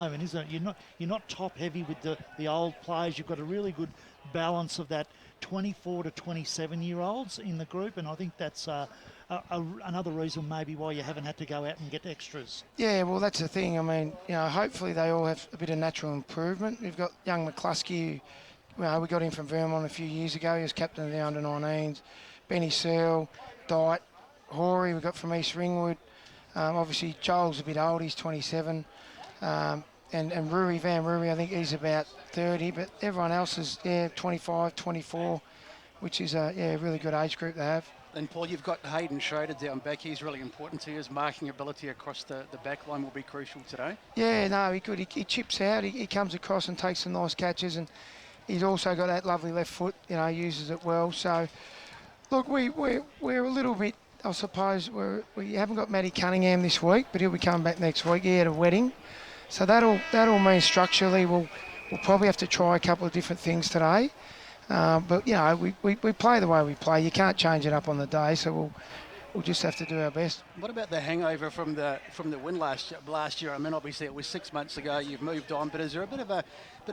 moment, isn't it? You're not top heavy with the old players. You've got a really good balance of that 24 to 27-year-olds in the group, and I think that's another reason maybe why you haven't had to go out and get extras. Yeah, well, that's the thing. I mean, hopefully they all have a bit of natural improvement. We've got young McCluskey. We got him from Vermont a few years ago. He was captain of the under-19s. Benny Searle, Dyke, Horry we got from East Ringwood. Obviously, Joel's a bit old. He's 27. And Rui, Van Rui, I think he's about 30. But everyone else is, 25, 24, which is a really good age group to have. And Paul, you've got Hayden Schroeder down back. He's really important to you. His marking ability across the back line will be crucial today. Yeah, no, he could. He chips out. He comes across and takes some nice catches, and he's also got that lovely left foot. Uses it well. So, look, we're a little bit. I suppose we haven't got Matty Cunningham this week, but he'll be coming back next week. He had a wedding, so that'll mean structurally we'll probably have to try a couple of different things today. But we play the way we play. You can't change it up on the day, so we'll just have to do our best. What about the hangover from the win last year? I mean, obviously it was 6 months ago. You've moved on, but is there a bit of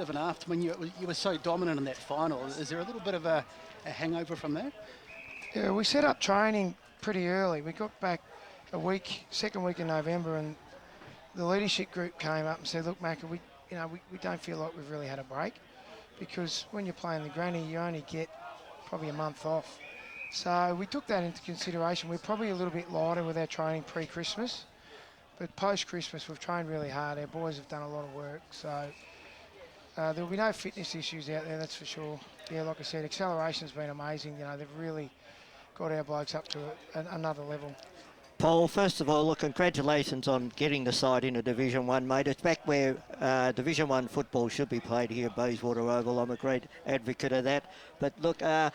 an after when you were so dominant in that final? Is there a little bit of a hangover from that? Yeah, we set up training pretty early. We got back second week in November, and the leadership group came up and said, "Look, Macca, we don't feel like we've really had a break." Because when you're playing the granny, you only get probably a month off. So we took that into consideration. We're probably a little bit lighter with our training pre-Christmas, but post-Christmas we've trained really hard. Our boys have done a lot of work, so there'll be no fitness issues out there, that's for sure. Yeah, like I said, acceleration's been amazing. They've really got our blokes up to another level. Paul, first of all, look, congratulations on getting the side into Division 1, mate. It's back where Division 1 football should be played here at Bayswater Oval. I'm a great advocate of that. But look, I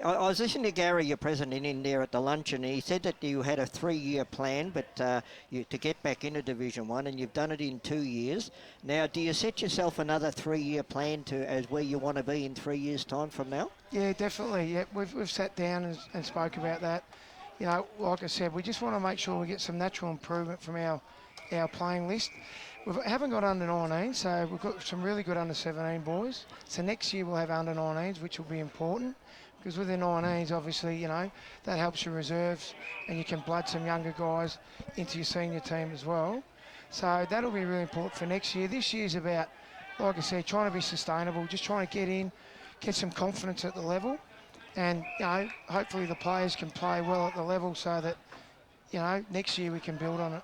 was listening to Gary, your president, in there at the luncheon. He said that you had a 3-year plan but to get back into Division 1, and you've done it in 2 years. Now, do you set yourself another 3-year plan as where you want to be in 3 years' time from now? Yeah, definitely. Yeah, we've sat down and spoke about that. Like I said, we just want to make sure we get some natural improvement from our playing list. We haven't got under-19, so we've got some really good under-17 boys. So next year we'll have under-19s, which will be important, because with the 19s, obviously, that helps your reserves, and you can blood some younger guys into your senior team as well. So that'll be really important for next year. This year's about, like I said, trying to be sustainable, just trying to get in, get some confidence at the level. And, hopefully the players can play well at the level so that, next year we can build on it.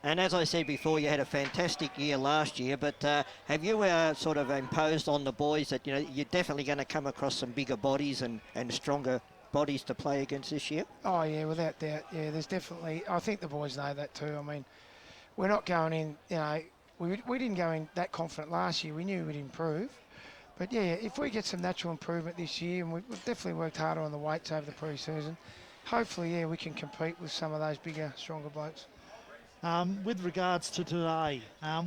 And as I said before, you had a fantastic year last year, but have you sort of imposed on the boys that, you're definitely going to come across some bigger bodies and stronger bodies to play against this year? Oh, yeah, without doubt. Yeah, there's definitely, I think the boys know that too. I mean, we're not going in, we didn't go in that confident last year. We knew we'd improve. But yeah, if we get some natural improvement this year, and we've definitely worked harder on the weights over the pre-season, hopefully, we can compete with some of those bigger, stronger blokes. With regards to today,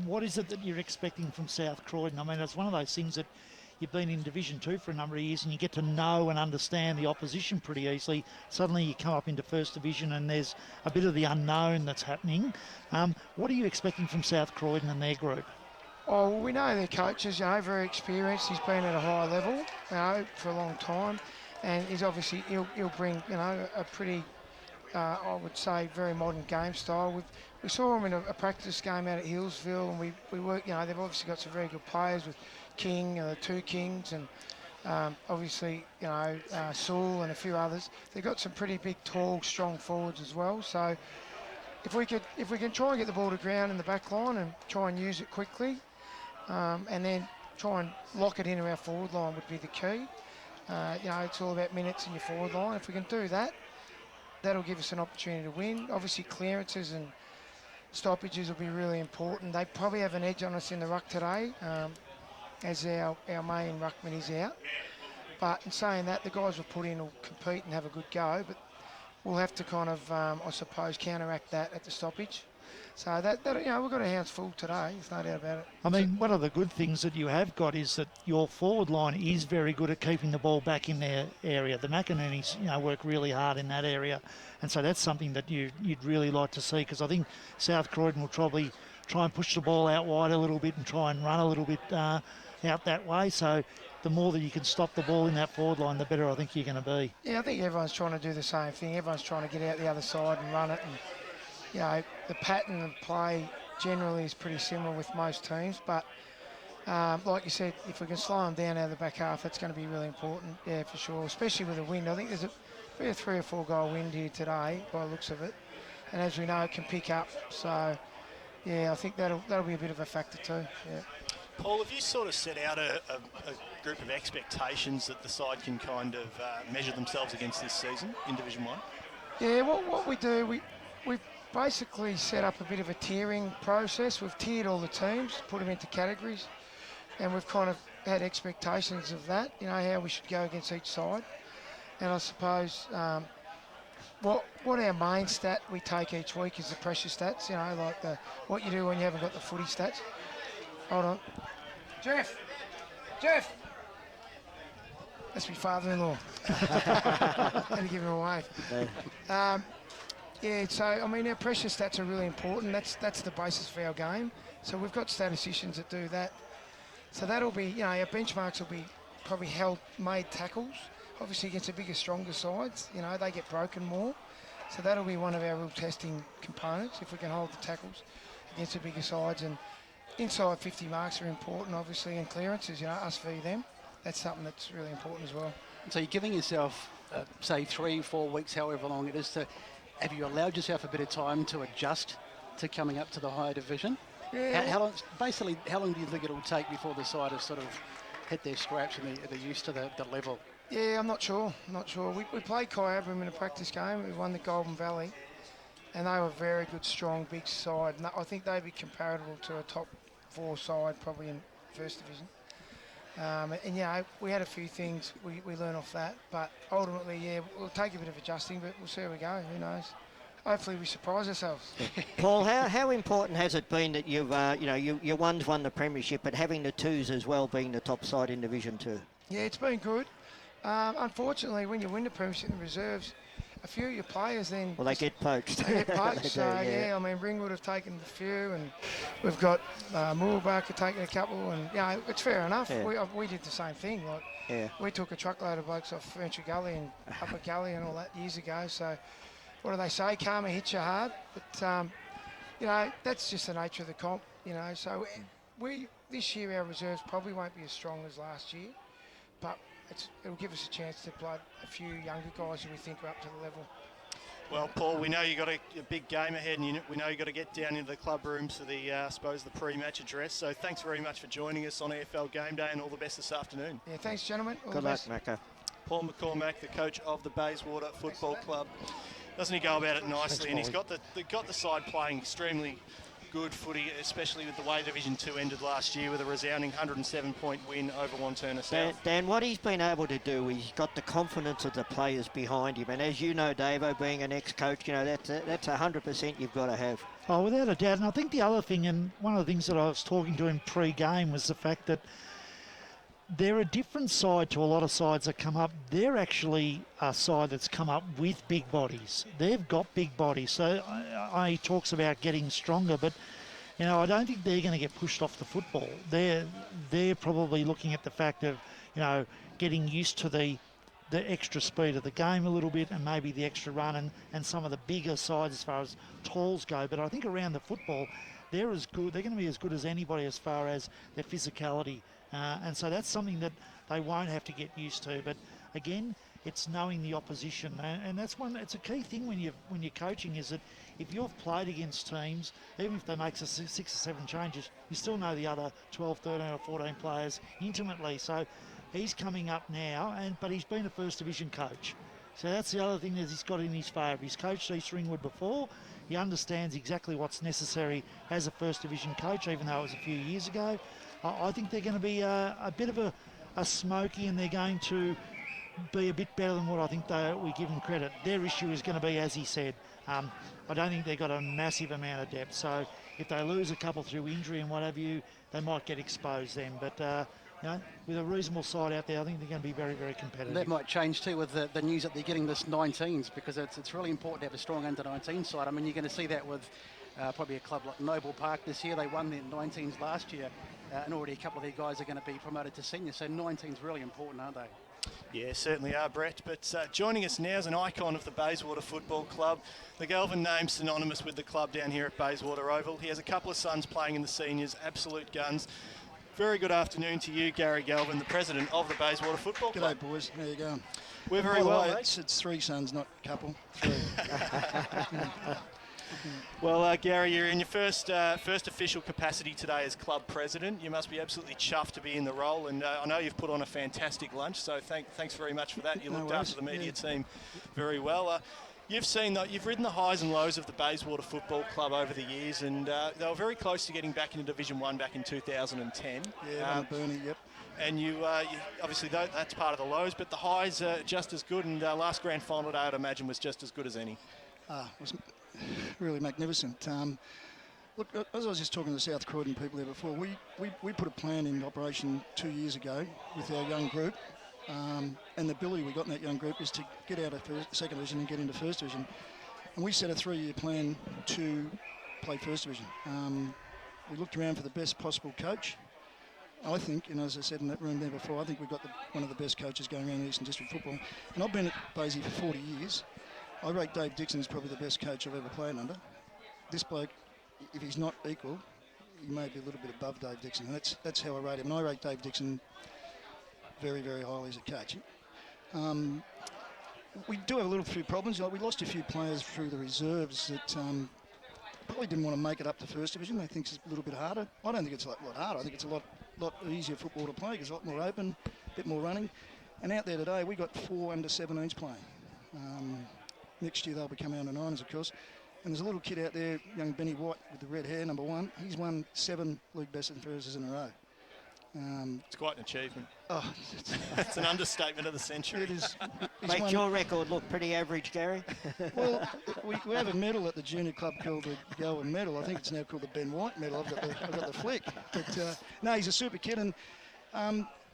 what is it that you're expecting from South Croydon? I mean, it's one of those things that you've been in Division 2 for a number of years and you get to know and understand the opposition pretty easily. Suddenly you come up into First Division and there's a bit of the unknown that's happening. What are you expecting from South Croydon and their group? Oh, well, we know their coaches, very experienced. He's been at a high level, for a long time. And he's obviously, he'll bring, a pretty, I would say, very modern game style. We saw him in a practice game out at Hillsville, and we work, they've obviously got some very good players with King, the two Kings, and obviously, Sewell and a few others. They've got some pretty big, tall, strong forwards as well. So if we can try and get the ball to ground in the back line and try and use it quickly, and then try and lock it into our forward line would be the key. It's all about minutes in your forward line. If we can do that, that'll give us an opportunity to win. Obviously, clearances and stoppages will be really important. They probably have an edge on us in the ruck today, as our main ruckman is out. But in saying that, the guys we'll put in will compete and have a good go, but we'll have to kind of, I suppose, counteract that at the stoppage. So that we've got our hands full today, there's no doubt about it. I mean, one of the good things that you have got is that your forward line is very good at keeping the ball back in their area. The McInerney's, work really hard in that area. And so that's something that you'd really like to see, because I think South Croydon will probably try and push the ball out wide a little bit and try and run a little bit out that way. So the more that you can stop the ball in that forward line, the better I think you're going to be. Yeah, I think everyone's trying to do the same thing. Everyone's trying to get out the other side and run it. And, you know, the pattern of play generally is pretty similar with most teams. But like you said, if we can slow them down out of the back half, that's going to be really important. Yeah, for sure, especially with the wind. I think there's a 3 or 4 goal wind here today by the looks of it. And as we know, it can pick up. So, yeah, I think that'll be a bit of a factor too. Yeah. Paul, have you sort of set out a group of expectations that the side can kind of measure themselves against this season in Division 1? Yeah, what we do, we've basically set up a bit of a tiering process. We've tiered all the teams, put them into categories, and we've kind of had expectations of that, you know, how we should go against each side. And I suppose what our main stat we take each week is the pressure stats, you know, like what you do when you haven't got the footy stats. Hold on. Jeff! That's my father-in-law. Had to give him a wave. Yeah, so, I mean, our pressure stats are really important. That's the basis for our game. So we've got statisticians that do that. So that'll be, you know, our benchmarks will be probably made tackles. Obviously against the bigger, stronger sides, you know, they get broken more. So that'll be one of our real testing components, if we can hold the tackles against the bigger sides. And inside 50 marks are important, obviously, and clearances, you know, us v them. That's something that's really important as well. So you're giving yourself, say, 3-4 weeks, however long it is, have you allowed yourself a bit of time to adjust to coming up to the higher division? Yeah. How long do you think it'll take before the side have sort of hit their straps and they're used to the level? Yeah, I'm not sure. We played Kyabram in a practice game. We won the Golden Valley, and they were a very good, strong, big side. And I think they'd be comparable to a top 4 side, probably in First Division. And yeah, we had a few things we learned off that, but ultimately, yeah, we'll take a bit of adjusting, but we'll see how we go. Who knows? Hopefully, we surprise ourselves. Paul, how important has it been that you've, your ones won the premiership, but having the twos as well being the top side in Division 2? Yeah, it's been good. Unfortunately, when you win the premiership in the reserves, a few of your players then... Well, they get poached. They get poached, so yeah. I mean, Ringwood have taken a few, and we've got Moorback have taken a couple, and, you know, it's fair enough. Yeah. We did the same thing. Like, we took a truckload of blokes off Furniture Gully and Upper Gully and all that years ago, so what do they say? Karma hits you hard, but, you know, that's just the nature of the comp, you know, so this year our reserves probably won't be as strong as last year, but it'll give us a chance to blood a few younger guys who we think are up to the level. Well, Paul, we know you've got a big game ahead, and we know you've got to get down into the club rooms for the, I suppose, the pre-match address. So thanks very much for joining us on EFL Game Day, and all the best this afternoon. Yeah, thanks, gentlemen. All Good the luck, best. Macca. Paul McCormack, the coach of the Bayswater Football Club. Doesn't he go about it nicely? And he's got the side playing extremely good footy, especially with the way Division 2 ended last year with a resounding 107-point win over Wanturna South. Dan, what he's been able to do, he's got the confidence of the players behind him. And as you know, Davo, being an ex-coach, you know, that's 100% you've got to have. Oh, without a doubt. And I think the other thing, and one of the things that I was talking to him pre-game, was the fact that they're a different side to a lot of sides that come up. They're actually a side that's come up with big bodies. They've got big bodies. So he talks about getting stronger, but, you know, I don't think they're going to get pushed off the football. They're probably looking at the fact of, you know, getting used to the extra speed of the game a little bit, and maybe the extra run and some of the bigger sides as far as talls go. But I think around the football, they're as good. They're going to be as good as anybody as far as their physicality. And so that's something that they won't have to get used to. But again, it's knowing the opposition, and that's it's a key thing when you're coaching, is that if you've played against teams, even if they make 6 or 7 changes, you still know the other 12, 13 or 14 players intimately. So he's coming up now, but he's been a First Division coach. So that's the other thing that he's got in his favour. He's coached East Ringwood before. He understands exactly what's necessary as a First Division coach, even though it was a few years ago. I think they're going to be a bit of a smoky, and they're going to be a bit better than what I think we give them credit. Their issue is going to be, as he said, I don't think they've got a massive amount of depth. So if they lose a couple through injury and what have you, they might get exposed then. But you know, with a reasonable side out there, I think they're going to be very, very competitive. That might change too with the news that they're getting this 19s, because it's really important to have a strong under-19 side. I mean, you're going to see that with probably a club like Noble Park this year. They won their 19s last year, and already a couple of their guys are going to be promoted to senior. So 19's really important, aren't they? Yeah, certainly are, Brett. But joining us now is an icon of the Bayswater Football Club. The Galvin name's synonymous with the club down here at Bayswater Oval. He has a couple of sons playing in the seniors, absolute guns. Very good afternoon to you, Gary Galvin, the president of the Bayswater Football Club. G'day, boys. How you going? We're very well, mate. It's 3 sons, not couple. 3. Well, Gary, you're in your first official capacity today as club president. You must be absolutely chuffed to be in the role, and I know you've put on a fantastic lunch, so thanks very much for that. You looked after the media team very well. You've ridden the highs and lows of the Bayswater Football Club over the years, and they were very close to getting back into Division 1 back in 2010. Yeah, Bernie, yep. And you obviously that's part of the lows, but the highs are just as good, and last grand final day I'd imagine was just as good as any. It was really magnificent. Look, as I was just talking to the South Croydon people there before, we put a plan in operation 2 years ago with our young group, and the ability we got in that young group is to get out of second division and get into first division. And we set a 3-year plan to play first division. We looked around for the best possible coach. I think, and as I said in that room there before, I think we've got one of the best coaches going around in Eastern District football. And I've been at Baysy for 40 years. I rate Dave Dixon as probably the best coach I've ever played under. This bloke, if he's not equal, he may be a little bit above Dave Dixon. And that's how I rate him. And I rate Dave Dixon very, very highly as a coach. We do have a little few problems. We lost a few players through the reserves that probably didn't want to make it up to first division. They think it's a little bit harder. I don't think it's a lot harder. I think it's a lot easier football to play because it's a lot more open, a bit more running. And out there today, we got 4 under-17s playing. Next year they'll become under 9s, of course. And there's a little kid out there, young Benny White with the red hair, number 1. He's won 7 league best and fairest in a row. It's quite an achievement. Oh, it's an understatement of the century. It is. Makes your record look pretty average, Gary. Well, we have a medal at the junior club called the Galvin Medal. I think it's now called the Ben White Medal. I've got the flick. But no, he's a super kid. And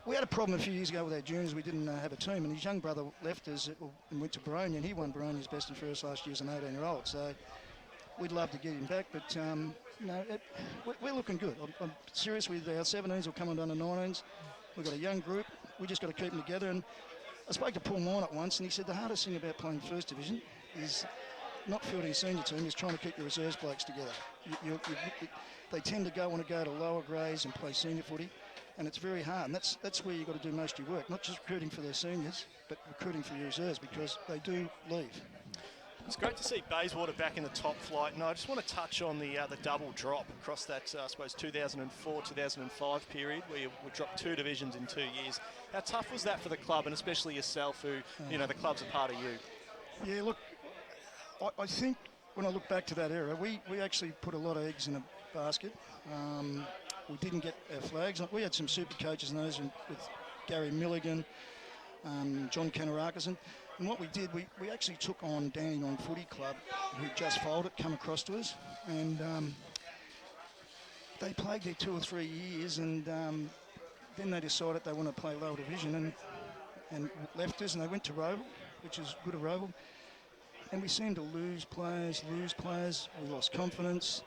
we had a problem a few years ago with our juniors. We didn't have a team, and his young brother left us and went to Baronia, and he won Baronia's best and fairest last year as an 18-year-old. So we'd love to get him back, but we're looking good. I'm serious with our 17s will come on down to 19s. We've got a young group. We just got to keep them together. And I spoke to Paul Minott once, and he said the hardest thing about playing first division is not fielding a senior team, is trying to keep your reserves blokes together. They tend to want to go to lower grades and play senior footy, and it's very hard. And that's where you've got to do most of your work, not just recruiting for their seniors, but recruiting for your reserves, because they do leave. It's great to see Bayswater back in the top flight, and I just want to touch on the double drop across that, I suppose, 2004-2005 period, where we dropped 2 divisions in 2 years. How tough was that for the club, and especially yourself, who, the club's a part of you? Yeah, look, I think when I look back to that era, we actually put a lot of eggs in a basket. We didn't get our flags. We had some super coaches in those with Gary Milligan, John Kanarakis. And what we did, we actually took on Dandenong Footy Club, who just folded, come across to us. And they played there 2 or 3 years, and then they decided they want to play lower division and left us, and they went to Roval, which is good at Roval. And we seemed to lose players. We lost confidence.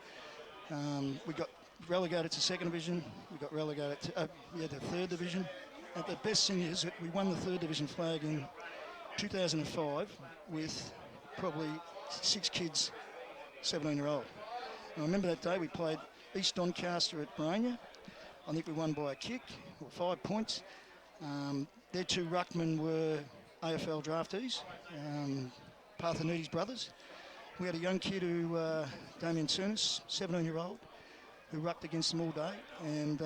We got relegated to second division. We got relegated to the third division. And the best thing is that we won the third division flag in 2005 with probably 6 kids, 17-year-old. I remember that day we played East Doncaster at Baronia. I think we won by a kick, or 5 points. Their 2 ruckmen were AFL draftees, Parthenides brothers. We had a young kid who, Damien Tunis, 17-year-old, who rucked against them all day and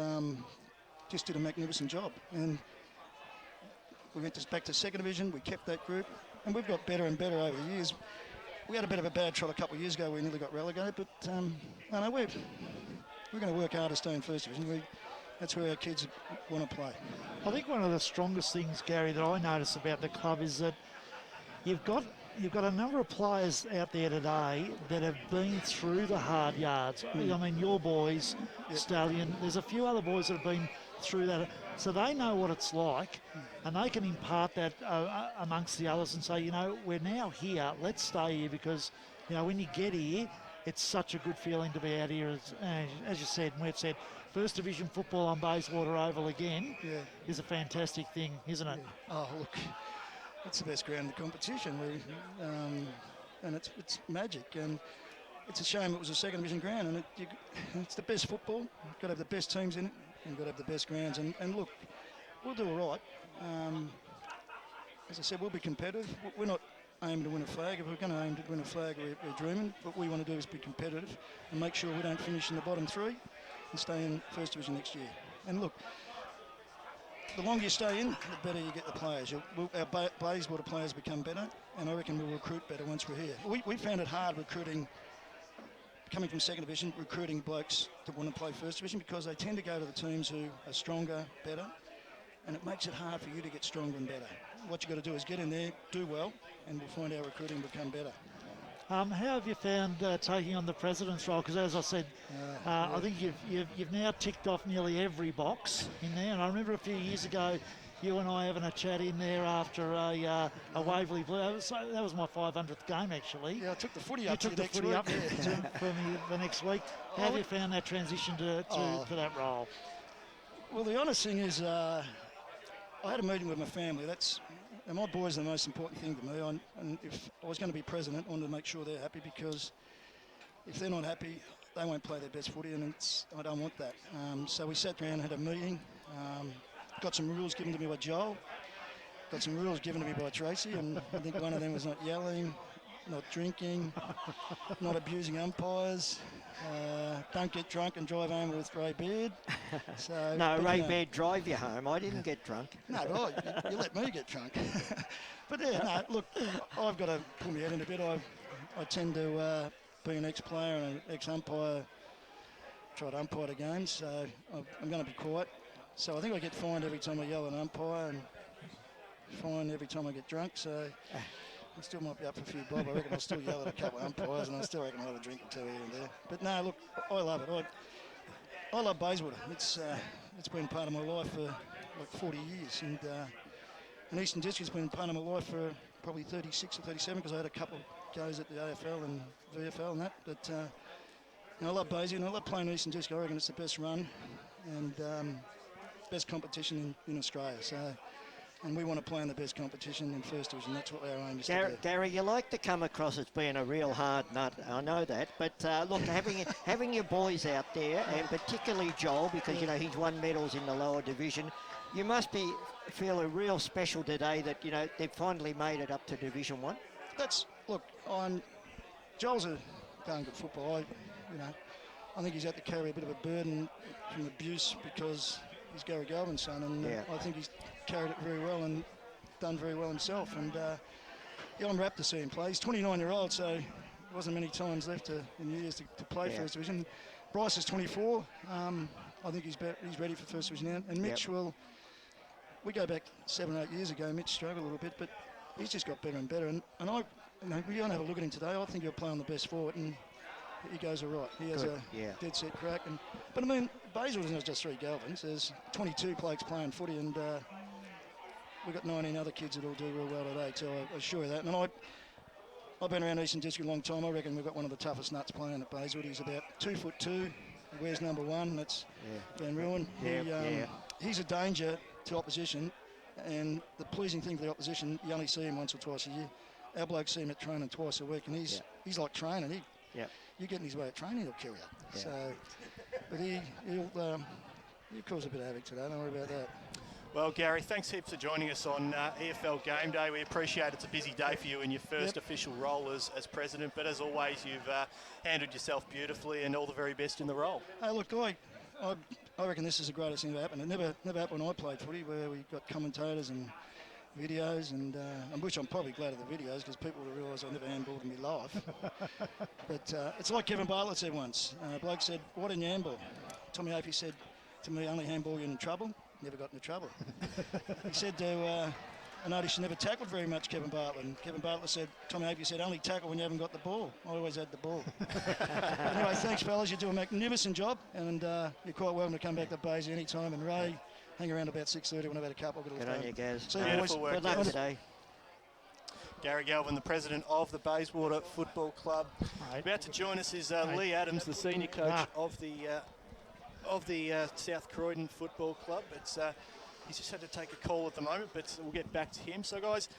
just did a magnificent job. And we went back to second division. We kept that group, and we've got better and better over the years. We had a bit of a bad trot a couple of years ago. We nearly got relegated, but we're going to work hard to stay in first division. That's where our kids want to play. I think one of the strongest things, Gary, that I notice about the club is that you've got a number of players out there today that have been through the hard yards. I mean, your boys, Stallion, there's a few other boys that have been through that. So they know what it's like, and they can impart that amongst the others and say, we're now here, let's stay here, because, when you get here, it's such a good feeling to be out here. As you said, and we've said, First Division football on Bayswater Oval again is a fantastic thing, isn't it? Yeah. Oh, look, it's the best ground in the competition. And it's magic. And it's a shame it was a second division ground. And it's the best football. You've got to have the best teams in it. And you've got to have the best grounds. And look, we'll do all right. As I said, we'll be competitive. We're not aiming to win a flag. If we're going to aim to win a flag, we're dreaming. What we want to do is be competitive and make sure we don't finish in the bottom three and stay in First Division next year. And look, the longer you stay in, the better you get the players. Our Bayswater players become better, and I reckon we'll recruit better once we're here. We found it hard recruiting, coming from second division, recruiting blokes to want to play First Division because they tend to go to the teams who are stronger, better, and it makes it hard for you to get stronger and better. What you've got to do is get in there, do well, and we'll find our recruiting become better. How have you found taking on the president's role? Because as I said, I think you've now ticked off nearly every box in there. And I remember a few years ago, you and I having a chat in there after a Waverley Blue. That was my 500th game, actually. Yeah, I took the footy you up took the footy up for me the next week. How have you found that transition to that role? Well, the honest thing is, I had a meeting with my family. And my boys are the most important thing to me. And if I was going to be president, I wanted to make sure they're happy, because if they're not happy, they won't play their best footy, and I don't want that. So we sat down and had a meeting. Got some rules given to me by Joel. Got some rules given to me by Tracy, and I think one of them was not yelling, not drinking, not abusing umpires. Don't get drunk and drive home with Ray Beard. So, No, Ray Beard drive you home. I didn't get drunk. No, right, you let me get drunk. But yeah, no, look, I've got to pull my head in a bit. I tend to be an ex-player and an ex-umpire, try to umpire the games, so I'm going to be quiet. So I think I get fined every time I yell at an umpire, and fined every time I get drunk, so I still might be up for a few bob. I reckon I'll still yell at a couple of umpires, and I still reckon I'll have a drink or two here and there. But no, look, I love it. I love Bayswater. It's been part of my life for like 40 years, and Eastern District's been part of my life for probably 36 or 37, because I had a couple of goes at the AFL and VFL and that. But I love Bayswater, and I love playing Eastern District. I reckon it's the best run and best competition in Australia. So. And we want to play in the best competition in First Division. That's what our aim is to do. Gary, you like to come across as being a real hard nut. I know that. But look, having your boys out there, and particularly Joel, because, he's won medals in the lower division, you must feel a real special today that, they've finally made it up to Division 1. Joel's a darn good footballer. I think he's had to carry a bit of a burden from abuse because he's Gary Galvin's son, and I think he's carried it very well and done very well himself. And I'm rapt to see him play. He's 29-year-old, so there wasn't many times left in years to play First Division. Bryce is 24. I think he's ready for First Division now. And Mitch we go back 7 or 8 years ago. Mitch struggled a little bit, but he's just got better and better. And we're going to have a look at him today. I think he'll play on the best forward, and he goes all right. He has a dead set crack. But I mean, Bayswater's not just 3 Galvins. There's 22 blokes playing footy, and we've got 19 other kids that will do real well today, so I assure you that. And I've been around Eastern District a long time. I reckon we've got one of the toughest nuts playing at Bayswater. He's about 2'2". He wears number 1. That's Van Ruin. He's a danger to opposition, and the pleasing thing for the opposition, you only see him once or twice a year. Our blokes see him at training twice a week, and he's like training. You get in his way at training, he'll kill you. Yeah. So, but he'll cause a bit of havoc today. Don't worry about that. Well, Gary, thanks heaps for joining us on EFL Game Day. We appreciate it's a busy day for you in your first official role as president, but as always, you've handled yourself beautifully, and all the very best in the role. Hey, look, I reckon this is the greatest thing that happened. It never happened when I played footy, where we got commentators and videos, and which I'm probably glad of the videos, because people will realise I never handballed in my life. But it's like Kevin Bartlett said once. A bloke said, "Why didn't you handball?" Tommy Opie said to me, "Only handball you in trouble." Never got into trouble. He said to, I noticed you never tackled very much, Kevin Bartlett. And Kevin Bartlett said, Tommy Opie said, "Only tackle when you haven't got the ball." I always had the ball. Anyway, thanks, fellas. You do a magnificent job, and you're quite welcome to come back to Baysy anytime. And Ray, hang around about 6:30 when I've had a couple. Good on you, Gaz. See you, boys. Good luck today. Gary Galvin, the president of the Bayswater Football Club. Right. About to join us is Lee Adams, the senior coach of the South Croydon Football Club. He's just had to take a call at the moment, but we'll get back to him. So, guys,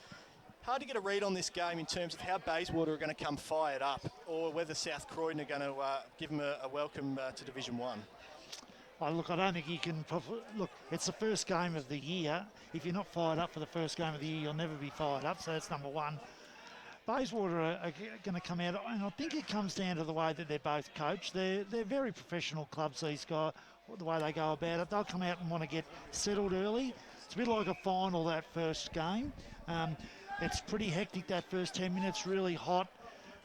hard to get a read on this game in terms of how Bayswater are going to come fired up, or whether South Croydon are going to give them a welcome to Division 1. Oh, look, I don't think you can... Look, it's the first game of the year. If you're not fired up for the first game of the year, you'll never be fired up, so that's number one. Bayswater are going to come out, and I think it comes down to the way that they're both coached. They're very professional clubs, these guys, the way they go about it. They'll come out and want to get settled early. It's a bit like a final, that first game. It's pretty hectic, that first 10 minutes, really hot.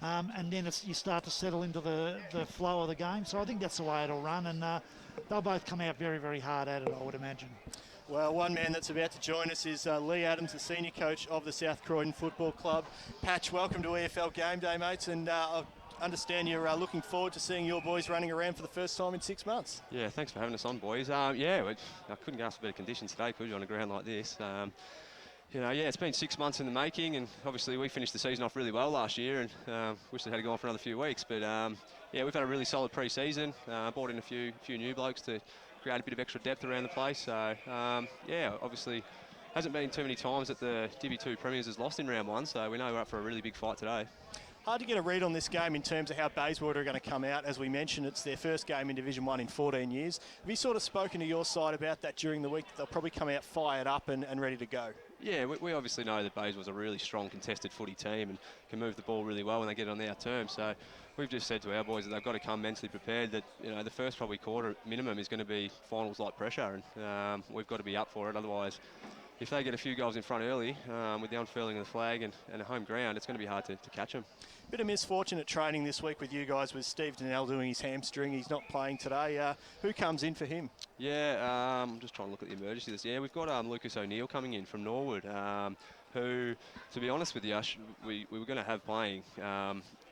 And then you start to settle into the flow of the game. So I think that's the way it'll run, and they'll both come out very, very hard at it, I would imagine. Well, one man that's about to join us is Lee Adams, the senior coach of the South Croydon Football Club. Patch, welcome to EFL Game Day, mates, and I understand you're looking forward to seeing your boys running around for the first time in 6 months. Yeah, thanks for having us on, boys. I couldn't ask for better conditions today, could you, on a ground like this. It's been 6 months in the making, and obviously we finished the season off really well last year, and wish it had gone on for another few weeks. But we've had a really solid pre-season. Brought in a few new blokes to create a bit of extra depth around the place. So obviously hasn't been too many times that the Divi 2 Premiers has lost in round one, so we know we're up for a really big fight today. Hard to get a read on this game in terms of how Bayswater are going to come out. As we mentioned, it's their first game in Division 1 in 14 years. Have you sort of spoken to your side about that during the week? They'll probably come out fired up and ready to go. Yeah, we obviously know that Bayswater's a really strong contested footy team and can move the ball really well when they get it on their terms. So we've just said to our boys that they've got to come mentally prepared, that the first probably quarter minimum is going to be finals-like pressure, and we've got to be up for it. Otherwise, if they get a few goals in front early with the unfurling of the flag and a home ground, it's going to be hard to catch them. Bit of misfortune at training this week with you guys, with Steve Donnell doing his hamstring. He's not playing today. Who comes in for him? I'm just trying to look at the emergency list. Yeah, we've got Lucas O'Neill coming in from Norwood, who, to be honest with you, we were going to have playing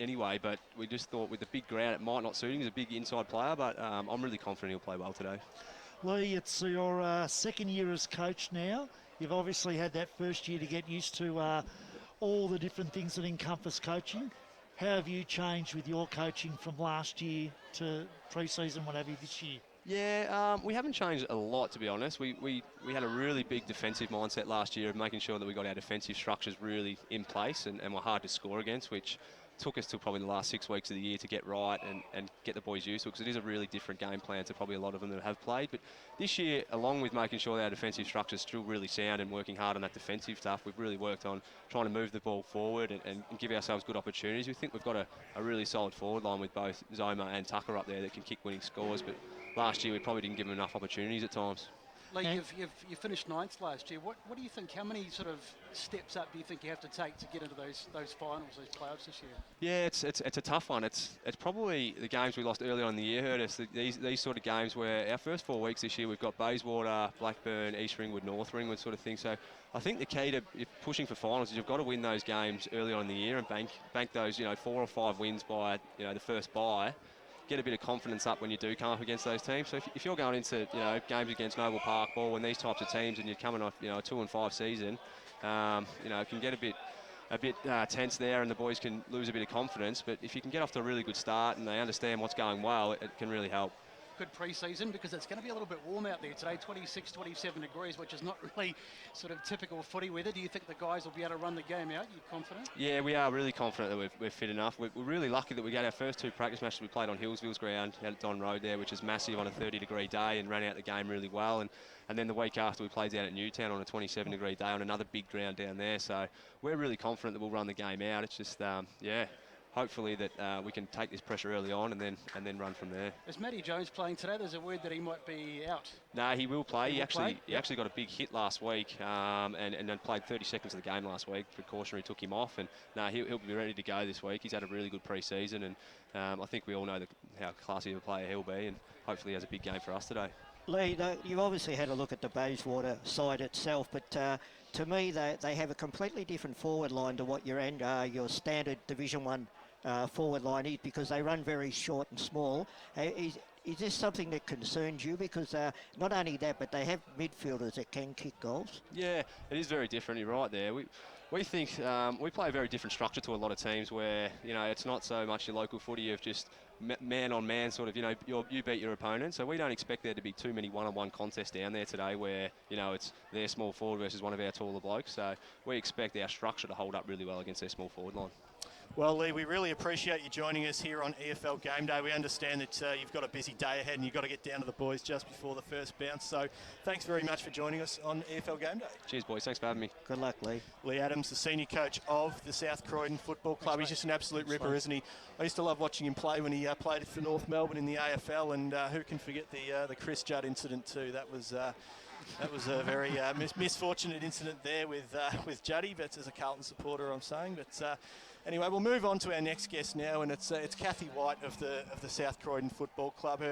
anyway, but we just thought with the big ground it might not suit him. He's a big inside player, but I'm really confident he'll play well today. Lee, it's your second year as coach now. You've obviously had that first year to get used to all the different things that encompass coaching. How have you changed with your coaching from last year to pre-season, what have you, this year? Yeah, we haven't changed a lot, to be honest. We had a really big defensive mindset last year of making sure that we got our defensive structures really in place and were hard to score against, which took us to probably the last 6 weeks of the year to get right and get the boys used to it, because it is a really different game plan to probably a lot of them that have played. But this year, along with making sure that our defensive structure is still really sound and working hard on that defensive stuff, we've really worked on trying to move the ball forward and give ourselves good opportunities. We think we've got a really solid forward line with both Zoma and Tucker up there that can kick winning scores, but last year we probably didn't give them enough opportunities at times. Lee, you finished ninth last year. What do you think? How many sort of steps up do you think you have to take to get into those finals, those playoffs this year? Yeah, it's a tough one. It's probably the games we lost early on in the year hurt us. These sort of games where our first 4 weeks this year we've got Bayswater, Blackburn, East Ringwood, North Ringwood sort of thing. So I think the key to pushing for finals is you've got to win those games early on in the year and bank those 4 or 5 wins by the first bye. Get a bit of confidence up when you do come up against those teams. So if you're going into games against Noble Park, Ball, and these types of teams, and you're coming off a 2-5 season, it can get a bit tense there, and the boys can lose a bit of confidence. But if you can get off to a really good start and they understand what's going well, it can really help. Good pre-season, because it's going to be a little bit warm out there today, 26, 27 degrees, which is not really sort of typical footy weather. Do you think the guys will be able to run the game out? Are you confident? Yeah, we are really confident that we're fit enough. We're really lucky that we got our first 2 practice matches we played on Hillsville's ground out at Don Road there, which is massive on a 30-degree day, and ran out the game really well. And then the week after we played down at Newtown on a 27-degree day on another big ground down there. So we're really confident that we'll run the game out. It's just, hopefully that we can take this pressure early on and then run from there. Is Matty Jones playing today? There's a word that he might be out. No, he will play. He actually got a big hit last week and then played 30 seconds of the game last week. Precautionary took him off, and he'll be ready to go this week. He's had a really good pre-season, and I think we all know how classy of a player he'll be, and hopefully he has a big game for us today. Lee, you've obviously had a look at the Bayswater side itself, but to me they have a completely different forward line to what your standard Division 1 forward line is because they run very short and small. Is this something that concerns you? Because not only that, but they have midfielders that can kick goals. Yeah, it is very different. You're right there. We think we play a very different structure to a lot of teams where, you know, it's not so much your local footy of just man on man sort of, you know, you beat your opponent. So we don't expect there to be too many one-on-one contests down there today where, you know, it's their small forward versus one of our taller blokes. So we expect our structure to hold up really well against their small forward line. Well, Lee, we really appreciate you joining us here on EFL Game Day. We understand that you've got a busy day ahead and you've got to get down to the boys just before the first bounce. So thanks very much for joining us on EFL Game Day. Cheers, boys. Thanks for having me. Good luck, Lee. Lee Adams, the senior coach of the South Croydon Football Club. He's just an absolute ripper, isn't he? I used to love watching him play when he played for North Melbourne in the AFL, and who can forget the Chris Judd incident too? That was a very misfortunate incident there with Juddy, but as a Carlton supporter, I'm saying. But anyway, we'll move on to our next guest now, and it's Kathy White of the South Croydon Football Club.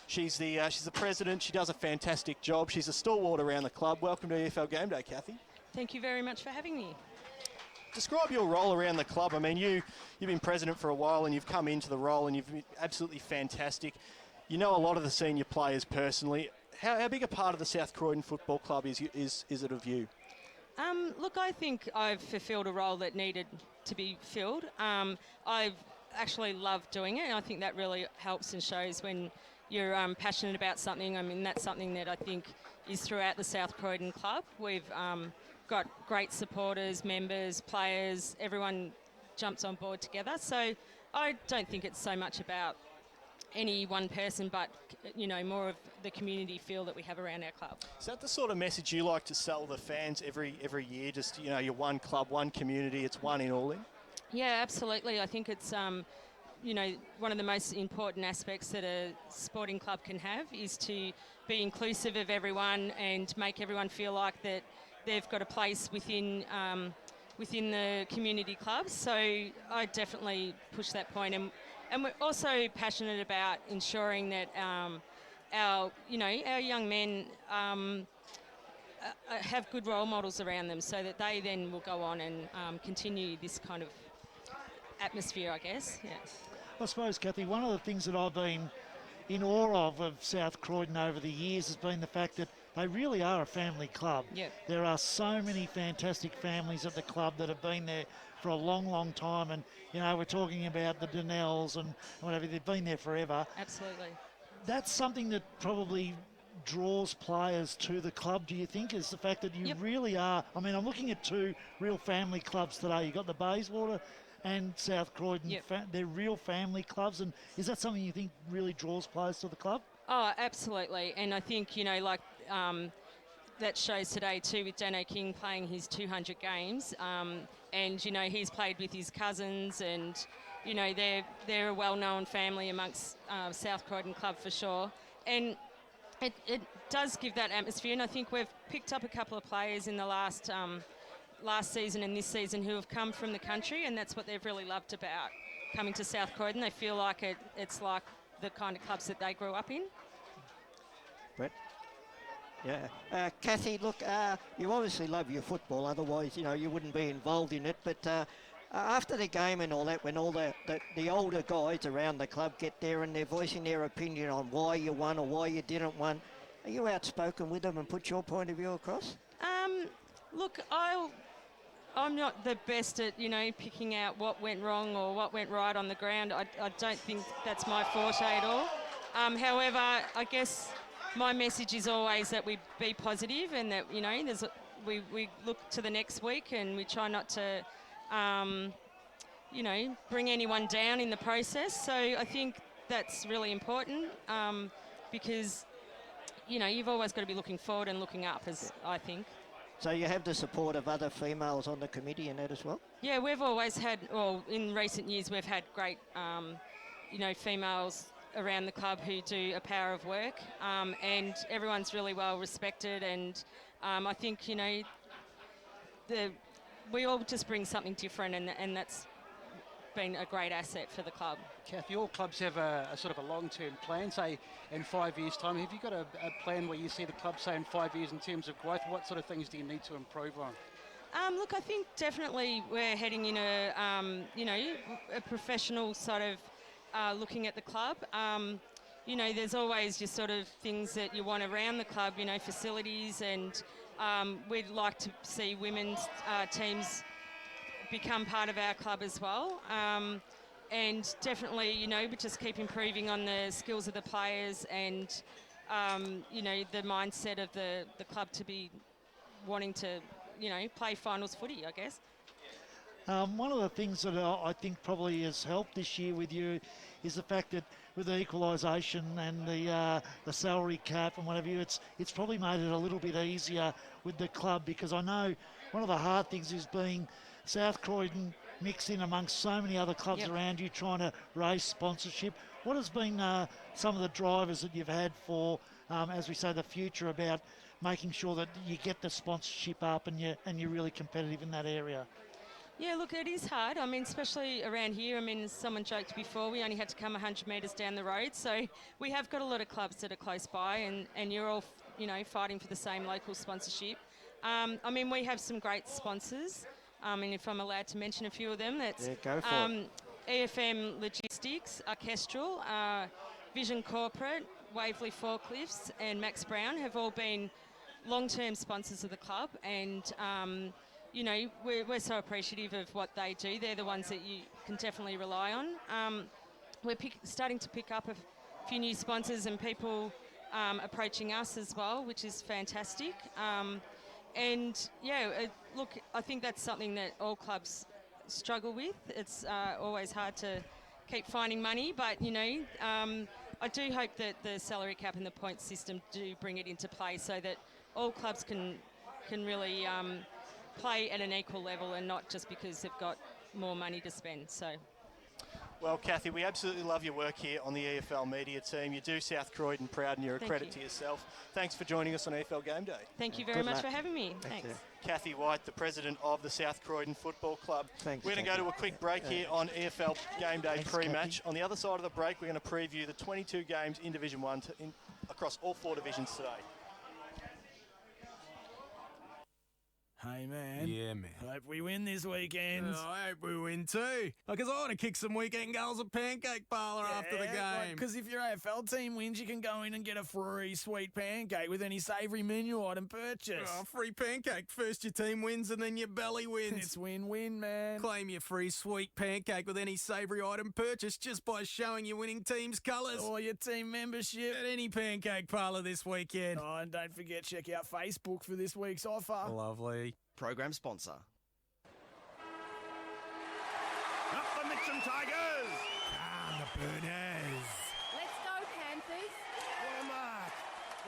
She's the president. She does a fantastic job. She's a stalwart around the club. Welcome to EFL Game Day, Kathy. Thank you very much for having me. Describe your role around the club. I mean, you've been president for a while, and you've come into the role, and you've been absolutely fantastic. You know a lot of the senior players personally. How big a part of the South Croydon Football Club is it of you? Look, I think I've fulfilled a role that needed to be filled. I've actually loved doing it, and I think that really helps and shows when you're passionate about something. I mean, that's something that I think is throughout the South Croydon Club. We've got great supporters, members, players, everyone jumps on board together. So I don't think it's so much about any one person, but you know, more of the community feel that we have around our club. Is that the sort of message you like to sell the fans every year? Just, you know, you're one club, one community, it's one in all in? Yeah, absolutely. I think it's you know, one of the most important aspects that a sporting club can have is to be inclusive of everyone and make everyone feel like that they've got a place within the community clubs. So I definitely push that point, and we're also passionate about ensuring that our young men have good role models around them, so that they then will go on and continue this kind of atmosphere, I guess. Yeah. I suppose, Kathy, one of the things that I've been in awe of South Croydon over the years has been the fact that they really are a family club. Yep. There are so many fantastic families at the club that have been there for a long, long time, and you know, we're talking about the Donnells and whatever, they've been there forever. Absolutely. That's something that probably draws players to the club, do you think, is the fact that you Yep. really are, I mean, I'm looking at two real family clubs today. You've got the Bayswater and South Croydon. Yep. They're real family clubs, and is that something you think really draws players to the club? Oh, absolutely. And I think, you know, like that shows today too with Dano King playing his 200 games. And, you know, he's played with his cousins, and, you know, they're a well-known family amongst South Croydon Club for sure. And it does give that atmosphere, and I think we've picked up a couple of players in the last season and this season who have come from the country, and that's what they've really loved about coming to South Croydon. They feel like it's like the kind of clubs that they grew up in. Brett? Yeah. Kathy, look, you obviously love your football, otherwise, you know, you wouldn't be involved in it. But after the game and all that, when all the older guys around the club get there and they're voicing their opinion on why you won or why you didn't win, are you outspoken with them and put your point of view across? Look, I'm not the best at, you know, picking out what went wrong or what went right on the ground. I don't think that's my forte at all. However, I guess my message is always that we be positive, and that, you know, we look to the next week, and we try not to, you know, bring anyone down in the process. So I think that's really important, because, you know, you've always got to be looking forward and looking up, as I think. So you have the support of other females on the committee and that as well? Yeah, we've always had, well, in recent years, we've had great, you know, females around the club who do a power of work, and everyone's really well respected, and I think, you know, we all just bring something different, and that's been a great asset for the club. Kathy, all clubs have a sort of a long-term plan, say in 5 years' time. Have you got a plan where you see the club, say, in 5 years in terms of growth? What sort of things do you need to improve on? Look, I think definitely we're heading in a professional sort of looking at the club. There's always just sort of things that you want around the club, facilities, and we'd like to see women's teams become part of our club as well. And definitely, but just keep improving on the skills of the players and, the mindset of the club to be wanting to, play finals footy, I guess. One of the things that I think probably has helped this year with you is the fact that with the equalisation and the salary cap and whatever, it's probably made it a little bit easier with the club, because I know one of the hard things is being South Croydon mixed in amongst so many other clubs around you trying to raise sponsorship. What has been some of the drivers that you've had for, as we say, the future about making sure that you get the sponsorship up and you're really competitive in that area? Yeah, look, it is hard. I mean, especially around here. I mean, as someone joked before, we only had to come 100 metres down the road. So we have got a lot of clubs that are close by, and you're all, fighting for the same local sponsorship. I mean, we have some great sponsors. And if I'm allowed to mention a few of them, that's go for it. EFM Logistics, Orchestral, Vision Corporate, Waverley Forklifts, and Max Brown have all been long-term sponsors of the club, and we're so appreciative of what they do. They're the ones that you can definitely rely on. We're starting to pick up a few new sponsors and people approaching us as well, which is fantastic. Look, I think that's something that all clubs struggle with. It's always hard to keep finding money, but I do hope that the salary cap and the point system do bring it into play so that all clubs can really play at an equal level and not just because they've got more money to spend. So. Well, Kathy, we absolutely love your work here on the EFL media team. You do South Croydon proud, and you're a credit to yourself. Thanks for joining us on EFL Game Day. Thank you very much for having me. Thanks. Kathy White, the president of the South Croydon Football Club. Thanks, we're going to go to a quick break here on EFL Game Day pre-match. On the other side of the break, we're going to preview the 22 games in Division 1 across all 4 divisions today. Hey, man. Yeah, man. Hope we win this weekend. Oh, I hope we win too. Because I want to kick some weekend goals at Pancake Parlour after the game. Because if your AFL team wins, you can go in and get a free sweet pancake with any savoury menu item purchase. Oh, free pancake. First your team wins and then your belly wins. It's win-win, man. Claim your free sweet pancake with any savoury item purchase just by showing your winning team's colours. Or your team membership. At any Pancake Parlour this weekend. Oh, and don't forget, check out Facebook for this week's offer. Lovely. Program sponsor. Up the Mitcham Tigers! Ah, the Burners. Let's go, Panthers. What a mark.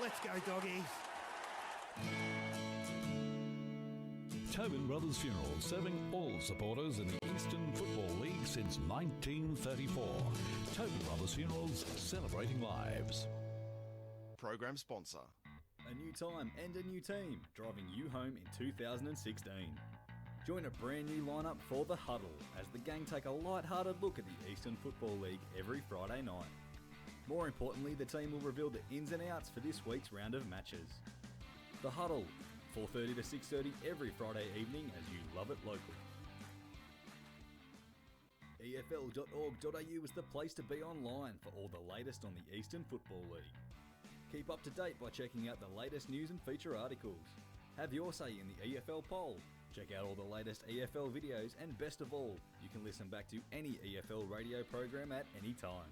Let's go, doggies. Tobin Brothers Funerals, serving all supporters in the Eastern Football League since 1934. Tobin Brothers Funerals, celebrating lives. Program sponsor. A new time and a new team, driving you home in 2016. Join a brand new lineup for The Huddle as the gang take a light-hearted look at the Eastern Football League every Friday night. More importantly, the team will reveal the ins and outs for this week's round of matches. The Huddle, 4:30 to 6:30 every Friday evening as you love it local. EFL.org.au is the place to be online for all the latest on the Eastern Football League. Keep up to date by checking out the latest news and feature articles. Have your say in the EFL poll. Check out all the latest EFL videos, and best of all, you can listen back to any EFL radio program at any time.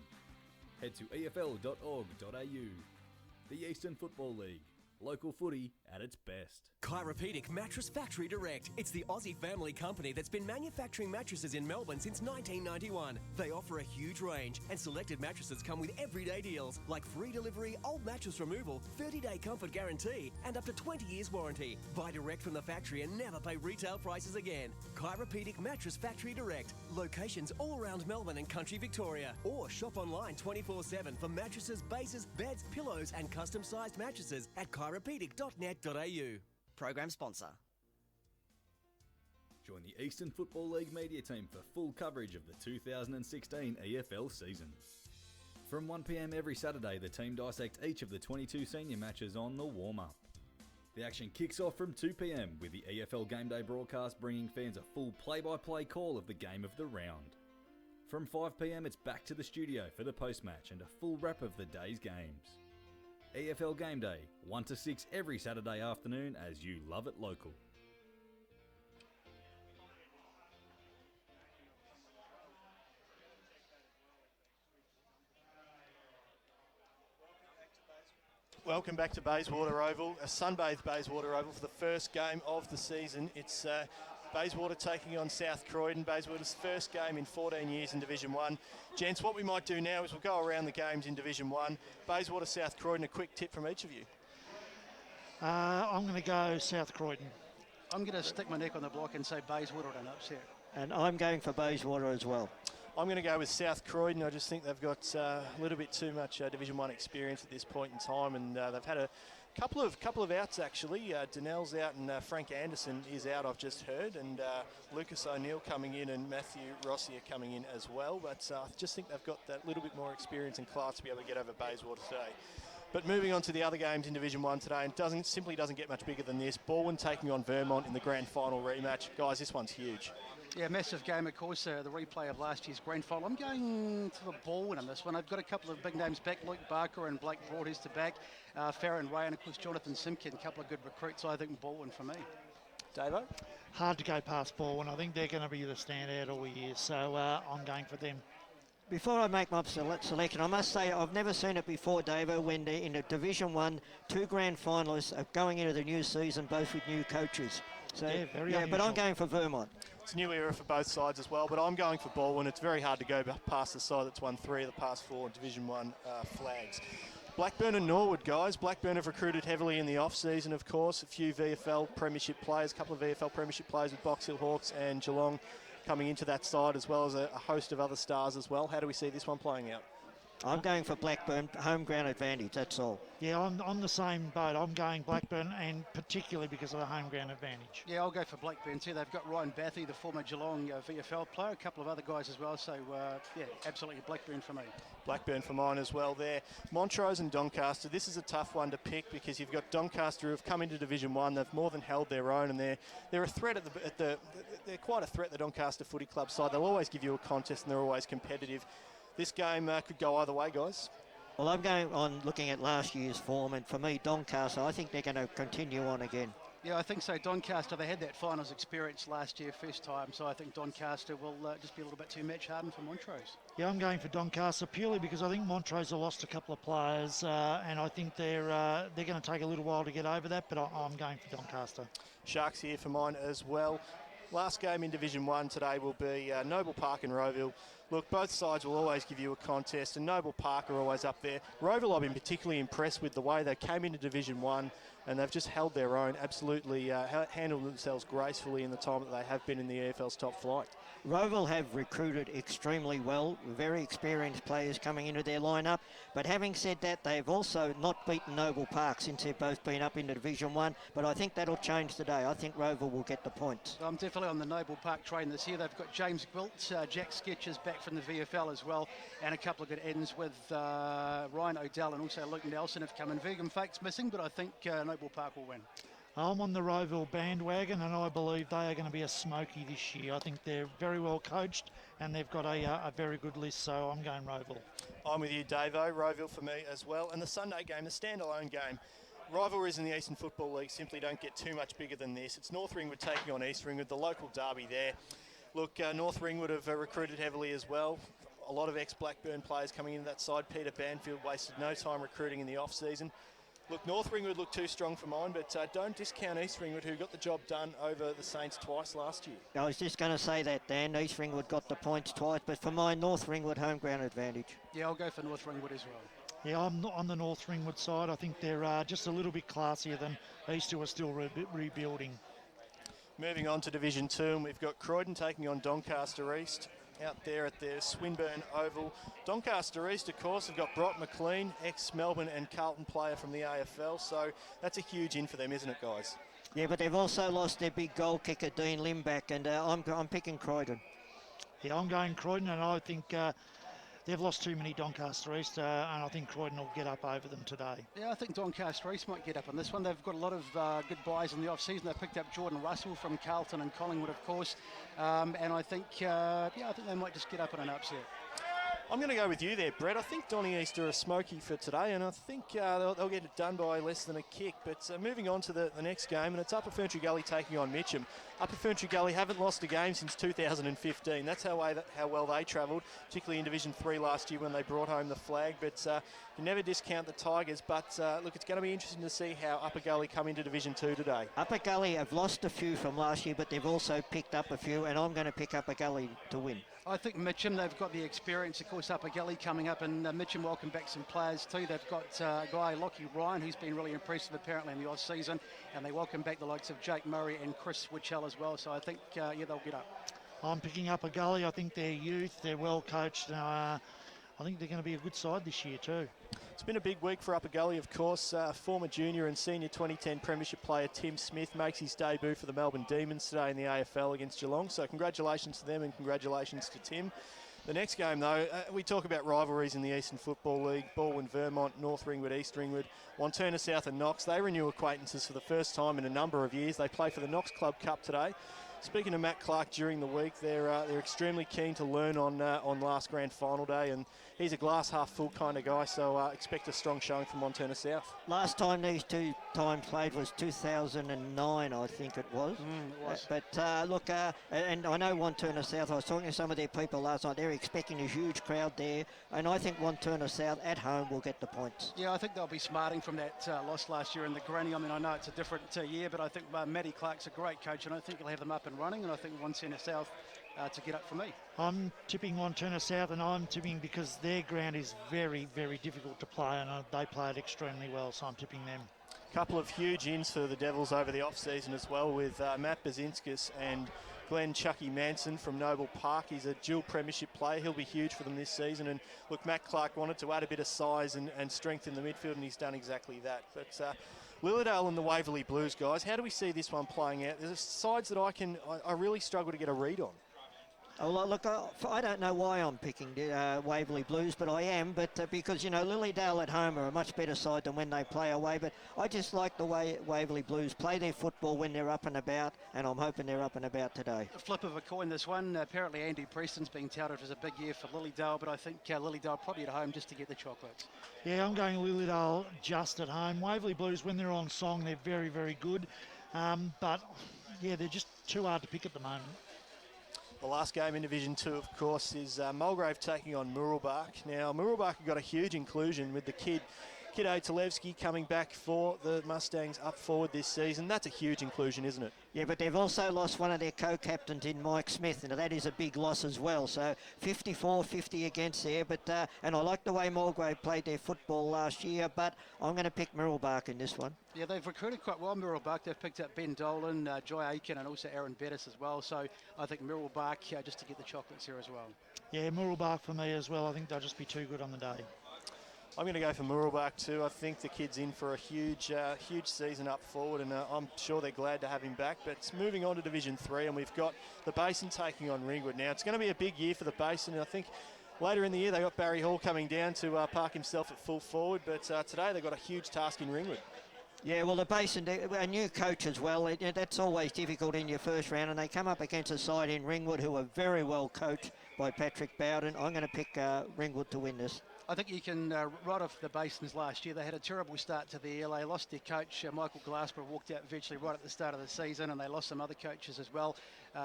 Head to EFL.org.au. The Eastern Football League. Local footy at its best. Chiropedic Mattress Factory Direct. It's the Aussie family company that's been manufacturing mattresses in Melbourne since 1991. They offer a huge range, and selected mattresses come with everyday deals like free delivery, old mattress removal, 30-day comfort guarantee, and up to 20 years warranty. Buy direct from the factory and never pay retail prices again. Chiropedic Mattress Factory Direct. Locations all around Melbourne and country Victoria. Or shop online 24/7 for mattresses, bases, beds, pillows, and custom-sized mattresses at chiropedic.net.au. Program sponsor. Join the Eastern Football League media team for full coverage of the 2016 EFL season. From 1 p.m. every Saturday, the team dissect each of the 22 senior matches on the warm-up. The action kicks off from 2 p.m. with the EFL Game Day broadcast bringing fans a full play-by-play call of the game of the round. From 5 p.m. it's back to the studio for the post-match and a full wrap of the day's games. EFL Game Day, 1 to 6 every Saturday afternoon as you love it local. Welcome back to Bayswater Oval, a sunbathed Bayswater Oval for the first game of the season. It's Bayswater taking on South Croydon. Bayswater's first game in 14 years in Division 1. Gents, what we might do now is we'll go around the games in Division 1. Bayswater, South Croydon, a quick tip from each of you. I'm going to go South Croydon. I'm going to stick my neck on the block and say Bayswater at an upset. And I'm going for Bayswater as well. I'm going to go with South Croydon. I just think they've got a little bit too much Division 1 experience at this point in time, and they've had a couple of outs actually. Donnell's out and Frank Anderson is out, I've just heard, and Lucas O'Neill coming in and Matthew Rossi are coming in as well. But I just think they've got that little bit more experience and class to be able to get over Bayswater today. But moving on to the other games in Division 1 today, and simply doesn't get much bigger than this. Balwyn taking on Vermont in the grand final rematch. Guys, this one's huge. Yeah, massive game, of course, the replay of last year's grand final. I'm going to the Balwyn in this one. I've got a couple of big names back, Luke Barker and Blake Broadhurst to back, Farron Ray and, of course, Jonathan Simpkin, a couple of good recruits. I think Balwyn for me. Davo? Hard to go past Balwyn. I think they're going to be the standout all year, so I'm going for them. Before I make my selection, I must say I've never seen it before, Davo, when they're in a Division 1, 2 grand finalists are going into the new season, both with new coaches. So, yeah, very unusual. But I'm going for Vermont. It's a new era for both sides as well, but I'm going for Balwyn. It's very hard to go past the side that's won 3 of the past 4 Division 1 flags. Blackburn and Norwood, guys. Blackburn have recruited heavily in the off-season, of course. A few VFL Premiership players, a couple of VFL Premiership players with Box Hill Hawks and Geelong coming into that side, as well as a host of other stars as well. How do we see this one playing out? I'm going for Blackburn, home ground advantage, that's all. Yeah, I'm on the same boat. I'm going Blackburn, and particularly because of the home ground advantage. Yeah, I'll go for Blackburn too. They've got Ryan Bathy, the former Geelong VFL player, a couple of other guys as well. So, yeah, absolutely Blackburn for me. Blackburn for mine as well there. Montrose and Doncaster, this is a tough one to pick because you've got Doncaster who have come into Division 1. They've more than held their own, and they're a threat they're quite a threat, the Doncaster Footy Club side. They'll always give you a contest and they're always competitive. This game could go either way, guys. Well, I'm going on looking at last year's form, and for me, Doncaster, I think they're going to continue on again. Yeah, I think so. Doncaster, they had that finals experience last year, first time, so I think Doncaster will just be a little bit too match hardened for Montrose. Yeah, I'm going for Doncaster purely because I think Montrose have lost a couple of players, and I think they're going to take a little while to get over that, but I'm going for Doncaster. Sharks here for mine as well. Last game in Division 1 today will be Noble Park and Rowville. Look, both sides will always give you a contest, and Noble Park are always up there. Rowville, I've been particularly impressed with the way they came into Division 1, and they've just held their own, absolutely handled themselves gracefully in the time that they have been in the EFL's top flight. Rowville have recruited extremely well, very experienced players coming into their lineup. But having said that, they've also not beaten Noble Park since they've both been up into Division 1. But I think that'll change today. I think Rowville will get the points. I'm definitely on the Noble Park train this year. They've got James Gwilt, Jack Sketchers back from the VFL as well, and a couple of good ends with Ryan O'Dell and also Luke Nelson have come in. Vegan Fake's missing, but I think Noble Park will win. I'm on the Rowville bandwagon, and I believe they are going to be a smoky this year. I think they're very well coached, and they've got a very good list, so I'm going Rowville. I'm with you, Davo. Rowville for me as well. And the Sunday game, the standalone game. Rivalries in the Eastern Football League simply don't get too much bigger than this. It's North Ringwood taking on East Ringwood, the local derby there. Look, North Ringwood have recruited heavily as well. A lot of ex-Blackburn players coming into that side. Peter Banfield wasted no time recruiting in the off-season. Look, North Ringwood look too strong for mine, but don't discount East Ringwood, who got the job done over the Saints twice last year. I was just going to say that, Dan. East Ringwood got the points twice, but for mine, North Ringwood home ground advantage. Yeah, I'll go for North Ringwood as well. Yeah, I'm on the North Ringwood side. I think they're just a little bit classier than East, who are still rebuilding. Moving on to Division 2, and we've got Croydon taking on Doncaster East out there at their Swinburne Oval. Doncaster East, of course, have got Brock McLean, ex-Melbourne and Carlton player from the AFL, so that's a huge in for them, isn't it, guys? Yeah, but they've also lost their big goal kicker, Dean Limback, and I'm picking Croydon. Yeah, I'm going Croydon, and I think they've lost too many Doncaster East, and I think Croydon will get up over them today. Yeah, I think Doncaster East might get up on this one. They've got a lot of good buys in the off-season. They picked up Jordan Russell from Carlton and Collingwood, of course. And I think, I think they might just get up in an upset. I'm going to go with you there, Brett. I think Donny East are a smoky for today, and I think they'll get it done by less than a kick. But moving on to the next game, and it's Upper Ferntree Gully taking on Mitcham. Upper Ferntree Gully haven't lost a game since 2015. That's how well they travelled, particularly in Division 3 last year when they brought home the flag. But you never discount the Tigers. But look, it's going to be interesting to see how Upper Gully come into Division 2 today. Upper Gully have lost a few from last year, but they've also picked up a few, and I'm going to pick Upper Gully to win. I think Mitcham, they've got the experience, of course, Upper Gully coming up, and Mitcham welcome back some players too. They've got a guy, Lockie Ryan, who's been really impressive apparently in the off-season, and they welcome back the likes of Jake Murray and Chris Witchell as well, so I think, they'll get up. I'm picking Upper Gully. I think they're youth, they're well coached. I think they're going to be a good side this year too. It's been a big week for Upper Gully, of course. Former junior and senior 2010 Premiership player Tim Smith makes his debut for the Melbourne Demons today in the AFL against Geelong. So congratulations to them and congratulations to Tim. The next game, though, we talk about rivalries in the Eastern Football League. Baldwin, Vermont, North Ringwood, East Ringwood, Wanturna South and Knox. They renew acquaintances for the first time in a number of years. They play for the Knox Club Cup today. Speaking to Matt Clark during the week, they're extremely keen to learn on last grand final day, and he's a glass half full kind of guy, so expect a strong showing from Wanturna South. Last time these two times played was 2009, I think it was. It was. But look, and I know Wanturna South, I was talking to some of their people last night, they're expecting a huge crowd there, and I think Wanturna South at home will get the points. Yeah, I think they'll be smarting from that loss last year in the granny. I mean, I know it's a different year, but I think Matty Clark's a great coach, and I think he'll have them up and running, and I think Wanturna South to get up for me. I'm tipping Wanturna South, and I'm tipping because their ground is very, very difficult to play, and they play it extremely well, so I'm tipping them. Couple of huge ins for the Devils over the off-season as well, with Matt Bazinskis and Glenn Chucky Manson from Noble Park. He's a dual premiership player. He'll be huge for them this season. And look, Matt Clark wanted to add a bit of size and strength in the midfield, and he's done exactly that. But Willowdale and the Waverley Blues, guys, how do we see this one playing out? There's sides that I really struggle to get a read on. Oh, look, I don't know why I'm picking Waverley Blues, but I am. But because, you know, Lilydale at home are a much better side than when they play away. But I just like the way Waverley Blues play their football when they're up and about, and I'm hoping they're up and about today. A flip of a coin, this one. Apparently Andy Preston's being touted as a big year for Lilydale, but I think Lilydale probably at home just to get the chocolates. Yeah, I'm going Lilydale just at home. Waverley Blues, when they're on song, they're very, very good. But, yeah, they're just too hard to pick at the moment. The last game in Division 2, of course, is Mulgrave taking on Muralbark. Now, Muralbark have got a huge inclusion with the kid Talevsky coming back for the Mustangs up forward this season. That's a huge inclusion, isn't it? Yeah, but they've also lost one of their co-captains in Mike Smith, and that is a big loss as well. So 54-50 against there. But and I like the way Mulgrave played their football last year, but I'm going to pick Muralbark in this one. Yeah, they've recruited quite well, Muralbark. They've picked up Ben Dolan, Joy Aiken, and also Aaron Bettis as well. So I think Muralbark just to get the chocolates here as well. Yeah, Muralbark for me as well. I think they'll just be too good on the day. I'm going to go for Muralbark too. I think the kid's in for a huge season up forward, and I'm sure they're glad to have him back. But moving on to Division 3, and we've got the Basin taking on Ringwood. Now, it's going to be a big year for the Basin, and I think later in the year they got Barry Hall coming down to park himself at full forward, but today they've got a huge task in Ringwood. Yeah, well, the Basin, a new coach as well. That's always difficult in your first round, and they come up against a side in Ringwood who are very well coached by Patrick Bowden. I'm going to pick Ringwood to win this. I think you can write off the Basins last year. They had a terrible start to the year. They lost their coach, Michael Glasper, walked out virtually right at the start of the season, and they lost some other coaches as well.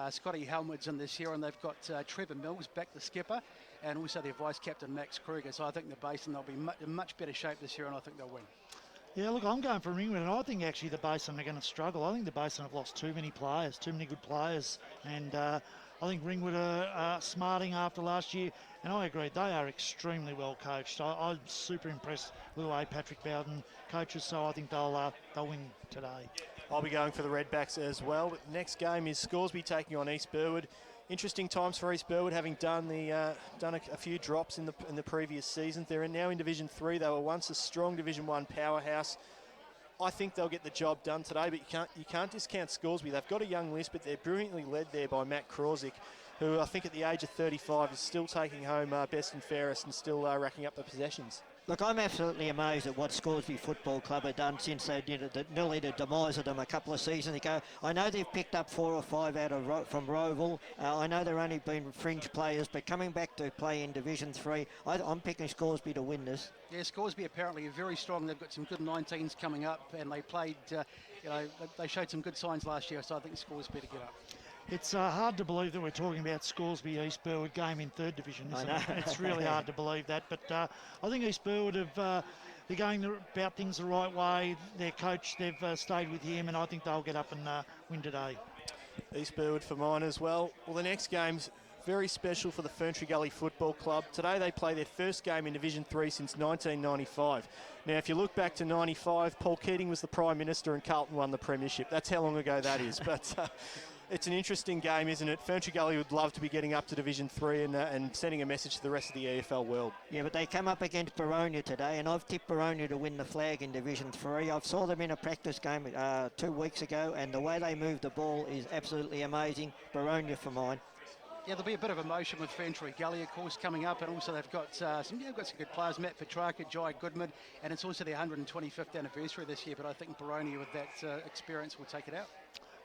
Scotty Helmwood's in this year, and they've got Trevor Mills back, the skipper, and also their vice-captain, Max Kruger. So I think the Basin, they'll be in much better shape this year, and I think they'll win. Yeah, look, I'm going for Ringwood, and I think actually the Basin are going to struggle. I think the Basin have lost too many players, too many good players, and I think Ringwood are smarting after last year, and I agree, they are extremely well coached. I'm super impressed with the way Patrick Bowden coaches, so I think they'll win today. I'll be going for the Redbacks as well. But the next game is Scoresby taking on East Burwood. Interesting times for East Burwood, having done a few drops in the previous season. They're now in Division 3. They were once a strong Division 1 powerhouse. I think they'll get the job done today, but you can't discount Scoresby. They've got a young list, but they're brilliantly led there by Matt Krawczyk, who I think at the age of 35 is still taking home best and fairest and still racking up the possessions. Look, I'm absolutely amazed at what Scoresby Football Club have done since they did nearly the demise of them a couple of seasons ago. I know they've picked up 4 or 5 out of from Roval. I know they've only been fringe players, but coming back to play in Division 3, I'm picking Scoresby to win this. Yeah, Scoresby apparently are very strong. They've got some good 19s coming up, and they played, they showed some good signs last year, so I think Scoresby to get up. It's hard to believe that we're talking about Scoresby East Burwood game in 3rd Division, isn't it? It's really hard to believe that, but I think East Burwood they're going about things the right way. Their coach, they've stayed with him, and I think they'll get up and win today. East Burwood for mine as well. Well, the next game's very special for the Ferntree Gully Football Club. Today they play their first game in Division 3 since 1995. Now, if you look back to 95, Paul Keating was the Prime Minister and Carlton won the premiership. That's how long ago that is, but... It's an interesting game, isn't it? Ferntree Gully would love to be getting up to Division 3 and sending a message to the rest of the EFL world. Yeah, but they come up against Baronia today, and I've tipped Baronia to win the flag in Division 3. I saw them in a practice game 2 weeks ago, and the way they move the ball is absolutely amazing. Baronia for mine. Yeah, there'll be a bit of emotion with Ferntree Gully, of course, coming up, and also they've got some good players, Matt Petrarca, Jai Goodman, and it's also their 125th anniversary this year, but I think Baronia with that experience will take it out.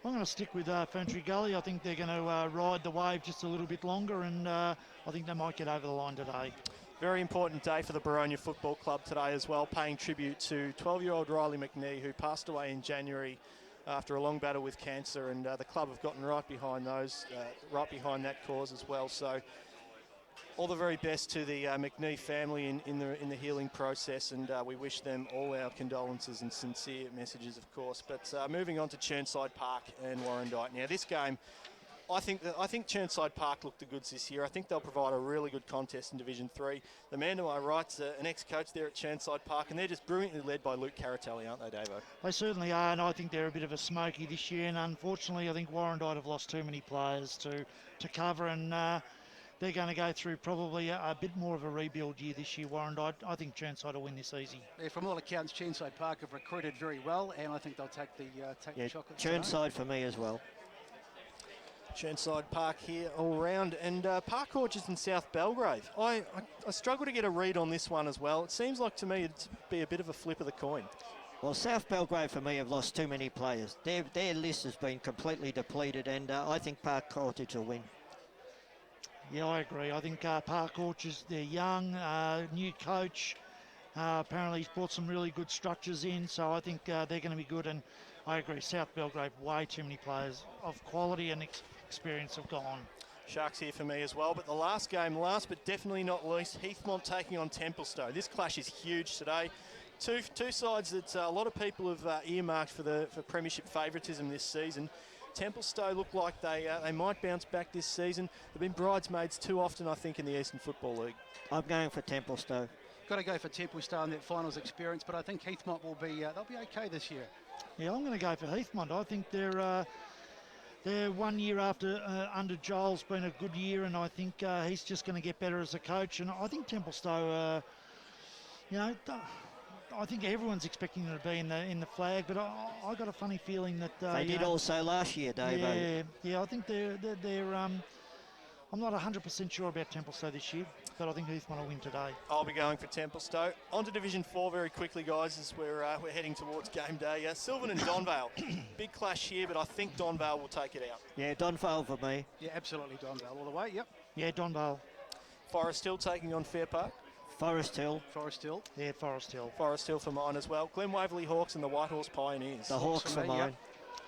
I'm going to stick with Ferntree Gully. I think they're going to ride the wave just a little bit longer, and I think they might get over the line today. Very important day for the Baronia Football Club today as well, paying tribute to 12-year-old Riley McNee, who passed away in January after a long battle with cancer, and the club have gotten right behind that cause as well. So all the very best to the McNee family in the healing process, and we wish them all our condolences and sincere messages, of course. But moving on to Chirnside Park and Warrandyte. Now, this game, I think Chirnside Park looked the goods this year. I think they'll provide a really good contest in Division 3. The man to my right's an ex-coach there at Chirnside Park, and they're just brilliantly led by Luke Caratelli, aren't they, Davo? They certainly are, and I think they're a bit of a smoky this year. And unfortunately, I think Warrandyte have lost too many players to cover, and they're going to go through probably a bit more of a rebuild year this year, Warrandyte. I think Chirnside will win this easy. Yeah, from all accounts, Chirnside Park have recruited very well, and I think they'll take the chocolate. Chirnside for me as well. Chirnside Park here all round, and Park Orchards in South Belgrave. I struggle to get a read on this one as well. It seems like to me it'd be a bit of a flip of the coin. Well, South Belgrave for me have lost too many players. Their list has been completely depleted, and I think Park Orchards will win. Yeah, I agree. I think Park Orchards, they're young, new coach. Apparently he's brought some really good structures in, so I think they're going to be good. And I agree, South Belgrave, way too many players of quality and experience have gone. Sharks here for me as well. But the last game, last but definitely not least, Heathmont taking on Templestowe. This clash is huge today. Two sides that a lot of people have earmarked for premiership favouritism this season. Templestowe look like they might bounce back this season. They've been bridesmaids too often, I think, in the Eastern Football League. I'm going for Templestowe. Got to go for Templestowe in that finals experience, but I think Heathmont will be they'll be okay this year. Yeah, I'm going to go for Heathmont. I think they're 1 year after under Joel's been a good year, and I think he's just going to get better as a coach. And I think Templestowe, I think everyone's expecting them to be in the flag, but I got a funny feeling that they did also last year, Dave. Yeah. I think they're I'm not 100% sure about Templestowe this year, but I think Heathmont will win today. I'll be going for Templestowe. On to Division 4 very quickly, guys, as we're heading towards game day. Sylvan and Donvale. Big clash here, but I think Donvale will take it out. Yeah, Donvale for me. Yeah, absolutely Donvale all the way, yep. Yeah, Donvale. Forest Hill taking on Fair Park. Forest Hill. Forest Hill. Yeah, Forest Hill. Forest Hill for mine as well. Glen Waverley Hawks and the Whitehorse Pioneers. The Hawks for mine.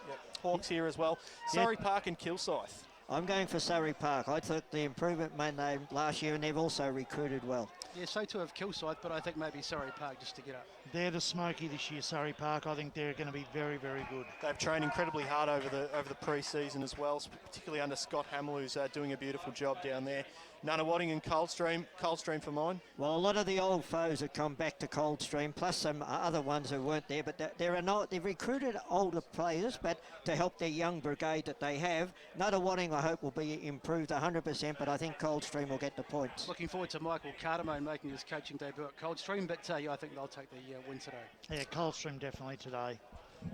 Yep. Hawks here as well. Surrey Park and Kilsyth. I'm going for Surrey Park. I thought the improvement made them last year, and they've also recruited well. Yeah, so too have Kilsyth, but I think maybe Surrey Park just to get up. They're the smoky this year, Surrey Park. I think they're going to be very, very good. They've trained incredibly hard over the pre-season as well, particularly under Scott Hamill, who's doing a beautiful job down there. Nunawading and Coldstream. Coldstream for mine. Well, a lot of the old foes have come back to Coldstream, plus some other ones who weren't there. But they've recruited older players, but to help their young brigade that they have. Nunawading, I hope, will be improved 100%, but I think Coldstream will get the points. Looking forward to Michael Cardamone making his coaching debut at Coldstream, but yeah, I think they'll take the win today. Yeah, Coldstream definitely today.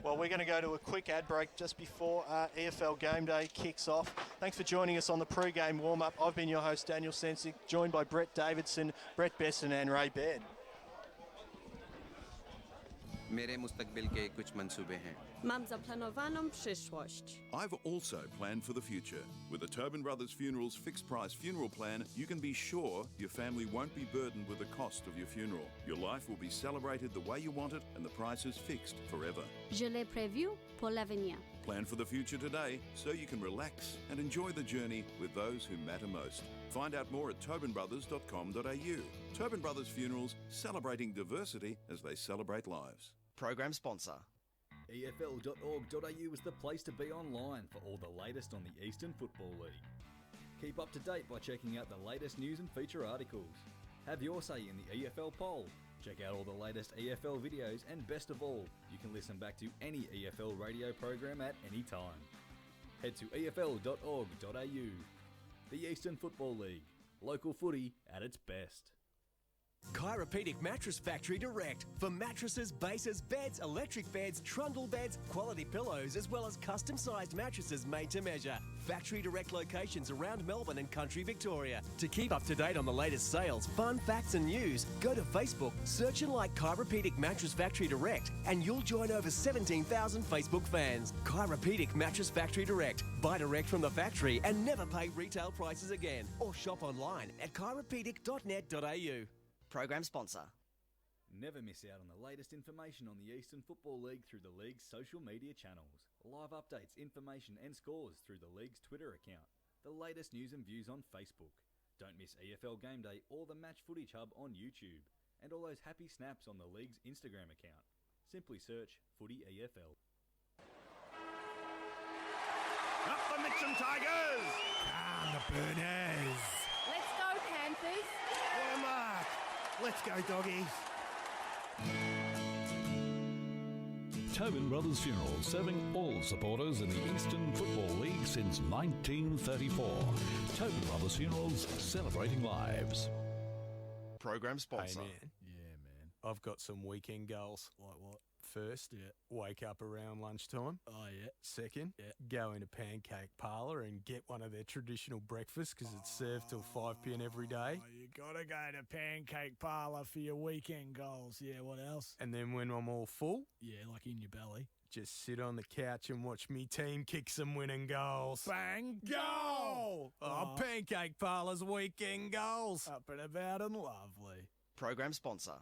Well, we're going to go to a quick ad break just before EFL Game Day kicks off. Thanks for joining us on the pre-game warm-up. I've been your host, Daniel Sensick, joined by Brett Davidson, Brett Besson and Ray Baird. मेरे मुस्तकबिल के कुछ मंसूबे हैं. Mam zaplanowano przyszłość. I've also planned for the future. With the Tobin Brothers Funerals fixed price funeral plan, you can be sure your family won't be burdened with the cost of your funeral. Your life will be celebrated the way you want it and the price is fixed forever. Je l'ai prévu pour l'avenir. Plan for the future today so you can relax and enjoy the journey with those who matter most. Find out more at tobinbrothers.com.au. Tobin Brothers Funerals, celebrating diversity as they celebrate lives. Program sponsor. EFL.org.au is the place to be online for all the latest on the Eastern Football League. Keep up to date by checking out the latest news and feature articles. Have your say in the EFL poll. Check out all the latest EFL videos, and best of all, you can listen back to any EFL radio program at any time. Head to EFL.org.au. The Eastern Football League. Local footy at its best. Chiropedic Mattress Factory Direct for mattresses, bases, beds, electric beds, trundle beds, quality pillows, as well as custom-sized mattresses made to measure. Factory Direct locations around Melbourne and country Victoria. To keep up to date on the latest sales, fun facts and news, go to Facebook, search and like Chiropedic Mattress Factory Direct, and you'll join over 17,000 Facebook fans. Chiropedic Mattress Factory Direct. Buy direct from the factory and never pay retail prices again. Or shop online at chiropedic.net.au. Program sponsor. Never miss out on the latest information on the Eastern Football League through the league's social media channels. Live updates, information and scores through the league's Twitter account. The latest news and views on Facebook. Don't miss EFL Game Day or the Match Footage Hub on YouTube. And all those happy snaps on the league's Instagram account. Simply search Footy EFL. Up the Mitcham Tigers! Down the Burners! Let's go, Panthers! What a mark! Let's go, doggies! Tobin Brothers Funerals, serving all supporters in the Eastern Football League since 1934. Tobin Brothers Funerals, celebrating lives. Program sponsor. Hey, man. Yeah, man. I've got some weekend goals. Like what? First, wake up around lunchtime. Oh, yeah. Second, go into Pancake Parlour and get one of their traditional breakfasts because it's served till 5 p.m. every day. Oh, you gotta go to Pancake Parlour for your weekend goals. Yeah, what else? And then when I'm all full, Yeah, like in your belly. just sit on the couch and watch me team kick some winning goals. Bang! Goal! Oh, Pancake Parlour's weekend goals. Up and about and lovely. Program sponsor.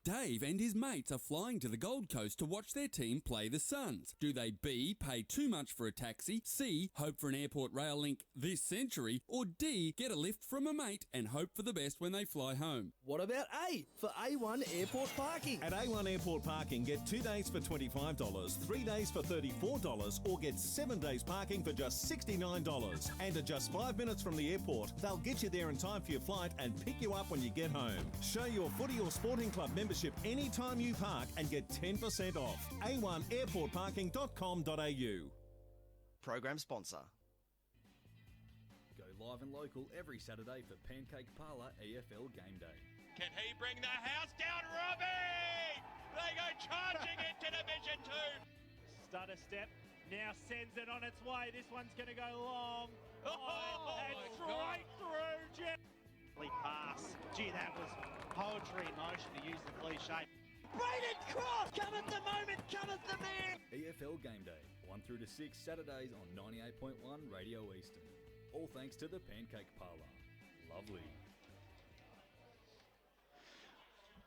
Dave and his mates are flying to the Gold Coast to watch their team play the Suns. Do they B, pay too much for a taxi, C, hope for an airport rail link this century, or D, get a lift from a mate and hope for the best when they fly home? What about A for A1 Airport Parking? At A1 Airport Parking, get 2 days for $25, 3 days for $34, or get 7 days parking for just $69. And at just 5 minutes from the airport, they'll get you there in time for your flight and pick you up when you get home. Show your footy or sporting club membership anytime you park and get 10% off. A1airportparking.com.au. Program sponsor. Go live and local every Saturday for Pancake Parlour EFL Game Day. Can he bring the house down, Robbie? They go charging into Division 2. Stutter step, now sends it on its way. This one's going to go long. And straight through, Jeff. Pass. Gee, that was poetry in motion, to use the cliche. Braden Cross! Come at the moment, come at the man! EFL Game Day, 1 through to 6 Saturdays on 98.1 Radio Eastern. All thanks to the Pancake Parlour. Lovely.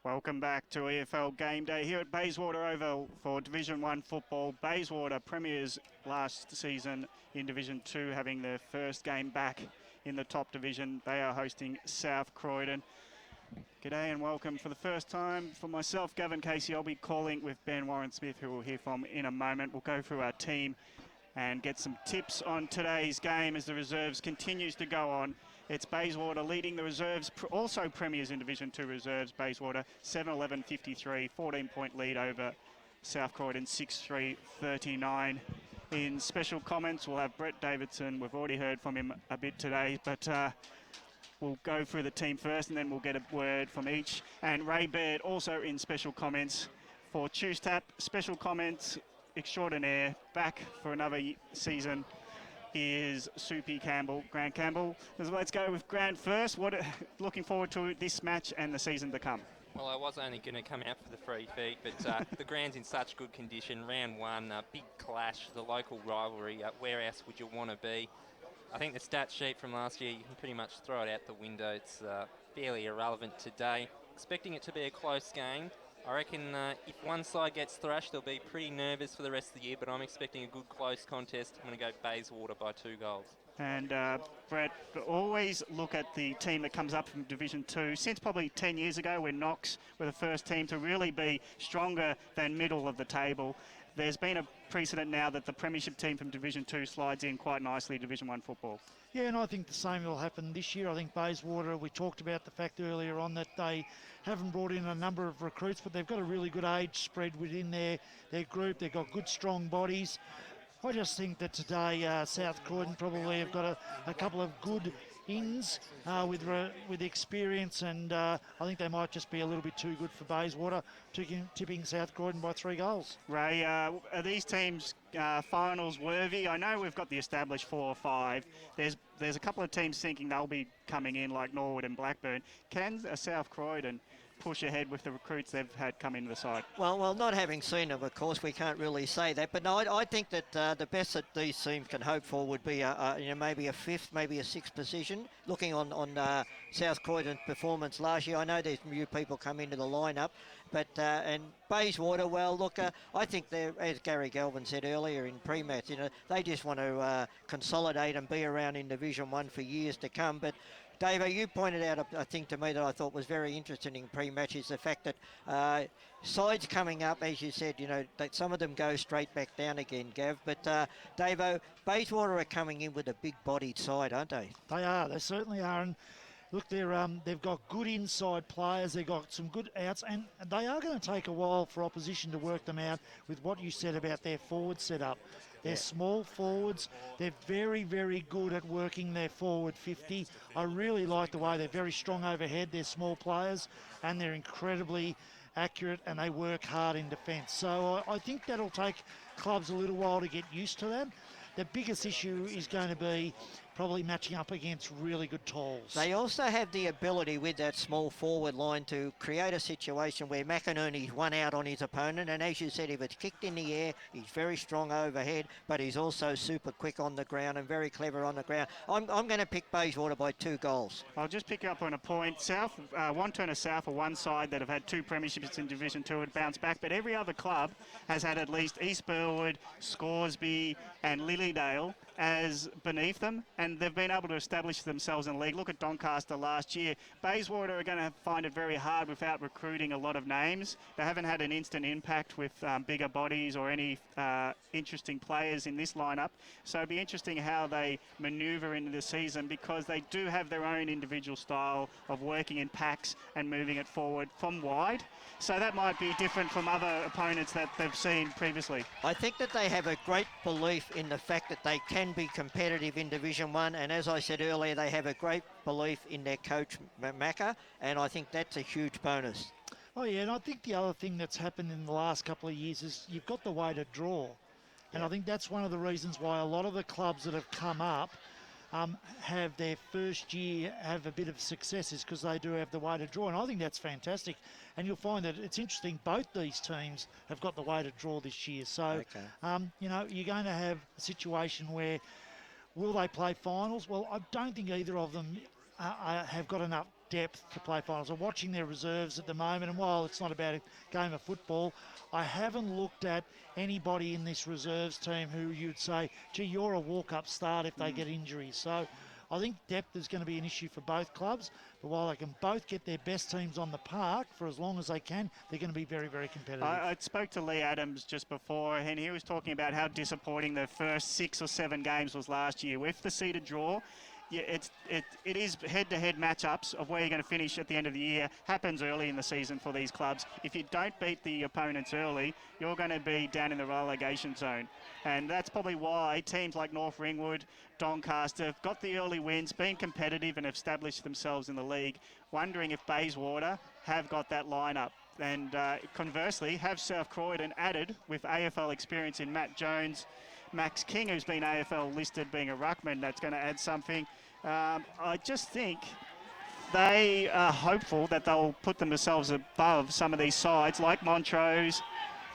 Welcome back to EFL Game Day here at Bayswater Oval for Division 1 football. Bayswater premiers last season in Division 2, having their first game back in the top division. They are hosting South Croydon. G'day and welcome for the first time. For myself, Gavin Casey, I'll be calling with Ben Warren-Smith, who we'll hear from in a moment. We'll go through our team and get some tips on today's game as the reserves continues to go on It's Bayswater leading the reserves, also premiers in Division 2 reserves. Bayswater 7-11-53, 14-point lead over South Croydon 6-3-39. In special comments, we'll have Brett Davidson. We've already heard from him a bit today, but we'll go through the team first and then we'll get a word from each. And Ray Baird also in special comments for Choose Tap. Special comments extraordinaire, back for another season, is Soupy Campbell, Grant Campbell. Let's go with Grant first. Looking forward to this match and the season to come. Well, I was only going to come out for the free feed, but the ground's in such good condition. Round one, big clash, the local rivalry. Where else would you want to be? I think the stat sheet from last year, you can pretty much throw it out the window. It's fairly irrelevant today. Expecting it to be a close game. I reckon if one side gets thrashed, they'll be pretty nervous for the rest of the year, but I'm expecting a good close contest. I'm going to go Bayswater by 2 goals. And Brett, always look at the team that comes up from Division 2. Since probably 10 years ago when Knox were the first team to really be stronger than middle of the table, there's been a precedent now that the premiership team from Division 2 slides in quite nicely to Division 1 football. Yeah, and I think the same will happen this year. I think Bayswater, we talked about the fact earlier on that they haven't brought in a number of recruits, but they've got a really good age spread within their group. They've got good, strong bodies. I just think that today South Croydon probably have got a couple of good ins with experience, and I think they might just be a little bit too good for Bayswater, tipping South Croydon by 3 goals. Ray, are these teams finals worthy? I know we've got the established 4 or 5. There's a couple of teams thinking they'll be coming in like Norwood and Blackburn. Can South Croydon push ahead with the recruits they've had come into the side? Well, not having seen them, of course, we can't really say that. But no, I think that the best that these teams can hope for would be maybe a 5th, maybe a 6th position. Looking on South Croydon's performance last year, I know there's new people come into the lineup, but and Bayswater, well, look, I think they're, as Gary Galvin said earlier in pre-match, they just want to consolidate and be around in Division 1 for years to come. But Davo, you pointed out a thing to me that I thought was very interesting in pre-match, is the fact that sides coming up, as you said, that some of them go straight back down again, Gav. But Davo, Bayswater are coming in with a big-bodied side, aren't they? They are. They certainly are. And look, they've got good inside players. They've got some good outs, and they are going to take a while for opposition to work them out with what you said about their forward setup. They're small forwards. They're very, very good at working their forward 50. I really like the way they're very strong overhead. They're small players, and they're incredibly accurate, and they work hard in defence. So I think that'll take clubs a little while to get used to that. The biggest issue is going to be probably matching up against really good talls. They also have the ability with that small forward line to create a situation where McInerney's one out on his opponent, and as you said, if it's kicked in the air, he's very strong overhead, but he's also super quick on the ground and very clever on the ground. I'm going to pick Bayswater by 2 goals. I'll just pick up on a point. South, Wanturna South are one side that have had 2 premierships in Division 2 and bounced back, but every other club has had at least East Burwood, Scoresby and Lilydale as beneath them, and they've been able to establish themselves in the league. Look at Doncaster last year. Bayswater are going to find it very hard without recruiting a lot of names. They haven't had an instant impact with bigger bodies or any interesting players in this lineup. So it'll be interesting how they manoeuvre into the season, because they do have their own individual style of working in packs and moving it forward from wide. So that might be different from other opponents that they've seen previously. I think that they have a great belief in the fact that they can be competitive in Division 1, and as I said earlier, they have a great belief in their coach, Macca, and I think that's a huge bonus. Oh yeah, and I think the other thing that's happened in the last couple of years is you've got the way to draw. And I think that's one of the reasons why a lot of the clubs that have come up have their first year have a bit of success, is because they do have the way to draw, and I think that's fantastic. And you'll find that it's interesting, both these teams have got the way to draw this year. So, you're going to have a situation where, will they play finals? Well, I don't think either of them have got enough depth to play finals. I'm watching their reserves at the moment, and while it's not about a game of football, I haven't looked at anybody in this reserves team who you'd say, gee, you're a walk-up start if they get injuries. So I think depth is going to be an issue for both clubs, but while they can both get their best teams on the park for as long as they can, they're going to be very, very competitive. I spoke to Lee Adams just before, and he was talking about how disappointing the first 6 or 7 games was last year. With the seeded draw, yeah, it is head-to-head matchups of where you're going to finish at the end of the year. Happens early in the season for these clubs. If you don't beat the opponents early, you're going to be down in the relegation zone. And that's probably why teams like North Ringwood, Doncaster have got the early wins, been competitive and established themselves in the league, wondering if Bayswater have got that lineup. And conversely, have South Croydon added with AFL experience in Matt Jones, Max King, who's been AFL listed being a ruckman, that's going to add something. I just think they are hopeful that they'll put themselves above some of these sides like Montrose,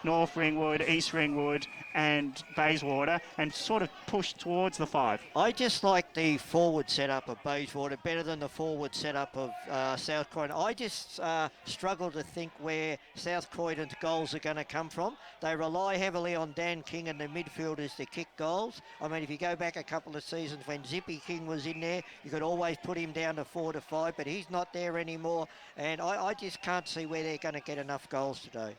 North Ringwood, East Ringwood and Bayswater and sort of push towards the 5. I just like the forward setup of Bayswater better than the forward setup of South Croydon. I just struggle to think where South Croydon's goals are going to come from. They rely heavily on Dan King and the midfielders to kick goals. I mean, if you go back a couple of seasons when Zippy King was in there, you could always put him down to 4 to 5, but he's not there anymore. And I just can't see where they're going to get enough goals today.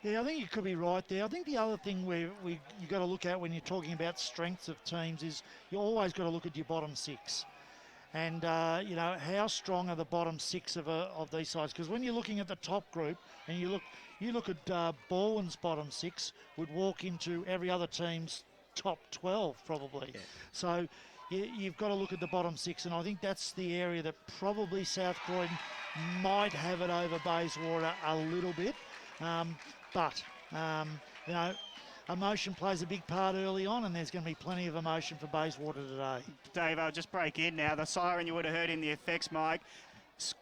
Yeah, I think you could be right there. I think the other thing you got to look at when you're talking about strengths of teams is you always got to look at your bottom 6. And, you know, how strong are the bottom 6 of these sides? Because when you're looking at the top group and you look at Baldwin's bottom 6 would walk into every other team's top 12 probably. Yeah. So you've got to look at the bottom 6, and I think that's the area that probably South Croydon might have it over Bayswater a little bit. But, you know, emotion plays a big part early on, and there's going to be plenty of emotion for Bayswater today. Dave, I'll just break in now. The siren you would have heard in the effects, Mike.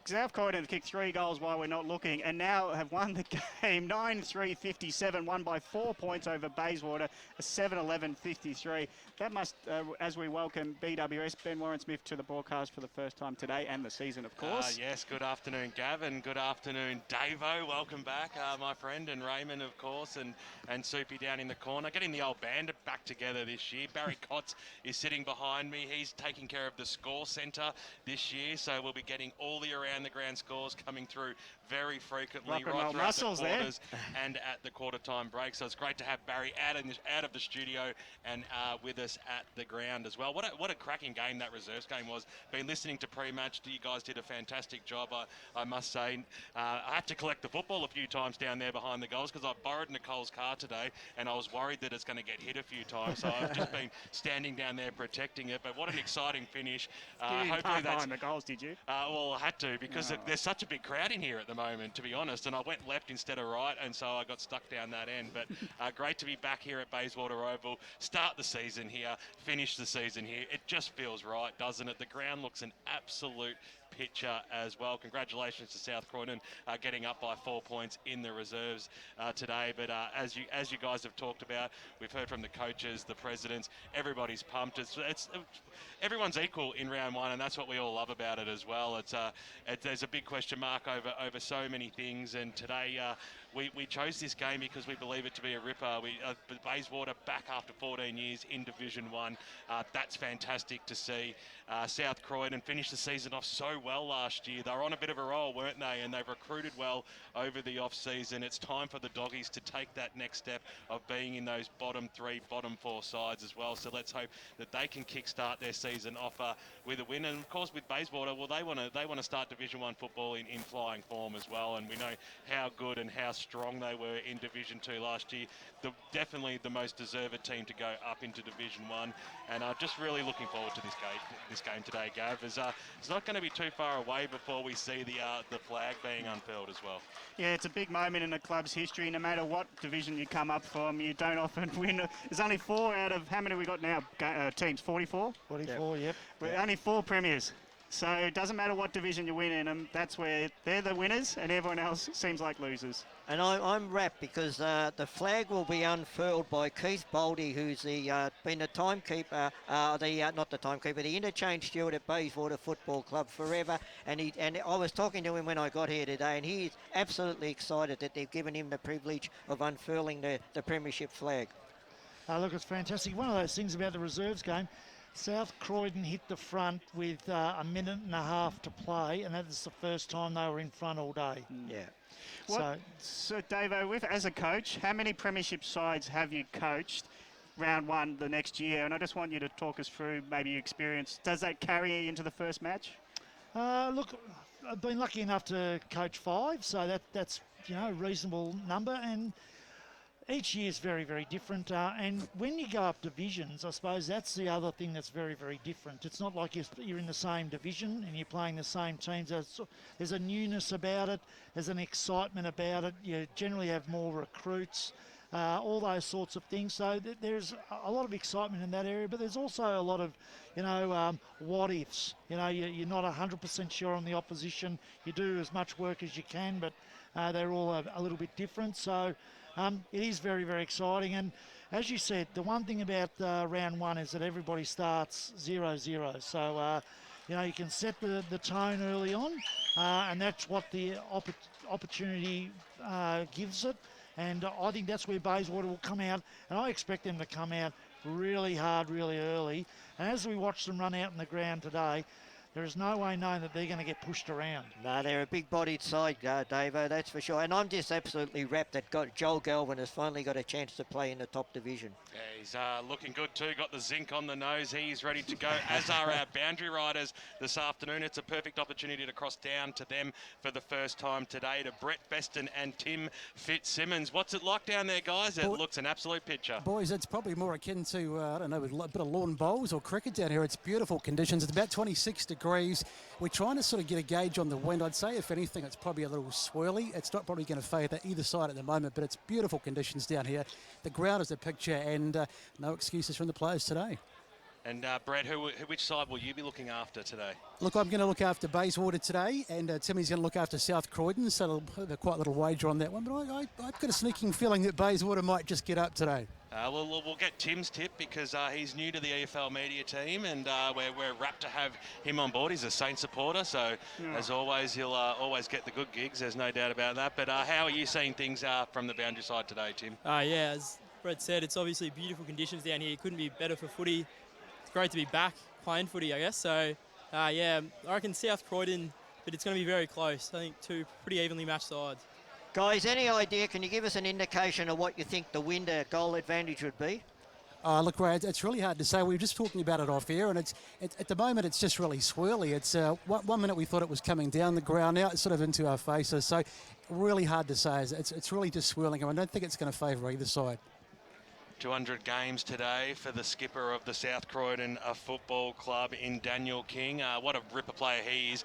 South Croydon have kicked 3 goals while we're not looking and now have won the game 9-3-57, won by 4 points over Bayswater, a 7-11-53. That must, as we welcome BWS, Ben Warren-Smith, to the broadcast for the first time today and the season, of course. Yes, good afternoon, Gavin. Good afternoon, Davo. Welcome back, my friend, and Raymond, of course, and Soupy down in the corner. Getting the old band back together this year. Barry Kotz is sitting behind me. He's taking care of the score centre this year, so we'll be getting all the around the ground scores coming through very frequently right throughout the quarters and at the quarter time break. So it's great to have Barry out of the studio and with us at the ground as well. What a cracking game that reserves game was. Been listening to pre-match. You guys did a fantastic job, I must say. I had to collect the football a few times down there behind the goals because I borrowed Nicole's car today and I was worried that it's going to get hit a few times. So I've just been standing down there protecting it. But what an exciting finish. Hopefully that's behind the goals, did you? Well, I had to because there's such a big crowd in here at the moment, to be honest, and I went left instead of right, and so I got stuck down that end. But great to be back here at Bayswater Oval, start the season here, finish the season here. It just feels right, doesn't it? The ground looks an absolute picture as well. Congratulations to South Croydon getting up by 4 points in the reserves today. But as you guys have talked about, we've heard from the coaches, the presidents, everybody's pumped. Everyone's equal in round 1, and that's what we all love about it as well. There's a big question mark over so many things, and today we chose this game because we believe it to be a ripper. Bayswater back after 14 years in Division 1. That's fantastic to see. South Croydon finished the season off so well last year. They were on a bit of a roll, weren't they? And they've recruited well over the off-season. It's time for the Doggies to take that next step of being in those bottom 3, bottom 4 sides as well. So let's hope that they can kickstart their season off with a win. And of course with Bayswater, well, they want to start Division 1 football in flying form as well. And we know how good and how strong they were in Division 2 last year. Definitely the most deserved team to go up into Division 1. And just really looking forward to this game today, Gav. It's not going to be too far away before we see the flag being unfurled as well. Yeah, it's a big moment in the club's history. No matter what division you come up from, you don't often win. There's only 4 out of, how many we got now, teams? 44? 44, yep. Only 4 premiers. So it doesn't matter what division you win in them, that's where they're the winners and everyone else seems like losers. And I'm rapt because the flag will be unfurled by Keith Boldy, who's been the timekeeper, the interchange steward at Bayswater Football Club forever. And I was talking to him when I got here today, and he's absolutely excited that they've given him the privilege of unfurling the premiership flag. Look, it's fantastic. One of those things about the reserves game, South Croydon hit the front with a minute and a half to play, and that is the first time they were in front all day. Yeah. So Davo, as a coach, how many premiership sides have you coached? round one the next year, and I just want you to talk us through maybe your experience. Does that carry you into the first match? Look, I've been lucky enough to coach 5, so that's a reasonable number, and each year is very, very different. And when you go up divisions, I suppose that's the other thing that's very, very different. It's not like you're in the same division and you're playing the same teams. There's a newness about it. There's an excitement about it. You generally have more recruits, all those sorts of things. So there's a lot of excitement in that area, but there's also a lot of, what ifs. You're not 100% sure on the opposition. You do as much work as you can, but they're all a little bit different. So it is very, very exciting. And as you said, the one thing about round one is that everybody starts 0-0. So, you can set the tone early on, and that's what the opportunity gives it. And I think that's where Bayswater will come out, and I expect them to come out really hard, really early. And as we watch them run out in the ground today, there is no way knowing that they're going to get pushed around. No, they're a big-bodied side, Davo, that's for sure. And I'm just absolutely rapt that Joel Galvin has finally got a chance to play in the top division. Yeah, he's looking good too. Got the zinc on the nose. He's ready to go, as are our boundary riders this afternoon. It's a perfect opportunity to cross down to them for the first time today, to Brett Beston and Tim Fitzsimmons. What's it like down there, guys? It looks an absolute picture. Boys, it's probably more akin to, I don't know, a bit of lawn bowls or cricket down here. It's beautiful conditions. It's about 26 degrees. We're trying to sort of get a gauge on the wind. I'd say, if anything, it's probably a little swirly. It's not probably going to favour either side at the moment, but it's beautiful conditions down here. The ground is a picture, and no excuses from the players today. And Brett, which side will you be looking after today? Look, I'm going to look after Bayswater today, and Timmy's going to look after South Croydon, so there'll be quite a little wager on that one. But I've got a sneaking feeling that Bayswater might just get up today. We'll get Tim's tip because he's new to the EFL media team, and we're rapt to have him on board. He's a Saints supporter, so as always, he'll always get the good gigs. There's no doubt about that. But how are you seeing things from the boundary side today, Tim? Yeah, as Brett said, it's obviously beautiful conditions down here. It couldn't be better for footy. It's great to be back playing footy, I guess. So, I reckon South Croydon, but it's going to be very close. I think 2 pretty evenly matched sides. Guys, any idea? Can you give us an indication of what you think the wind goal advantage would be? Look, Ray, it's really hard to say. We were just talking about it off air, and it's at the moment it's just really swirly. It's 1 minute we thought it was coming down the ground, now it's sort of into our faces. So really hard to say. It's really just swirling, and I don't think it's going to favour either side. 200 games today for the skipper of the South Croydon Football Club in Daniel King. What a ripper player he is.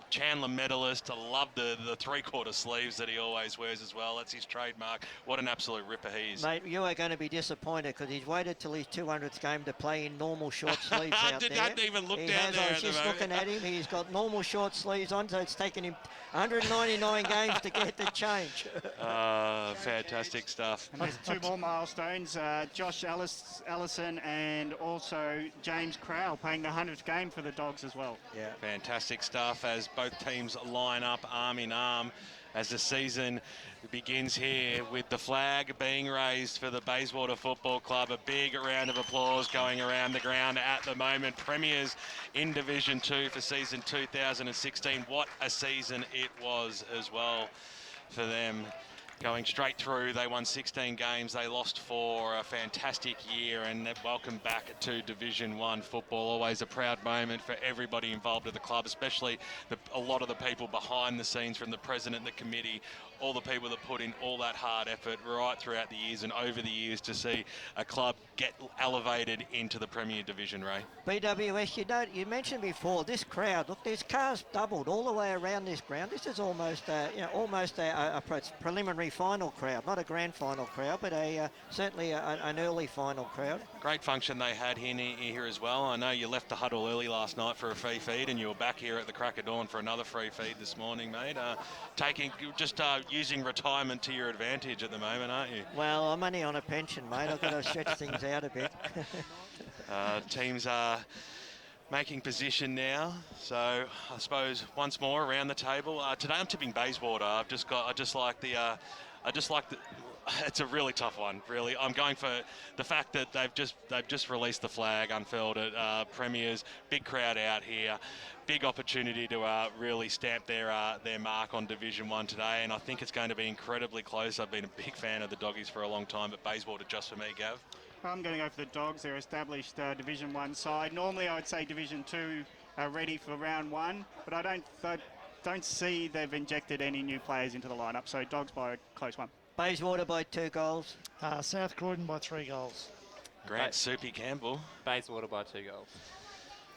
Chandler medalist. I love the three-quarter sleeves that he always wears as well. That's his trademark. What an absolute ripper he is. Mate, you are going to be disappointed because he's waited till his 200th game to play in normal short sleeves out there. I didn't even look down there. I was just looking at him. He's got normal short sleeves on, so it's taken him 199 games to get the change. Fantastic stuff. And there's 2 more milestones. Josh Allison and also James Crowell playing the 100th game for the Dogs as well. Yeah, fantastic stuff as both teams line up arm in arm as the season begins here with the flag being raised for the Bayswater Football Club. A big round of applause going around the ground at the moment. Premiers in Division 2 for season 2016. What a season it was as well for them. Going straight through, they won 16 games, they lost 4, a fantastic year, and welcome back to Division 1 football. Always a proud moment for everybody involved with the club, especially a lot of the people behind the scenes, from the president, the committee, all the people that put in all that hard effort right throughout the years and over the years to see a club get elevated into the Premier Division, Ray. BWS, you mentioned before, this crowd, look, there's cars doubled all the way around this ground. This is almost a preliminary final crowd, not a grand final crowd, but certainly an early final crowd. Great function they had here as well. I know you left the huddle early last night for a free feed, and you were back here at the crack of dawn for another free feed this morning, mate. Using retirement to your advantage at the moment, aren't you? Well, I'm only on a pension, mate. I've got to stretch things out a bit. Teams are making position now, so I suppose once more around the table. Today I'm tipping Bayswater. It's a really tough one, really. I'm going for the fact that they've just released the flag, unfurled it. Premiers, big crowd out here, big opportunity to really stamp their mark on Division 1 today, and I think it's going to be incredibly close. I've been a big fan of the Doggies for a long time, but Bayswater just for me, Gav. I'm going to go for the Dogs. They're established Division 1 side. Normally I would say Division 2 are ready for round 1, but I don't see they've injected any new players into the lineup, so Dogs by a close one. Bayswater by 2 goals. South Croydon by 3 goals. Grant Soupy Campbell. Bayswater by 2 goals.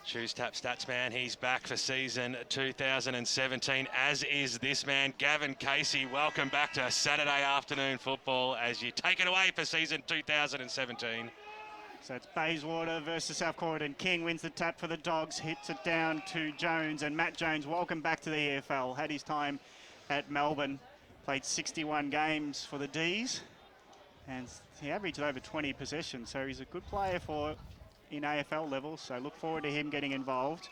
Shoes Tap Stats man, he's back for season 2017, as is this man, Gavin Casey. Welcome back to Saturday afternoon football as you take it away for season 2017. So it's Bayswater versus South Croydon. King wins the tap for the Dogs, hits it down to Jones, and Matt Jones, welcome back to the EFL. Had his time at Melbourne, played 61 games for the D's, and he averaged over 20 possessions, so he's a good player for in AFL level, so look forward to him getting involved.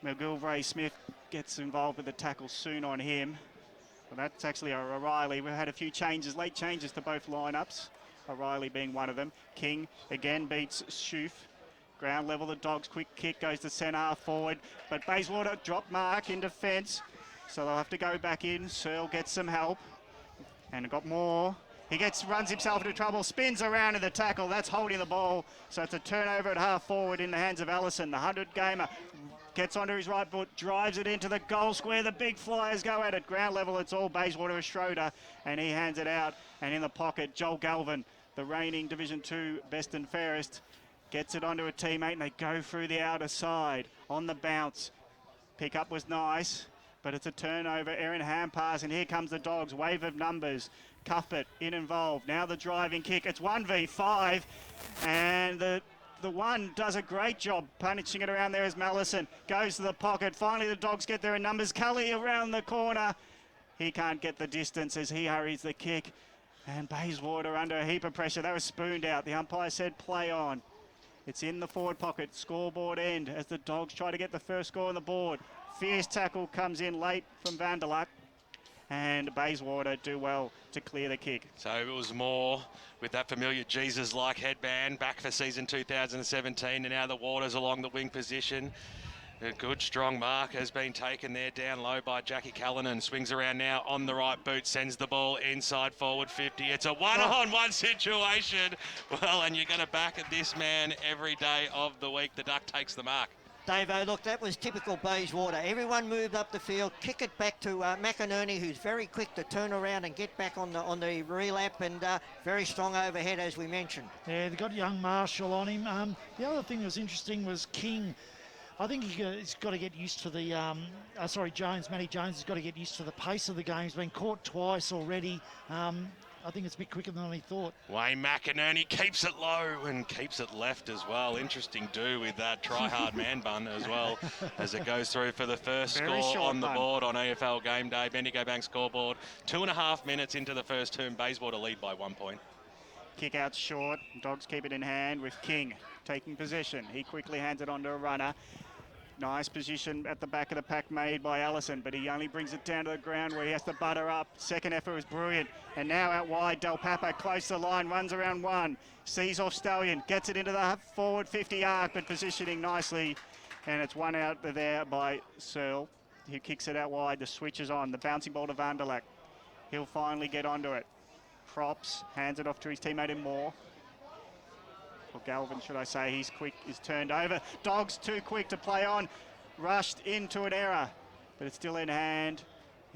McGilvray Smith gets involved with the tackle soon on him. Well, that's actually O'Reilly. We've had a few changes, late changes to both lineups, O'Reilly being one of them. King again beats Schoof. Ground level, the Dogs, quick kick goes to centre half forward, but Bayswater drop mark in defence, so they'll have to go back in. Searle gets some help and got more. He runs himself into trouble, spins around in the tackle. That's holding the ball. So it's a turnover at half forward in the hands of Allison. The 100-gamer gets onto his right foot, drives it into the goal square. The big flyers go at it. Ground level, it's all Bayswater with Schroeder, and he hands it out. And in the pocket, Joel Galvin, the reigning Division 2 best and fairest, gets it onto a teammate, and they go through the outer side on the bounce. Pick up was nice, but it's a turnover. Aaron Ham pass, and here comes the Dogs. Wave of numbers. Cuthbert in involved. Now the driving kick. It's 1v5, and the one does a great job punishing it around there as Mallison goes to the pocket. Finally the Dogs get there in numbers. Cully around the corner. He can't get the distance as he hurries the kick, and Bayswater under a heap of pressure. They were spooned out. The umpire said play on. It's in the forward pocket, scoreboard end, as the Dogs try to get the first score on the board. Fierce tackle comes in late from Vanderlak, and Bayswater do well to clear the kick. So it was more with that familiar Jesus-like headband back for season 2017, and now the Waters along the wing position. A good strong mark has been taken there down low by Jackie Callanan. Swings around now on the right boot, sends the ball inside forward 50. It's a one-on-one situation. Well, and you're going to back at this man every day of the week. The Duck takes the mark. Davo, look, that was typical Bayswater. Everyone moved up the field, kick it back to McInerney, who's very quick to turn around and get back on the relap, and very strong overhead, as we mentioned. Yeah, they got young Marshall on him. The other thing that was interesting was King. I think he's got to get used to the, Matty Jones has got to get used to the pace of the game. He's been caught twice already. I think it's a bit quicker than he thought. Wayne McInerney keeps it low and keeps it left as well. Interesting do with that try-hard man bun as well as it goes through for the first score on the board on AFL Game Day. Bendigo Bank scoreboard. 2.5 minutes into the first term. Bayswater lead by 1 point. Kick out short. Dogs keep it in hand with King taking possession. He quickly hands it on to a runner. Nice position at the back of the pack made by Allison, but he only brings it down to the ground where he has to butter up. Second effort was brilliant. And now out wide, Del Papa close to the line, runs around one. Sees off Stallion, gets it into the forward 50 arc, but positioning nicely. And it's one out there by Searle, who kicks it out wide. The switch is on. The bouncing ball to Vanderlak. He'll finally get onto it. Props, hands it off to his teammate in Moore. Or Galvin, should I say. He's quick, is turned over. Dogs too quick to play on. Rushed into an error, but it's still in hand.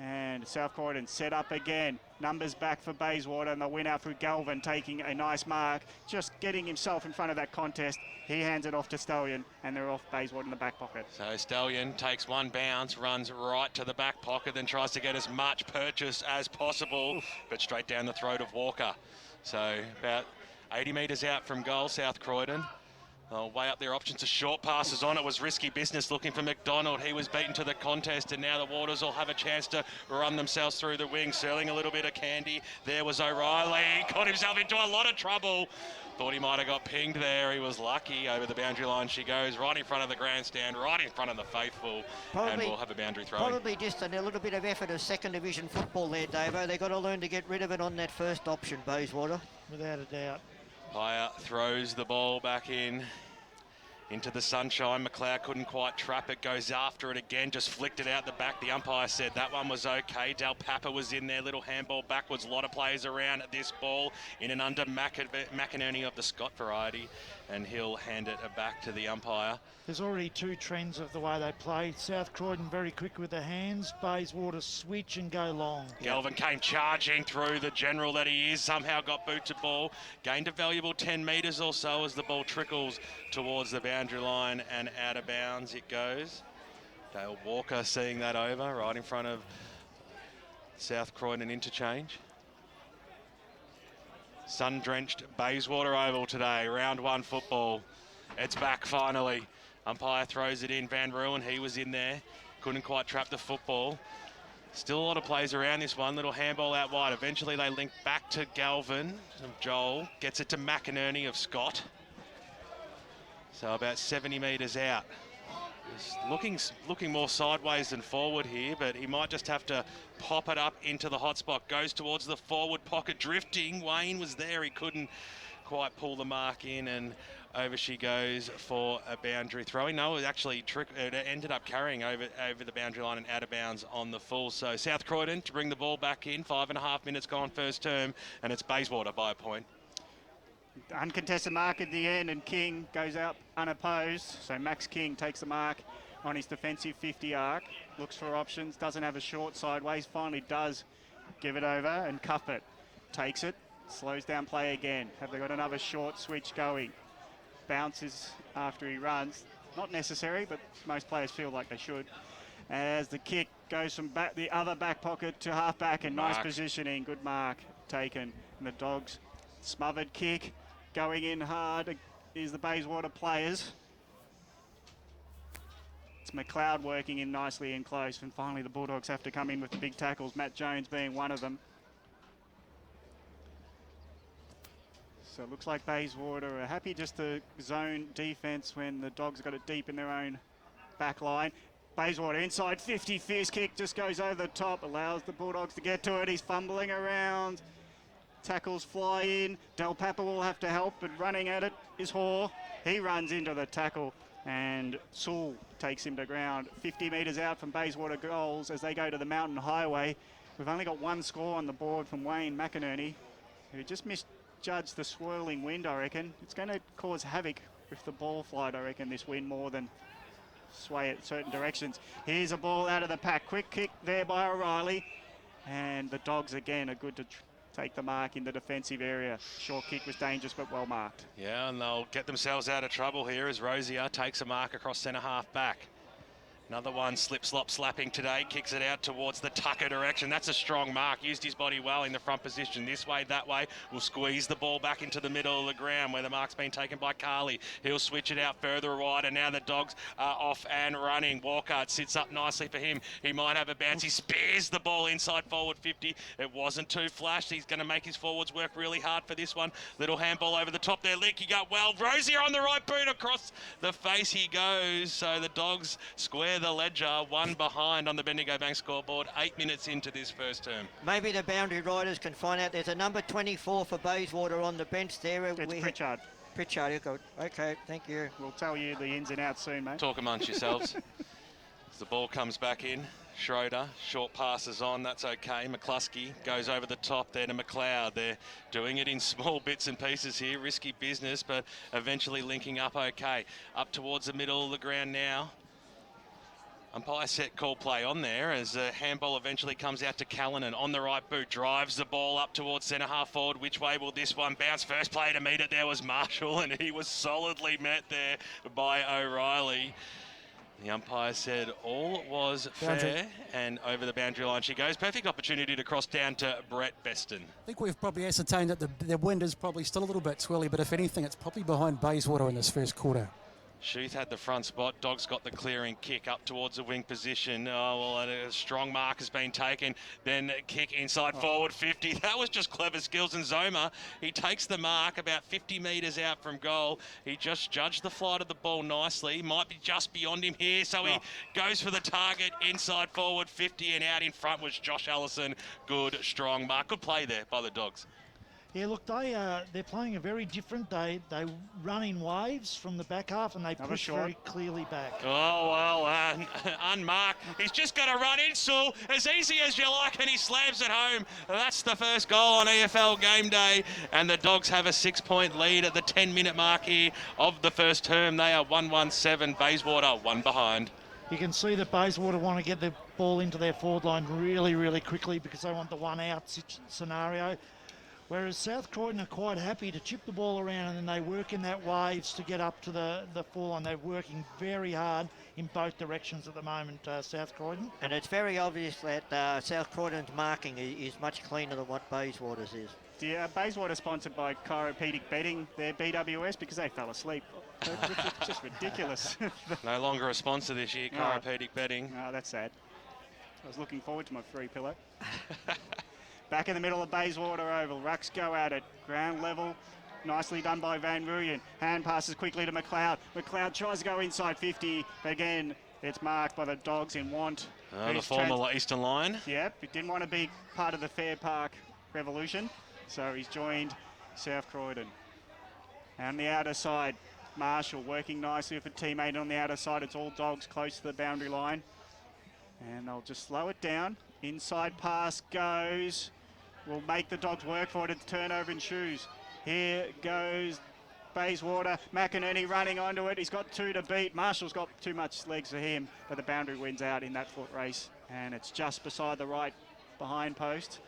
And South Croydon set up again. Numbers back for Bayswater, and they'll win out through Galvin, taking a nice mark. Just getting himself in front of that contest. He hands it off to Stallion, and they're off Bayswater in the back pocket. So Stallion takes one bounce, runs right to the back pocket, then tries to get as much purchase as possible, but straight down the throat of Walker. So about 80 metres out from goal, South Croydon. They'll weigh up their options. A short passes on. It was risky business looking for McDonald. He was beaten to the contest, and now the Waters will have a chance to run themselves through the wing. Searling a little bit of candy. There was O'Reilly. Got himself into a lot of trouble. Thought he might have got pinged there. He was lucky. Over the boundary line she goes, right in front of the grandstand, right in front of the faithful, and we'll have a boundary throw. Probably just a little bit of effort of second division football there, Davo. They've got to learn to get rid of it on that first option, Bayswater. Without a doubt. Player throws the ball back in. into the sunshine. McLeod couldn't quite trap it, goes after it again, just flicked it out the back. The umpire said that one was okay. Del Papa was in there, little handball backwards. A lot of players around this ball in and under McInerney of the Scott variety, and he'll hand it back to the umpire. There's already two trends of the way they play. South Croydon very quick with the hands. Bayswater switch and go long. Galvin came charging through, the general that he is, somehow got boot to ball. Gained a valuable 10 metres or so as the ball trickles towards the boundary line and out of bounds it goes. Dale Walker seeing that over right in front of South Croydon interchange. Sun-drenched Bayswater Oval today, round one football. It's back finally. Umpire throws it in. Van Ruin, he was in there. Couldn't quite trap the football. Still a lot of plays around this one. Little handball out wide. Eventually they link back to Galvin of Joel. Gets it to McInerney of Scott. So about 70 metres out. He's looking more sideways than forward here, but he might just have to pop it up into the hot spot. Goes towards the forward pocket, drifting. Wayne was there. He couldn't quite pull the mark in, and over she goes for a boundary throwing. No, it actually it ended up carrying over the boundary line and out of bounds on the full. So South Croydon to bring the ball back in. 5.5 minutes gone first term, and it's Bayswater by a point. Uncontested mark at the end, and King goes out unopposed. So Max King takes the mark on his defensive 50 arc. Looks for options, doesn't have a short sideways. Finally does give it over and cuff it. Takes it, slows down play again. Have they got another short switch going? Bounces after he runs. Not necessary, but most players feel like they should. As the kick goes from the other back pocket to half back, and nice positioning. Good mark taken. And the Dogs smothered kick. Going in hard is the Bayswater players. It's McLeod working in nicely and close. And finally the Bulldogs have to come in with the big tackles, Matt Jones being one of them. So it looks like Bayswater are happy just to zone defence when the Dogs got it deep in their own back line. Bayswater inside 50, fierce kick, just goes over the top, allows the Bulldogs to get to it. He's fumbling around. Tackles fly in. Del Papa will have to help, but running at it is Hoare. He runs into the tackle, and Sewell takes him to ground. 50 metres out from Bayswater goals as they go to the Mountain Highway. We've only got one score on the board from Wayne McInerney, who just misjudged the swirling wind, I reckon. It's going to cause havoc with the ball flight, I reckon, this wind, more than sway it certain directions. Here's a ball out of the pack. Quick kick there by O'Reilly. And the Dogs again are good to take the mark in the defensive area. Short kick was dangerous, but well marked. Yeah, and they'll get themselves out of trouble here as Rosier takes a mark across centre half back. Another one slapping today, kicks it out towards the Tucker direction. That's a strong mark, used his body well in the front position. This way, that way, will squeeze the ball back into the middle of the ground where the mark's been taken by Carley. He'll switch it out further wide, and now the Dogs are off and running. Walker sits up nicely for him. He might have a bounce. He spares the ball inside forward 50. It wasn't too flash. He's going to make his forwards work really hard for this one. Little handball over the top there. Linking up well. Rosier on the right boot, across the face he goes. So the Dogs square the ledger, one behind on the Bendigo Bank scoreboard, 8 minutes into this first term. Maybe the boundary riders can find out. There's a number 24 for Bayswater on the bench there. It's Pritchard. Pritchard, okay, thank you. We'll tell you the ins and outs soon, mate. Talk amongst yourselves. As the ball comes back in, Schroeder, short passes on, that's okay. McCluskey goes over the top there to McLeod. They're doing it in small bits and pieces here, risky business, but eventually linking up okay. Up towards the middle of the ground now. Umpire set call play on there as the handball eventually comes out to Callanan on the right boot, drives the ball up towards centre half forward. Which way will this one bounce? First play to meet it there was Marshall, and he was solidly met there by O'Reilly. The umpire said all was fair, and over the boundary line she goes. Perfect opportunity to cross down to Brett Beston. I think we've probably ascertained that the wind is probably still a little bit swirly, but if anything, it's probably behind Bayswater in this first quarter. Sheath had the front spot. Dogs got the clearing kick up towards the wing position. Oh, well, a strong mark has been taken. Then a kick inside forward 50. That was just clever skills. And Zoma, he takes the mark about 50 metres out from goal. He just judged the flight of the ball nicely. Might be just beyond him here. So he goes for the target inside forward 50, and out in front was Josh Allison. Good, strong mark. Good play there by the Dogs. Yeah, look, they're playing a very different. They run in waves from the back half and they push very clearly back. Oh, well, unmarked. He's just got to run in, Sue, as easy as you like, and he slams it home. That's the first goal on EFL game day, and the Dogs have a 6-point lead at the 10-minute mark here of the first term. They are 1-1-7, Bayswater 1 behind. You can see that Bayswater want to get the ball into their forward line really, really quickly because they want the one-out scenario. Whereas South Croydon are quite happy to chip the ball around and then they work in that waves to get up to the full line. They're working very hard in both directions at the moment, South Croydon. And it's very obvious that South Croydon's marking is much cleaner than what Bayswater's is. Yeah, Bayswater sponsored by Chiropedic Betting, their BWS, because they fell asleep. It's just ridiculous. No longer a sponsor this year, Chiropedic Betting. Oh, that's sad. I was looking forward to my free pillow. Back in the middle of Bayswater Oval, Rucks go at it, ground level, nicely done by Van Ruyen. Hand passes quickly to McLeod. McLeod tries to go inside 50, but again, it's marked by the Dogs in want. The former Eastern Line. Yep, he didn't want to be part of the Fair Park revolution, so he's joined South Croydon. And the outer side, Marshall working nicely with a teammate on the outer side. It's all Dogs close to the boundary line. And they'll just slow it down. Inside pass goes. Will make the Dogs work for it. It's turnover in shoes. Here goes Bayswater. McInerney running onto it. He's got 2 to beat. Marshall's got too much legs for him, but the boundary wins out in that foot race. And it's just beside the right behind post.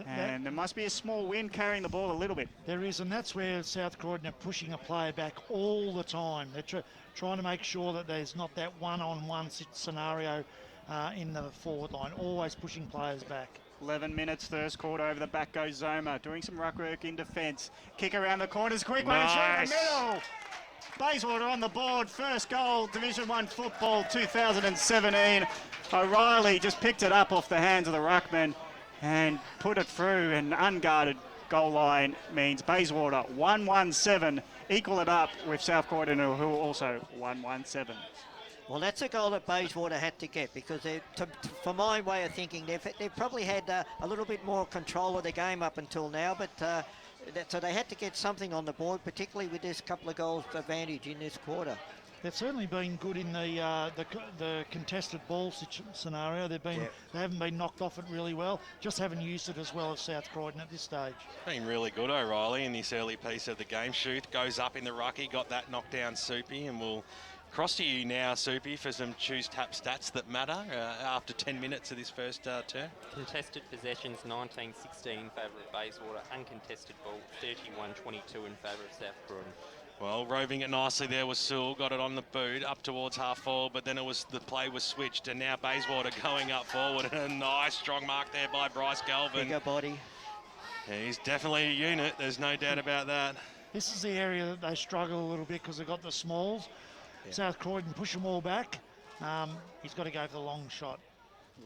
And there must be a small wind carrying the ball a little bit. There is, and that's where South Croydon are pushing a player back all the time. They're trying to make sure that there's not that one-on-one scenario in the forward line, always pushing players back. 11 minutes, first quarter, over the back goes Zoma, doing some ruck work in defence. Kick around the corners, quick one, shot in the middle. Bayswater on the board, first goal, Division 1 football 2017. O'Reilly just picked it up off the hands of the ruckman and put it through. An unguarded goal line means Bayswater 1-1-7, equal it up with South Croydon, who are also 1-1-7. Well, that's a goal that Bayswater had to get because, for my way of thinking, they've probably had a little bit more control of the game up until now, but so they had to get something on the board, particularly with this couple of goals advantage in this quarter. They've certainly been good in the contested ball scenario. They haven't been knocked off it really well. Just haven't used it as well as South Croydon at this stage. Been really good, O'Reilly, in this early piece of the game. Schuth goes up in the rucky, got that knocked down, Soupy, and we'll cross to you now, Soupy, for some choose tap stats that matter after 10 minutes of this first turn. Contested possessions 19-16 in favour of Bayswater. Uncontested ball 31-22 in favour of South Croydon. Well, roving it nicely there was Sewell, got it on the boot up towards half forward, but then the play was switched, and now Bayswater going up forward. A nice strong mark there by Bryce Galvin. Bigger body. Yeah, he's definitely a unit, there's no doubt about that. This is the area that they struggle a little bit because they've got the smalls. Yeah. South Croydon push them all back. He's got to go for the long shot.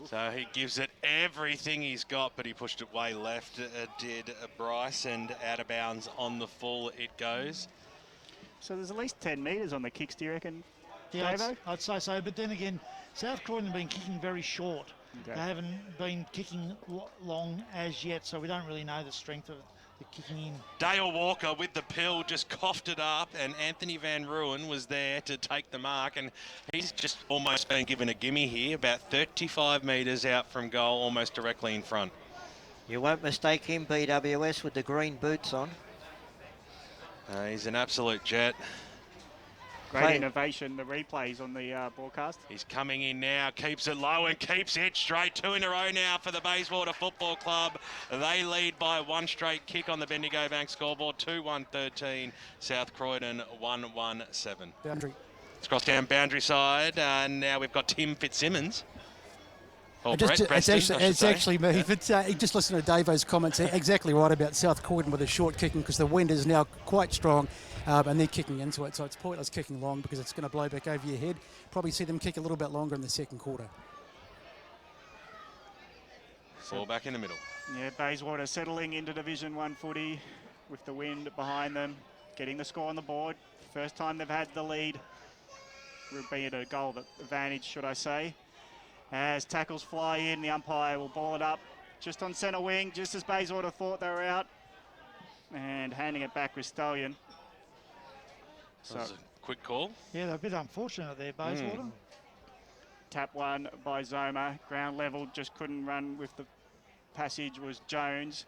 So he gives it everything he's got, but he pushed it way left, did Bryce, and out of bounds on the full it goes. So there's at least 10 metres on the kicks, do you reckon, Yeah, I'd say so. But then again, South Croydon have been kicking very short. Okay. They haven't been kicking long as yet, so we don't really know the strength of the kicking in. Dale Walker with the pill just coughed it up, and Anthony Van Ruyen was there to take the mark, and he's just almost been given a gimme here, about 35 metres out from goal, almost directly in front. You won't mistake him, BWS, with the green boots on. He's an absolute jet. Great innovation, the replays on the broadcast. He's coming in now, keeps it low and keeps it straight. 2 in a row now for the Bayswater Football Club. They lead by 1 straight kick on the Bendigo Bank scoreboard, 2-1-13. South Croydon 1-1-7. Boundary. It's crossed down boundary side, and now we've got Tim Fitzsimmons. Or It's actually me. Yeah. Just listen to Davo's comments. Exactly right about South Croydon with a short kicking because the wind is now quite strong and they're kicking into it. So it's pointless kicking long because it's going to blow back over your head. Probably see them kick a little bit longer in the second quarter. Ball back in the middle. Yeah, Bayswater settling into Division 1 footy with the wind behind them, getting the score on the board. First time they've had the lead, be it a goal advantage, should I say. As tackles fly in, the umpire will ball it up just on centre wing, just as Bayswater thought they were out. and handing it back with Stallion. So That was a quick call. Yeah, they're a bit unfortunate there, Bayswater. Tap one by Zoma. Ground level, just couldn't run with the passage was Jones.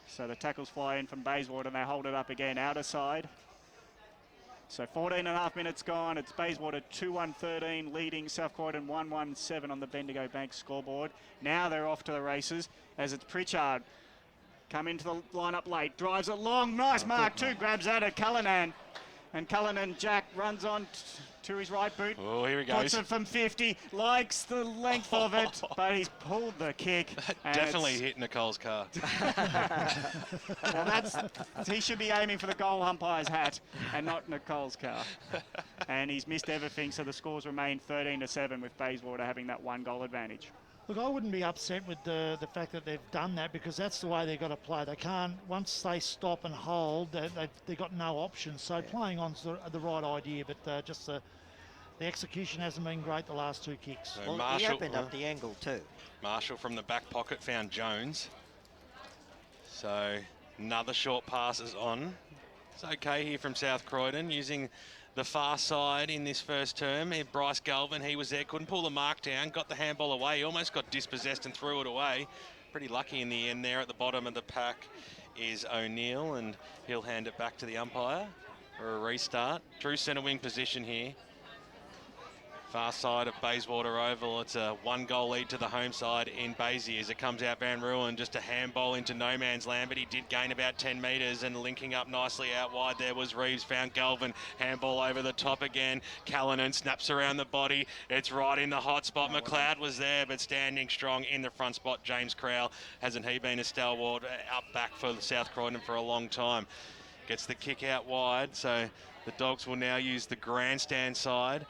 So the tackles fly in from Bayswater and they hold it up again, outer side. So 14.5 minutes gone. It's Bayswater 2-1-13 leading South Croydon 1-1-7 on the Bendigo Bank scoreboard. Now they're off to the races as it's Pritchard. Come into the lineup late, drives it long, nice mark too, grabs at it, Cullinan. And Cullinan Jack runs on to his right boot. Oh, here he Puts goes. it from 50, likes the length of it, but he's pulled the kick. and Definitely hit Nicole's car. Well, he should be aiming for the goal umpire's hat and not Nicole's car. And he's missed everything, so the scores remain 13-7 with Bayswater having that 1 goal advantage. Look, I wouldn't be upset with the fact that they've done that because that's the way they've got to play. They can't, once they stop and hold, they've got no options. So playing on's the right idea, but just the execution hasn't been great the last 2 kicks. So Well, he opened up the angle too. Marshall from the back pocket found Jones. So another short pass is on. It's okay here from South Croydon using the far side in this first term. Bryce Galvin, he was there, couldn't pull the mark down, got the handball away, almost got dispossessed and threw it away. Pretty lucky in the end there. At the bottom of the pack is O'Neill, and he'll hand it back to the umpire for a restart. True centre wing position here. Far side of Bayswater Oval. It's a 1-goal lead to the home side in Baysy as it comes out Van Ruin. Just a handball into no man's land, but he did gain about 10 metres, and linking up nicely out wide there was Reeves. Found Galvin. Handball over the top again. Callanan snaps around the body. It's right in the hot spot. McLeod was there, but standing strong in the front spot. James Crowell, hasn't he been a stalwart up back for South Croydon for a long time? Gets the kick out wide, so the Dogs will now use the grandstand side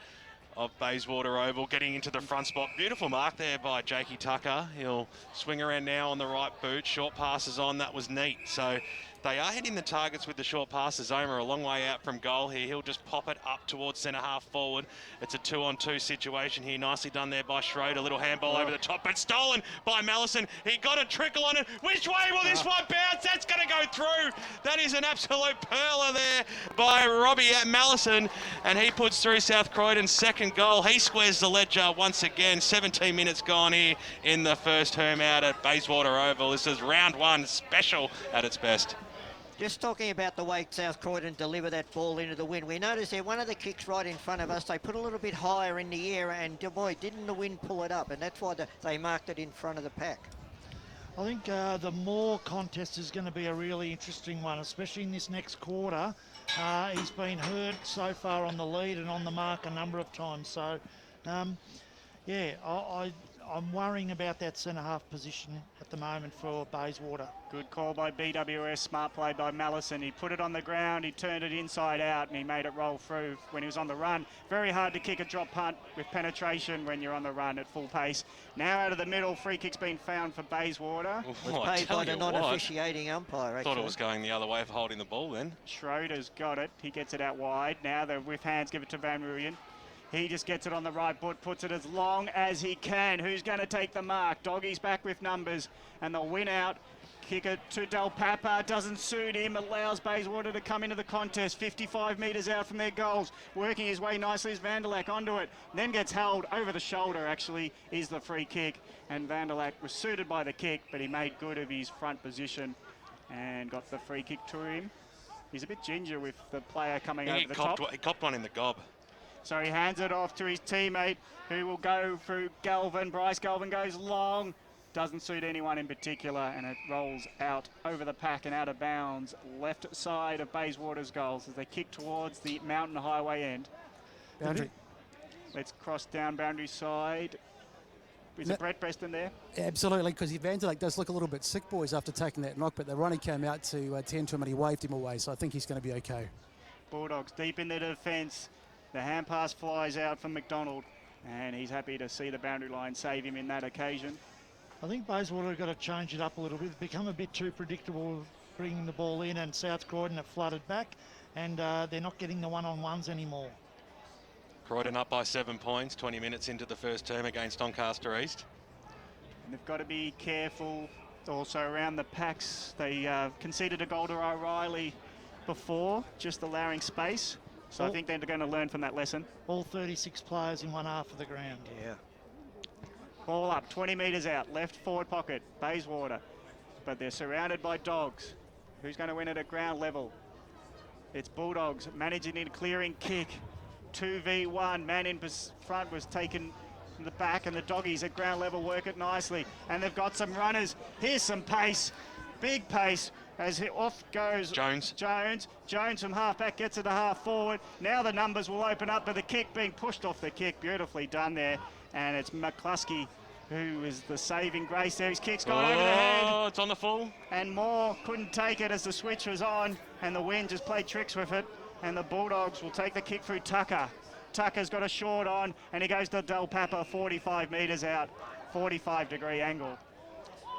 of Bayswater Oval, getting into the front spot. Beautiful mark there by Jakey Tucker. He'll swing around now on the right boot. Short passes on, that was neat. So they are hitting the targets with the short passes. Omer a long way out from goal here. He'll just pop it up towards centre half forward. It's a 2-on-2 situation here. Nicely done there by Schroeder. Little handball over the top, but stolen by Mallison. He got a trickle on it. Which way will this one bounce? That's going to go through. That is an absolute perler there by Robbie Mallison, and he puts through South Croydon's second goal. He squares the ledger once again. 17 minutes gone here in the first term out at Bayswater Oval. This is round 1 special at its best. Just talking about the way South Croydon deliver that ball into the wind. We noticed there one of the kicks right in front of us, they put a little bit higher in the air, and boy, didn't the wind pull it up, and that's why they marked it in front of the pack. I think the Moore contest is going to be a really interesting one, especially in this next quarter. He's been hurt so far on the lead and on the mark a number of times. So, yeah, I'm worrying about that centre-half position at the moment for Bayswater. Good call by BWS, smart play by Mallison. He put it on the ground, he turned it inside out, and he made it roll through when he was on the run. Very hard to kick a drop punt with penetration when you're on the run at full pace. Now out of the middle, free kick's been found for Bayswater. Was paid by the non-officiating umpire, actually. Thought it was going the other way for holding the ball then. Schroeder's got it. He gets it out wide. Now the with hands give it to Van Ruyen. He just gets it on the right foot, puts it as long as he can. Who's going to take the mark? Doggy's back with numbers, and they'll win out. Kick it to Del Papa, doesn't suit him, allows Bayswater to come into the contest, 55 metres out from their goals. Working his way nicely is Vanderlak onto it, then gets held over the shoulder, actually, is the free kick. And Vanderlak was suited by the kick, but he made good of his front position and got the free kick to him. He's a bit ginger with the player coming over the top. He copped one in the gob. So he hands it off to his teammate, who will go through Galvin. Bryce Galvin goes long. Doesn't suit anyone in particular, and it rolls out over the pack and out of bounds. Left side of Bayswater's goals as they kick towards the Mountain Highway end. Boundary. Let's cross down boundary side. Is it Brett Preston there? Absolutely, because Vanderlak does look a little bit sick, boys, after taking that knock, but the runner came out to tend to him and he waved him away, so I think he's going to be okay. Bulldogs deep in the defence. The hand pass flies out from McDonald, and he's happy to see the boundary line save him in that occasion. I think Bayswater have got to change it up a little bit. It's become a bit too predictable bringing the ball in, and South Croydon have flooded back, and they're not getting the one-on-ones anymore. Croydon up by 7 points, 20 minutes into the first term against Doncaster East. And they've got to be careful. Also around the packs, they conceded a goal to O'Reilly before, just allowing space. So I think they're going to learn from that lesson. All 36 players in one half of the ground. Yeah. Ball up, 20 metres out, left forward pocket, Bayswater. But they're surrounded by Dogs. Who's going to win it at ground level? It's Bulldogs managing a clearing kick. 2v1, man in front was taken in the back, and the Doggies at ground level work it nicely. And they've got some runners. Here's some pace, big pace, as off goes Jones. Jones from half-back gets it to half-forward. Now the numbers will open up, but the kick being pushed off the kick. Beautifully done there. And it's McCluskey who is the saving grace there. His kick's gone over the head. Oh, it's on the full. And Moore couldn't take it as the switch was on, and the wind just played tricks with it. And the Bulldogs will take the kick through Tucker. Tucker's got a short on, and he goes to Del Papa, 45 metres out, 45-degree angle.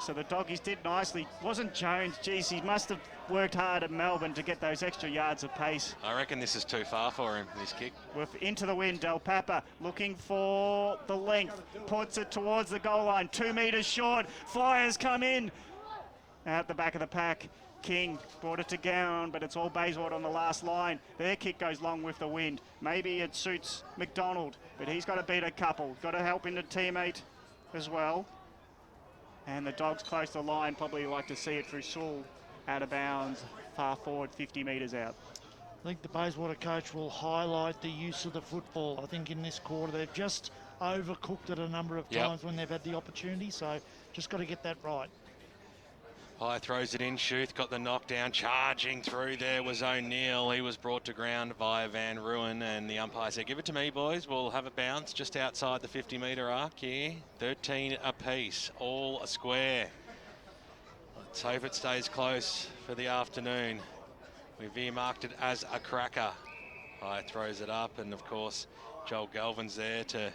So the Doggies did nicely. Wasn't Jones, geez, he must have worked hard at Melbourne to get those extra yards of pace. I reckon this is too far for him, this kick. With into the wind, Del Papa looking for the length, puts it towards the goal line, 2 metres short. Flyers come in. Out the back of the pack, King brought it to Gowan, but it's all Bayswater on the last line. Their kick goes long with the wind. Maybe it suits McDonald, but he's got to beat a couple. Got to help in the teammate as well. And the Dogs close to the line, probably like to see it through Sewell, out of bounds, far forward, 50 metres out. I think the Bayswater coach will highlight the use of the football. I think in this quarter they've just overcooked it a number of times when they've had the opportunity, so just got to get that right. High throws it in, Schuth got the knockdown, charging through there was O'Neill. He was brought to ground by Van Ruin, and the umpire said, give it to me, boys. We'll have a bounce just outside the 50-metre arc here. 13 apiece, all a square. Let's hope it stays close for the afternoon. We've earmarked it as a cracker. High throws it up, and of course, Joel Galvin's there to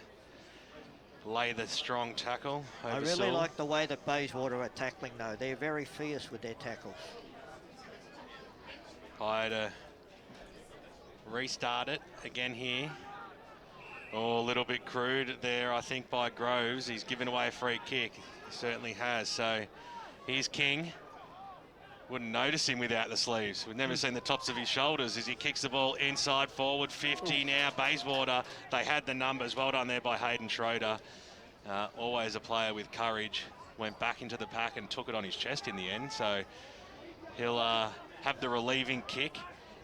lay the strong tackle over I really Sewell. like the way that Bayswater are tackling, though. They're very fierce with their tackles. High to restart it again here. Oh, a little bit crude there, I think, by Groves. He's given away a free kick. He certainly has. So here's King. Wouldn't notice him without the sleeves. We've never seen the tops of his shoulders as he kicks the ball inside forward. 50 now, Bayswater. They had the numbers. Well done there by Hayden Schroeder. Always a player with courage. Went back into the pack and took it on his chest in the end. So he'll have the relieving kick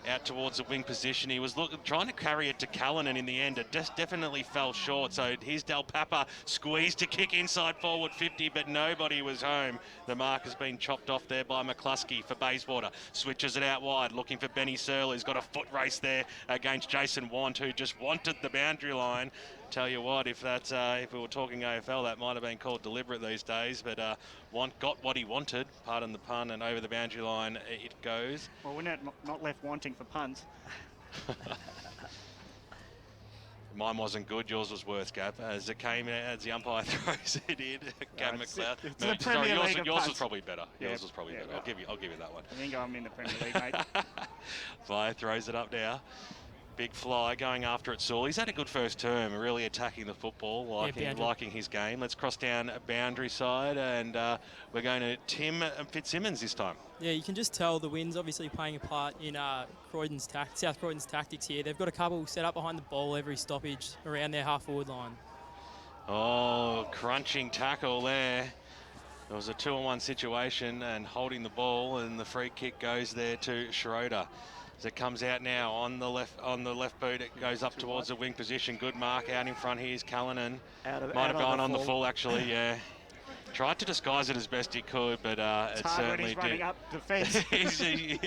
out towards the wing position. He was trying to carry it to Callan, and in the end it just definitely fell short. So here's Del Papa, squeezed to kick inside forward 50, but nobody was home. The mark has been chopped off there by McCluskey for Bayswater. Switches it out wide, looking for Benny Searle, who's got a foot race there against Jason Want, who just wanted the boundary line. Tell you what, if we were talking AFL, that might have been called deliberate these days, but Want got what he wanted, pardon the pun, and over the boundary line it goes. Well, we're not left wanting for puns. Mine wasn't good, yours was worse, Gab. As it came, as the umpire throws it in, Gab McLeod. The Premier League of yours was punts. probably better. Yeah, Yours was probably better. well, I'll give you that one. I think I'm in the Premier League, mate. Fly throws it up now. Big Fly going after it, Sewell. He's had a good first term, really attacking the football, liking his game. Let's cross down a boundary side, and we're going to Tim Fitzsimmons this time. Yeah, you can just tell the wind's obviously playing a part in South Croydon's tactics here. They've got a couple set up behind the ball every stoppage around their half-forward line. Oh, crunching tackle there. It was a 2-on-1 situation, and holding the ball, and the free kick goes there to Schroeder. As it comes out now on the left boot, it goes up towards the wing position. Good mark out in front. Here's Callanan. Might have gone on the full, actually, yeah. Tried to disguise it as best he could, but it certainly did. Running up the fence. He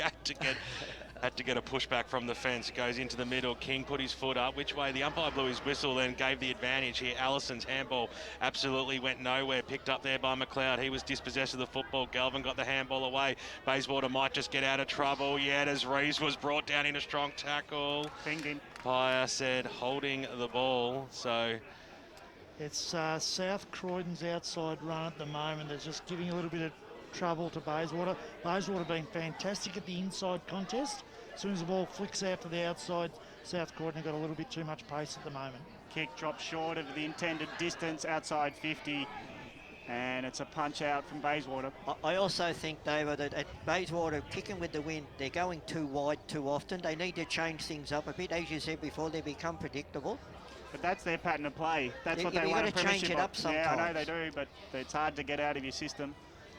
had to get a pushback from the fence. Goes into the middle. King put his foot up. Which way? The umpire blew his whistle, then gave the advantage here. Allison's handball absolutely went nowhere. Picked up there by McLeod. He was dispossessed of the football. Galvin got the handball away. Bayswater might just get out of trouble yet as Reeves was brought down in a strong tackle. Finging. Umpire said holding the ball. So it's South Croydon's outside run at the moment. They're just giving a little bit of trouble to Bayswater. Bayswater being fantastic at the inside contest. As soon as the ball flicks out to the outside, South Croydon have got a little bit too much pace at the moment. Kick drops short of the intended distance, outside 50. And it's a punch out from Bayswater. I also think, David, that at Bayswater, kicking with the wind, they're going too wide too often. They need to change things up a bit. As you said before, they become predictable. But that's their pattern of play. That's what they You've want got a to change it premiership up of. sometimes. Yeah, I know they do, but it's hard to get out of your system,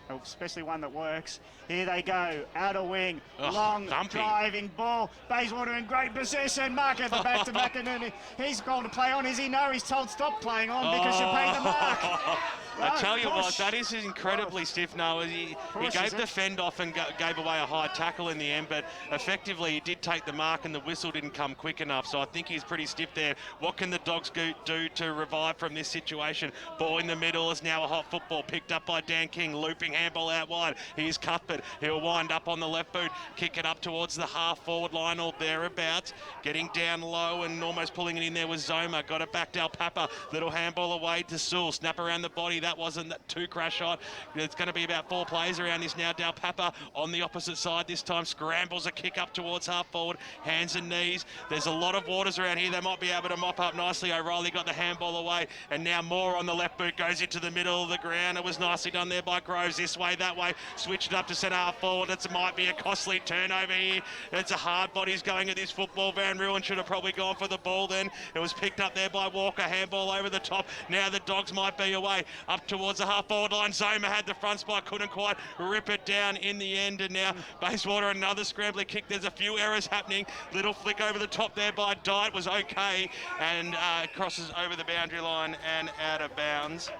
especially one that works. Here they go, outer wing, long driving ball. Bayswater in great possession. Mark at the back to McInerney. He's called to play on. Is he? No, he's told stop playing on because you paid the mark. I tell you what, that is incredibly stiff now. He gave the fend off and gave away a high tackle in the end, but effectively he did take the mark and the whistle didn't come quick enough, so I think he's pretty stiff there. What can the Dogs do to revive from this situation? Ball in the middle is now a hot football, picked up by Dan King, looping handball out wide. Here's Cuthbert, he'll wind up on the left boot, kick it up towards the half-forward line or thereabouts, getting down low and almost pulling it in there with Zoma. Got it back to Alpapa, little handball away to Sewell, snap around the body. That wasn't too crash shot. It's going to be about 4 players around this now. Dal Papa on the opposite side this time, scrambles a kick up towards half forward, hands and knees. There's a lot of waters around here. They might be able to mop up nicely. O'Reilly got the handball away, and now Moore on the left boot goes into the middle of the ground. It was nicely done there by Groves. This way, that way, switched it up to centre half forward. It might be a costly turnover here. It's a hard bodies going at this football. Van Ruin should have probably gone for the ball then. It was picked up there by Walker. Handball over the top. Now the Dogs might be away up towards the half-forward line. Zoma had the front spot, couldn't quite rip it down in the end, and now Bayswater another scrambling kick. There's a few errors happening. Little flick over the top there by Diet was okay, and crosses over the boundary line and out of bounds.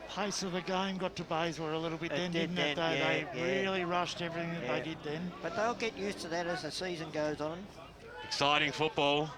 Pace of the game got to Bayswater a little bit then, didn't it? They really rushed everything that they did then. But they'll get used to that as the season goes on. Exciting football.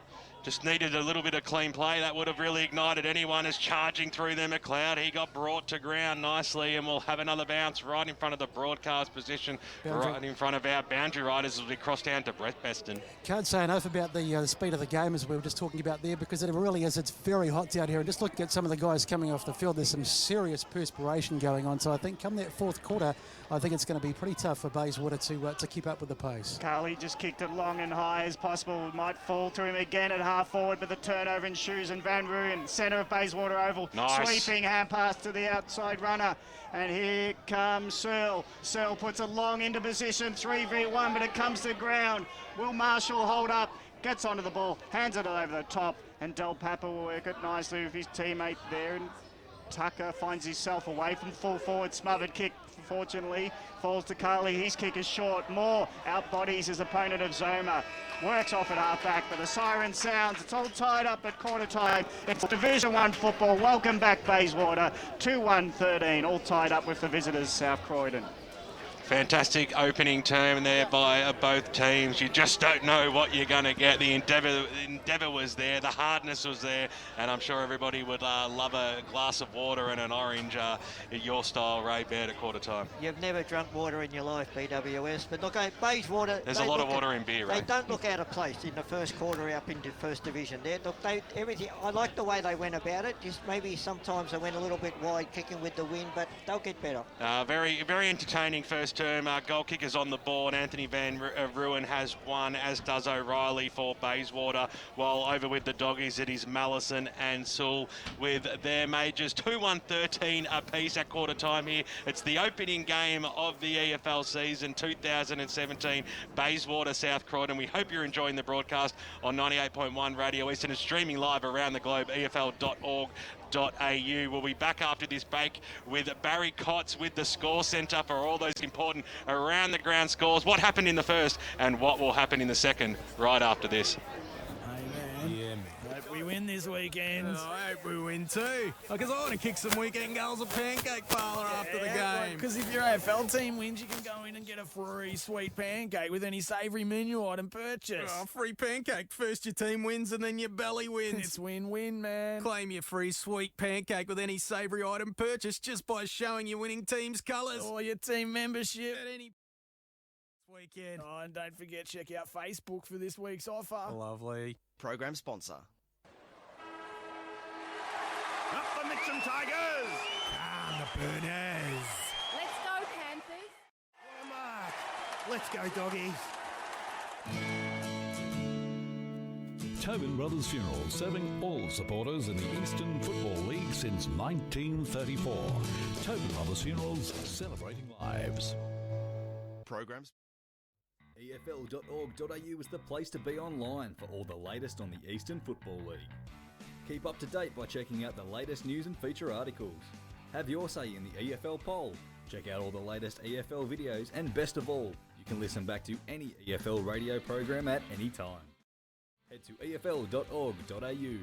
Just needed a little bit of clean play. That would have really ignited anyone as charging through there. McLeod, he got brought to ground nicely, and we'll have another bounce right in front of the broadcast position, right in front of our boundary riders as we cross down to Brett Beston. Can't say enough about the speed of the game as we were just talking about there, because it really is. It's very hot down here, and just looking at some of the guys coming off the field, there's some serious perspiration going on. So I think come that fourth quarter, I think it's going to be pretty tough for Bayswater to keep up with the pace. Carley just kicked it long and high as possible. Might fall to him again at half forward, but the turnover ensues, and Van Ruin, centre of Bayswater Oval, sweeping hand pass to the outside runner. And here comes Searle. Searle puts it long into position, 3v1, but it comes to ground. Will Marshall hold up? Gets onto the ball, hands it over the top, and Del Papa will work it nicely with his teammate there. And Tucker finds himself away from full forward, smothered kick, fortunately, falls to Carley. His kick is short. Moore outbodies his opponent of Zoma. Works off at half-back, but the siren sounds. It's all tied up at quarter time. It's Division 1 football. Welcome back, Bayswater. 2-1-13, all tied up with the visitors, South Croydon. Fantastic opening term there by both teams. You just don't know what you're going to get. The endeavour was there, the hardness was there, and I'm sure everybody would love a glass of water and an orange in your style, Ray Baird, at quarter time. You've never drunk water in your life, BWS, but look, Bayswater... There's a lot of water in beer, They Ray. don't look out of place in the first quarter up into First Division there. Look, everything. I like the way they went about it. Just maybe sometimes they went a little bit wide, kicking with the wind, but they'll get better. Very, very entertaining first term. Goal kickers on the board. Anthony Van Ruin has one, as does O'Reilly for Bayswater, while over with the Doggies it is Mallison and Sewell with their majors. 2-1-13 apiece at quarter time here. It's the opening game of the EFL season 2017, Bayswater, South Croydon. We hope you're enjoying the broadcast on 98.1 Radio Eastern and streaming live around the globe, EFL.org. We'll be back after this break with Barry Kotz with the Score Centre for all those important around the ground scores. What happened in the first and what will happen in the second right after this. Yeah, man. Hope we win this weekend. I hope we win too. Because I want to kick some weekend goals at Pancake Parlour after the game. Because if your AFL team wins, you can go in and get a free sweet pancake with any savoury menu item purchase. Oh, free pancake. First your team wins and then your belly wins. It's win-win, man. Claim your free sweet pancake with any savoury item purchase just by showing your winning team's colours. Or your team membership. At any weekend. Oh, and don't forget, check out Facebook for this week's offer. Lovely. Program sponsor. Up the Mitcham Tigers! Calm the Burners. Let's go, Panthers. What a mark. Let's go, Doggies. Tobin Brothers Funerals, serving all supporters in the Eastern Football League since 1934. Tobin Brothers Funerals, celebrating lives. Programs. EFL.org.au is the place to be online for all the latest on the Eastern Football League. Keep up to date by checking out the latest news and feature articles. Have your say in the EFL poll. Check out all the latest EFL videos, and best of all, you can listen back to any EFL radio program at any time. Head to EFL.org.au.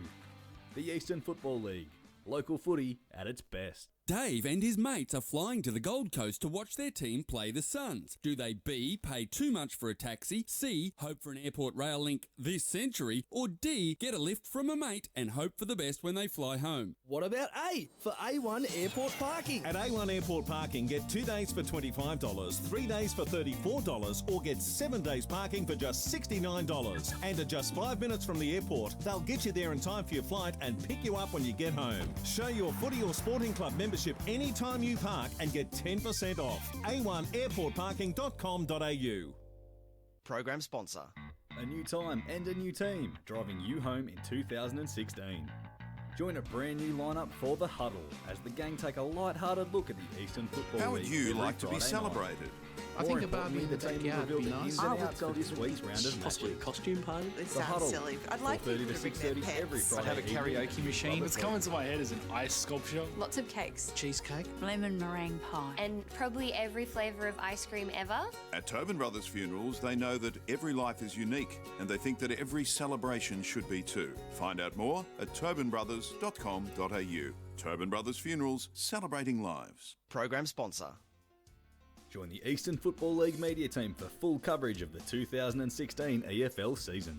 The Eastern Football League. Local footy at its best. Dave and his mates are flying to the Gold Coast to watch their team play the Suns. Do they B, pay too much for a taxi, C, hope for an airport rail link this century, or D, get a lift from a mate and hope for the best when they fly home? What about A for A1 Airport Parking? At A1 Airport Parking, get 2 days for $25, 3 days for $34, or get 7 days parking for just $69. And at just 5 minutes from the airport, they'll get you there in time for your flight and pick you up when you get home. Show your footy or sporting club membership anytime you park and get 10% off. A1airportparking.com.au. Program sponsor. A new time and a new team, driving you home in 2016. Join a brand new lineup for The Huddle as the gang take a light-hearted look at the Eastern Football How League. would you every like to be Friday celebrated? night. I think More a barbie importantly, in the the team will backyard reveal would be the nice. ins and outs for this week's round of Possibly a matches. costume party. It The sounds Huddle, silly. I'd like 4:30 people to to bring their 6:30 every pets. Friday I'd have a evening. karaoke machine. What's coming to my head is an ice sculpture. Lots of cakes. Cheesecake. Lemon meringue pie. And probably every flavour of ice cream ever. At Tobin Brothers Funerals, they know that every life is unique and they think that every celebration should be too. Find out more at tobinbrothers.com.au. Tobin Brothers Funerals, celebrating lives. Program sponsor. Join the Eastern Football League media team for full coverage of the 2016 EFL season.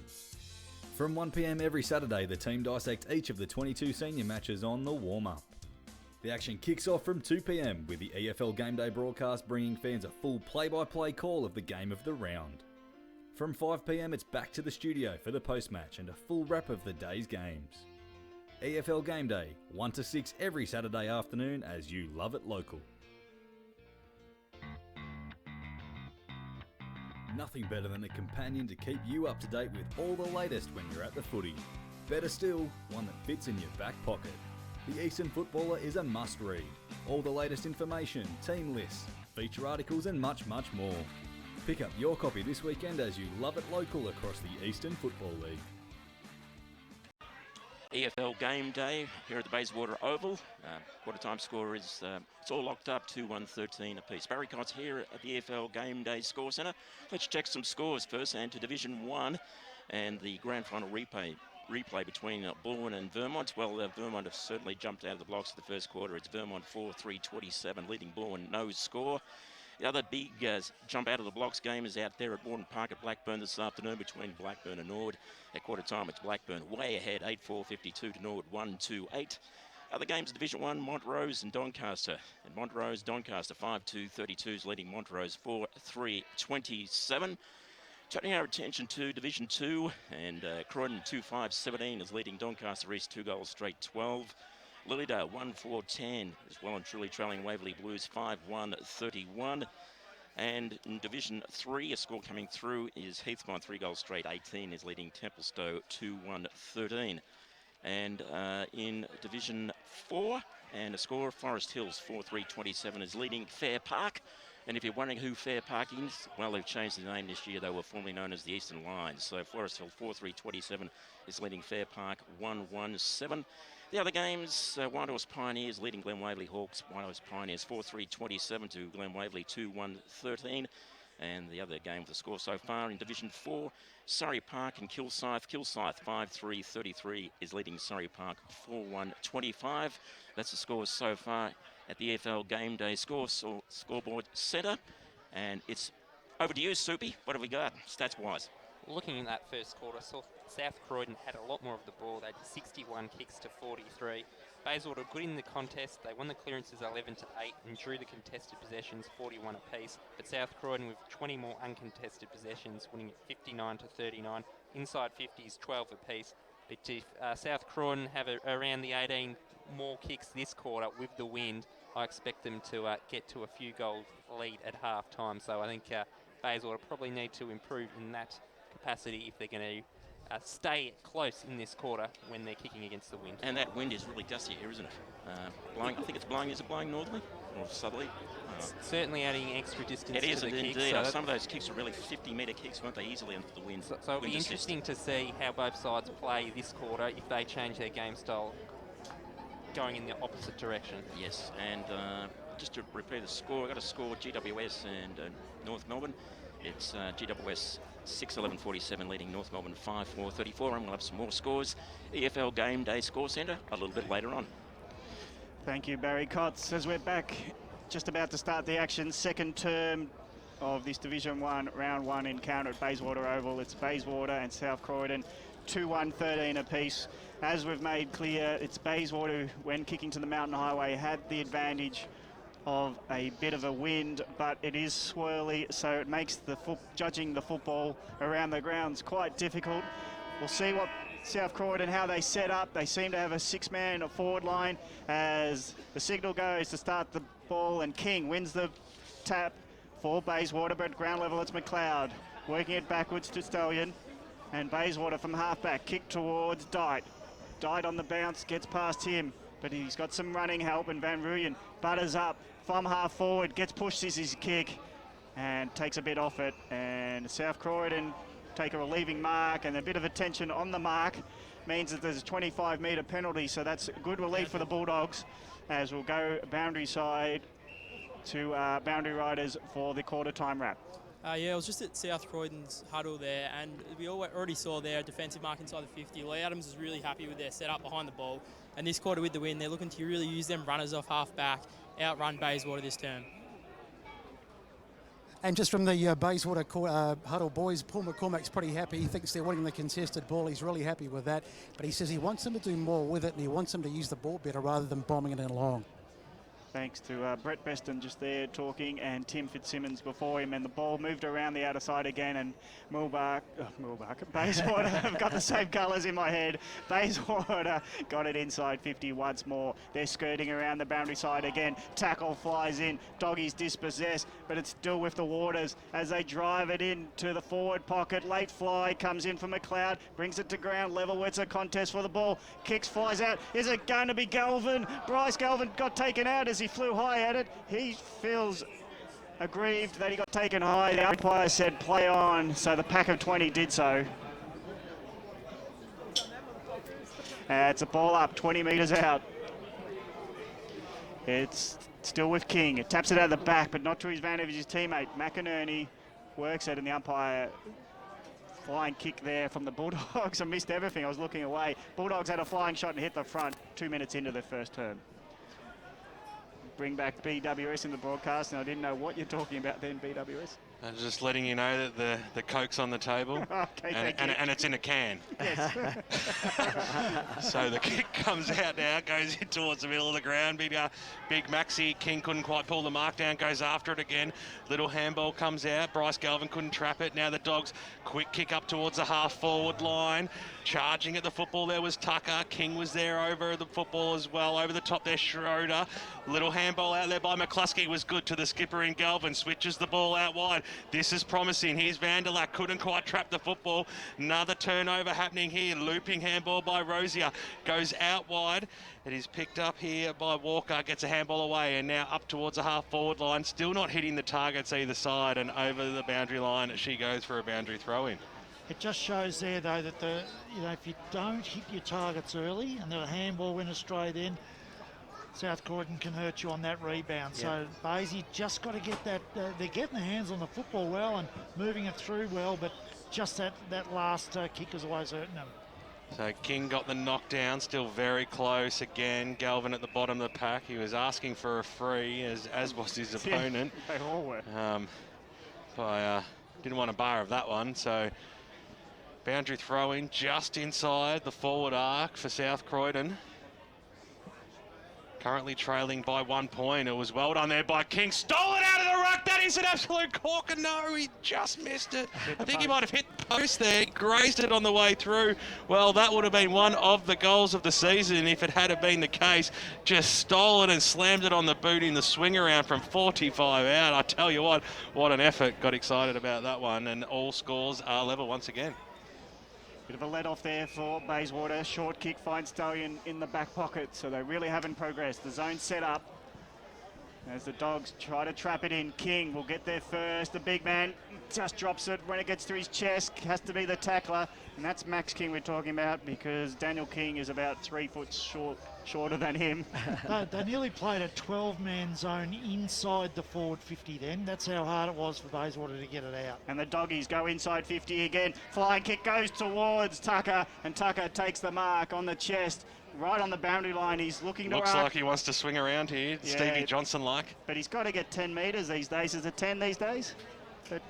From 1 p.m. every Saturday, the team dissect each of the 22 senior matches on the warm-up. The action kicks off from 2 p.m. with the EFL Game Day broadcast bringing fans a full play-by-play call of the game of the round. From 5 p.m. it's back to the studio for the post-match and a full wrap of the day's games. EFL Game Day, 1 to 6 every Saturday afternoon as you love it local. Nothing better than a companion to keep you up to date with all the latest when you're at the footy. Better still, one that fits in your back pocket. The Eastern Footballer is a must-read. All the latest information, team lists, feature articles and much, much more. Pick up your copy this weekend as you love it local across the Eastern Football League. EFL Game Day here at the Bayswater Oval. Quarter time score is, it's all locked up, 2-1-13 apiece. Barry Cott's here at the EFL Game Day Score Centre. Let's check some scores first and to Division 1 and the grand final replay between Bulwen and Vermont. Well, Vermont have certainly jumped out of the blocks for the first quarter. It's Vermont 4-3-27, leading Bulwen no score. The other big jump out of the blocks game is out there at Warden Park at Blackburn this afternoon between Blackburn and Nord. At quarter time, it's Blackburn way ahead, 8-4-52 to Nord, 1-2-8. Other games, Division 1, Montrose and Doncaster. And Montrose, Doncaster, 5-2-32 is leading Montrose, 4-3-27. Turning our attention to Division 2, and Croydon 2-5-17 is leading Doncaster East 2 goals straight, 12. Lillydale 1-4-10 is well and truly trailing Waverley Blues 5-1-31. And in Division 3, a score coming through is Heathmont 3 goals straight, 18 is leading Templestowe 2-1-13. And in Division 4, and a score, Forest Hills 4-3-27 is leading Fair Park. And if you're wondering who Fair Park is, well, they've changed the name this year. They were formerly known as the Eastern Lions. So Forest Hill 4-3-27 is leading Fair Park 1-1-7. The other games, White Horse Pioneers leading Glen Waverley Hawks. White Horse Pioneers 4-3-27 to Glen Waverley 2-1-13. And the other game with the score so far in Division 4, Surrey Park and Kilsyth. Kilsyth 5-3-33 is leading Surrey Park 4-1-25. That's the scores so far at the EFL Game Day scoreboard centre. And it's over to you, Soupy. What have we got, stats-wise? Looking at that first quarter, South Croydon had a lot more of the ball. They had 61 kicks to 43. Bayswater good in the contest. They won the clearances 11-8 and drew the contested possessions 41 apiece. But South Croydon with 20 more uncontested possessions, winning it 59-39. Inside 50s 12 apiece. But if South Croydon have around the 18 more kicks this quarter with the wind, I expect them to get to a few goal lead at half time. So I think Bayswater probably need to improve in that capacity if they're going to stay close in this quarter when they're kicking against the wind. And that wind is really gusty here, isn't it? Blowing, I think it's blowing, is it blowing northerly or southerly? It's certainly adding extra distance It is to the kick. indeed. So Some of those kicks are really 50-metre kicks, weren't they? Easily into the wind. So it'll be interesting to see how both sides play this quarter if they change their game style going in the opposite direction. Yes, and just to repeat the score, I got a score GWS and North Melbourne. It's GWS 6-11-47 leading North Melbourne 5-4-34, and we'll have some more scores. EFL Game Day Score Centre a little bit later on. Thank you, Barry Cotts. As we're back, just about to start the action, second term of this Division 1 Round 1 encounter at Bayswater Oval. It's Bayswater and South Croydon, 2-1-13 apiece. As we've made clear, it's Bayswater, when kicking to the Mountain Highway, had the advantage of a bit of a wind, but it is swirly, so it makes the judging the football around the grounds quite difficult. We'll see what South Croydon, how they set up. They seem to have a six-man forward line as the signal goes to start the ball, and King wins the tap for Bayswater, but at ground level it's McLeod working it backwards to Stallion, and Bayswater from halfback kick towards Dyte. Dyte on the bounce, gets past him, but he's got some running help, and Van Ruyen butters up from half forward, gets pushed as his kick and takes a bit off it, and South Croydon take a relieving mark, and a bit of attention on the mark means that there's a 25-metre penalty, so that's good relief for the Bulldogs as we'll go boundary side to boundary riders for the quarter time wrap. Yeah, I was just at South Croydon's huddle there, and we already saw their defensive mark inside the 50. Lee Adams is really happy with their setup behind the ball, and this quarter with the win, they're looking to really use them runners off half-back, outrun Bayswater this term. And just from the Bayswater huddle boys, Paul McCormack's pretty happy. He thinks they're winning the contested ball. He's really happy with that. But he says he wants them to do more with it, and he wants them to use the ball better rather than bombing it in long. Thanks to Brett Beston just there talking, and Tim Fitzsimmons before him, and the ball moved around the outer side again, and Bayswater have got the same colours in my head. Bayswater got it inside 50 once more. They're skirting around the boundary side again. Tackle flies in, Doggies dispossessed, but it's still with the Waters as they drive it into the forward pocket. Late fly comes in from McLeod, brings it to ground level where it's a contest for the ball. Kicks, flies out. Is it going to be Galvin? Bryce Galvin got taken out as he flew high at it. He feels aggrieved that he got taken high. The umpire said play on, so the pack of 20 did so. It's a ball up, 20 metres out. It's still with King. It taps it out of the back, but not to his advantage. His teammate McInerney works it, and the umpire flying kick there from the Bulldogs. I missed everything. I was looking away. Bulldogs had a flying shot and hit the front 2 minutes into their first term. Bring back BWS in the broadcast, and I didn't know what you're talking about then, BWS. I'm just letting you know that the Coke's on the table. Okay, and it's in a can. Yes. So the kick comes out now, goes in towards the middle of the ground. Big Maxi King couldn't quite pull the mark down, goes after it again. Little handball comes out. Bryce Galvin couldn't trap it. Now the Dogs quick kick up towards the half forward line. Charging at the football there was Tucker. King was there over the football as well. Over the top there, Schroeder. Little handball out there by McCluskey was good to the skipper in Galvin. Switches the ball out wide. This is promising. Here's Vanderlack. Couldn't quite trap the football. Another turnover happening here. Looping handball by Rosier. Goes out wide. It is picked up here by Walker. Gets a handball away, and now up towards the half forward line. Still not hitting the targets either side, and over the boundary line she goes for a boundary throw in. It just shows there, though, that if you don't hit your targets early and the handball went astray, then South Croydon can hurt you on that rebound. Yep. So Baysy just got to get that. They're getting their hands on the football well and moving it through well, but just that last kick is always hurting them. So King got the knockdown, still very close again. Galvin at the bottom of the pack. He was asking for a free, as was his opponent. They all were. But didn't want a bar of that one, so boundary throw in just inside the forward arc for South Croydon. Currently trailing by 1 point. It was well done there by King. Stole it out of the ruck. That is an absolute corker. No, he just missed it. I think he might have hit the post there. Grazed it on the way through. Well, that would have been one of the goals of the season if it had been the case. Just stole it and slammed it on the boot in the swing around from 45 out. I tell you what an effort. Got excited about that one. And all scores are level once again. Bit of a let off there for Bayswater. Short kick finds Stallion in the back pocket, so they really haven't progressed. The zone set up as the Dogs try to trap it in. King will get there first. The big man just drops it when it gets to his chest. Has to be the tackler, and that's Max King we're talking about, because Daniel King is about 3 foot shorter than him. They nearly played a 12-man zone inside the forward 50 then. That's how hard it was for Bayswater to get it out. And the Doggies go inside 50 again. Flying kick goes towards Tucker, and Tucker takes the mark on the chest. Right on the boundary line. He's looking to Looks like he wants to swing around here, yeah, Stevie Johnson-like. But he's got to get 10 metres these days. Is it 10 these days? But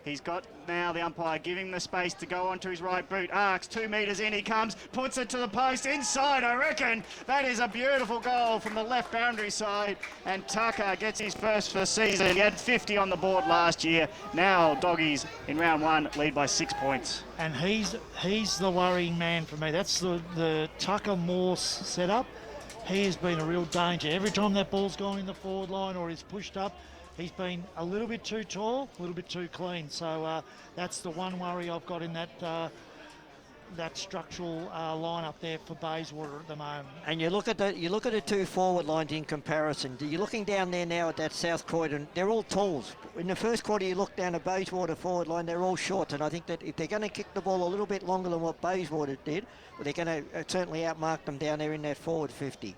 he's got now the umpire giving him the space to go onto his right boot. Arcs 2 metres in, he comes, puts it to the post inside, I reckon. That is a beautiful goal from the left boundary side, and Tucker gets his first for the season. He had 50 on the board last year. Now Doggies in round 1 lead by 6 points. And he's the worrying man for me. That's the Tucker Morse setup. He has been a real danger. Every time that ball's gone in the forward line or is pushed up, he's been a little bit too tall, a little bit too clean. So that's the one worry I've got in that structural lineup there for Bayswater at the moment. And you look at the two forward lines in comparison. You're looking down there now at that South Croydon. They're all talls. In the first quarter, you look down the Bayswater forward line. They're all short, and I think that if they're going to kick the ball a little bit longer than what Bayswater did, well, they're going to certainly outmark them down there in that forward 50.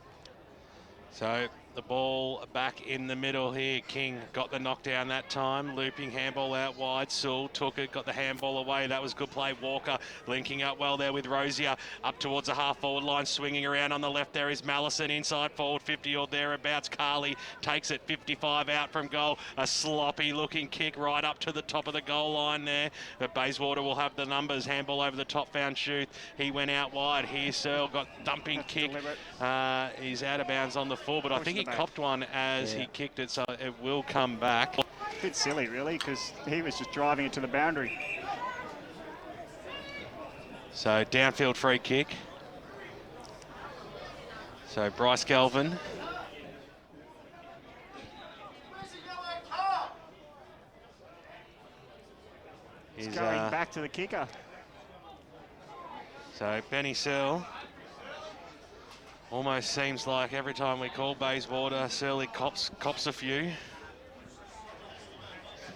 So the ball back in the middle here. King got the knockdown that time. Looping handball out wide. Sewell took it, got the handball away. That was good play. Walker linking up well there with Rosier. Up towards the half forward line. Swinging around on the left there is Mallison. Inside forward 50 or thereabouts. Carley takes it 55 out from goal. A sloppy looking kick right up to the top of the goal line there. But Bayswater will have the numbers. Handball over the top found Schuth. He went out wide. Here Searle got dumping kick. He's out of bounds on the full, but I think he copped one as he kicked it, so it will come back. A bit silly, really, because he was just driving it to the boundary. So downfield free kick. So Bryce Galvin. He's going back to the kicker. So Benny Searle. Almost seems like every time we call Bayswater, Searle cops a few.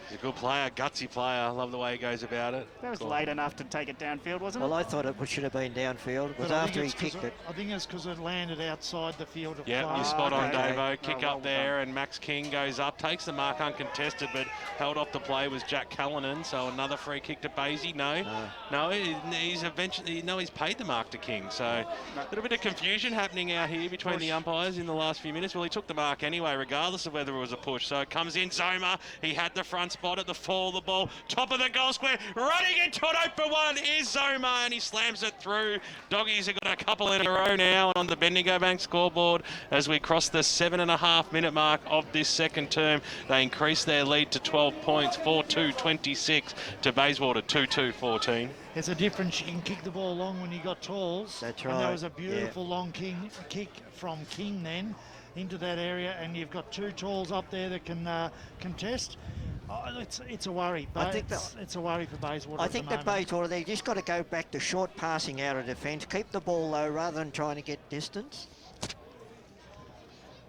He's a good player, gutsy player. I love the way he goes about it. That was late enough to take it downfield, wasn't it? Well, I thought it should have been downfield. It was after he kicked it. I think it's because it landed outside the field of play. Yep, you're spot on, Davo. Kick up there, and Max King goes up, takes the mark uncontested, but held off the play was Jack Callanan. So another free kick to Basie. No, he's eventually he's paid the mark to King. So a little bit of confusion happening out here between the umpires in the last few minutes. Well, he took the mark anyway, regardless of whether it was a push. So it comes in Zoma. He had the front spot at the fall of the ball, top of the goal square, running into an open one is Zoma, and he slams it through. Doggies have got a couple in a row now on the Bendigo Bank scoreboard as we cross the 7.5 minute mark of this second term. They increase their lead to 12 points, 4-2-26 to Bayswater 2-2-14. There's a difference. You can kick the ball long when you got talls. That's right. And that was a beautiful long kick from King then into that area, and you've got two talls up there that can contest. Oh, it's a worry. I think it's a worry for Bayswater. I think that Bayswater, they just got to go back to short passing out of defence, keep the ball low rather than trying to get distance.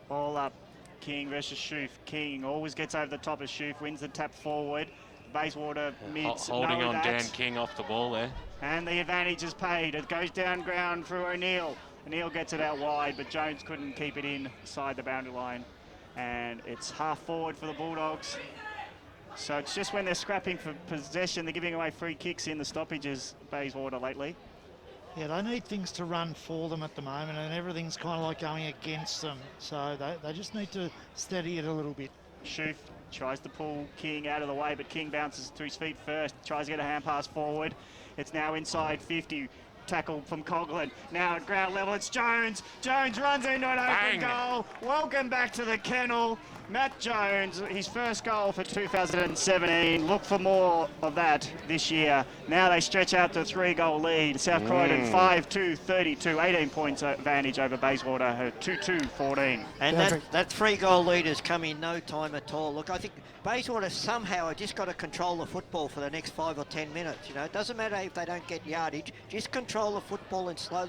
Ball up, King versus Schoof. King always gets over the top of Schoof, wins the tap forward. Bayswater mids holding on Dan King off the ball there. And the advantage is paid. It goes down ground through O'Neill. O'Neill gets it out wide, but Jones couldn't keep it inside the boundary line. And it's half forward for the Bulldogs. So it's just when they're scrapping for possession, they're giving away free kicks in the stoppages, Bayswater, lately. Yeah, they need things to run for them at the moment, and everything's kind of like going against them. So they just need to steady it a little bit. Schoof tries to pull King out of the way, but King bounces to his feet first, tries to get a hand pass forward. It's now inside 50. Tackle from Coughlin. Now at ground level, it's Jones. Jones runs into an open goal. Welcome back to the kennel. Matt Jones, his first goal for 2017. Look for more of that this year. Now they stretch out to a 3-goal lead. South Croydon 5-2-32, 18 points advantage over Bayswater, 2-2-14. And that 3-goal lead has come in no time at all. Look, I think Bayswater somehow have just got to control the football for the next 5 or 10 minutes. You know, it doesn't matter if they don't get yardage, just control the football and slow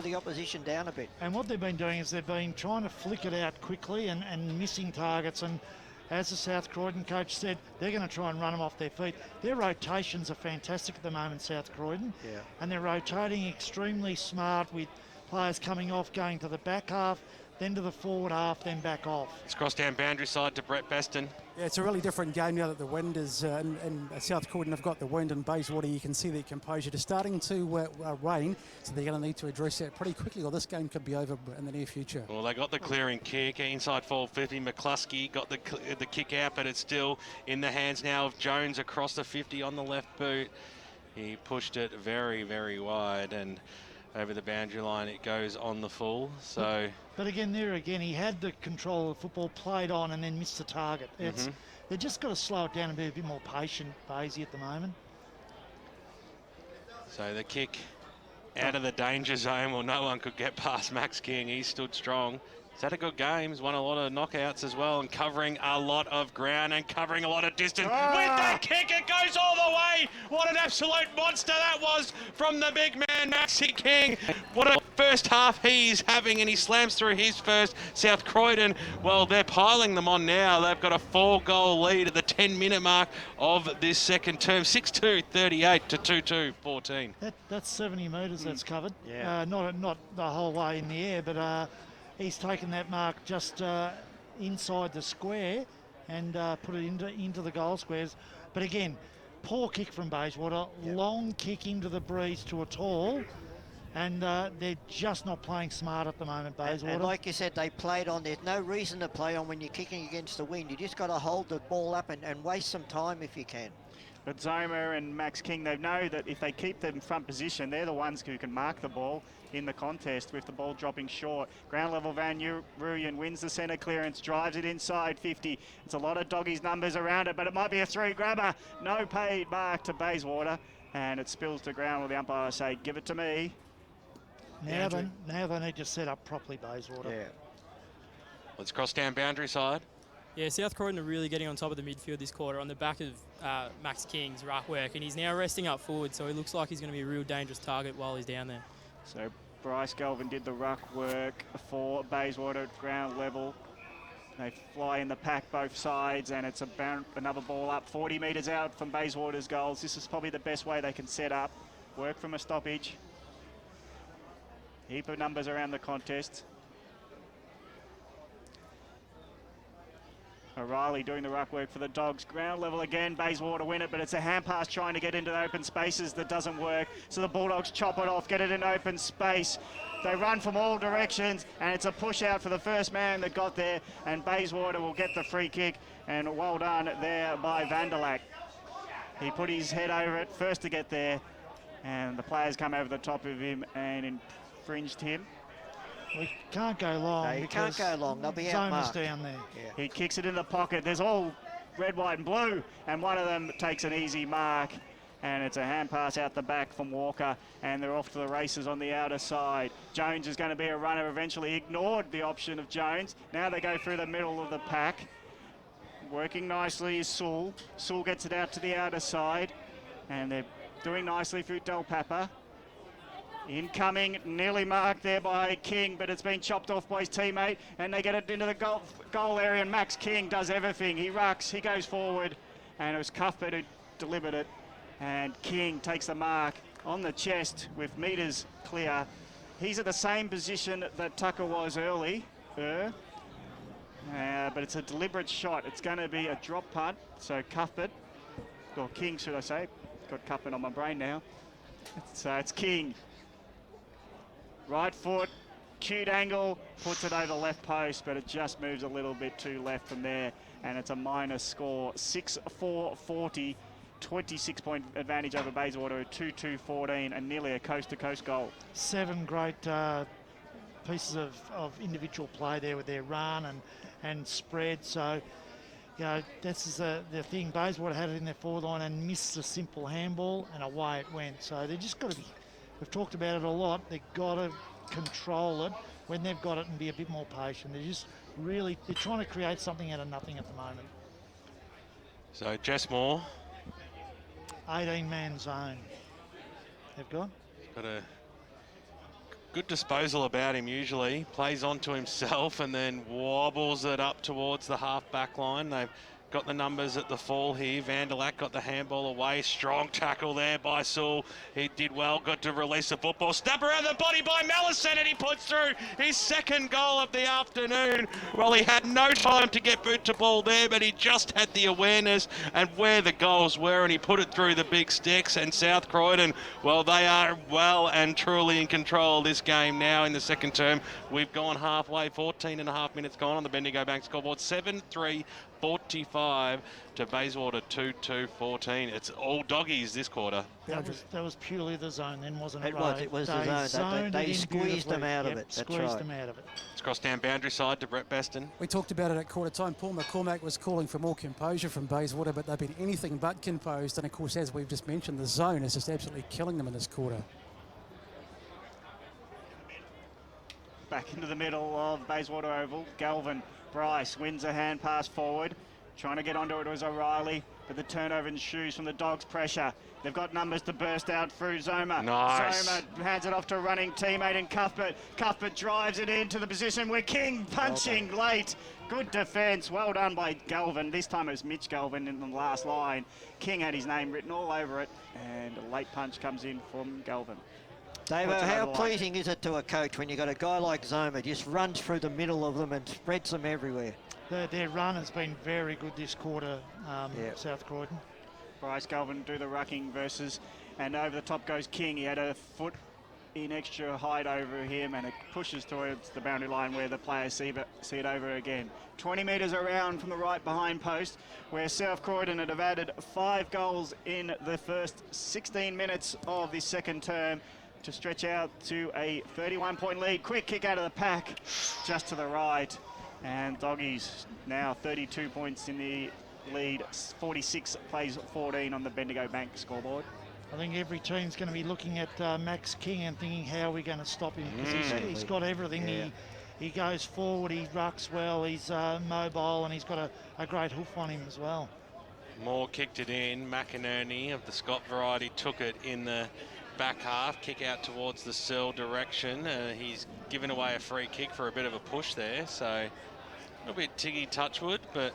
the opposition down a bit. And what they've been doing is they've been trying to flick it out quickly and missing targets. And as the South Croydon coach said, they're going to try and run them off their feet. Their rotations are fantastic at the moment, South Croydon. Yeah. And they're rotating extremely smart with players coming off, going to the back half, then to the forward half, then back off. It's crossed down boundary side to Brett Beston. Yeah, it's a really different game now that the wind is, and South Croydon have got the wind, and Bayswater, you can see their composure. It's starting to rain, so they're going to need to address that pretty quickly, or this game could be over in the near future. Well, they got the clearing kick, inside 450. McCluskey got the kick out, but it's still in the hands now of Jones across the 50 on the left boot. He pushed it very, very wide, and over the boundary line it goes on the full. So, but again, he had the control of the football, played on, and then missed the target. They've just got to slow it down and be a bit more patient, Basie, at the moment. So the kick out of the danger zone. Well, no one could get past Max King. He stood strong. He's had a good game. He's won a lot of knockouts as well, and covering a lot of ground and covering a lot of distance. With that kick, it goes all the way. What an absolute monster that was from the big man, Maxi King. What a first half he's having, and he slams through his first. South Croydon, well, they're piling them on now. They've got a 4-goal lead at the 10-minute mark of this second term. 6-2-38 to 2-2-14. That's 70 metres that's covered. Yeah. Not the whole way in the air, but he's taken that mark just inside the square and put it into the goal squares. But again, poor kick from Bayswater, long kick into the breeze to a tall, and they're just not playing smart at the moment, Bayswater. And like you said, they played on. There's no reason to play on when you're kicking against the wind. You just got to hold the ball up and waste some time if you can. But Zoma and Max King, they know that if they keep them in front position, they're the ones who can mark the ball in the contest with the ball dropping short. Ground level Van Ruyen wins the centre clearance, drives it inside 50. It's a lot of doggies numbers around it, but it might be a 3 grabber. No paid mark to Bayswater, and it spills to ground with the umpire say, give it to me. Now they need to set up properly, Bayswater. Yeah. Let's cross down boundary side. Yeah, South Croydon are really getting on top of the midfield this quarter on the back of Max King's ruck work, and he's now resting up forward, so he looks like he's going to be a real dangerous target while he's down there. So Bryce Galvin did the ruck work for Bayswater at ground level. They fly in the pack both sides, and it's another ball up 40 metres out from Bayswater's goals. This is probably the best way they can set up. Work from a stoppage. Heap of numbers around the contest. O'Reilly doing the ruck work for the Dogs. Ground level again, Bayswater win it, but it's a hand pass trying to get into the open spaces that doesn't work. So the Bulldogs chop it off, get it in open space. They run from all directions, and it's a push out for the first man that got there, and Bayswater will get the free kick, and well done there by Vanderlack. He put his head over it first to get there, and the players come over the top of him and infringed him. We can't go long. No, you can't go long. They'll be outmarked. Down there. Yeah. He kicks it in the pocket. There's all red, white and blue, and one of them takes an easy mark, and it's a hand pass out the back from Walker, and they're off to the races on the outer side. Jones is going to be a runner eventually. He ignored the option of Jones. Now they go through the middle of the pack. Working nicely is Sewell. Sewell gets it out to the outer side, and they're doing nicely through Del Papa. Incoming, nearly marked there by King, but it's been chopped off by his teammate, and they get it into the goal area, and Max King does everything. He rucks, he goes forward, and it was Cuthbert who delivered it, and King takes the mark on the chest with metres clear. He's at the same position that Tucker was early, but it's a deliberate shot. It's going to be a drop punt, so Cuthbert, or King should I say, got Cuthbert on my brain now. So it's King. Right foot, cute angle, puts it over the left post, but it just moves a little bit too left from there, and it's a minus score. 6-4-40, 26-point advantage over Bayswater, 2-2-14, and nearly a coast-to-coast goal. 7 great pieces of individual play there with their run and spread. So, you know, this is the thing. Bayswater had it in their forward line and missed a simple handball, and away it went. So they've just got to be, we've talked about it a lot, they've got to control it when they've got it and be a bit more patient. They're just really, they're trying to create something out of nothing at the moment. So Jess Moore. 18-man zone. They've got a good disposal about him usually. Plays onto himself and then wobbles it up towards the half-back line. They've got the numbers at the fall here. Vanderlack got the handball away. Strong tackle there by Sewell. He did well, got to release the football. Snap around the body by Mallison, and he puts through his second goal of the afternoon. Well, he had no time to get boot to ball there, but he just had the awareness and where the goals were, and he put it through the big sticks. And South Croydon, well, they are well and truly in control of this game now in the second term. We've gone halfway, 14 and a half minutes gone on the Bendigo Bank scoreboard. 7-3. 45 to Bayswater 2-2-14. It's all doggies this quarter. That was purely the zone then, wasn't it? It was the zone. They squeezed them out of it. That's right. Squeezed them out of it. It's crossed down boundary side to Brett Beston. We talked about it at quarter time. Paul McCormack was calling for more composure from Bayswater, but they've been anything but composed. And of course, as we've just mentioned, the zone is just absolutely killing them in this quarter. Back into the middle of Bayswater Oval. Galvin. Bryce wins a hand pass forward. Trying to get onto it was O'Reilly, but the turnover ensues from the Dogs' pressure. They've got numbers to burst out through Zoma. Nice. Zoma hands it off to a running teammate in Cuthbert. Cuthbert drives it into the position where King punching late. Good defence. Well done by Galvin. This time it was Mitch Galvin in the last line. King had his name written all over it, and a late punch comes in from Galvin. David, how pleasing is it to a coach when you've got a guy like Zoma just runs through the middle of them and spreads them everywhere? Their run has been very good this quarter, South Croydon. Bryce Galvin do the rucking versus, and over the top goes King. He had a foot in extra height over him, and it pushes towards the boundary line where the players see it over again. 20 metres around from the right behind post, where South Croydon have added 5 goals in the first 16 minutes of this second term, to stretch out to a 31-point lead. Quick kick out of the pack, just to the right. And Doggies now 32 points in the lead. 46 plays 14 on the Bendigo Bank scoreboard. I think every team's going to be looking at Max King and thinking, how are we going to stop him? Because he's got everything. Yeah. He goes forward, he rucks well, he's mobile, and he's got a great hoof on him as well. Moore kicked it in. McInerney of the Scott variety took it in the back half, kick out towards the Searle direction. He's given away a free kick for a bit of a push there, so a little bit Tiggy Touchwood, but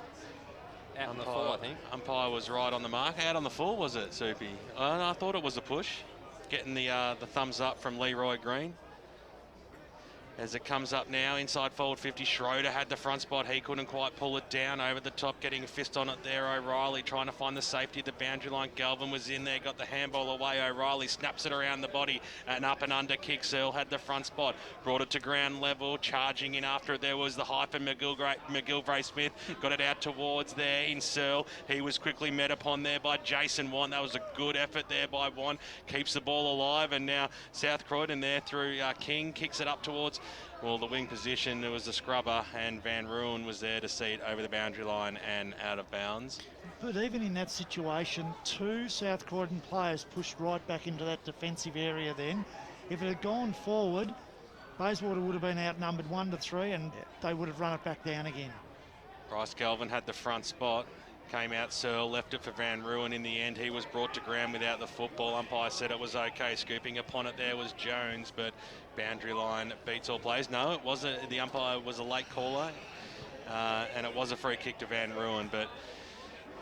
out on the full, I think. Umpire was right on the mark. Out on the full, was it, Soupy? I thought it was a push. Getting the thumbs up from Leroy Green. As it comes up now, inside forward 50, Schroeder had the front spot. He couldn't quite pull it down over the top, getting a fist on it there. O'Reilly trying to find the safety at the boundary line. Galvin was in there, got the handball away. O'Reilly snaps it around the body. An up and under kick. Searle had the front spot. Brought it to ground level. Charging in after it, there was the hyphen McGilvray-Smith. Got it out towards there in Searle. He was quickly met upon there by Jason Wan. That was a good effort there by Wan. Keeps the ball alive, and now South Croydon there through King. Kicks it up towards, well, the wing position. There was a scrubber, and Van Ruin was there to see it over the boundary line and out of bounds. But even in that situation, 2 South Croydon players pushed right back into that defensive area then. If it had gone forward, Bayswater would have been outnumbered 1-3, and they would have run it back down again. Bryce Galvin had the front spot. Came out Searle, left it for Van Ruin. In the end, he was brought to ground without the football. Umpire said it was okay. Scooping upon it there was Jones, but boundary line beats all plays. No, it wasn't. The umpire was a late caller, and it was a free kick to Van Ruin, but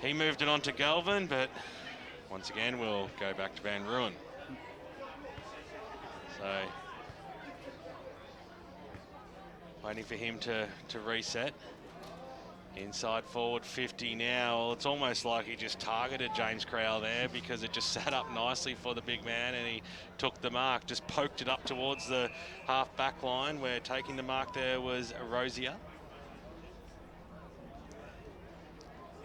he moved it on to Galvin, but once again, we'll go back to Van Ruin. So, waiting for him to reset. Inside forward 50 now. Well, it's almost like he just targeted James Crowell there, because it just sat up nicely for the big man and he took the mark. Just poked it up towards the half back line, where taking the mark there was Rosier.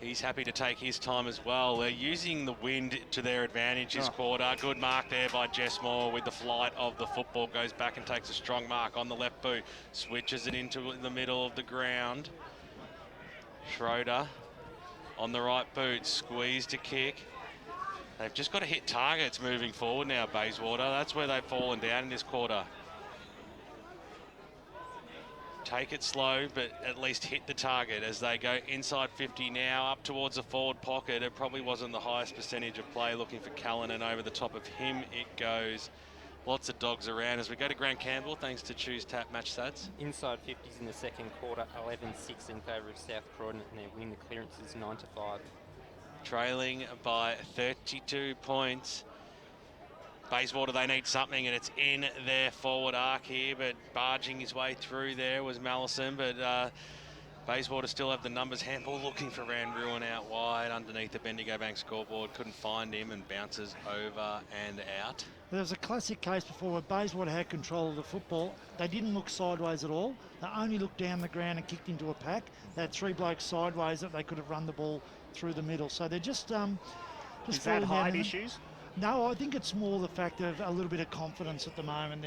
He's happy to take his time as well. They're using the wind to their advantage this quarter. Good mark there by Jess Moore with the flight of the football. Goes back and takes a strong mark on the left boot. Switches it into the middle of the ground. Schroeder on the right boot. Squeeze to kick. They've just got to hit targets moving forward now, Bayswater. That's where they've fallen down in this quarter. Take it slow, but at least hit the target as they go inside 50 now, up towards the forward pocket. It probably wasn't the highest percentage of play, looking for Callan, and over the top of him it goes. Lots of dogs around as we go to Grant Campbell, thanks to Choose Tap Match Stats. Inside 50s in the second quarter, 11-6 in favour of South Croydon, and their win, the clearance is 9-5. Trailing by 32 points. Bayswater, they need something, and it's in their forward arc here, but barging his way through there was Mallison, but Bayswater still have the numbers. Handball looking for Van Ruin out wide underneath the Bendigo Bank scoreboard. Couldn't find him and bounces over and out. There was a classic case before where Bayswater had control of the football. They didn't look sideways at all. They only looked down the ground and kicked into a pack. They had three blokes sideways that they could have run the ball through the middle. So they're just Is that height issues? No, I think it's more the fact of a little bit of confidence at the moment.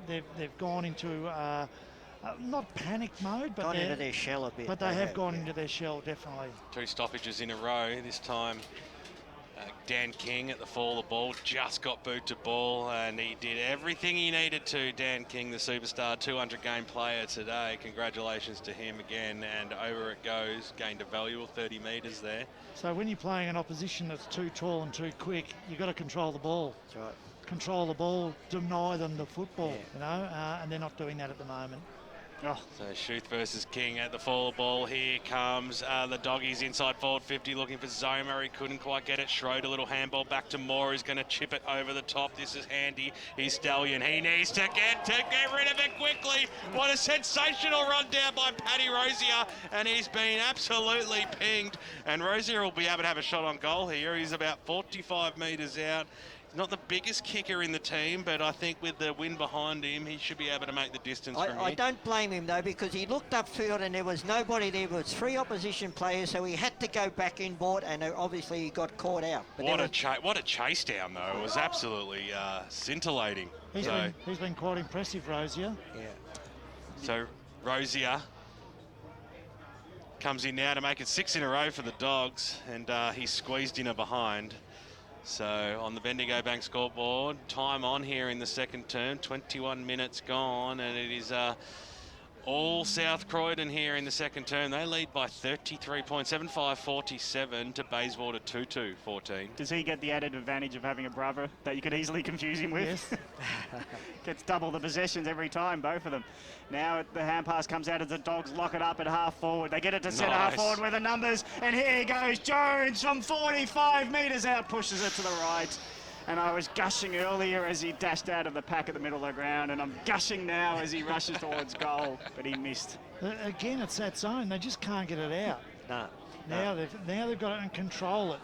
They've gone into not panic mode, but gone into their shell a bit. But they have gone into their shell, definitely. 2 stoppages in a row. This time Dan King at the fall of the ball, just got boot to ball, and he did everything he needed to. Dan King, the superstar, 200-game player today. Congratulations to him again, and over it goes. Gained a valuable 30 metres there. So when you're playing an opposition that's too tall and too quick, you've got to control the ball. That's right. Control the ball, deny them the football, you know, and they're not doing that at the moment. Oh. So Schuth versus King at the fall of ball. Here comes the doggies inside forward 50 looking for Zomer. He couldn't quite get it. Schroeder, little handball back to Moore. He's going to chip it over the top. This is handy. He's Stallion. He needs to get rid of it quickly. What a sensational run down by Paddy Rosier. And he's been absolutely pinged. And Rosier will be able to have a shot on goal here. He's about 45 metres out. Not the biggest kicker in the team, but I think with the wind behind him, he should be able to make the distance from here. I don't blame him, though, because he looked upfield and there was nobody there. There was 3 opposition players, so he had to go back inboard, and obviously he got caught out. But what a chase down, though. It was absolutely scintillating. He's been quite impressive, Rosier. Yeah. So Rosier comes in now to make it 6 in a row for the Dogs, and he's squeezed in a behind. So on the Bendigo Bank scoreboard, time on here in the second term, 21 minutes gone, and it is all South Croydon here in the second term. They lead by 33 points, 75-47 to Bayswater 2-2-14. Does he get the added advantage of having a brother that you could easily confuse him with? Yes. Gets double the possessions every time, both of them. Now the hand pass comes out as the Dogs lock it up at half forward. They get it to centre half forward with the numbers, and here he goes, Jones from 45 metres out, pushes it to the right. And I was gushing earlier as he dashed out of the pack at the middle of the ground, and I'm gushing now as he rushes towards goal, but he missed. Again, it's that zone. They just can't get it out. No. Now they've got it and control it.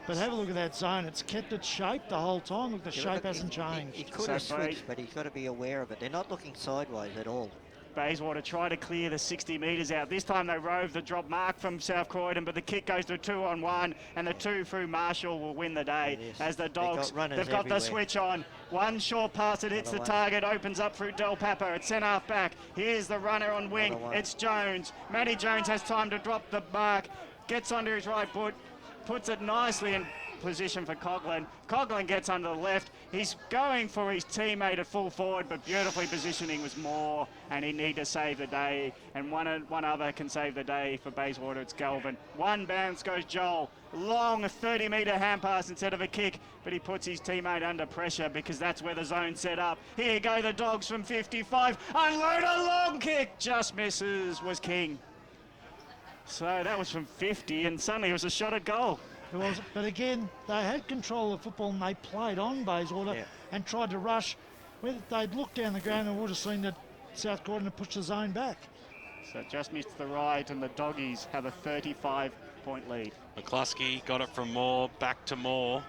But have a look at that zone. It's kept its shape the whole time. Look, the shape hasn't changed. He could have switched, but he's got to be aware of it. They're not looking sideways at all. Bayswater try to clear the 60 metres out. This time they rove the drop mark from South Croydon, but the kick goes to 2-on-1, and the 2 through Marshall will win the day. As the Dogs, they've got the switch on. One short pass, it hits the target, opens up through Del Papa. It's sent half back. Here's the runner on wing. It's Jones. Matty Jones has time to drop the mark, gets onto his right foot, puts it nicely in position for Coughlin. Coughlin gets under the left. He's going for his teammate at full forward, but beautifully positioning was Moore, and he need to save the day. And one other can save the day for Bayswater. It's Galvin. One bounce goes Joel. Long 30-metre hand pass instead of a kick, but he puts his teammate under pressure because that's where the zone's set up. Here go the Dogs from 55. Unload a long kick. Just misses was King. So that was from 50, and suddenly it was a shot at goal. It was, but again, they had control of the football and they played on Bayswater and tried to rush. Where they'd looked down the ground and would have seen that South Croydon had pushed the zone back. So just missed the right, and the Doggies have a 35-point lead. McCluskey got it from Moore, back to Moore.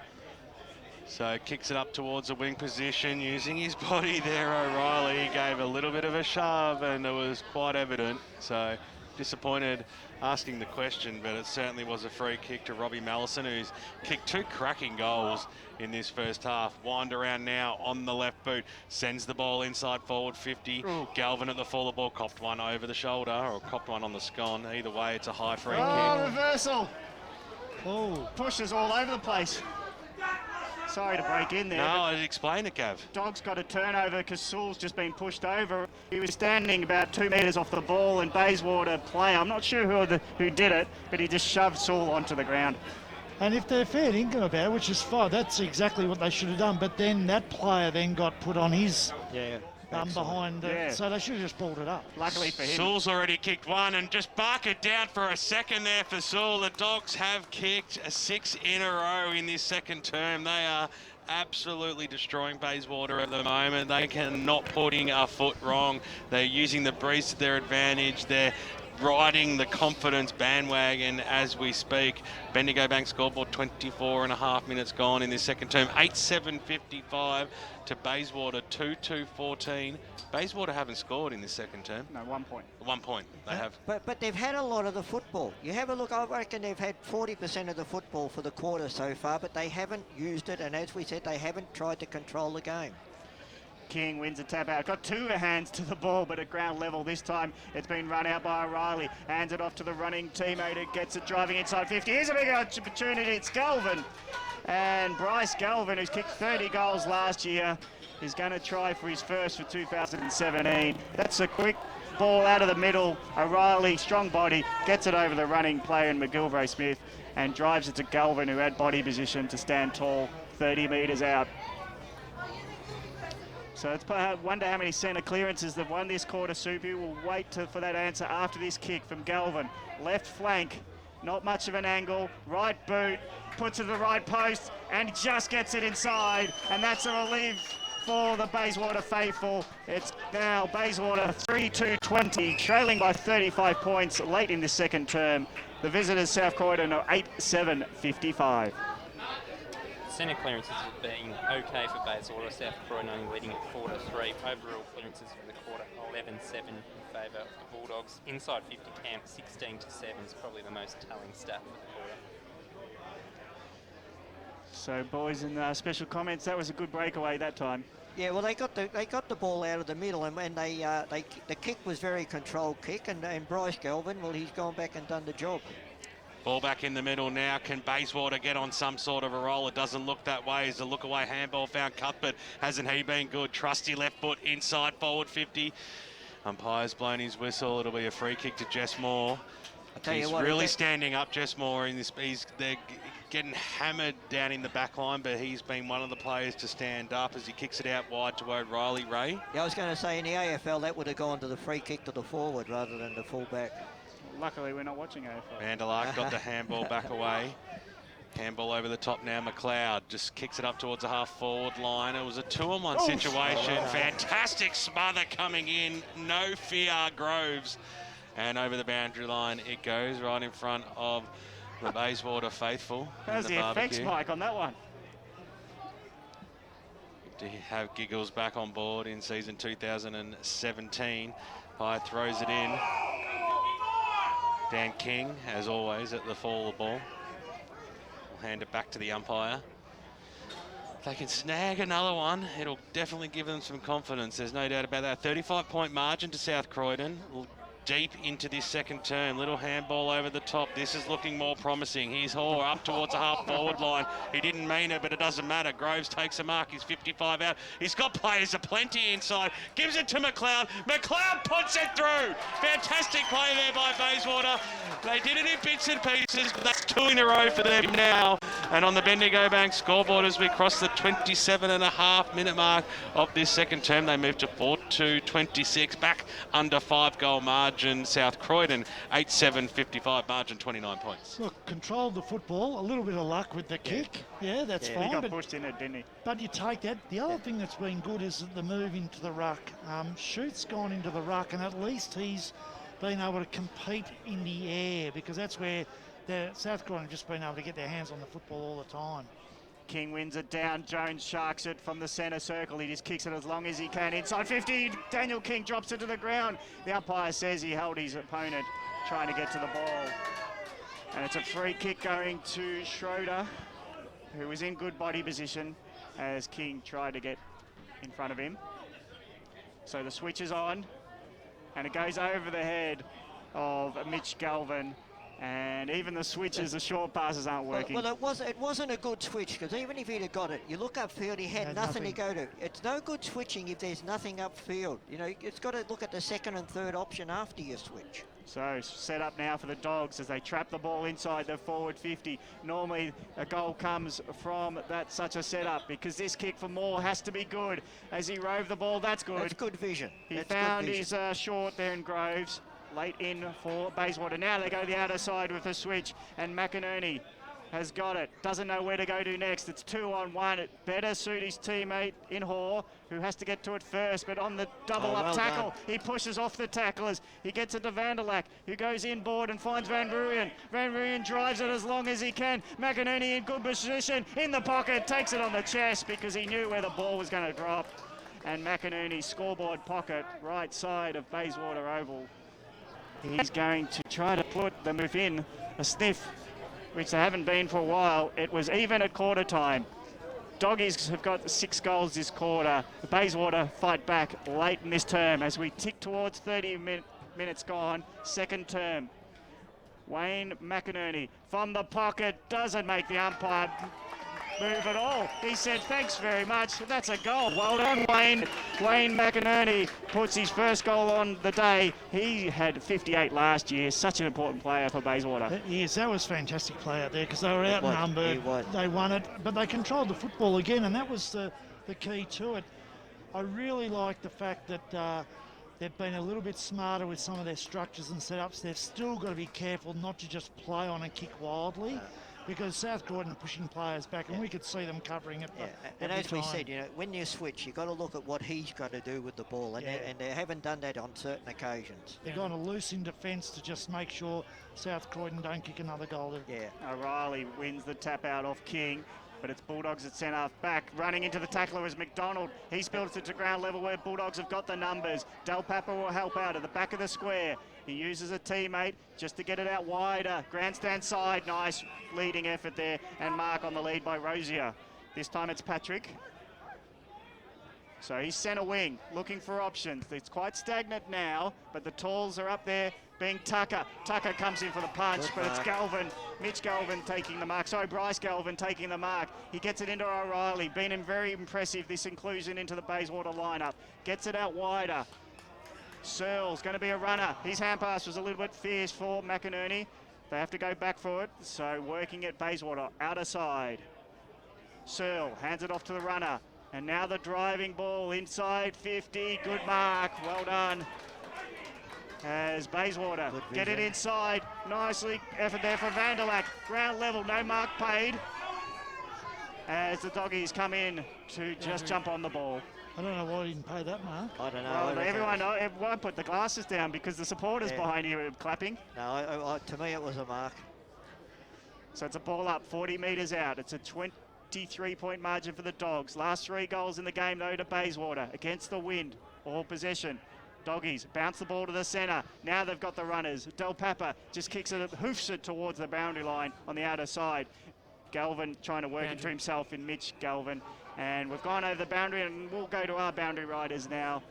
So kicks it up towards the wing position, using his body there, O'Reilly. He gave a little bit of a shove, and it was quite evident. So disappointed asking the question, but it certainly was a free kick to Robbie Mallison, who's kicked 2 cracking goals in this first half. Wind around now on the left boot, sends the ball inside forward 50. Ooh. Galvin at the fuller ball, copped one over the shoulder or copped one on the scone. Either way, it's a high free kick. Reversal. Oh, pushes all over the place. Sorry to break in there. No, I'd explain it, Gav. Dog's got a turnover because Sewell's just been pushed over. He was standing about 2 metres off the ball, and Bayswater player, I'm not sure who did it, but he just shoved Sewell onto the ground. And if they're fair dinkum about it, which is fine, that's exactly what they should have done. But then that player then got put on his behind, so they should have just pulled it up. Luckily for him. Sewell's already kicked one, and just bark it down for a second there for Sewell. The Dogs have kicked 6 in a row in this second term. They are absolutely destroying Bayswater at the moment. They cannot putting a foot wrong. They're using the breeze to their advantage. They're riding the confidence bandwagon as we speak. Bendigo Bank scoreboard, 24 and a half minutes gone in this second term. 8-7-55 to Bayswater, 2-2-14. Bayswater haven't scored in this second term. No, 1 point. 1 point they have. But they've had a lot of the football. You have a look, I reckon they've had 40% of the football for the quarter so far, but they haven't used it, and as we said, they haven't tried to control the game. King wins a tap out. Got 2 hands to the ball, but at ground level this time it's been run out by O'Reilly. Hands it off to the running teammate who gets it driving inside 50. Here's a big opportunity. It's Galvin. And Bryce Galvin, who's kicked 30 goals last year, is going to try for his first for 2017. That's a quick ball out of the middle. O'Reilly, strong body, gets it over the running player in McGilvray Smith and drives it to Galvin, who had body position to stand tall 30 metres out. So it's wonder how many centre clearances they've won this quarter, Supu. We'll wait for that answer after this kick from Galvin. Left flank, not much of an angle. Right boot, puts it to the right post and just gets it inside. And that's a relief for the Bayswater faithful. It's now Bayswater 3-2-20, trailing by 35 points late in the second term. The visitors, South Croydon, are 8-7-55. Centre clearances have been okay for Bayswater. South Croydon only leading at 4-3. Overall clearances for the quarter 11-7 in favour of the Bulldogs. Inside 50 camp 16-7 is probably the most telling stat for the quarter. So boys, in special comments, that was a good breakaway that time. Yeah, well, they got the ball out of the middle, and when the kick was very controlled kick, and Bryce Galvin, well, he's gone back and done the job. Ball back in the middle now. Can Bayswater get on some sort of a roll? It doesn't look that way. As a look away handball found Cuthbert. Hasn't he been good? Trusty left foot inside forward 50. Umpire's blown his whistle. It'll be a free kick to Jess Moore. He's really standing up, Jess Moore, in this. They're getting hammered down in the back line, but he's been one of the players to stand up as he kicks it out wide to O'Reilly. Ray? Yeah, I was going to say in the AFL that would have gone to the free kick to the forward rather than the full back. Luckily, we're not watching AFL. Vanderlark got the handball back away. Handball over the top now. McLeod just kicks it up towards the half-forward line. It was a 2-on-1 situation. Fantastic smother coming in. No fear, Groves. And over the boundary line it goes, right in front of the Bayswater faithful. How's the effects mic on that one? To have Giggles back on board in season 2017. Pye throws it in. Dan King, as always, at the fall of the ball. We'll hand it back to the umpire. If they can snag another one, it'll definitely give them some confidence. There's no doubt about that. 35-point margin to South Croydon. Deep into this second term. Little handball over the top. This is looking more promising. Here's Hall up towards the half-forward line. He didn't mean it, but it doesn't matter. Groves takes a mark. He's 55 out. He's got players aplenty inside. Gives it to McLeod. McLeod puts it through. Fantastic play there by Bayswater. They did it in bits and pieces, but that's 2 in a row for them now. And on the Bendigo Bank scoreboard, as we cross the 27.5-minute mark of this second term, they move to 4-2-26, back under 5-goal margin. South Croydon 8-7-55, margin 29 points. Look, controlled the football, a little bit of luck with the kick. Yeah, that's fine. He got pushed in it, didn't he? But you take that. The other thing that's been good is the move into the ruck. Shoot's gone into the ruck, and at least he's been able to compete in the air, because that's where the South Croydon have just been able to get their hands on the football all the time. King wins it down. Jones sharks it from the centre circle. He just kicks it as long as he can. Inside 50, Daniel King drops it to the ground. The umpire says he held his opponent trying to get to the ball. And it's a free kick going to Schroeder, who was in good body position as King tried to get in front of him. So the switch is on, and it goes over the head of Mitch Galvin, and even the switches, the short passes aren't working. Well, it wasn't a good switch, because even if he'd have got it, you look upfield, he had nothing to go to. It's no good switching if there's nothing upfield. You know, it's got to look at the second and third option after you switch. So set up now for the Dogs as they trap the ball inside the forward 50. Normally a goal comes from such a setup, because this kick for Moore has to be good. As he rove the ball, that's good. That's good vision. He found his short there in Groves. Late in for Bayswater. Now they go the outer side with a switch, and McInerney has got it. Doesn't know where to go to next. It's 2-on-1. It better suit his teammate in Hoare, who has to get to it first, but on the double-up tackle, done. he pushes off the tacklers. He gets it to Vanderlack, who goes inboard and finds Van Rooyen. Van Rooyen drives it as long as he can. McInerney in good position, in the pocket, takes it on the chest because he knew where the ball was going to drop. And McInerney, scoreboard pocket, right side of Bayswater Oval. He's going to try to put them within a sniff, which they haven't been for a while. It was even at quarter time. Doggies have got 6 goals this quarter. The Bayswater fight back late in this term as we tick towards 30 minutes gone, second term. Wayne McInerney from the pocket doesn't make the umpire move at all. He said, thanks very much. That's a goal. Well done, Wayne. Wayne McInerney puts his first goal on the day. He had 58 last year. Such an important player for Bayswater. Yes, that was fantastic play out there because they were outnumbered. They won it, but they controlled the football again, and that was the key to it. I really like the fact that they've been a little bit smarter with some of their structures and setups. They've still got to be careful not to just play on and kick wildly. Because South Croydon are pushing players back, and we could see them covering it. And as we said, you know, when you switch, you've got to look at what he's got to do with the ball, and they haven't done that on certain occasions. They're going to loose in defence to just make sure South Croydon don't kick another goal. O'Reilly wins the tap out off King, but it's Bulldogs at centre back. Running into the tackler is McDonald. He spills it to ground level where Bulldogs have got the numbers. Del Papa will help out at the back of the square. He uses a teammate just to get it out wider. Grandstand side, nice leading effort there. And Mark on the lead by Rosier. This time it's Patrick. So he's centre wing, looking for options. It's quite stagnant now, but the talls are up there being Tucker. Tucker comes in for the punch, but it's Galvin. Mitch Galvin taking the mark. Sorry, Bryce Galvin taking the mark. He gets it into O'Reilly. Been very impressive, this inclusion into the Bayswater lineup. Gets it out wider. Searle's going to be a runner. His hand pass was a little bit fierce for McInerney. They have to go back for it, so working at Bayswater, outer side. Searle hands it off to the runner. And now the driving ball inside 50. Good mark. Well done. As Bayswater get it inside. Nicely effort there for Vanderlack. Ground level, no mark paid. As the Doggies come in to just jump on the ball. I don't know why he didn't pay that mark. I don't know. Well, everyone put the glasses down because the supporters behind you are clapping. No, to me it was a mark. So it's a ball up, 40 metres out. It's a 23-point margin for the Dogs. Last 3 goals in the game, though, to Bayswater. Against the wind, all possession. Doggies bounce the ball to the centre. Now they've got the runners. Del Papa just kicks it, hoofs it towards the boundary line on the outer side. Galvin trying to work into himself in Mitch Galvin. And we've gone over the boundary, and we'll go to our boundary riders now.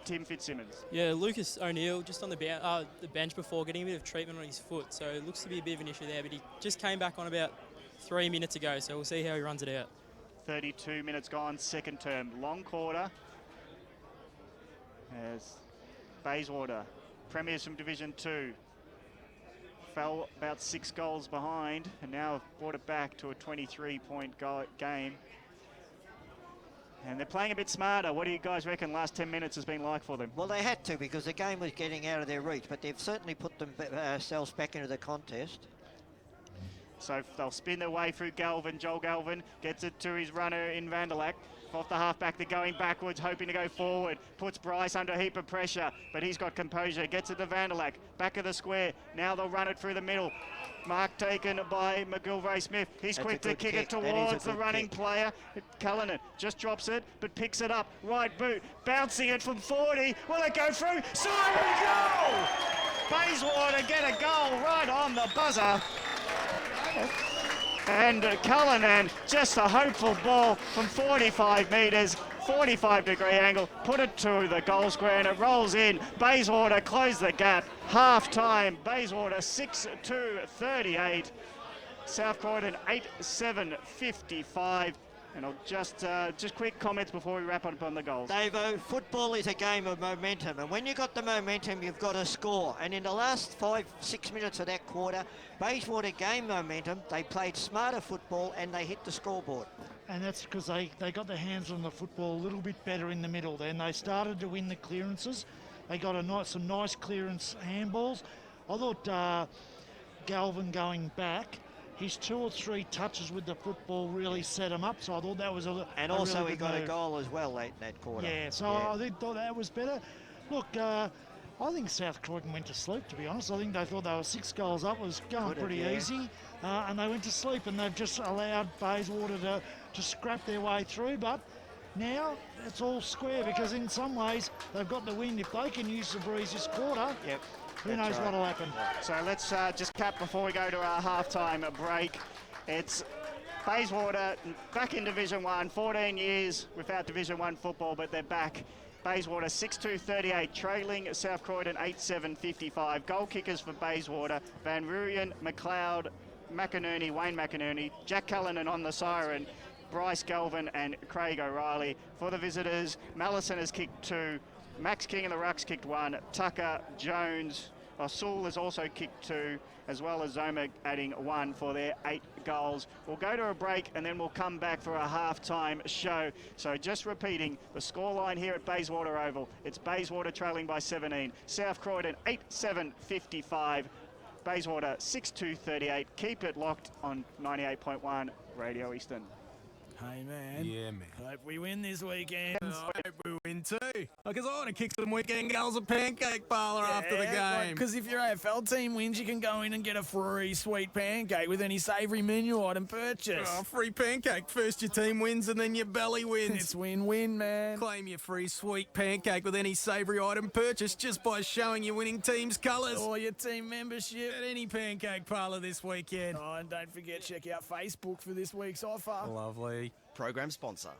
Tim Fitzsimmons. Yeah, Lucas O'Neill just on the bench before, getting a bit of treatment on his foot, so it looks to be a bit of an issue there, but he just came back on about 3 minutes ago, so we'll see how he runs it out. 32 minutes gone, second term. Long quarter. As Bayswater, premiers from Division 2, fell about 6 goals behind, and now have brought it back to a 23-point game. And they're playing a bit smarter. What do you guys reckon last 10 minutes has been like for them? Well, they had to because the game was getting out of their reach, but they've certainly put themselves back into the contest. So they'll spin their way through Galvin. Joel Galvin gets it to his runner in Vanderlack. Off the halfback, they're going backwards, hoping to go forward. Puts Bryce under a heap of pressure, but he's got composure. Gets it to Vanderlack. Back of the square. Now they'll run it through the middle. Mark taken by McGilvray-Smith. He's quick to kick it towards the running player. Cullinan just drops it, but picks it up. Right boot. Bouncing it from 40. Will it go through? Siren goal! Bayswater get a goal right on the buzzer. And Cullinan, just a hopeful ball from 45 metres, 45-degree angle, put it to the goal square and it rolls in. Bayswater close the gap. Half time, Bayswater 6-2-38. South Croydon 8-7-55. And I'll just quick comments before we wrap up on the goals. Davo, football is a game of momentum, and when you've got the momentum, you've got to score. And in the last 5-6 minutes of that quarter, Bayswater gained momentum, they played smarter football, and they hit the scoreboard. And that's because they got their hands on the football a little bit better in the middle then. They started to win the clearances. They got some nice clearance handballs. I thought Galvin going back, his 2 or 3 touches with the football really set him up, so I thought that was And also he got a goal as well late in that quarter. Yeah, so I thought that was better. Look, I think South Croydon went to sleep, to be honest. I think they thought they were 6 goals up. It was going pretty easy, and they went to sleep, and they've just allowed Bayswater to scrap their way through, but now it's all square because in some ways they've got the win. If they can use the breeze this quarter, who knows what'll happen. So let's just cap before we go to our half-time break. It's Bayswater back in Division 1, 14 years without Division 1 football, but they're back. Bayswater 6-2-38, trailing South Croydon 8-7-55. Goal kickers for Bayswater, Van Ruyen, McLeod, McInerney, Wayne McInerney, Jack Cullinan on the siren, Bryce Galvin and Craig O'Reilly. For the visitors, Mallison has kicked 2, Max King and the Rucks kicked 1, Tucker, Jones, Sewell has also kicked 2, as well as Zoma adding 1 for their 8 goals. We'll go to a break and then we'll come back for a half-time show. So just repeating the scoreline here at Bayswater Oval. It's Bayswater trailing by 17. South Croydon 8-7-55. Bayswater 6-2-38. Keep it locked on 98.1 Radio Eastern. Hey, man. Yeah, man. Hope we win this weekend. I hope we win too. Because I want to kick some weekend goals at Pancake Parlour after the game. Because if your AFL team wins, you can go in and get a free sweet pancake with any savoury menu item purchase. Oh, free pancake. First your team wins and then your belly wins. It's win-win, man. Claim your free sweet pancake with any savoury item purchase just by showing your winning team's colours. Or your team membership. At any Pancake Parlour this weekend. Oh, and don't forget, check out Facebook for this week's offer. Lovely. Program sponsor.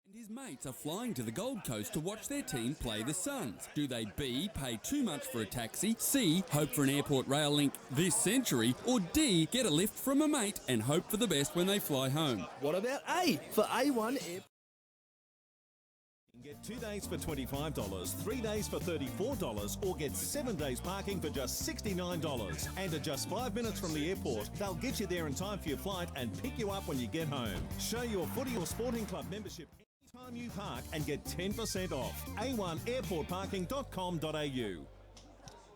And his mates are flying to the Gold Coast to watch their team play the Suns. Do they B, pay too much for a taxi, C, hope for an airport rail link this century, or D, get a lift from a mate and hope for the best when they fly home? What about A, for A1 Air? Get 2 days for $25, 3 days for $34, or get 7 days parking for just $69. And at just 5 minutes from the airport, they'll get you there in time for your flight and pick you up when you get home. Show your footy or sporting club membership anytime you park and get 10% off. a1airportparking.com.au.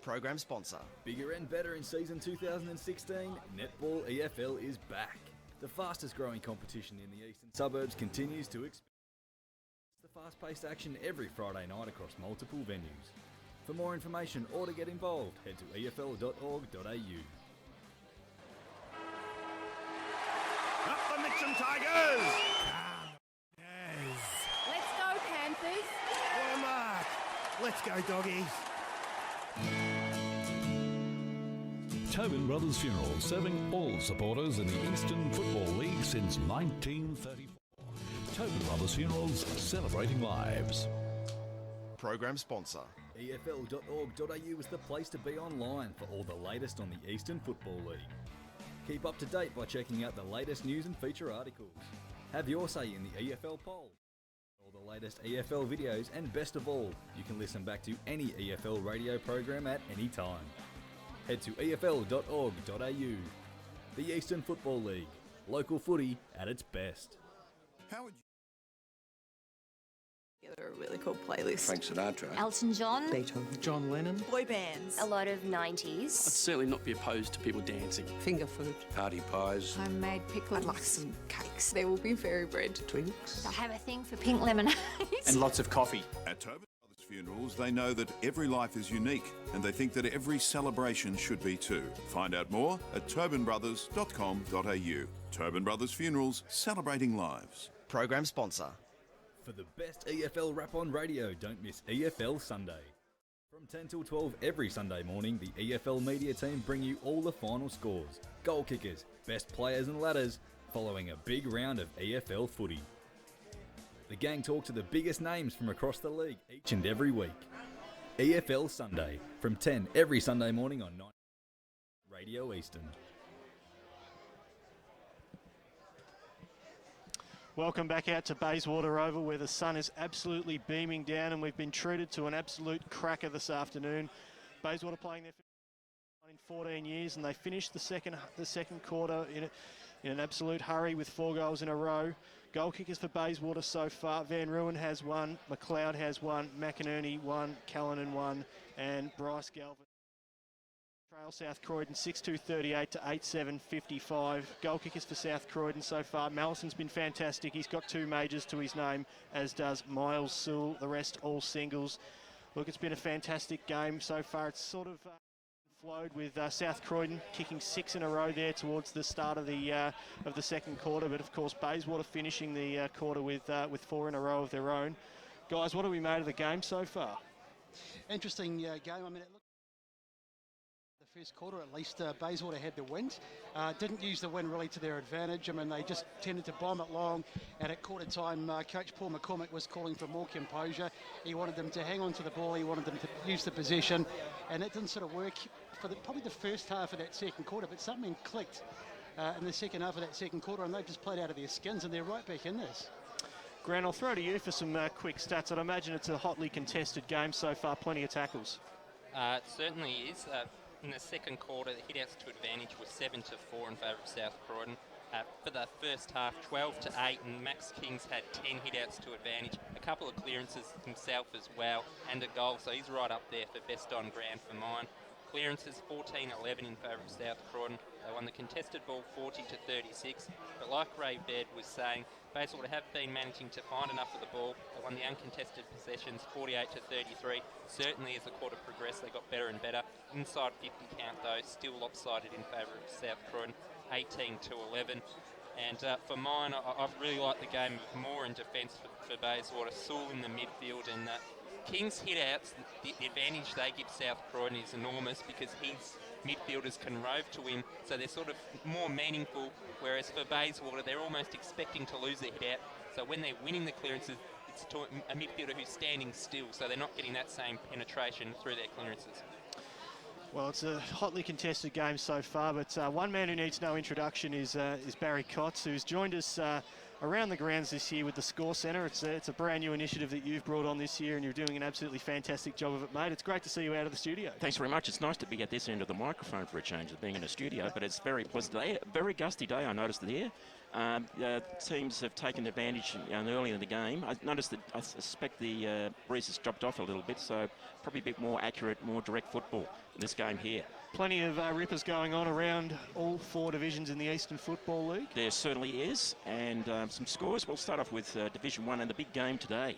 Program sponsor. Bigger and better in season 2016, Netball EFL is back. The fastest growing competition in the eastern suburbs continues to expand. It's the fast-paced action every Friday night across multiple venues. For more information or to get involved, head to efl.org.au. Up the Mitcham Tigers! Let's go, Panthers. What a mark! Let's go, doggies. Tobin Brothers Funerals, serving all supporters in the Eastern Football League since 1934. Tobin Brothers Funerals, celebrating lives. Program sponsor. EFL.org.au is the place to be online for all the latest on the Eastern Football League. Keep up to date by checking out the latest news and feature articles. Have your say in the EFL poll. All the latest EFL videos, and best of all, you can listen back to any EFL radio program at any time. Head to EFL.org.au. The Eastern Football League. Local footy at its best. How would you... Together a really cool playlist. Frank Sinatra. Elton John. Beethoven. John Lennon. Boy bands. A lot of 90s. I'd certainly not be opposed to people dancing. Finger food. Party pies. Homemade pickles. I'd like some cakes. They will be very bread. Twinks. I have a thing for pink lemonade. And lots of coffee. At Tobin Brothers Funerals, they know that every life is unique and they think that every celebration should be too. Find out more at tobinbrothers.com.au. Tobin Brothers Funerals, celebrating lives. Program sponsor. For the best EFL rap on radio, don't miss EFL Sunday. From 10 till 12 every Sunday morning, the EFL media team bring you all the final scores, goal kickers, best players and ladders, following a big round of EFL footy. The gang talk to the biggest names from across the league each and every week. EFL Sunday, from 10 every Sunday morning on 9 Radio Eastern. Welcome back out to Bayswater Oval, where the sun is absolutely beaming down, and we've been treated to an absolute cracker this afternoon. Bayswater playing their in 14 years, and they finished the second quarter in an absolute hurry with 4 goals in a row. Goal kickers for Bayswater so far: Van Ruin has 1, McLeod has 1, McInerney 1, Callanan 1, and Bryce Galvin. Trail South Croydon 6-2-38 to 8-7-55. Goal kickers for South Croydon so far: Mallison's been fantastic. He's got 2 majors to his name, as does Miles Sewell. The rest all singles. Look, it's been a fantastic game so far. It's sort of flowed with South Croydon kicking 6 in a row there towards the start of the second quarter, but of course Bayswater finishing the quarter with 4 in a row of their own. Guys, what have we made of the game so far? Interesting game. I mean, it looked the first quarter at least Bayswater had the wind. Didn't use the wind really to their advantage. I mean, they just tended to bomb it long, and at quarter time Coach Paul McCormick was calling for more composure. He wanted them to hang on to the ball, he wanted them to use the possession, and it didn't sort of work for probably the first half of that second quarter, but something clicked in the second half of that second quarter, and they've just played out of their skins, and they're right back in this. Grant, I'll throw to you for some quick stats. I'd imagine it's a hotly contested game so far, plenty of tackles. It certainly is. In the second quarter, the hit-outs to advantage was 7-4 in favour of South Croydon. For the first half, 12-8, and Max Kings had 10 hit-outs to advantage, a couple of clearances himself as well, and a goal, so he's right up there for best on ground for mine. Clearances 14-11 in favour of South Croydon. They won the contested ball 40-36, but like Ray Baird was saying, Bayswater have been managing to find enough of the ball. They won the uncontested possessions 48-33. Certainly as the quarter progressed, they got better and better. Inside 50 count though, still lopsided in favour of South Croydon, 18-11. And for mine, I've really liked the game more in defence for Bayswater. Sewell in the midfield, and King's hit-outs, the advantage they give South Croydon is enormous because his midfielders can rove to him, so they're sort of more meaningful, whereas for Bayswater, they're almost expecting to lose their hit-out. So when they're winning the clearances, it's to a midfielder who's standing still, so they're not getting that same penetration through their clearances. Well, it's a hotly contested game so far, but one man who needs no introduction is Barry Kotz, who's joined us around the grounds this year with the Score Centre. It's a brand new initiative that you've brought on this year, and you're doing an absolutely fantastic job of it, mate. It's great to see you out of the studio. Thanks very much. It's nice to be at this end of the microphone for a change of being in a studio, but it's very pleasant day. A very gusty day, I noticed there. Teams have taken advantage early in the game. I noticed that I suspect the breeze has dropped off a little bit, so probably a bit more accurate, more direct football in this game here. Plenty of rippers going on around all 4 divisions in the Eastern Football League. There certainly is, and some scores. We'll start off with Division 1, and the big game today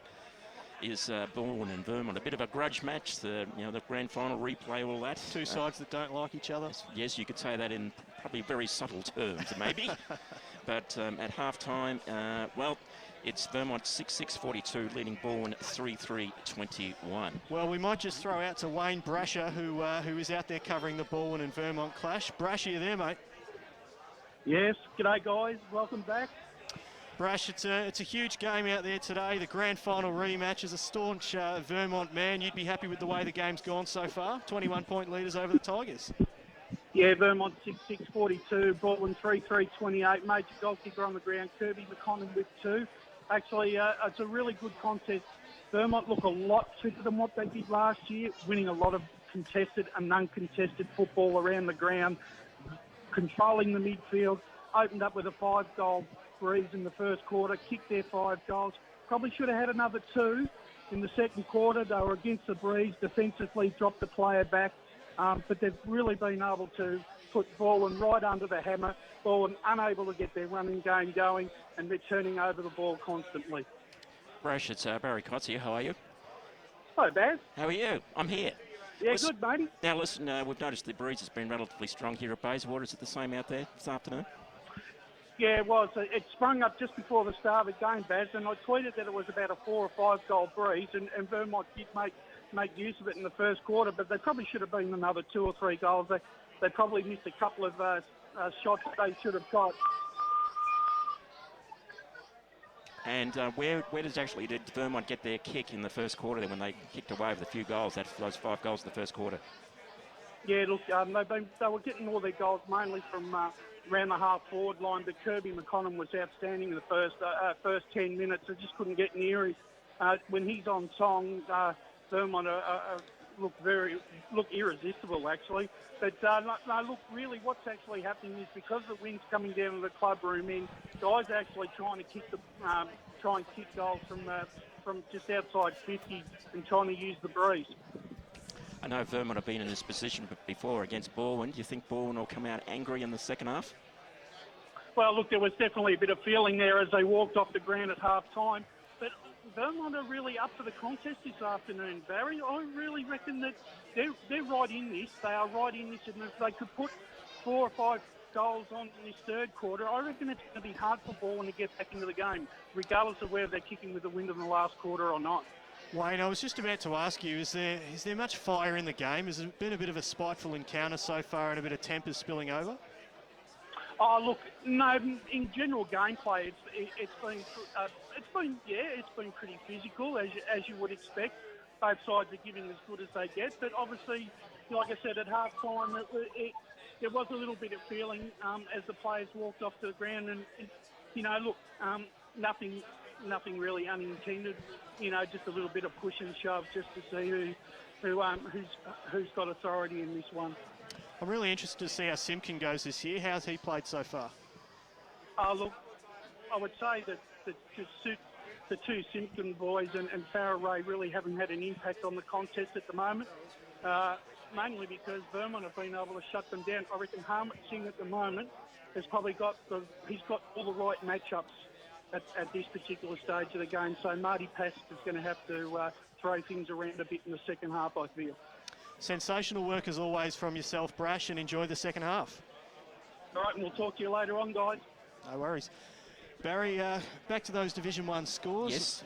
is Bourne and Vermont. A bit of a grudge match, the grand final replay, all that. 2 sides that don't like each other. Yes, you could say that in probably very subtle terms, maybe. But at half-time, well, it's Vermont 6-6-42, leading Bourne 3-3-21. Well, we might just throw out to Wayne Brasher, who is out there covering the Bourne and Vermont clash. Brash, are you there, mate? Yes, g'day guys, welcome back. Brash, it's a huge game out there today. The grand final rematch. As a staunch Vermont man, you'd be happy with the way the game's gone so far. 21-point leaders over the Tigers. Yeah, Vermont 6-6-42, Bourne 3-3-28. Major goal kicker on the ground, Kirby McConnell with 2. Actually, it's a really good contest. Vermont look a lot fitter than what they did last year, winning a lot of contested and uncontested football around the ground, controlling the midfield, opened up with a 5-goal breeze in the first quarter, kicked their 5 goals. Probably should have had another 2 in the second quarter. They were against the breeze, defensively dropped the player back, but they've really been able to put Bourne right under the hammer. Bourne unable to get their running game going, and they're turning over the ball constantly. Brash, it's Barry Kotz here. How are you? Hello, Baz. How are you? I'm here. Yeah, good, matey. Now, listen, we've noticed the breeze has been relatively strong here at Bayswater. Is it the same out there this afternoon? Yeah, it was. It sprung up just before the start of the game, Baz, and I tweeted that it was about a 4 or 5 goal breeze, and Vermont did make use of it in the first quarter, but they probably should have been another 2 or 3 goals. They probably missed a couple of shots they should have got. And where did Vermont get their kick in the first quarter then when they kicked away with a few goals, those 5 goals in the first quarter? Yeah, look, they were getting all their goals mainly from around the half-forward line, but Kirby McConnell was outstanding in the first 10 minutes. They just couldn't get near him. When he's on song, Vermont look irresistible, actually. But no, look, really what's actually happening is because the wind's coming down to the club room end, guys are actually trying to kick goals from just outside 50 and trying to use the breeze. I know Vermont have been in this position before against Balwyn. Do you think Balwyn will come out angry in the second half? Well, look, there was definitely a bit of feeling there as they walked off the ground at half-time. But Vermont are really up for the contest this afternoon, Barry. I really reckon that they're right in this. They are right in this, and if they could put 4 or 5 goals on in this third quarter, I reckon it's going to be hard for Balwyn to get back into the game, regardless of whether they're kicking with the wind in the last quarter or not. Wayne, I was just about to ask you, is there much fire in the game? Has it been a bit of a spiteful encounter so far and a bit of temper spilling over? Oh, look, no, in general gameplay, it's been pretty physical, as you would expect. Both sides are giving as good as they get, but obviously, like I said, at half-time, there was a little bit of feeling as the players walked off to the ground, and look, nothing really unintended. Just a little bit of push and shove just to see who's got authority in this one. I'm really interested to see how Simpkin goes this year. How's he played so far? Look, I would say that the two Simpkin boys and Farrah Ray really haven't had an impact on the contest at the moment, mainly because Vermont have been able to shut them down. I reckon Harmit Singh at the moment has probably got all the right matchups at this particular stage of the game. So Marty Pask is going to have to throw things around a bit in the second half, I feel. Sensational work as always from yourself, Brash, and enjoy the second half. All right, and we'll talk to you later on, guys. No worries. Barry, back to those Division 1 scores. Yes.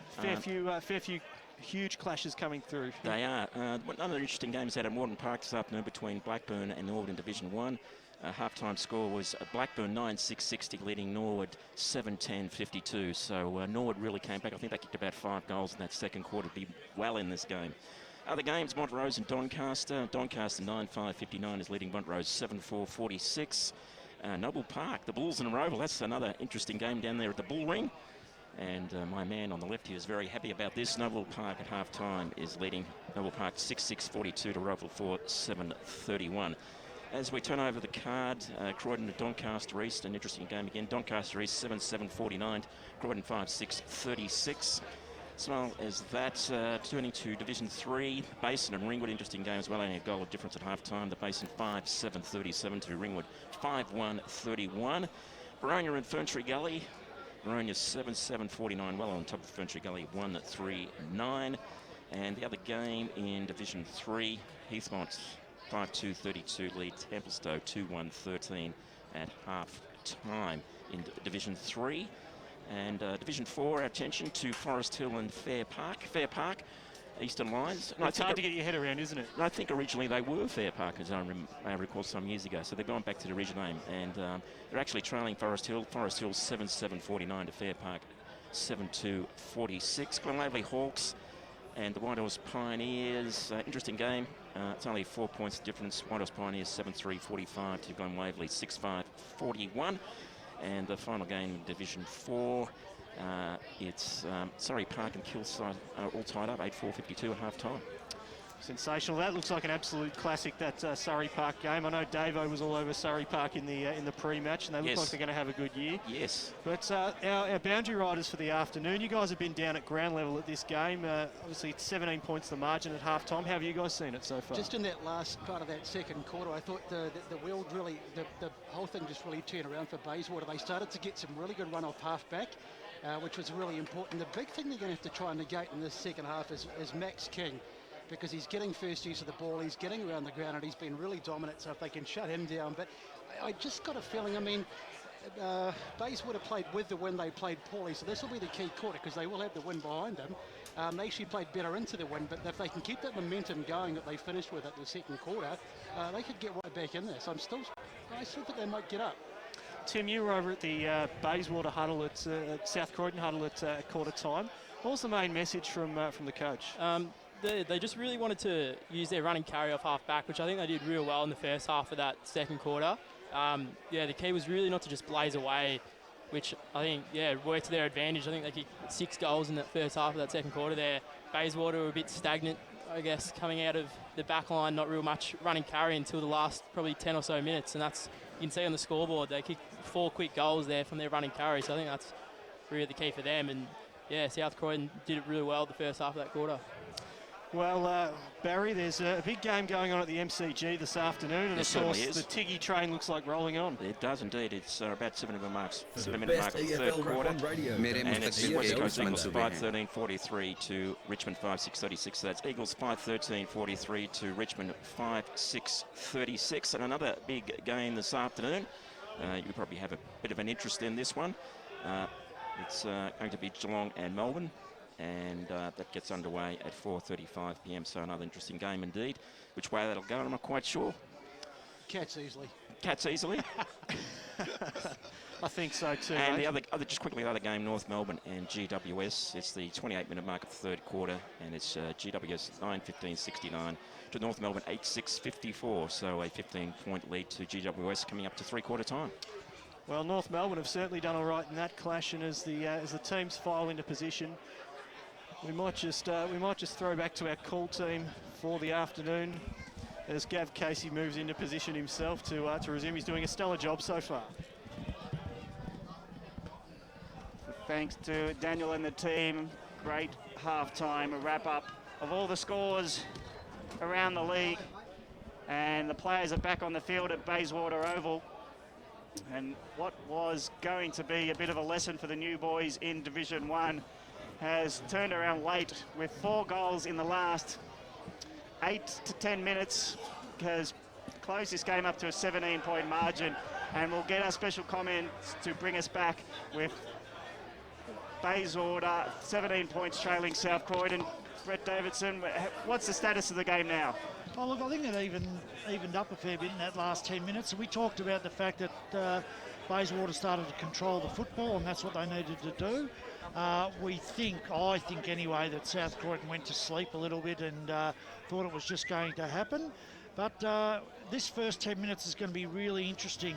Fair few huge clashes coming through. They are. Another interesting game is out at Moreton Park this afternoon between Blackburn and Norwood in Division 1. Half-time score was Blackburn 9-6-60, leading Norwood 7-10-52. So Norwood really came back. I think they kicked about 5 goals in that second quarter to be well in this game. Other games, Montrose and Doncaster. Doncaster 9-5-59 is leading Montrose 7-4-46. Noble Park, the Bulls and Roval. That's another interesting game down there at the Bull Ring. And my man on the left here is very happy about this. Noble Park at half-time is leading Noble Park 6-6-42 to Roval 4-7-31. As we turn over the card, Croydon to Doncaster East, an interesting game again. Doncaster East 7-7-49, Croydon 5-6-36. As well as that, turning to Division 3, Basin and Ringwood, interesting game as well, only a goal of difference at half-time. The Basin 5-7-37 to Ringwood 5-1-31. Baronia and Ferntree Gully, Baronia 7-7-49, well on top of Ferntree Gully 1-3-9. And the other game in Division 3, Heathmont 5-2-32 lead Templestowe 2-1-13 at half-time in Division 3. And Division 4, our attention to Forest Hill and Fair Park. Fair Park, Eastern Lions. It's hard to get your head around, isn't it? I think originally they were Fair Park, as I recall some years ago. So they've gone back to the original name. And they're actually trailing Forest Hill. Forest Hill 7-7-49 to Fair Park 7-2-46. Glenlavelly Hawks and the Whitehorse Pioneers. Interesting game. It's only 4 points difference. Whitehorse Pioneers 7-3-45 to Glen Waverley 6-5-41. And the final game in Division 4, it's Surrey Park and Kilsyde all tied up, 8-4-52 at half-time. Sensational. That looks like an absolute classic, that Surrey Park game. I know Davo was all over Surrey Park in the pre-match, and they look like they're going to have a good year. Yes. But our boundary riders for the afternoon, you guys have been down at ground level at this game. Obviously, it's 17 points the margin at half-time. How have you guys seen it so far? Just in that last part of that second quarter, I thought the wheel really, the whole thing just really turned around for Bayswater. They started to get some really good run off half-back, which was really important. The big thing they're going to have to try and negate in this second half is Max King, because he's getting first use of the ball, he's getting around the ground, and he's been really dominant, so if they can shut him down. But I just got a feeling, I mean, Bayswater played with the wind, they played poorly, so this will be the key quarter because they will have the wind behind them. They actually played better into the wind, but if they can keep that momentum going that they finished with at the second quarter, they could get right back in there. So I still think they might get up. Tim, you were over at the Bayswater huddle at South Croydon huddle at quarter time. What was the main message from the coach? They just really wanted to use their running carry off half back, which I think they did real well in the first half of that second quarter. The key was really not to just blaze away, which I think, worked to their advantage. I think they kicked 6 goals in that first half of that second quarter there. Bayswater were a bit stagnant, I guess, coming out of the back line, not real much running carry until the last probably 10 or so minutes, and that's, you can see on the scoreboard, they kicked 4 quick goals there from their running carry, so I think that's really the key for them. And South Croydon did it really well the first half of that quarter. Well, Barry, there's a big game going on at the MCG this afternoon, and There of course certainly is. the Tiggy train looks like rolling on. It does indeed. It's about 7 minute marks of the best third EFL quarter. on radio. And it's EFL West Coast Richmond Eagles to their 5-13-43 to Richmond 5-6-36. So that's Eagles 5-13-43 to Richmond 5-6-36. And another big game this afternoon. You probably have a bit of an interest in this one. It's going to be Geelong and Melbourne. And that gets underway at 4:35 p.m. So another interesting game indeed. Which way that'll go, I'm not quite sure. Cats easily. Cats easily. I think so too. And mate. the other game, North Melbourne and GWS. It's the 28-minute mark of the third quarter, and it's GWS 9-15-69 to North Melbourne 8-6-54. So a 15-point lead to GWS coming up to three-quarter time. Well, North Melbourne have certainly done all right in that clash, and as the teams file into position, we might just throw back to our call team for the afternoon as Gav Casey moves into position himself to resume. He's doing a stellar job so far. Thanks to Daniel and the team. Great half-time, a wrap-up of all the scores around the league. And the players are back on the field at Bayswater Oval. And what was going to be a bit of a lesson for the new boys in Division 1 has turned around late with 4 goals in the last 8 to 10 minutes, has closed this game up to a 17-point margin. And we'll get our special comments to bring us back with Bayswater 17 points trailing South Croydon. Brett Davidson, what's the status of the game now? Oh, look, I think it evened up a fair bit in that last 10 minutes. And we talked about the fact that Bayswater started to control the football, and that's what they needed to do. I think anyway, that South Croydon went to sleep a little bit and thought it was just going to happen. But this first 10 minutes is going to be really interesting.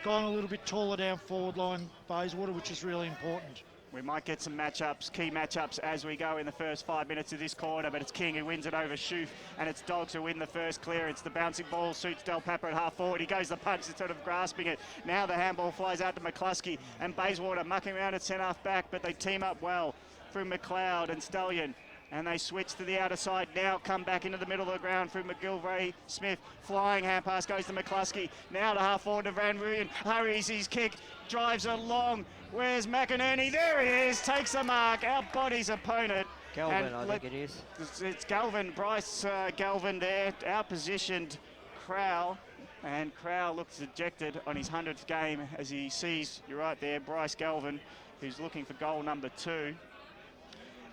Gone a little bit taller down forward line, Bayswater, which is really important. We might get some key matchups as we go in the first 5 minutes of this quarter, but it's King who wins it over Shoof, and it's Dogs who win the first clearance. The bouncing ball suits Del Papa at half forward. He goes the punch instead of grasping it. Now the handball flies out to McCluskey, and Bayswater mucking around at centre-half back, but they team up well through McLeod and Stallion. And they switch to the outer side, now come back into the middle of the ground through McGilvray Smith. Flying hand pass goes to McCluskey. Now to half forward to Van Rooyen. Hurries his kick, drives it long. Where's McInerney? There he is, takes the mark, outbodies opponent. Galvin, I think it is. It's Galvin, Bryce Galvin there, outpositioned Crowell. And Crowell looks dejected on his 100th game as he sees, you're right there, Bryce Galvin, who's looking for goal number 2.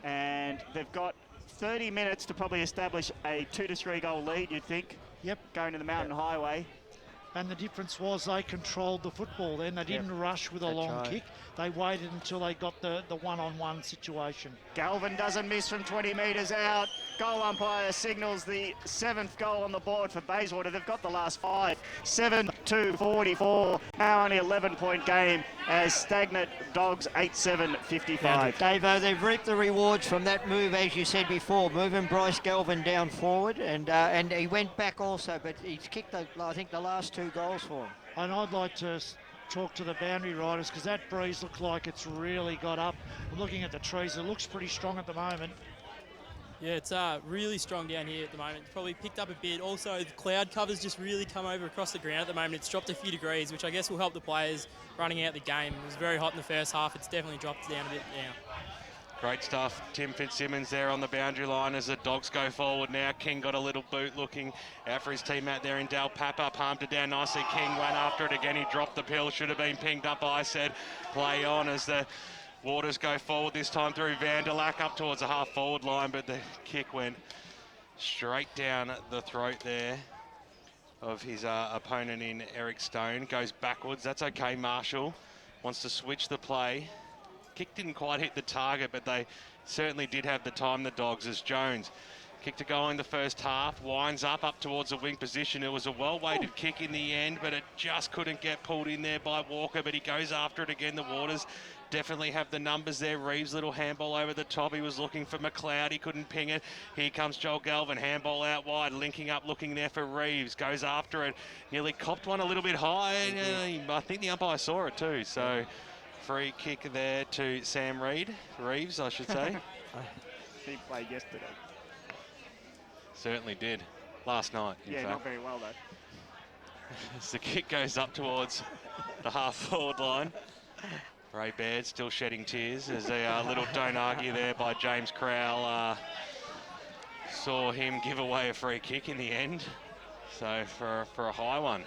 And they've got 30 minutes to probably establish a 2 to 3 goal lead, you'd think. Yep. Going to the Mountain Highway. And the difference was they controlled the football then. They didn't rush with a long kick. They waited until they got the one-on-one situation. Galvin doesn't miss from 20 metres out. Goal umpire signals the 7th goal on the board for Bayswater. They've got the last 5. 7-2-44. Now only 11-point game as stagnant Dogs 8-7-55. Davo, they've reaped the rewards from that move, as you said before, moving Bryce Galvin down forward, and he went back also, but he's kicked, I think, the last 2 goals for him. And I'd like to talk to the boundary riders because that breeze looks like it's really got up. I'm looking at the trees, it looks pretty strong at the moment. Yeah, it's really strong down here at the moment. It's probably picked up a bit. Also, the cloud cover's just really come over across the ground at the moment. It's dropped a few degrees, which I guess will help the players running out the game. It was very hot in the first half. It's definitely dropped down a bit now. Great stuff. Tim Fitzsimmons there on the boundary line as the Dogs go forward now. King got a little boot looking out for his teammate there in Dal Papa. Palmed it down nicely. King went after it again. He dropped the pill. Should have been pinged up. I said play on as the Waters go forward this time through Vanderlack up towards the half-forward line, but the kick went straight down the throat there of his opponent in Eric Stone. Goes backwards. That's okay, Marshall. Wants to switch the play. Kick didn't quite hit the target, but they certainly did have the time, the Dogs, as Jones. Kick to go in the first half, winds up towards the wing position. It was a well-weighted kick in the end, but it just couldn't get pulled in there by Walker, but he goes after it again. The Waters definitely have the numbers there. Reeves, little handball over the top. He was looking for McLeod. He couldn't ping it. Here comes Joel Galvin. Handball out wide, linking up, looking there for Reeves. Goes after it. Nearly copped one a little bit high. I think the umpire saw it too, so... Free kick there to Sam Reeves, I should say. He played yesterday. Certainly did. Last night, in fact. Not very well, though. As the kick goes up towards the half-forward line. Ray Baird still shedding tears as a little don't argue there by James Crowell. Saw him give away a free kick in the end. So for a high one.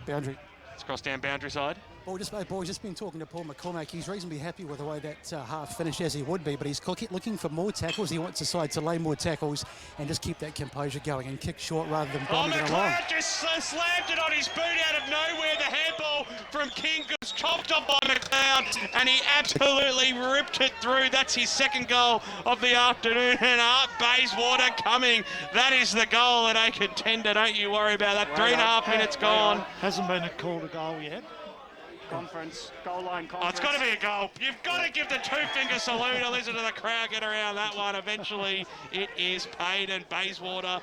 Boundary. Let's cross down boundary side. Boy's just been talking to Paul McCormack. He's reasonably happy with the way that half finished, as he would be, but he's looking for more tackles. He wants the side to lay more tackles and just keep that composure going and kick short rather than bombing it along. McLeod just slammed it on his boot out of nowhere. The handball from King was chopped off by McLeod, and he absolutely ripped it through. That's his second goal of the afternoon, and Bayswater coming. That is the goal at a contender. Don't you worry about that. 3.5 minutes gone. Hasn't been a call to goal yet. Goal line conference. Oh, it's got to be a goal. You've got to give the two-finger salute and listen to the crowd get around that one. Eventually, it is paid, and Bayswater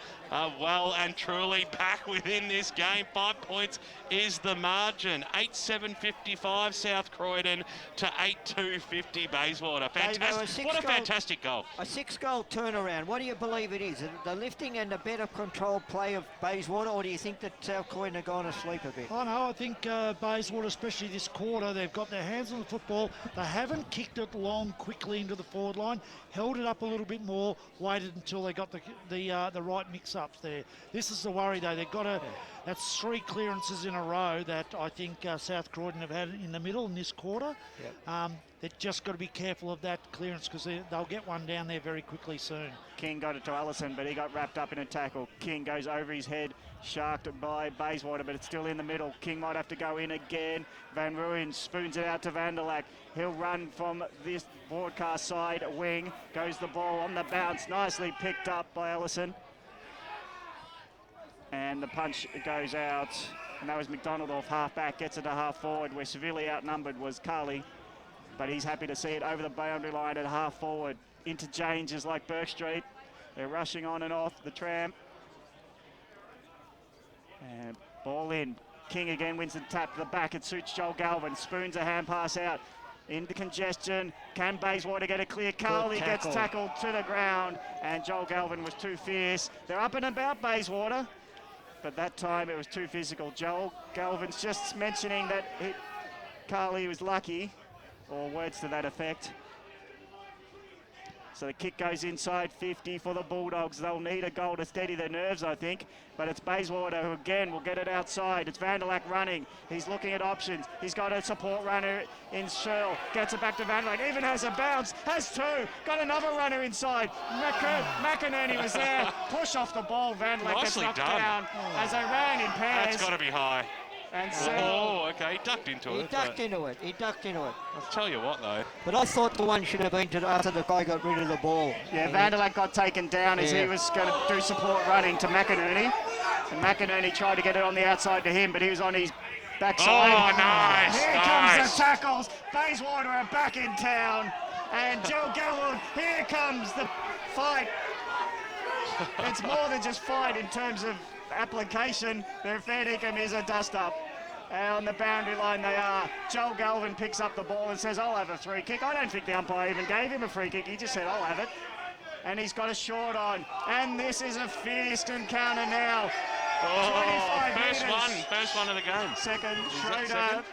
well and truly back within this game. 5 points is the margin. 8-7-55 South Croydon to 8-2-50 Bayswater. Fantastic. What a fantastic goal. A 6-goal turnaround. What do you believe it is? The lifting and the better controlled play of Bayswater, or do you think that South Croydon are going to sleep a bit? Oh no, I think Bayswater, especially this quarter, they've got their hands on the football. They haven't kicked it long, quickly into the forward line, held it up a little bit more, waited until they got the right mix-ups there. This is the worry though. They've got that's 3 clearances in a row that I think South Croydon have had in the middle in this quarter. Yep. They've just got to be careful of that clearance because they'll get one down there very quickly soon. King got it to Allison, but he got wrapped up in a tackle. King goes over his head, sharked by Bayswater, but it's still in the middle. King might have to go in again. Van Rooyen spoons it out to Vanderlack. He'll run from this broadcast side wing. Goes the ball on the bounce, nicely picked up by Allison. And the punch goes out, and that was McDonald off half-back, gets it to half-forward, where severely outnumbered was Carley. But he's happy to see it over the boundary line at half-forward. Interchanges like Burke Street. They're rushing on and off the tramp. And ball in. King again wins the tap to the back. It suits Joel Galvin. Spoons a hand pass out. Into congestion. Can Bayswater get a clear? Carley gets tackled to the ground. And Joel Galvin was too fierce. They're up and about Bayswater. But that time it was too physical. Joel Galvin's just mentioning that Carley was lucky, or words to that effect. So the kick goes inside 50 for the Bulldogs. They'll need a goal to steady their nerves, I think. But it's Bayswater who again will get it outside. It's Vanderlack running. He's looking at options. He's got a support runner in Searle. Gets it back to Vanderlack. Even has a bounce. Has 2. Got another runner inside. McInerney was there. Push off the ball. Vanderlack gets knocked down as they ran in pairs. That's got to be high. And okay, he ducked into it. He ducked into it. I'll tell you what, though. But I thought the one should have been after the guy got rid of the ball. Yeah, Vanderlack got taken down as he was going to do support running to McInerney. And McInerney tried to get it on the outside to him, but he was on his backside. Oh, nice. Here comes the tackles. Bayswater are back in town. And Joe Galwood, here comes the fight. It's more than just fight in terms of application. Their fair dinkum is a dust-up. On the boundary line they are. Joel Galvin picks up the ball and says, I'll have a free kick. I don't think the umpire even gave him a free kick. He just said, I'll have it. And he's got a short on. And this is a fierce encounter now. 25 first one of the game. Second, Schroeder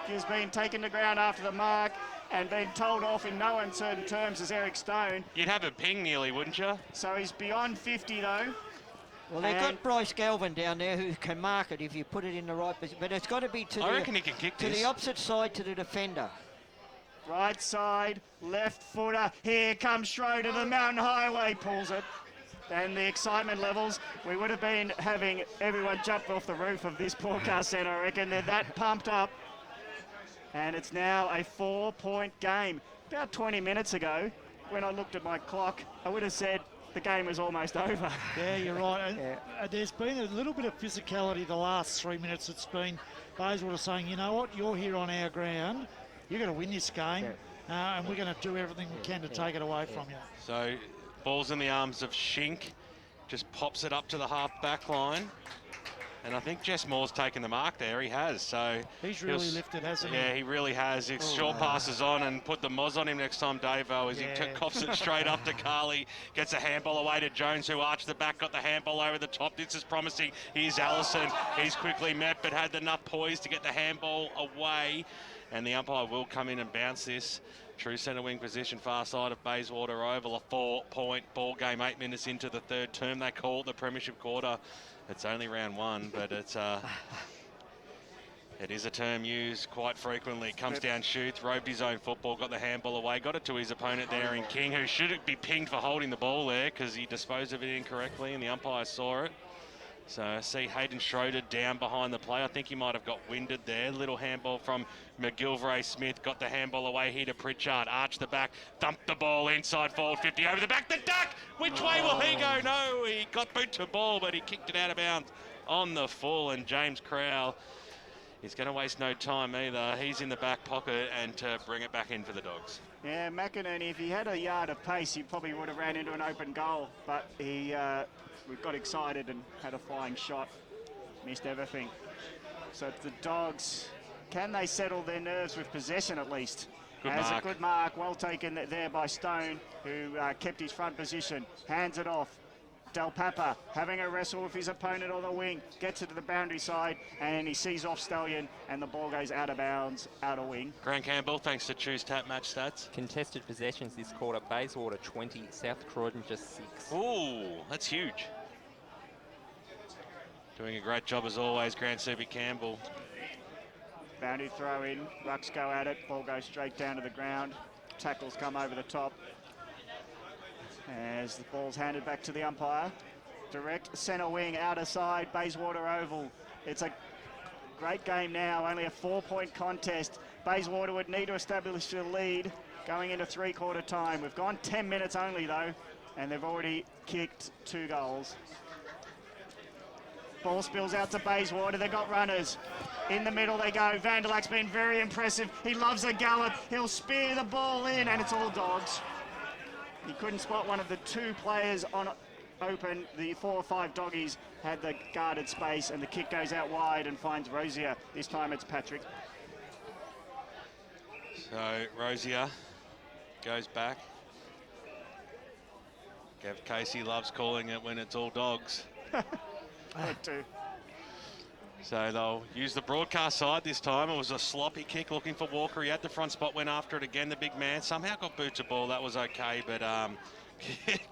has been taken to ground after the mark. and been told off in no uncertain terms as Eric Stone. You'd have a ping nearly, wouldn't you? So he's beyond 50 though. Well, they've got Bryce Galvin down there who can mark it if you put it in the right position. But it's got to be to I reckon he can kick to this. the opposite side to the defender. Right side, left footer. Here comes Schroeder, the mountain highway pulls it. And the excitement levels, we would have been having everyone jump off the roof of this broadcast centre. I reckon they're that pumped up. And it's now a 4-point game. About 20 minutes ago, when I looked at my clock, I would have said the game was almost over. Yeah, you're right. There's been a little bit of physicality the last 3 minutes. It's been Bayswater saying, you know what, you're here on our ground. You're going to win this game, and we're going to do everything we can to take it away from you. So, ball's in the arms of Shink. Just pops it up to the half-back line. And I think Jess Moore's taken the mark there. He has. So he's really lifted, hasn't he? Yeah, he really has. It's short passes on and put the moz on him next time, Davo, as he coughs it straight up to Carly. Gets a handball away to Jones, who arched the back, got the handball over the top. This is promising. Here's Allison. He's quickly met, but had enough poise to get the handball away. And the umpire will come in and bounce this. True centre wing position, far side of Bayswater Oval. A 4-point ball game, 8 minutes into the third term. They call it the Premiership quarter. It's only round one, but it's it is a term used quite frequently. Comes down, shoots, roved his own football, got the handball away, got it to his opponent there in King, who should be pinged for holding the ball there because he disposed of it incorrectly and the umpire saw it. So I see Hayden Schroeder down behind the play. I think he might have got winded there. Little handball from McGilvray Smith. Got the handball away here to Pritchard. Arch the back. Dumped the ball inside forward 50 over the back. The duck! Which way will he go? No, he got boot to ball, but he kicked it out of bounds on the full. And James Crowell is going to waste no time either. He's in the back pocket and to bring it back in for the Dogs. Yeah, McInerney, if he had a yard of pace, he probably would have ran into an open goal. But he... we got excited and had a flying shot, missed everything. So the Dogs, can they settle their nerves with possession at least? A good mark, well taken there by Stone, who kept his front position, hands it off. Del Papa having a wrestle with his opponent on the wing, gets it to the boundary side, and he sees off Stallion, and the ball goes out of bounds, out of wing. Grant Campbell, thanks to Choose Tap Match Stats. Contested possessions this quarter, Bayswater 20, South Croydon just 6. Ooh, that's huge. Doing a great job as always, Grant Subi Campbell. Boundary throw in, rucks go at it, ball goes straight down to the ground. Tackles come over the top. As the ball's handed back to the umpire. Direct centre wing, outer side, Bayswater Oval. It's a great game now, only a 4-point contest. Bayswater would need to establish a lead going into three-quarter time. We've gone 10 minutes only though, and they've already kicked 2 goals. Ball spills out to Bayswater. They've got runners. In the middle they go. Vandelak's been very impressive. He loves a gallop. He'll spear the ball in, and it's all Dogs. He couldn't spot one of the 2 players on open. The 4 or 5 doggies had the guarded space, and the kick goes out wide and finds Rosier. This time it's Patrick. So Rosier goes back. Gav Casey loves calling it when it's all Dogs. So they'll use the broadcast side this time. It was a sloppy kick looking for Walker. He had the front spot, went after it again. The big man somehow got boot to ball. That was okay, but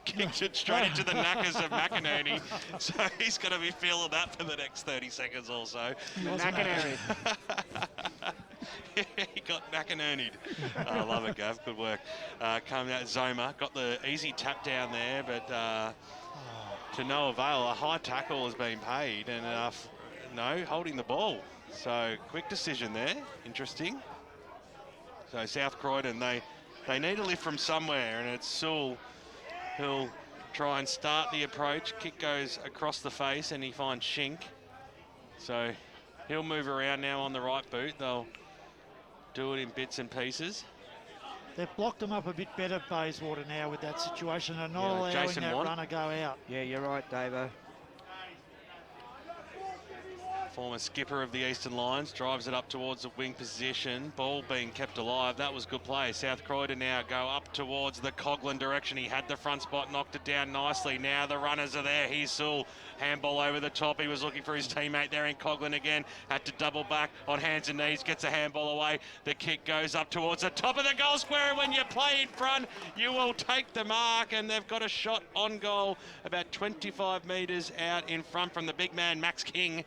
kicked it straight into the knackers of McInerney. So he's going to be feeling that for the next 30 seconds or so. McInerney. He got McInerney'd. I love it, Gav. Good work. Coming out, Zoma got the easy tap down there, but to no avail. A high tackle has been paid, and no, holding the ball. So quick decision there. Interesting. So South Croydon, they need a lift from somewhere, and it's Sewell who'll try and start the approach. Kick goes across the face, and he finds Shink. So he'll move around now on the right boot. They'll do it in bits and pieces. They've blocked them up a bit better, Bayswater, now with that situation, and not allowing Jason that Watt. runner go out. Yeah, you're right, Davo. former skipper of the Eastern Lions, drives it up towards the wing position. Ball being kept alive. That was good play. South Croydon now go up towards the Coghlan direction. He had the front spot, knocked it down nicely. Now the runners are there. Here's Sewell. Handball over the top. He was looking for his teammate there in Coghlan again. Had to double back on hands and knees. Gets a handball away. The kick goes up towards the top of the goal square. And when you play in front, you will take the mark. And they've got a shot on goal about 25 metres out in front from the big man, Max King,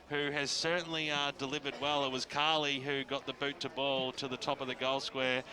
who has certainly delivered well. It was Carley who got the boot to ball to the top of the goal square.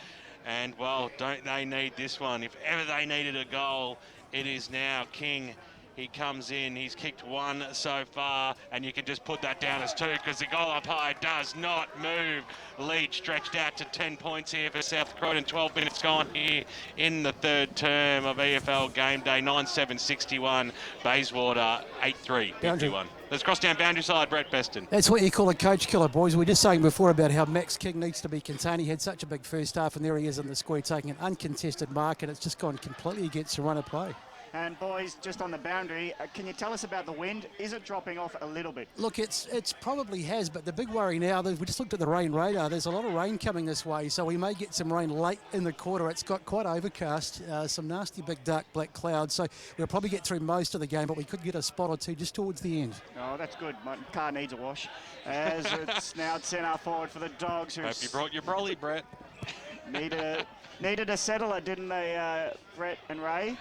And, well, don't they need this one? If ever they needed a goal, it is now. King, he comes in. He's kicked one so far, and you can just put that down as two because the goal up high does not move. Lead stretched out to 10 points here for South Croydon. 12 minutes gone here in the third term of EFL Game Day. 9-7-61. Bayswater 8-3-51. Let's cross down boundary side, Brett Beston. That's what you call a coach killer, boys. We were just saying before about how Max King needs to be contained. He had such a big first half, and there he is in the square taking an uncontested mark, and it's just gone completely against the run of play. And boys, just on the boundary, can you tell us about the wind? Is it dropping off a little bit? Look, it's probably has, but the big worry now, we just looked at the rain radar, there's a lot of rain coming this way, so we may get some rain late in the quarter. It's got quite overcast, some nasty big dark black clouds, so we'll probably get through most of the game, but we could get a spot or two just towards the end. Oh, that's good. My car needs a wash. As it's now centre forward for the Dogs. Hope you brought your brolly, Brett. Needed a settler, didn't they, Brett and Ray?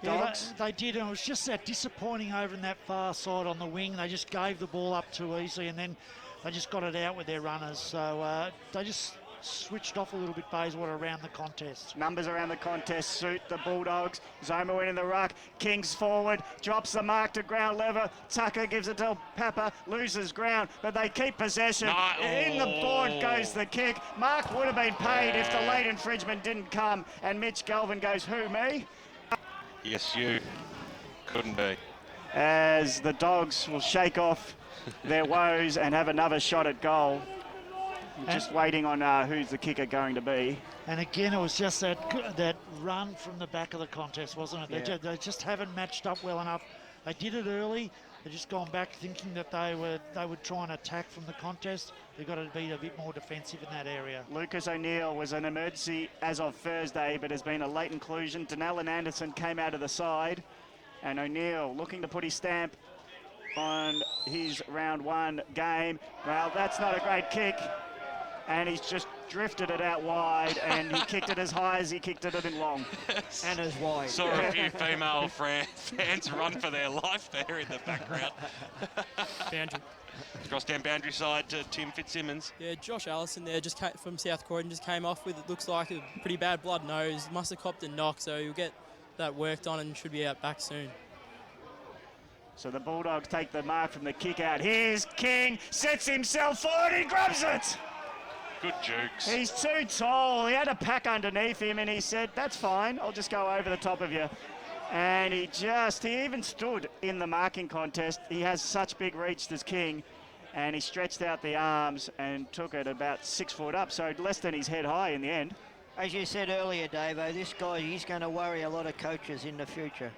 Yeah, they did, and it was just that disappointing over in that far side on the wing. They just gave the ball up too easily, and then they just got it out with their runners. So they just switched off a little bit, Bayswater, around the contest. Numbers around the contest suit the Bulldogs. Zoma winning the ruck. Kings forward, drops the mark to ground level. Tucker gives it to Papa, loses ground, but they keep possession. In the board goes the kick. Mark would have been paid if the late infringement didn't come, and Mitch Galvin goes, who, me? Yes, you. Couldn't be. As the Dogs will shake off their woes and have another shot at goal. Just waiting on who's the kicker going to be. And again, it was just that run from the back of the contest, wasn't it? Yeah. They just haven't matched up well enough. They did it early. They've just gone back thinking that they would try and attack from the contest. They've got to be a bit more defensive in that area. Lucas O'Neill was an emergency as of Thursday, but has been a late inclusion. Denellen Anderson came out of the side, and O'Neill looking to put his stamp on his round one game. Well, that's not a great kick, and he's just drifted it out wide, and he kicked it as high as he kicked it in long. And as wide. Saw a few female fans run for their life there in the background. Boundary. Cross down boundary side to Tim Fitzsimmons. Yeah, Josh Allison there just from South Croydon just came off with, it looks like a pretty bad blood nose. Must have copped a knock, so he'll get that worked on and should be out back soon. So the Bulldogs take the mark from the kick out. Here's King, sets himself forward, he grabs it! Good jukes. He's too tall. He had a pack underneath him, and he said, that's fine, I'll just go over the top of you. And he even stood in the marking contest. He has such big reach, this King, and he stretched out the arms and took it about 6 foot up, so less than his head high in the end. As you said earlier, Davo, this guy, he's going to worry a lot of coaches in the future.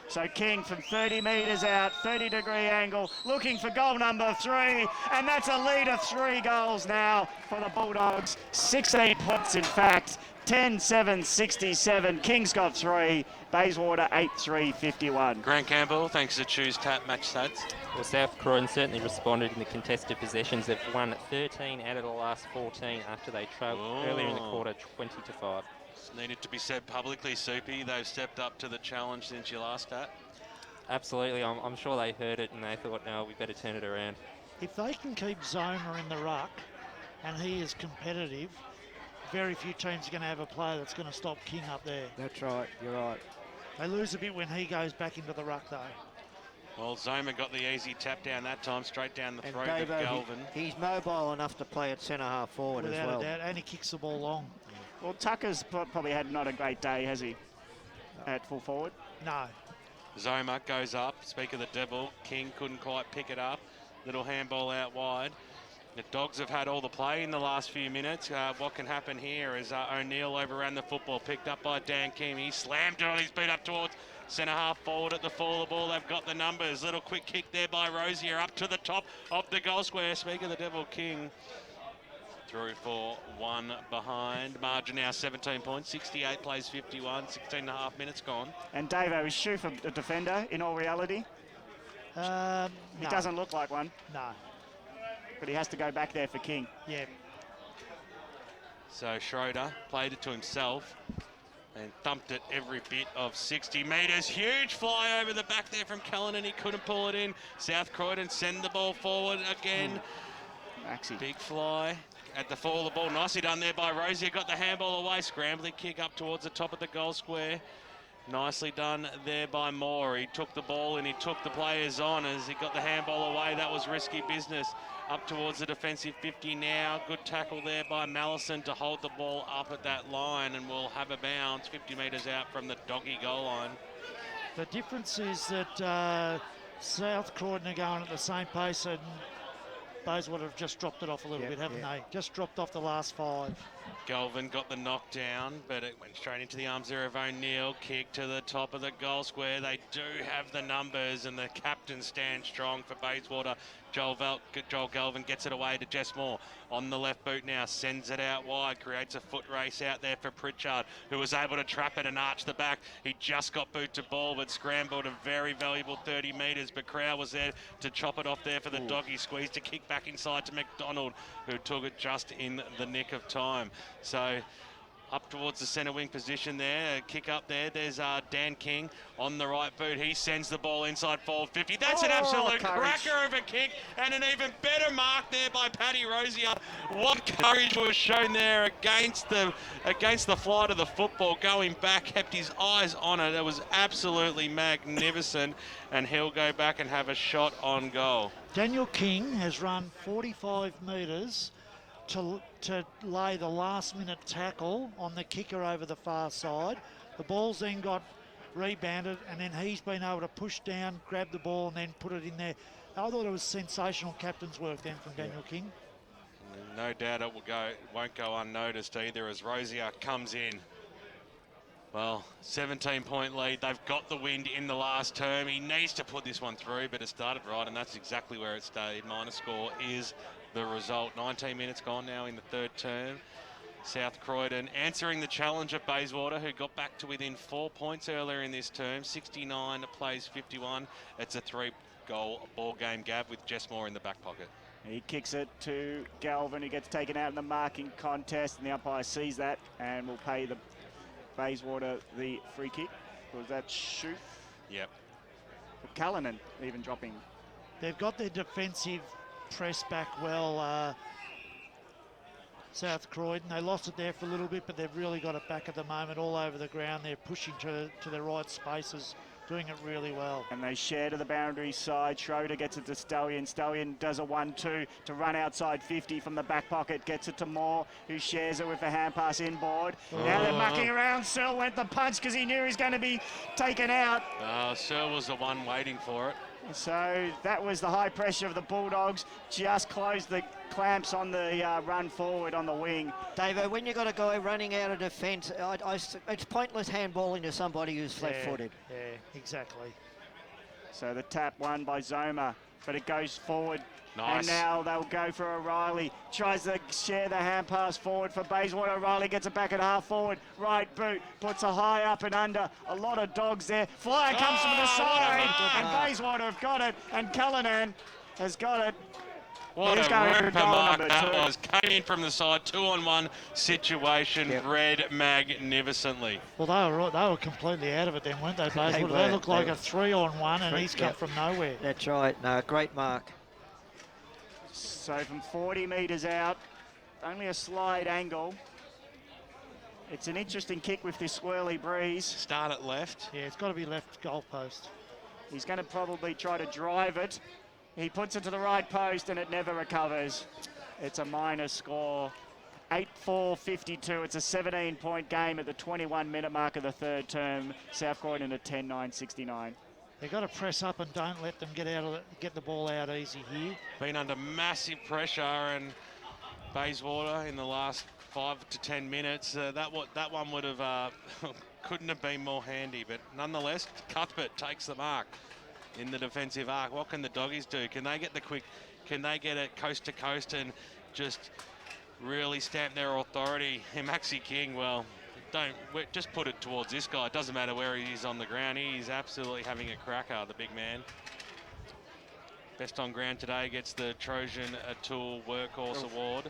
So King from 30 metres out, 30-degree angle, looking for goal number 3, and that's a lead of 3 goals now for the Bulldogs. 16 points, in fact. 10-7-67. Kings got 3. Bayswater 8-3-51. Grant Campbell, thanks to Choose Tap Match Stats. Well, South Croydon certainly responded in the contested possessions. They've won 13 out of the last 14 after they trailed earlier in the quarter 20-5. It's needed to be said publicly, Soupy. They've stepped up to the challenge since your last stat. Absolutely. I'm sure they heard it and they thought, no, we better turn it around. If they can keep Zoma in the ruck and he is competitive, very few teams are going to have a player that's going to stop King up there. That's right, you're right. They lose a bit when he goes back into the ruck, though. Well, Zoma got the easy tap down that time, straight down the throat Davo, of Galvin. He's mobile enough to play at centre-half forward as well. Without a doubt, and he kicks the ball long. Well, Tucker's probably had not a great day, has he, at full forward? No. Zoma goes up, speak of the devil. King couldn't quite pick it up. Little handball out wide. The Dogs have had all the play in the last few minutes. What can happen here is O'Neill overran the football, picked up by Dan Keane. He slammed it on his beat up towards Centre half forward at the fall of the ball. They've got the numbers. Little quick kick there by Rosier up to the top of the goal square. Speaking of the Devil King, through for one behind. Margin now 17 points. 68 plays 51. 16 and a half minutes gone. And Davo is shoe for a defender in all reality. He doesn't look like one. No. But he has to go back there for King. Yeah. So Schroeder played it to himself and thumped it every bit of 60 metres. Huge fly over the back there from Cullen, and he couldn't pull it in. South Croydon send the ball forward again. Maxi. Big fly at the fall of the ball. Nicely done there by Rosier. Got the handball away. Scrambling kick up towards the top of the goal square. Nicely done there by Moore. He took the ball and he took the players on as he got the handball away. That was risky business. Up towards the defensive 50 now. Good tackle there by Mallison to hold the ball up at that line, and we'll have a bounce 50 metres out from the doggy goal line. The difference is that South Croydon are going at the same pace, and Bayswater have just dropped it off a little bit, haven't they? Just dropped off the last 5. Galvin got the knockdown, but it went straight into the arms there of O'Neill. Kick to the top of the goal square. They do have the numbers, and the captain stands strong for Bayswater. Joel Galvin gets it away to Jess Moore. On the left boot now, sends it out wide, creates a foot race out there for Pritchard, who was able to trap it and arch the back. He just got boot to ball, but scrambled a very valuable 30 metres, but Crow was there to chop it off there for the doggy squeeze to kick back inside to McDonald, who took it just in the nick of time. So up towards the centre wing position there, a kick up there. There's Dan King on the right boot. He sends the ball inside forward 50. That's an absolute cracker of a kick, and an even better mark there by Paddy Rosier. What courage was shown there against the flight of the football. Going back, kept his eyes on it. It was absolutely magnificent, and he'll go back and have a shot on goal. Daniel King has run 45 metres to lay the last-minute tackle on the kicker over the far side. The ball's then got rebounded, and then he's been able to push down, grab the ball, and then put it in there. I thought it was sensational captain's work then from Daniel King. No doubt it won't go unnoticed either as Rosier comes in. Well, 17-point lead. They've got the wind in the last term. He needs to put this one through, but it started right, and that's exactly where it stayed. Minor score is the result. 19 minutes gone now in the third term. South Croydon answering the challenge of Bayswater, who got back to within 4 points earlier in this term. 69 plays 51. It's a 3-goal ball game gap with Jess Moore in the back pocket. He kicks it to Galvin, who gets taken out in the marking contest, and the umpire sees that and will pay the Bayswater the free kick. Was that shoot? Yep. Callanan even dropping. They've got their defensive press back well, South Croydon. They lost it there for a little bit, but they've really got it back at the moment all over the ground. They're pushing to the right spaces, doing it really well. And they share to the boundary side. Schroeder gets it to Stallion. Stallion does a 1-2 to run outside 50 from the back pocket. Gets it to Moore, who shares it with a hand pass inboard. Now they're mucking around. Searle went the punch because he knew he was going to be taken out. Searle was the one waiting for it. So that was the high pressure of the Bulldogs. Just closed the clamps on the run forward on the wing. Davo, when you've got a guy running out of defence, it's pointless handballing to somebody who's flat-footed. Yeah, exactly. So the tap won by Zoma, but it goes forward. Nice. And now they'll go for O'Reilly. Tries to share the hand pass forward for Bayswater. O'Reilly gets it back at half forward. Right boot, puts a high up and under. A lot of dogs there. Flyer comes from the side, and Bayswater have got it, and Callanan has got it. What a ripper mark that was. Came in from the side, 2-on-1 situation, read magnificently. Well, they were completely out of it then, weren't they, Bayswater? They looked like a 3-on-1, and he's come from nowhere. That's right. No, great mark. So from 40 metres out, only a slight angle. It's an interesting kick with this swirly breeze. Start at left. Yeah, it's got to be left goal post. He's going to probably try to drive it. He puts it to the right post and it never recovers. It's a minor score. 8-4-52. It's a 17-point game at the 21-minute mark of the third term. South Croydon at 10-9-69. They've got to press up and don't let them get the ball out easy here. Been under massive pressure, and Bayswater in the last 5 to 10 minutes, that one would have couldn't have been more handy, but nonetheless, Cuthbert takes the mark in the defensive arc. What can the doggies do? Can they get the quick, can they get it coast to coast and just really stamp their authority? And Maxi King, well, just put it towards this guy. It doesn't matter where he is on the ground. He's absolutely having a cracker, the big man. Best on ground today gets the Trojan Tool Workhorse Award.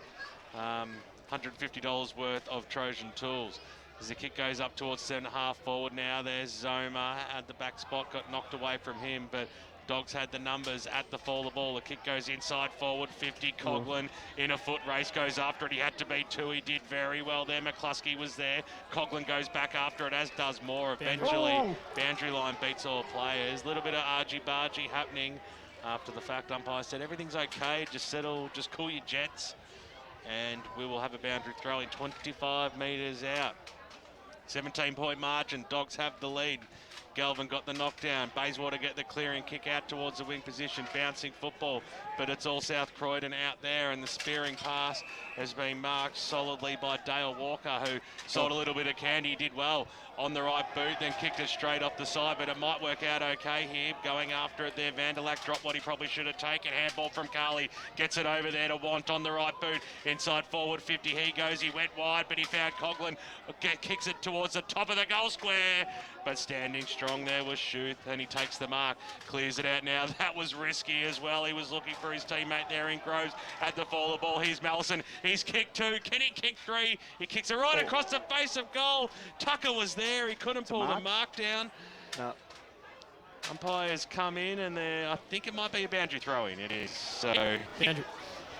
$150 worth of Trojan tools. As the kick goes up towards 7.5 forward now, there's Zoma at the back spot, got knocked away from him, but Dogs had the numbers at the fall of the ball. The kick goes inside forward, 50. Coughlin in a foot race goes after it. He had to beat two. He did very well there. McCluskey was there. Coughlin goes back after it, as does Moore. Eventually, boundary line beats all players. A little bit of argy-bargy happening after the fact. Umpire said everything's okay, just settle, just cool your jets. And we will have a boundary throw in 25 metres out. 17-point margin, Dogs have the lead. Galvin got the knockdown. Bayswater get the clearing kick out towards the wing position. Bouncing football, but it's all South Croydon out there, and the spearing pass has been marked solidly by Dale Walker, who sold a little bit of candy. He did well on the right boot, then kicked it straight off the side, but it might work out okay here. Going after it there, Vanderlack dropped what he probably should have taken. Handball from Carley, gets it over there to Want on the right boot. Inside forward 50, he goes, he went wide, but he found Coughlin, kicks it towards the top of the goal square. But standing strong there was Schuth, and he takes the mark, clears it out now. That was risky as well. He was looking for his teammate there in Groves at the fall of the ball. Here's Mallison. He's kicked two. Can he kick three? He kicks it right across the face of goal. Tucker was there. He couldn't pull the mark down. No. Umpires come in, and I think it might be a boundary throw-in. It is. So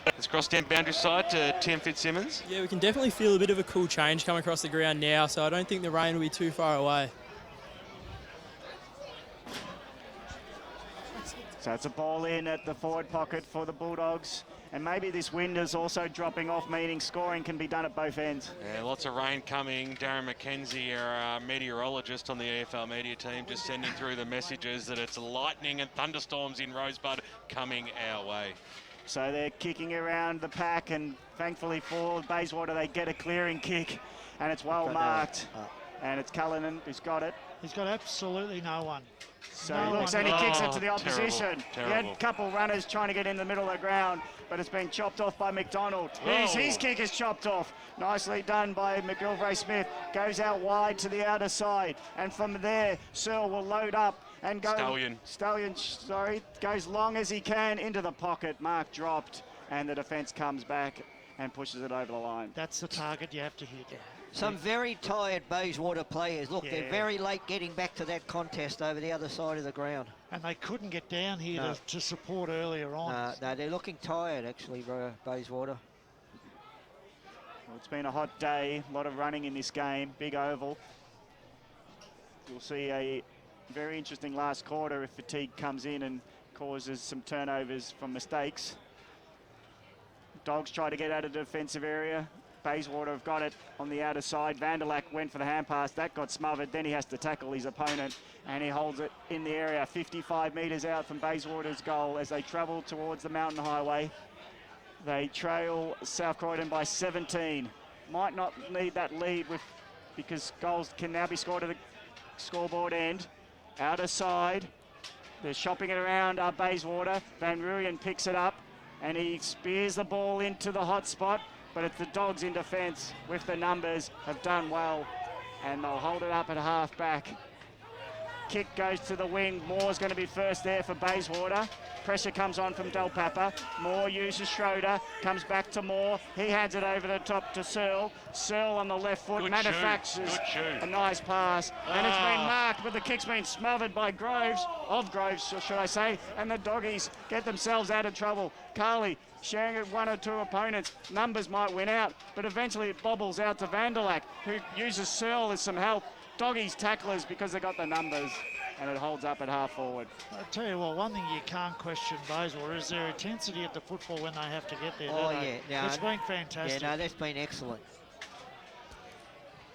let's cross down boundary side to Tim Fitzsimmons. Yeah, we can definitely feel a bit of a cool change coming across the ground now, so I don't think the rain will be too far away. So it's a ball in at the forward pocket for the Bulldogs. And maybe this wind is also dropping off, meaning scoring can be done at both ends. Yeah, lots of rain coming. Darren McKenzie, our meteorologist on the EFL media team, just sending through the messages that it's lightning and thunderstorms in Rosebud coming our way. So they're kicking around the pack, and thankfully for Bayswater, they get a clearing kick, and it's well marked. And it's Cullinan who's got it. He's got absolutely no one. So he looks and he kicks it to the opposition. He had a couple runners trying to get in the middle of the ground, but it's been chopped off by McDonald. His kick is chopped off. Nicely done by McGilvray-Smith. Goes out wide to the outer side, and from there, Searle will load up and go. Stallion, goes long as he can into the pocket. Mark dropped, and the defence comes back and pushes it over the line. That's the target you have to hit. Some very tired Bayswater players. Look, they're very late getting back to that contest over the other side of the ground. And they couldn't get down here to support earlier on. No, they're looking tired, actually, Bayswater. Well, it's been a hot day, a lot of running in this game, big oval. You'll see a very interesting last quarter if fatigue comes in and causes some turnovers from mistakes. Dogs try to get out of the defensive area. Bayswater have got it on the outer side. Vanderlack went for the hand pass. That got smothered. Then he has to tackle his opponent, and he holds it in the area 55 metres out from Bayswater's goal as they travel towards the mountain highway. They trail South Croydon by 17. Might not need that lead because goals can now be scored at the scoreboard end. Outer side. They're shopping it around Bayswater. Van Ruyen picks it up, and he spears the ball into the hot spot. But it's the Dogs in defence with the numbers have done well, and they'll hold it up at half back. Kick goes to the wing. Moore's going to be first there for Bayswater. Pressure comes on from Del Papa. Moore uses Schroeder, comes back to Moore. He hands it over the top to Searle. Searle on the left foot manufactures a nice pass. And it's been marked, but the kick's been smothered by Groves, should I say, and the Doggies get themselves out of trouble. Carley sharing it one or two opponents. Numbers might win out, but eventually it bobbles out to Vanderlack, who uses Searle as some help. Doggies tacklers because they got the numbers, and it holds up at half forward. I'll tell you what, one thing you can't question Bayswater is their intensity at the football when they have to get there. Oh, yeah. It's been fantastic. Yeah, no, that's been excellent.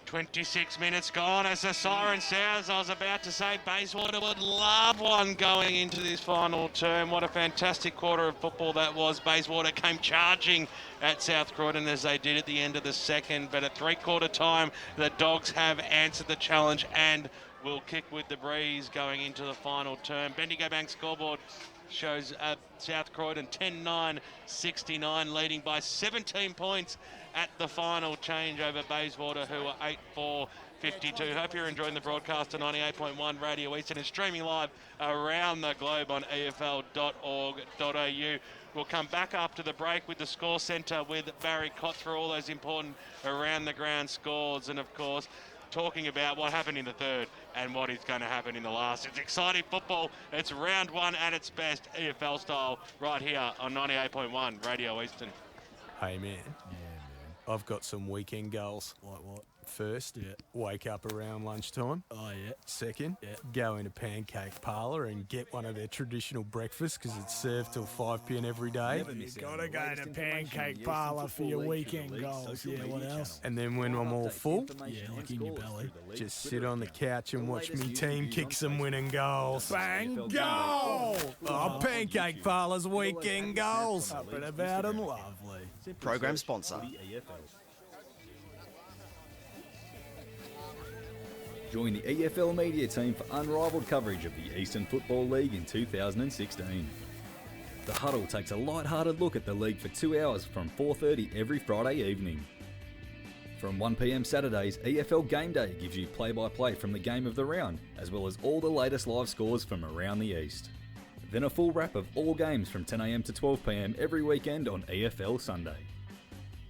26 minutes gone as the siren sounds. I was about to say Bayswater would love one going into this final term. What a fantastic quarter of football that was. Bayswater came charging at South Croydon as they did at the end of the second, but at three-quarter time the Dogs have answered the challenge and will kick with the breeze going into the final term. Bendigo Bank scoreboard shows South Croydon 10-9-69, leading by 17 points at the final change over Bayswater, who are 8-4-52. Hope you're enjoying the broadcast on 98.1 Radio Eastern and streaming live around the globe on efl.org.au. We'll come back after the break with the Score Centre with Barry Cotts for all those important around the ground scores, and of course talking about what happened in the third and what is going to happen in the last. It's exciting football. It's round one at its best, EFL style, right here on 98.1 Radio Eastern. Hey, man. I've got some weekend goals. Like what? First, wake up around lunchtime. Oh, yeah. Second, go into Pancake Parlour and get one of their traditional breakfasts because it's served till 5 p.m. every day. You gotta go to Pancake Parlour for your weekend goals. Yeah, what else? And then when I'm all full, like in your belly, just sit on the couch and watch me team kick some winning goals. Bang, goal! Oh, Pancake Parlour's weekend goals. Up and about and lovely. Program sponsor. Join the EFL media team for unrivaled coverage of the Eastern Football League in 2016. The Huddle takes a light-hearted look at the league for 2 hours from 4:30 every Friday evening. From 1 p.m. Saturdays, EFL Game Day gives you play-by-play from the game of the round, as well as all the latest live scores from around the East. Then a full wrap of all games from 10 a.m. to 12 p.m. every weekend on EFL Sunday.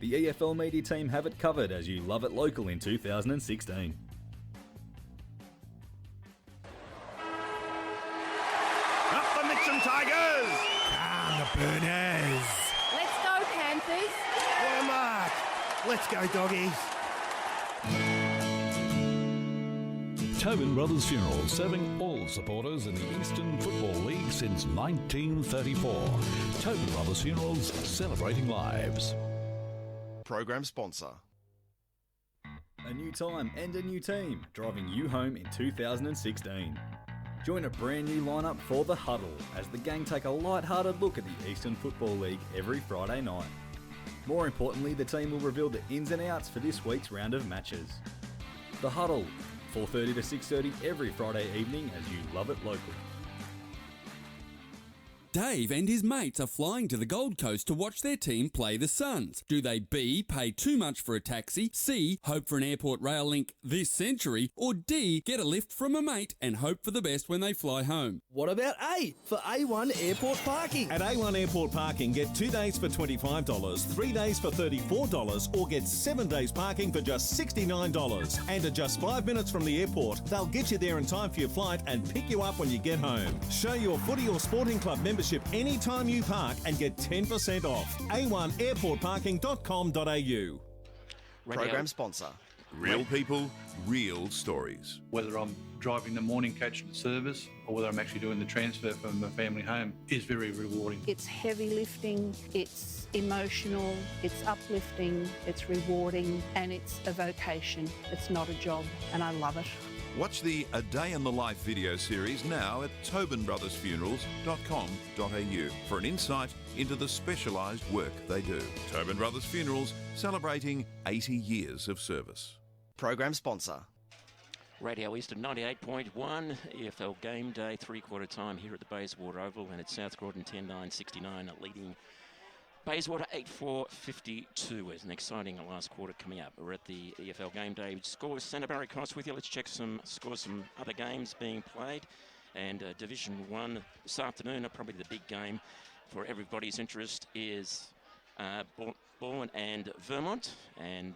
The EFL media team have it covered as you love it local in 2016. Tigers! Calm the Burners! Let's go, Panthers! What a mark! Let's go, doggies! Tobin Brothers Funerals, serving all supporters in the Eastern Football League since 1934. Tobin Brothers Funerals, celebrating lives. Program sponsor. A new time and a new team, driving you home in 2016. Join a brand new lineup for The Huddle as the gang take a light-hearted look at the Eastern Football League every Friday night. More importantly, the team will reveal the ins and outs for this week's round of matches. The Huddle, 4:30 to 6:30 every Friday evening as you love it local. Dave and his mates are flying to the Gold Coast to watch their team play the Suns. Do they B, pay too much for a taxi, C, hope for an airport rail link this century, or D, get a lift from a mate and hope for the best when they fly home? What about A for A1 Airport Parking? At A1 Airport Parking, get 2 days for $25, 3 days for $34, or get 7 days parking for just $69. And at just 5 minutes from the airport, they'll get you there in time for your flight and pick you up when you get home. Show your footy or sporting club membership anytime you park and get 10% off. A1airportparking.com.au. Program sponsor. Real people, real stories. Whether I'm driving the morning coach to the service or whether I'm actually doing the transfer from my family home is very rewarding. It's heavy lifting, it's emotional, it's uplifting, it's rewarding, and it's a vocation. It's not a job, and I love it. Watch the A Day in the Life video series now at tobinbrothersfunerals.com.au for an insight into the specialised work they do. Tobin Brothers Funerals, celebrating 80 years of service. Program sponsor. Radio Eastern 98.1, EFL Game Day, three-quarter time here at the Bayswater Oval, and it's South Croydon 10-9-69 leading Bayswater 8-4-52 is an exciting last quarter coming up. We're at the EFL Game Day Scores Centre. Barry Cotts with you. Let's check some scores, some other games being played. And Division 1 this afternoon, probably the big game for everybody's interest is Bourne and Vermont. And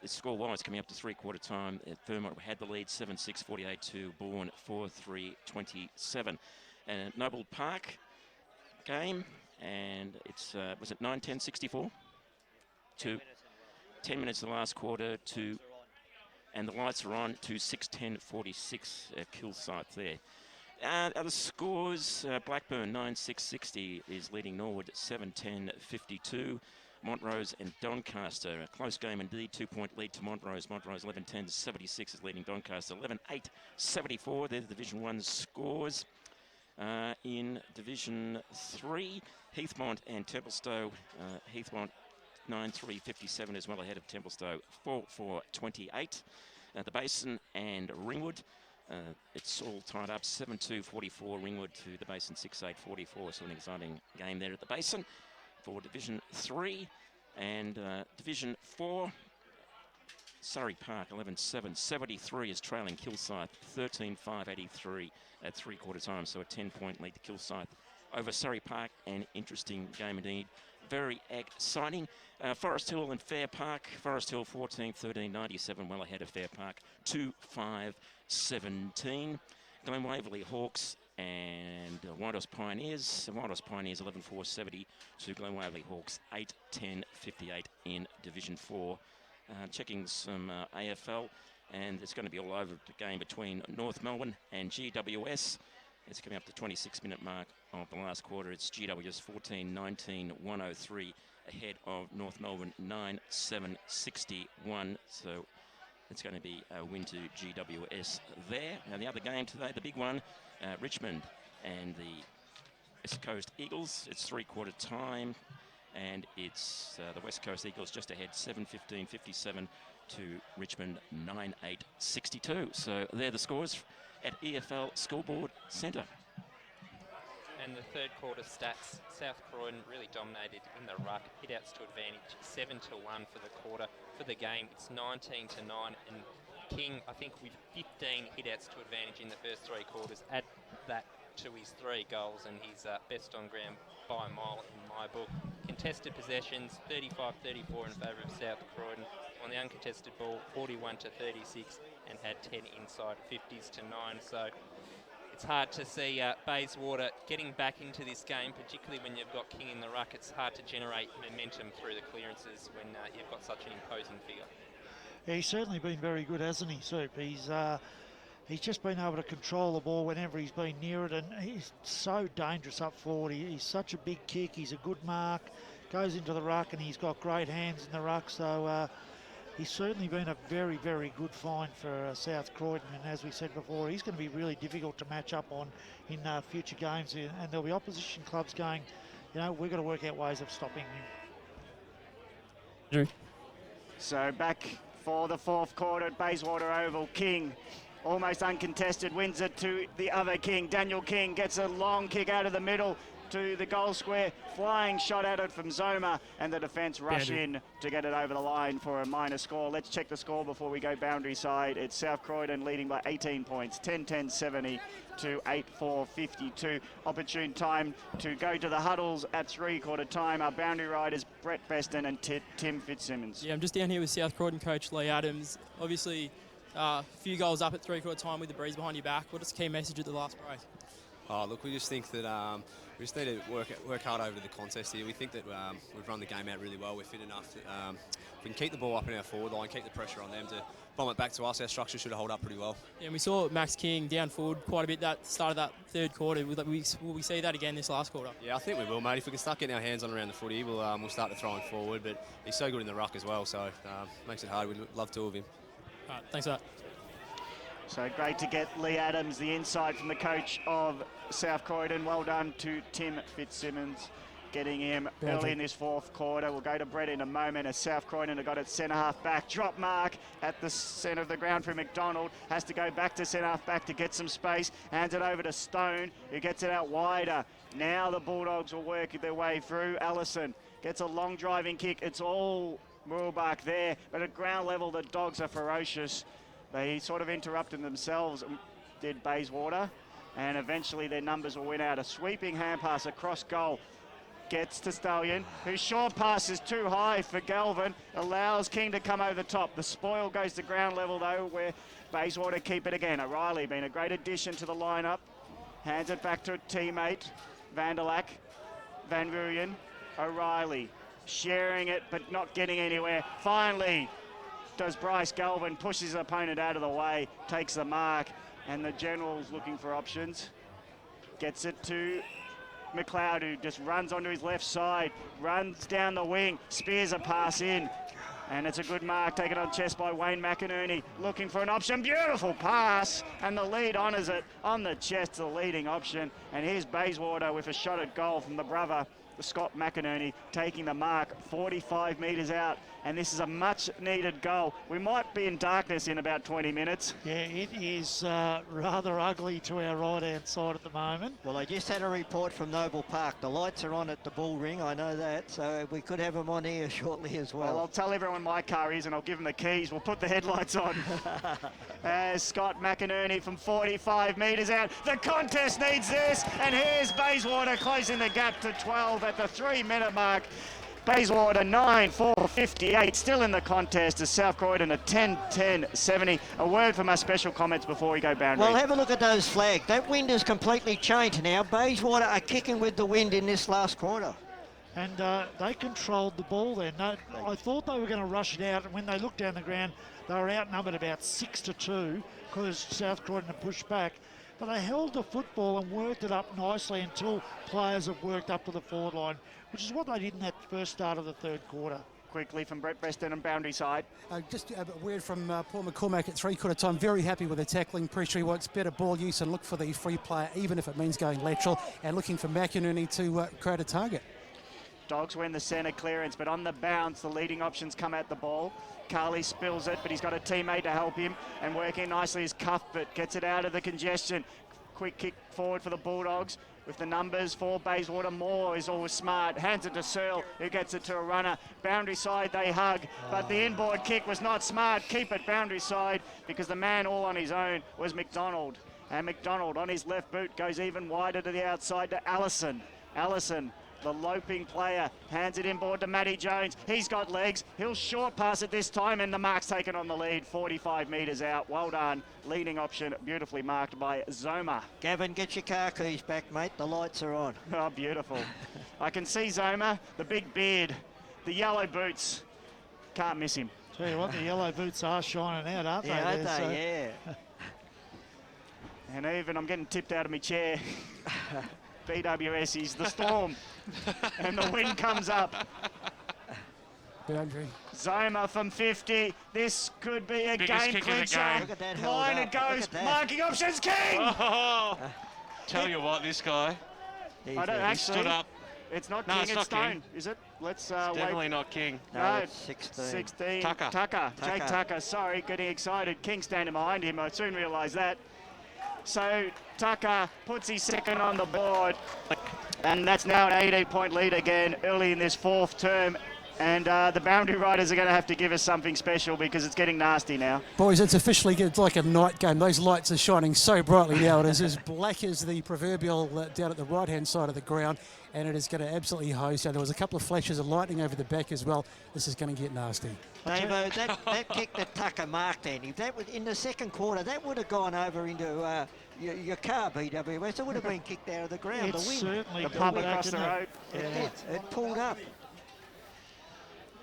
the score-wise coming up to three-quarter time, Vermont had the lead 7-6, 48 to Bourne 4-3, 27. And Noble Park game. And it's, was it 9-10, 64? 10 minutes the last quarter to, and the lights are on to 6-10, 46 Kilsyth there. Other scores, Blackburn 9-6, 60 is leading Norwood 7-10, 52. Montrose and Doncaster. A close game indeed, 2-point lead to Montrose. Montrose 11-10-76 is leading Doncaster 11-8-74. They're the Division 1 scores. In Division 3, Heathmont and Templestowe. Heathmont 9-3-57 is well ahead of Templestowe 4-4-28. The Basin and Ringwood. It's all tied up 7-2-44 Ringwood to the Basin 6-8-44. So an exciting game there at the Basin for Division 3. And Division 4, Surrey Park 11-7-73 is trailing Kilsyth 13-5-83 at three-quarter time. So a 10-point lead to Kilsyth over Surrey Park. An interesting game indeed. Very exciting. Forest Hill and Fair Park. Forest Hill 14-13-97, well ahead of Fair Park 2-5-17. Glen Waverley Hawks and Whitehorse Pioneers. Whitehorse Pioneers 11-4-70 to Glen Waverley Hawks 8-10-58 in Division 4. Checking some AFL, and it's going to be all over the game between North Melbourne and GWS. It's coming up to the 26-minute mark of the last quarter. It's GWS 14-19-103 ahead of North Melbourne 9-7-61. So it's going to be a win to GWS there. Now the other game today, the big one, Richmond and the West Coast Eagles. It's three-quarter time, and it's the West Coast Eagles just ahead 7-15-57 to Richmond 9-8-62. So they're the scores at EFL Scoreboard Centre. And the third quarter stats, South Croydon really dominated in the ruck, hit-outs to advantage, 7-1 for the quarter. For the game, it's 19-9, and King, I think, with 15 hit-outs to advantage in the first three quarters, add that to his 3 goals, and he's best on ground by a mile in my book. Contested possessions, 35-34 in favour of South Croydon. On the uncontested ball, 41-36, and had 10 inside 50s-9. So it's hard to see Bayswater getting back into this game, particularly when you've got King in the ruck. It's hard to generate momentum through the clearances when you've got such an imposing figure. Yeah, he's certainly been very good, hasn't he, Soup? He's just been able to control the ball whenever he's been near it, and he's so dangerous up forward. He's such a big kick. He's a good mark, goes into the ruck, and he's got great hands in the ruck. So he's certainly been a very, very good find for South Croydon. And as we said before, he's going to be really difficult to match up on in future games. And there'll be opposition clubs going, you know, we've got to work out ways of stopping him. So back for the fourth quarter at Bayswater Oval. King, almost uncontested, wins it to the other King. Daniel King gets a long kick out of the middle to the goal square, flying shot at it from Zoma, and the defence rush in to get it over the line for a minor score. Let's check the score before we go boundary side. It's South Croydon leading by 18 points, 10-10-70 to 8-4-52. Opportune time to go to the huddles at three-quarter time. Our boundary riders, Brett Beston and Tim Fitzsimmons. Yeah, I'm just down here with South Croydon coach Lee Adams. Obviously, a few goals up at three-quarter time with the breeze behind your back. What is the key message at the last break? Oh, look, we just think that we just need to work hard over the contest here. We think that we've run the game out really well. We're fit enough. If we can keep the ball up in our forward line, keep the pressure on them to bomb it back to us, our structure should hold up pretty well. Yeah, and we saw Max King down forward quite a bit that start of that third quarter. Will we see that again this last quarter? Yeah, I think we will, mate. If we can start getting our hands on around the footy, we'll start to throw him forward. But he's so good in the ruck as well, so makes it hard. We'd love two of him. All right, thanks for that. So great to get Lee Adams, the insight from the coach of South Croydon. Well done to Tim Fitzsimmons, getting him early in this fourth quarter. We'll go to Brett in a moment as South Croydon have got it centre half back. Drop mark at the centre of the ground for McDonald. Has to go back to centre half back to get some space. Hands it over to Stone, who gets it out wider. Now the Bulldogs will work their way through. Allison gets a long driving kick. It's all Muralbach there, but at ground level the Dogs are ferocious. They sort of interrupted themselves, did Bayswater, and eventually their numbers will win out. A sweeping hand pass across goal. Gets to Stallion, whose short pass is too high for Galvin, allows King to come over the top. The spoil goes to ground level though, where Bayswater keep it again. O'Reilly been a great addition to the lineup. Hands it back to a teammate, Vanderlack, Van Ruyen, O'Reilly. Sharing it, but not getting anywhere. Finally, does Bryce Galvin, pushes his opponent out of the way, takes the mark, and the General's looking for options. Gets it to McLeod, who just runs onto his left side, runs down the wing, spears a pass in. And it's a good mark taken on chest by Wayne McInerney, looking for an option. Beautiful pass, and the lead honours it on the chest, the leading option. And here's Bayswater with a shot at goal from the brother, Scott McInerney, taking the mark 45 metres out. And this is a much-needed goal. We might be in darkness in about 20 minutes. Yeah, it is rather ugly to our right-hand side at the moment. Well, I just had a report from Noble Park. The lights are on at the Bull Ring, I know that, so we could have them on here shortly as well. Well, I'll tell everyone my car is, and I'll give them the keys. We'll put the headlights on. As Scott McInerney from 45 metres out. The contest needs this, and here's Bayswater closing the gap to 12 at the 3-minute mark. Bayswater 9-4-58, still in the contest as South Croydon a 10-10-70. A word from our special comments before we go boundary. Well, have a look at those flags. That wind has completely changed now. Bayswater are kicking with the wind in this last quarter. And they controlled the ball then. No, I thought they were going to rush it out, and when they looked down the ground, they were outnumbered about 6-2 because South Croydon had pushed back. But they held the football and worked it up nicely until players have worked up to the forward line, which is what they did in that first start of the third quarter. Quickly from Brett Preston on boundary side. Just a word from Paul McCormack at three-quarter time. Very happy with the tackling pressure. He wants better ball use and look for the free player, even if it means going lateral, and looking for McInerney to create a target. Dogs win the centre clearance, but on the bounce, the leading options come at the ball. Carley spills it, but he's got a teammate to help him, and working nicely is Cuthbert, gets it out of the congestion. Quick kick forward for the Bulldogs with the numbers for Bayswater. Moore is always smart, hands it to Searle, who gets it to a runner. Boundary side, they hug, but the inboard kick was not smart. Keep it boundary side, because the man all on his own was McDonald. And McDonald on his left boot goes even wider to the outside to Allison. Allison, the loping player, hands it inboard to Matty Jones. He's got legs. He'll short pass it this time, and the mark's taken on the lead, 45 metres out. Well done. Leading option, beautifully marked by Zoma. Gavin, get your car keys back, mate. The lights are on. Oh, beautiful. I can see Zoma, the big beard, the yellow boots. Can't miss him. Tell you what, the yellow boots are shining out, aren't Yeah, they? aren't There, they? And even I'm getting tipped out of my chair. BWS is the storm, and the wind comes up. Boundary. Zoma from 50. This could be a Biggest game kick of the clincher. game. Look at that hold Line up. it goes. Look at that. Marking options, King. Oh, tell you what, this guy. I don't He actually. stood up. It's not No, King, it's it's not Stone, King. is it? Let's Definitely wait. not King. No, it's 16. 16. Tucker. Jake Tucker, sorry, getting excited. King standing behind him, I soon realised that. So Tucker puts his second on the board, and that's now an 18-point lead again early in this fourth term. And the boundary riders are going to have to give us something special because it's getting nasty now. Boys, it's officially it's like a night game. Those lights are shining so brightly now. It is as black as the proverbial down at the right-hand side of the ground, and it is going to absolutely hose. So there was a couple of flashes of lightning over the back as well. This is going to get nasty. Davo, that kick that Tucker marked, then, if that was in the second quarter, that would have gone over into your car, BWS. It would have been kicked out of the ground. It's the wind. certainly The got pump back, across the didn't road. It pulled up.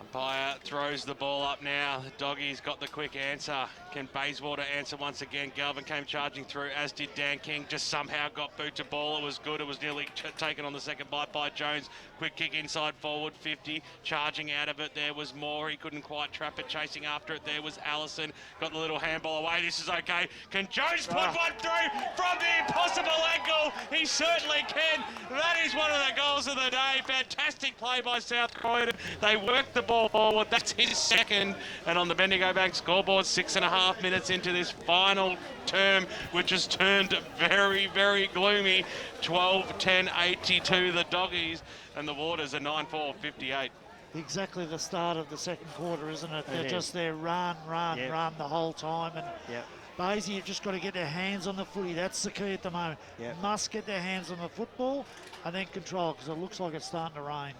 Umpire throws the ball up now. The Doggies got the quick answer. Can Bayswater answer once again? Galvin came charging through, as did Dan King. Just somehow got boot to ball. It was good. It was nearly taken on the second bite by Jones. Quick kick inside forward, 50. Charging out of it, there was Moore. He couldn't quite trap it. Chasing after it, there was Allison. Got the little handball away. This is okay. Can Jones put one through from the impossible angle? He certainly can. That is one of the goals of the day. Fantastic play by South Croydon. They worked the ball forward. That's his second. And on the Bendigo Bank scoreboard, 6.5 minutes into this final term, which has turned very, very gloomy. 12-10-82 the Doggies, and the Waters are 9-4-58. Exactly the start of the second quarter, isn't it? They're is. just there, run the whole time. And Yep. Basie, you've just got to get their hands on the footy. That's the key at the moment. Yep. Must get their hands on the football and then control, because it looks like it's starting to rain.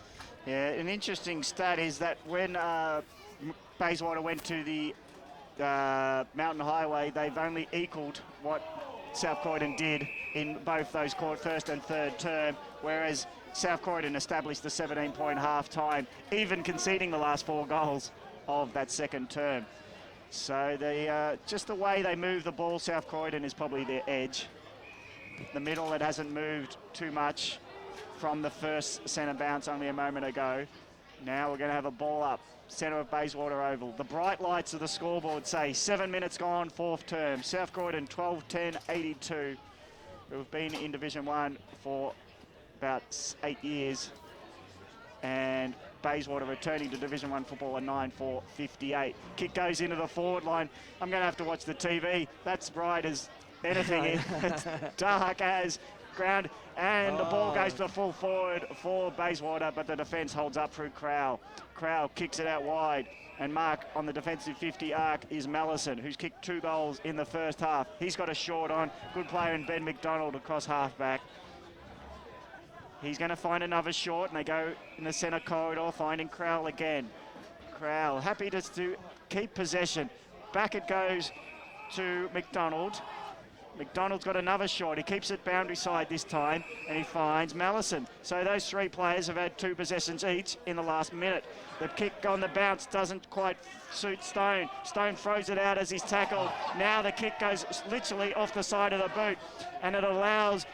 Yeah, an interesting stat is that when Bayswater went to the Mountain Highway, they've only equalled what South Croydon did in both those first and third term, whereas South Croydon established the 17-point half-time, even conceding the last 4 goals of that second term. So they just the way they move the ball, South Croydon is probably their edge. The middle, it hasn't moved too much. from the first centre bounce only a moment ago. Now we're going to have a ball up, centre of Bayswater Oval. The bright lights of the scoreboard say 7 minutes gone, fourth term. South Croydon 12-10-82, who've been in Division 1 for about 8 years. And Bayswater returning to Division 1 football at 9-4-58. Kick goes into the forward line. I'm going to have to watch the TV. That's bright as anything. It's dark as ground. And the ball goes to full forward for Bayswater, but the defence holds up through Crowell. Crowell kicks it out wide. And mark on the defensive 50 arc is Mallison, who's kicked 2 goals in the first half. He's got a short on. Good player in Ben McDonald across half-back. He's going to find another short, and they go in the centre corridor, finding Crowell again. Crowell happy to keep possession. Back it goes to McDonald. McDonald's got another short. He keeps it boundary side this time, and he finds Mallison. So those 3 players have had 2 possessions each in the last minute. The kick on the bounce doesn't quite suit Stone. Stone throws it out as he's tackled. Now the kick goes literally off the side of the boot, and it allows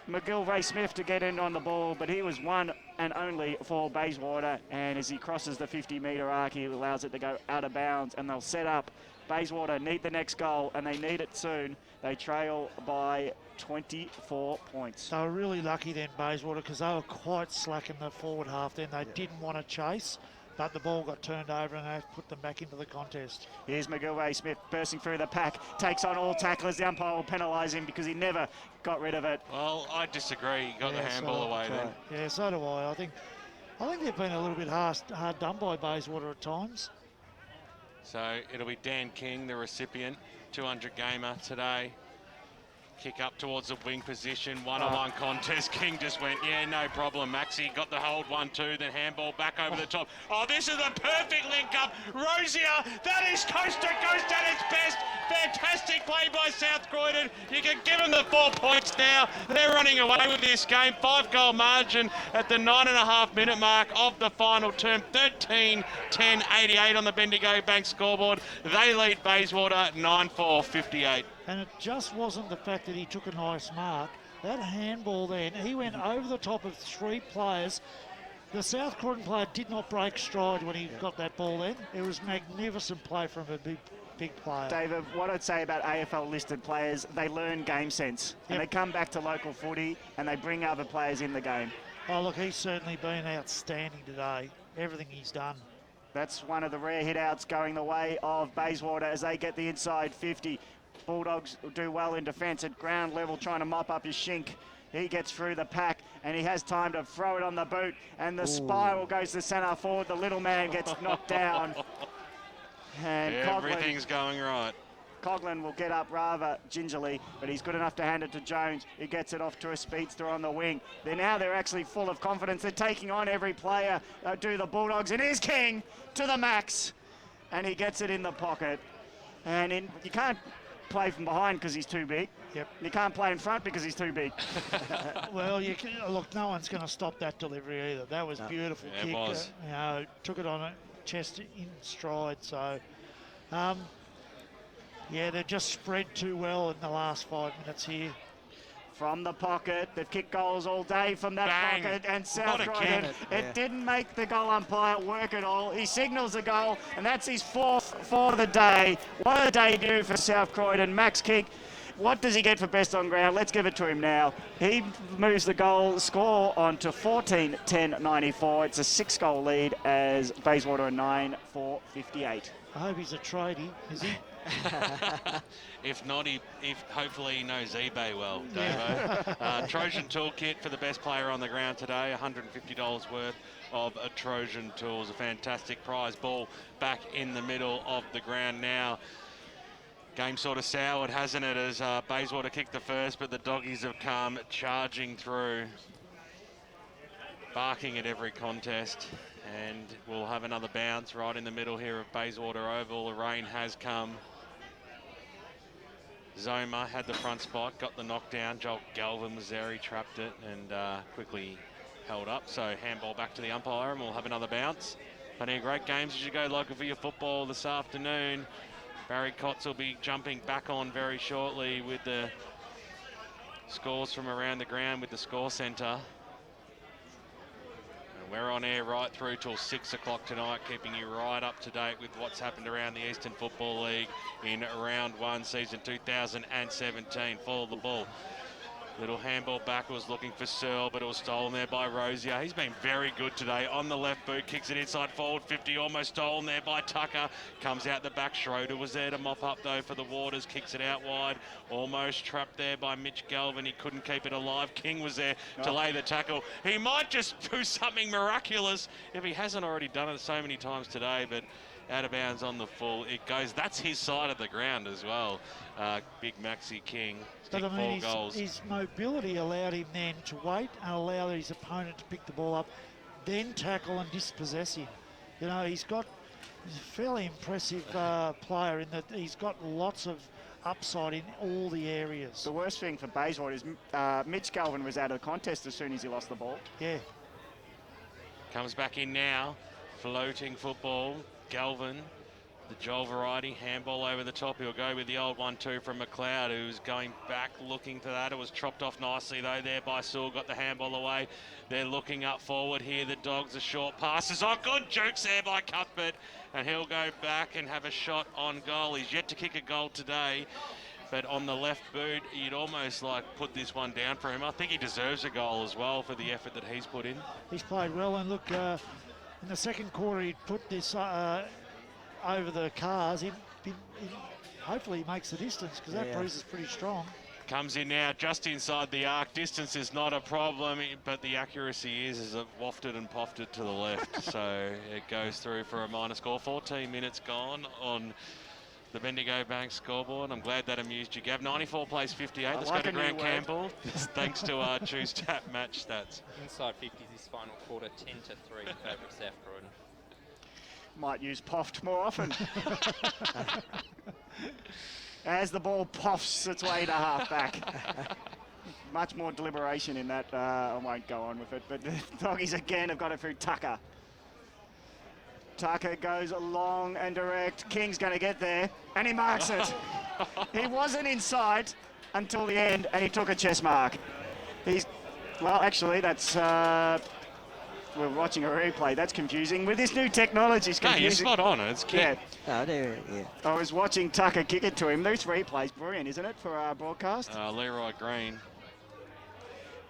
McGilvray Smith to get in on the ball, but he was one and only for Bayswater, and as he crosses the 50-metre arc, he allows it to go out of bounds, and they'll set up. Bayswater need the next goal, and they need it soon. They trail by 24 points. They were really lucky then, Bayswater, because they were quite slack in the forward half then. They didn't want to chase, but the ball got turned over and they put them back into the contest. Here's McGilvray Smith bursting through the pack, takes on all tacklers. The umpire will penalise him because he never got rid of it. Well, I disagree. He got the handball away then. Yeah, so do I. I think they've been a little bit hard done by Bayswater at times. So it'll be Dan King, the recipient, 200 gamer today. Kick up towards the wing position, one-on-one contest. King just went, yeah, no problem. Maxie got the hold 1-2, then handball back over the top. Oh, this is a perfect link-up. Rosier, that is coast to coast at its best. Fantastic play by South Croydon. You can give them the 4 points now. They're running away with this game. 5-goal margin at the 9.5-minute mark of the final term. 13-10-88 on the Bendigo Bank scoreboard. They lead Bayswater 9-4-58. And it just wasn't the fact that he took a nice mark. That handball then, he went over the top of 3 players. The South Croydon player did not break stride when he got that ball then. It was magnificent play from a big player. David, what I'd say about AFL listed players, they learn game sense. And they come back to local footy and they bring other players in the game. Oh, look, he's certainly been outstanding today. Everything he's done. That's one of the rare hit-outs going the way of Bayswater as they get the inside 50. Bulldogs do well in defence at ground level, trying to mop up his shink. He gets through the pack and he has time to throw it on the boot, and the spiral goes to centre forward. The little man gets knocked down. And everything's going right. Coughlin will get up rather gingerly, but he's good enough to hand it to Jones. He gets it off to a speedster on the wing. They're actually full of confidence. They're taking on every player, do the Bulldogs. And here's King to the max, and he gets it in the pocket. And you can't play from behind because he's too big. Yep. You can't play in front because he's too big. Well, look, no one's going to stop that delivery either. That was beautiful kick. It was. Took it on a chest in stride. So, yeah, they've just spread too well in the last 5 minutes here. From the pocket, they've kicked goals all day from that pocket, and South Croydon, it didn't make the goal umpire work at all. He signals a goal, and that's his 4th for the day. What a debut for South Croydon. Max kick. What does he get for best on ground? Let's give it to him now. He moves the goal score on to 14-10-94. It's a 6-goal lead as Bayswater are 9-4-58. I hope he's a tradie, is he? If not, hopefully he knows eBay well, Davo. Trojan Toolkit for the best player on the ground today, $150 worth of a Trojan Tools. A fantastic prize. Ball back in the middle of the ground now. Game sort of soured, hasn't it, as Bayswater kicked the first, but the Doggies have come charging through, barking at every contest. And we'll have another bounce right in the middle here of Bayswater Oval. The rain has come. Zoma had the front spot, got the knockdown. Joel Galvin was there, he trapped it and quickly held up. So handball back to the umpire and we'll have another bounce. Plenty of great games as you go local for your football this afternoon. Barry Cotts will be jumping back on very shortly with the scores from around the ground with the score centre. And we're on air right through till 6 o'clock tonight, keeping you right up to date with what's happened around the Eastern Football League in round 1, season 2017. Follow the ball. Little handball backwards looking for Searle, but it was stolen there by Rosier. He's been very good today on the left boot, kicks it inside forward 50, almost stolen there by Tucker. Comes out the back. Schroeder was there to mop up though for the Waters, kicks it out wide. Almost trapped there by Mitch Galvin. He couldn't keep it alive. King was there to lay the tackle. He might just do something miraculous if he hasn't already done it so many times today, but out of bounds on the full. It goes, that's his side of the ground as well. Big Maxi King, But I mean, 4 goals. his mobility allowed him then to wait and allow his opponent to pick the ball up, then tackle and dispossess him. You know, he's a fairly impressive player in that he's got lots of upside in all the areas. The worst thing for Bayswater is Mitch Galvin was out of the contest as soon as he lost the ball. Yeah. Comes back in now, floating football. Galvin, the Joel variety, handball over the top. He'll go with the old 1-2 from McLeod, who's going back looking for that. It was chopped off nicely though there by Sewell, got the handball away. They're looking up forward here. The Dogs, a short passes. Oh, good jukes there by Cuthbert. And he'll go back and have a shot on goal. He's yet to kick a goal today. But on the left boot, you'd almost like put this one down for him. I think he deserves a goal as well for the effort that he's put in. He's played well, and look, in the second quarter, he'd put this over the cars. Hopefully he makes the distance, because that breeze is pretty strong. Comes in now just inside the arc. Distance is not a problem, but the accuracy is it wafted and pofted to the left. So it goes through for a minor score. 14 minutes gone on the Bendigo Bank scoreboard. I'm glad that amused you, Gav. 94 plays 58. Let's go to Grant Campbell. Thanks to our Choose Tap match stats. Inside 50s this final quarter, 10-3 in favour of South Croydon. Might use poffed more often. As the ball poffs its way to half-back. Much more deliberation in that. I won't go on with it, but the Doggies again have got it through Tucker. Tucker goes long and direct. King's going to get there, and he marks it. He wasn't inside until the end, and he took a chest mark. Well, actually, that's... we're watching a replay. That's confusing. With this new technology, it's confusing. No, you're spot on. It's King. I was watching Tucker kick it to him. This replay's brilliant, isn't it, for our broadcast? Leroy Green.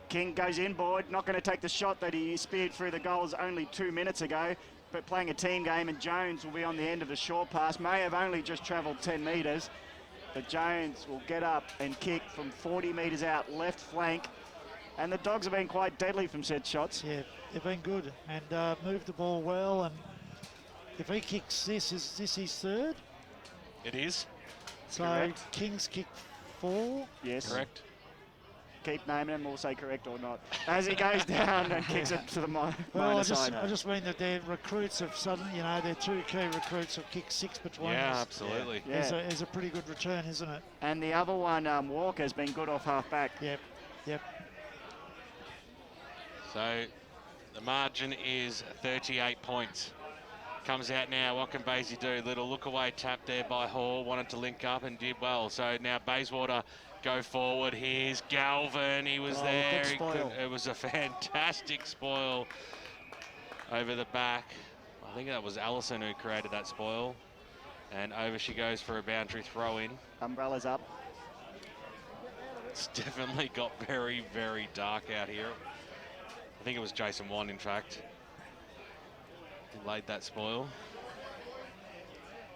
King goes inboard, not going to take the shot that he speared through the goals only 2 minutes ago, but playing a team game, and Jones will be on the end of the short pass. May have only just travelled 10 metres, but Jones will get up and kick from 40 metres out, left flank, and the Dogs have been quite deadly from set shots. Yeah, they've been good and moved the ball well, and if he kicks this, is this his third? It is. So Correct. King's kick 4? Yes. Correct. Keep naming them, we'll say correct or not. As he goes down and kicks it to the minor side. I just mean that their recruits have suddenly, their 2 key recruits have kicked 6 between us. Yeah, absolutely. Yeah. It's a pretty good return, isn't it? And the other one, Walker's been good off half-back. Yep. So the margin is 38 points. Comes out now. What can Basie do? Little look away tap there by Hall. Wanted to link up and did well. So now Bayswater go forward. Here's Galvin. He was there. It was a fantastic spoil over the back. I think that was Allison who created that spoil. And over she goes for a boundary throw in. Umbrellas up. It's definitely got very, very dark out here. I think it was Jason Wan, in fact, who laid that spoil.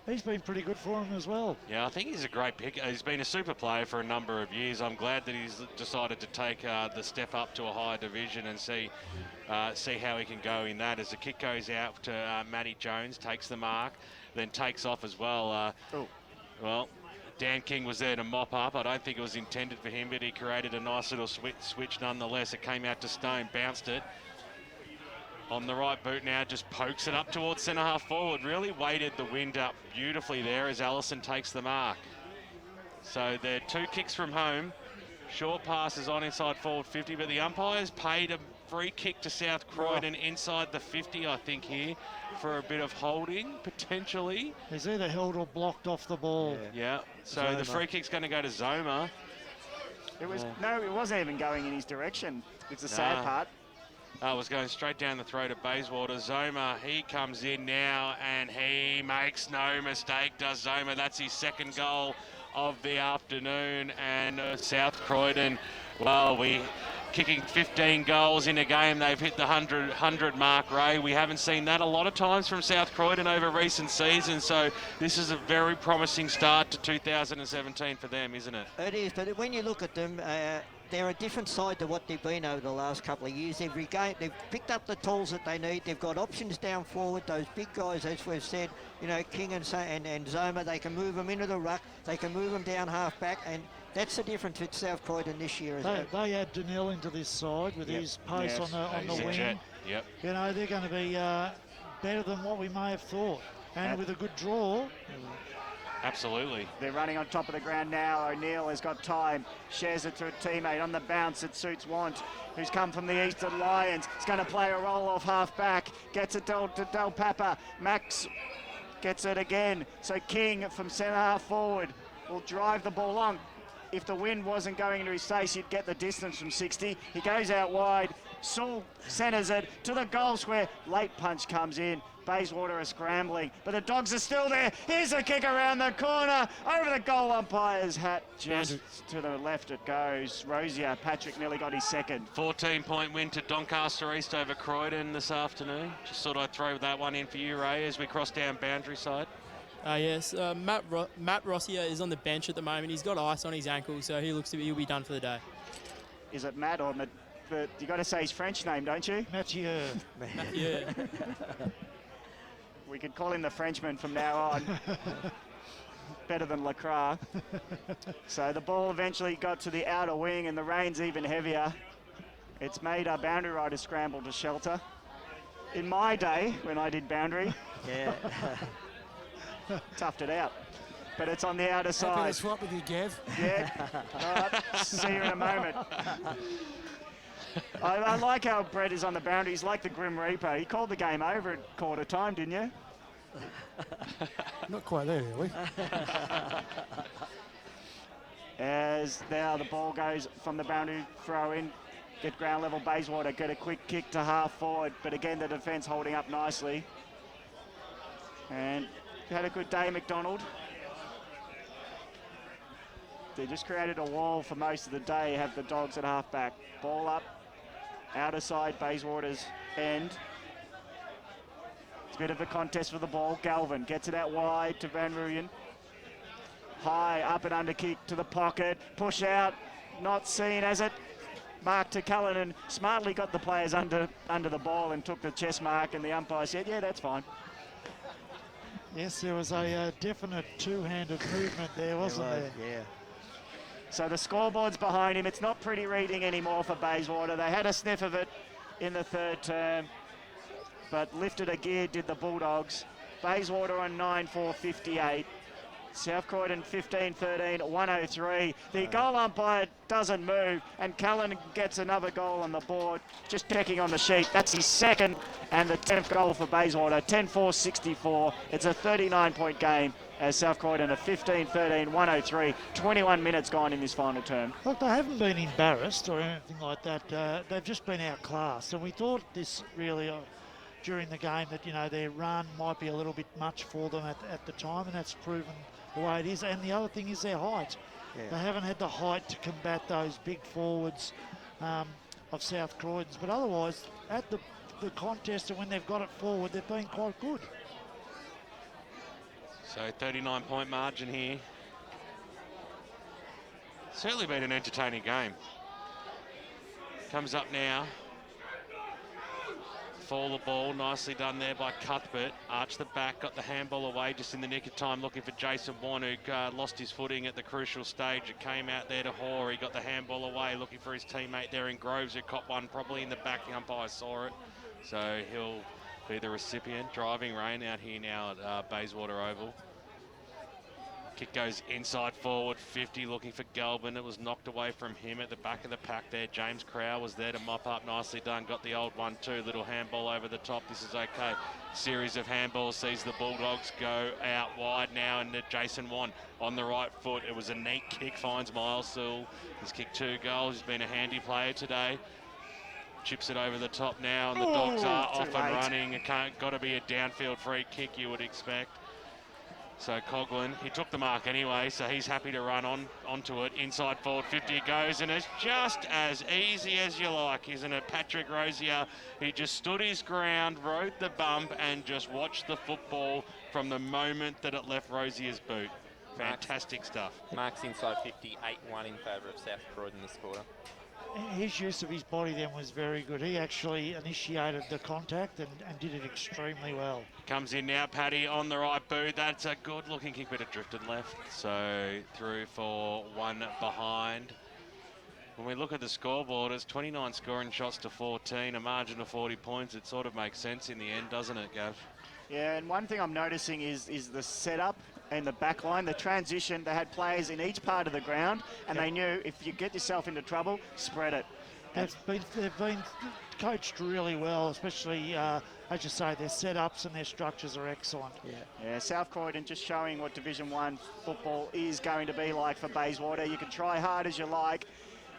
He's been pretty good for him as well. Yeah, I think he's a great pick. He's been a super player for a number of years. I'm glad that he's decided to take the step up to a higher division and see how he can go in that. As the kick goes out to Matty Jones, takes the mark, then takes off as well. Well, Dan King was there to mop up. I don't think it was intended for him, but he created a nice little switch nonetheless. It came out to Stone, bounced it. On the right boot now, just pokes it up towards centre half forward. Really weighted the wind up beautifully there as Allison takes the mark. So they're 2 kicks from home. Short passes on inside forward 50, but the umpires paid a free kick to South Croydon inside the 50, I think, here for a bit of holding, potentially. He's either held or blocked off the ball. Yeah. So Zoma. the free kick's going to go to Zoma. It was no, it wasn't even going in his direction. It's the sad part. was going straight down the throat of Bayswater. Zoma, he comes in now and he makes no mistake, does Zoma. That's his second goal of the afternoon. And South Croydon, well, kicking 15 goals in a game. They've hit the 100 mark, Ray. We haven't seen that a lot of times from South Croydon over recent seasons. So this is a very promising start to 2017 for them, isn't it? It is, but when you look at them, they're a different side to what they've been over the last couple of years. They've picked up the tools that they need. They've got options down forward. Those big guys, as we've said, you know, King and Zoma, they can move them into the ruck. They can move them down half back, and that's the difference with South Croydon this year. They add Danil into this side with his pace on the wing. Yep. You know, they're going to be better than what we may have thought. And with a good draw. Absolutely. They're running on top of the ground now. O'Neill has got time. Shares it to a teammate on the bounce. It suits Want, who's come from the Eastern Lions. He's going to play a roll off half back. Gets it to Del Papa. Max gets it again. So King from centre half forward will drive the ball along. If the wind wasn't going into his face, he'd get the distance from 60. He goes out wide. Saul centres it to the goal square. Late punch comes in. Bayswater are scrambling, but the Dogs are still there. Here's a kick around the corner, over the goal umpire's hat. Just to the left it goes. Rosier, Patrick nearly got his second. 14-point win to Doncaster East over Croydon this afternoon. Just thought I'd throw that one in for you, Ray, as we cross down boundary side. Yes, Matt Rossier is on the bench at the moment. He's got ice on his ankle, so he'll be done for the day. Is it Matt or Matt? But you got to say his French name, don't you? Mathieu. Mathieu. We could call him the Frenchman from now on. Better than Lacroix. So the ball eventually got to the outer wing, and the rain's even heavier. It's made our boundary riders scramble to shelter. In my day, when I did boundary, toughed it out. But it's on the outer side. Happy to swap with you, Gav. Yeah. All right. See you in a moment. I like how Brett is on the boundary. He's like the Grim Reaper. He called the game over at quarter time, didn't you? Not quite there, really. As now the ball goes from the boundary, throw in, get ground level. Bayswater get a quick kick to half forward, but again the defence holding up nicely. And had a good day, McDonald. They just created a wall for most of the day, have the Dogs at half back. Ball up, outer side, Bayswater's end. It's a bit of a contest for the ball. Galvin gets it out wide to Van Rooyen. High, up and under kick to the pocket. Push out, not seen as it. Mark to Cullinan, smartly got the players under the ball and took the chest mark, and the umpire said, yeah, that's fine. Yes, there was a definite two-handed movement there, wasn't there? Yeah. So the scoreboard's behind him. It's not pretty reading anymore for Bayswater. They had a sniff of it in the third term, but lifted a gear did the Bulldogs. Bayswater on 9-4-58. South Croydon 15-13, 103. The goal umpire doesn't move, and Callan gets another goal on the board. Just checking on the sheet, that's his second and the 10th goal for Bayswater. 10-4-64. It's a 39-point game as South Croydon are 15-13, 103. 21 minutes gone in this final term. Look, they haven't been embarrassed or anything like that. They've just been outclassed, and we thought this really during the game that, you know, their run might be a little bit much for them at the time, and that's proven the way it is. And the other thing is their height. Yeah. They haven't had the height to combat those big forwards of South Croydon's, but otherwise at the contest and when they've got it forward, they've been quite good. So 39-point margin here. Certainly been an entertaining game. Comes up now. Fall the ball, nicely done there by Cuthbert. Arched the back, got the handball away just in the nick of time, looking for Jason Warne, who lost his footing at the crucial stage. It came out there to Hoare. He got the handball away, looking for his teammate there in Groves, who caught one probably in the back. The umpire saw it, so he'll be the recipient. Driving rain out here now at Bayswater Oval. Kick goes inside forward, 50, looking for Galvin. It was knocked away from him at the back of the pack there. James Crow was there to mop up. Nicely done. Got the old 1-2. Little handball over the top. This is okay. Series of handballs sees the Bulldogs go out wide now, and Jason Wan on the right foot. It was a neat kick, finds Miles Sewell. He's kicked 2 goals. He's been a handy player today. chips it over the top now, and the Dogs are too off and late. running. It got to be a downfield free kick, you would expect. So Coughlin, he took the mark anyway, so he's happy to run onto it. Inside forward 50 it goes, and it's just as easy as you like, isn't it? Patrick Rosier, he just stood his ground, rode the bump, and just watched the football from the moment that it left Rosier's boot. Fantastic stuff. Marks inside 50, 8-1 in favour of South Croydon this quarter. His use of his body then was very good. He actually initiated the contact and did it extremely well. Comes in now, Paddy on the right boot. That's a good looking kick, but it drifted left. So through for one behind. When we look at the scoreboard, it's 29 scoring shots to 14, a margin of 40 points. It sort of makes sense in the end, doesn't it, Gav? Yeah, and one thing I'm noticing is the setup and the back line, the transition. They had players in each part of the ground, and they knew if you get yourself into trouble, spread it. They've been coached really well, especially, as you say, their setups and their structures are excellent. Yeah, South Croydon just showing what Division 1 football is going to be like for Bayswater. You can try hard as you like,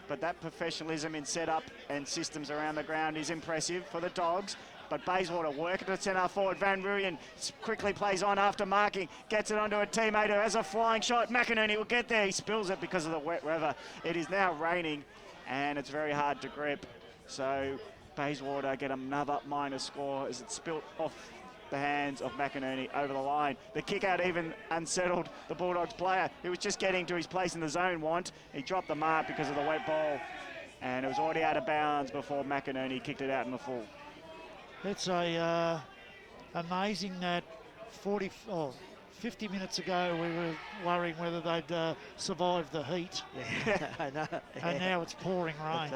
but that professionalism in setup and systems around the ground is impressive for the Dogs. But Bayswater working to centre forward. Van Ruyen quickly plays on after marking, gets it onto a teammate who has a flying shot. McInerney will get there. He spills it because of the wet weather. It is now raining, and it's very hard to grip. So Bayswater get another minus score as it's spilt off the hands of McInerney over the line. The kick out even unsettled the Bulldogs player. He was just getting to his place in the zone, He dropped the mark because of the wet ball, and it was already out of bounds before McInerney kicked it out in the full. It's amazing that 50 minutes ago we were worrying whether they'd survive the heat. Yeah, I know. And now it's pouring rain.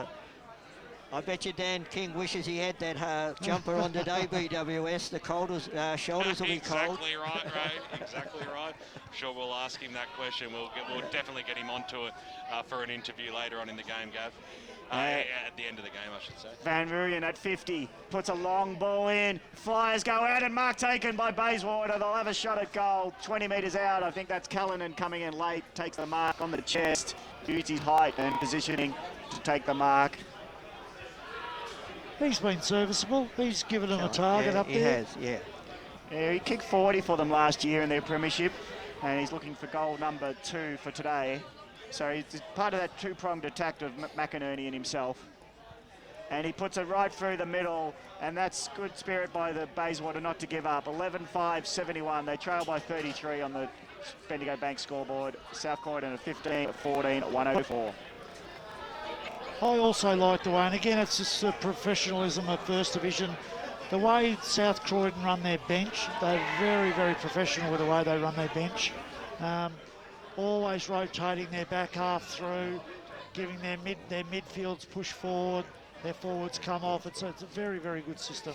I bet you Dan King wishes he had that jumper on today, BWS. The shoulders will be cold. Exactly right, Ray. Exactly right. I'm sure we'll ask him that question. We'll definitely get him onto it for an interview later on in the game, Gav. At the end of the game, I should say. Van Ruyen at 50 puts a long ball in. Flyers go out and mark taken by Bayswater. They'll have a shot at goal 20 metres out. I think that's Callanan coming in late. Takes the mark on the chest. Used his height and positioning to take the mark. He's been serviceable. He's given them a target up there. He has, yeah. Yeah, he kicked 40 for them last year in their premiership, and he's looking for goal number 2 for today. So he's part of that two-pronged attack of McInerney and himself. And he puts it right through the middle, and that's good spirit by the Bayswater not to give up. 11-5-71. They trail by 33 on the Bendigo Bank scoreboard. South Croydon at 15, 14, 104. I also like the way, and again, it's just the professionalism of First Division. The way South Croydon run their bench, they're very, very professional with the way they run their bench. Always rotating their back half through, giving their midfields push forward, their forwards come off. It's a very, very good system.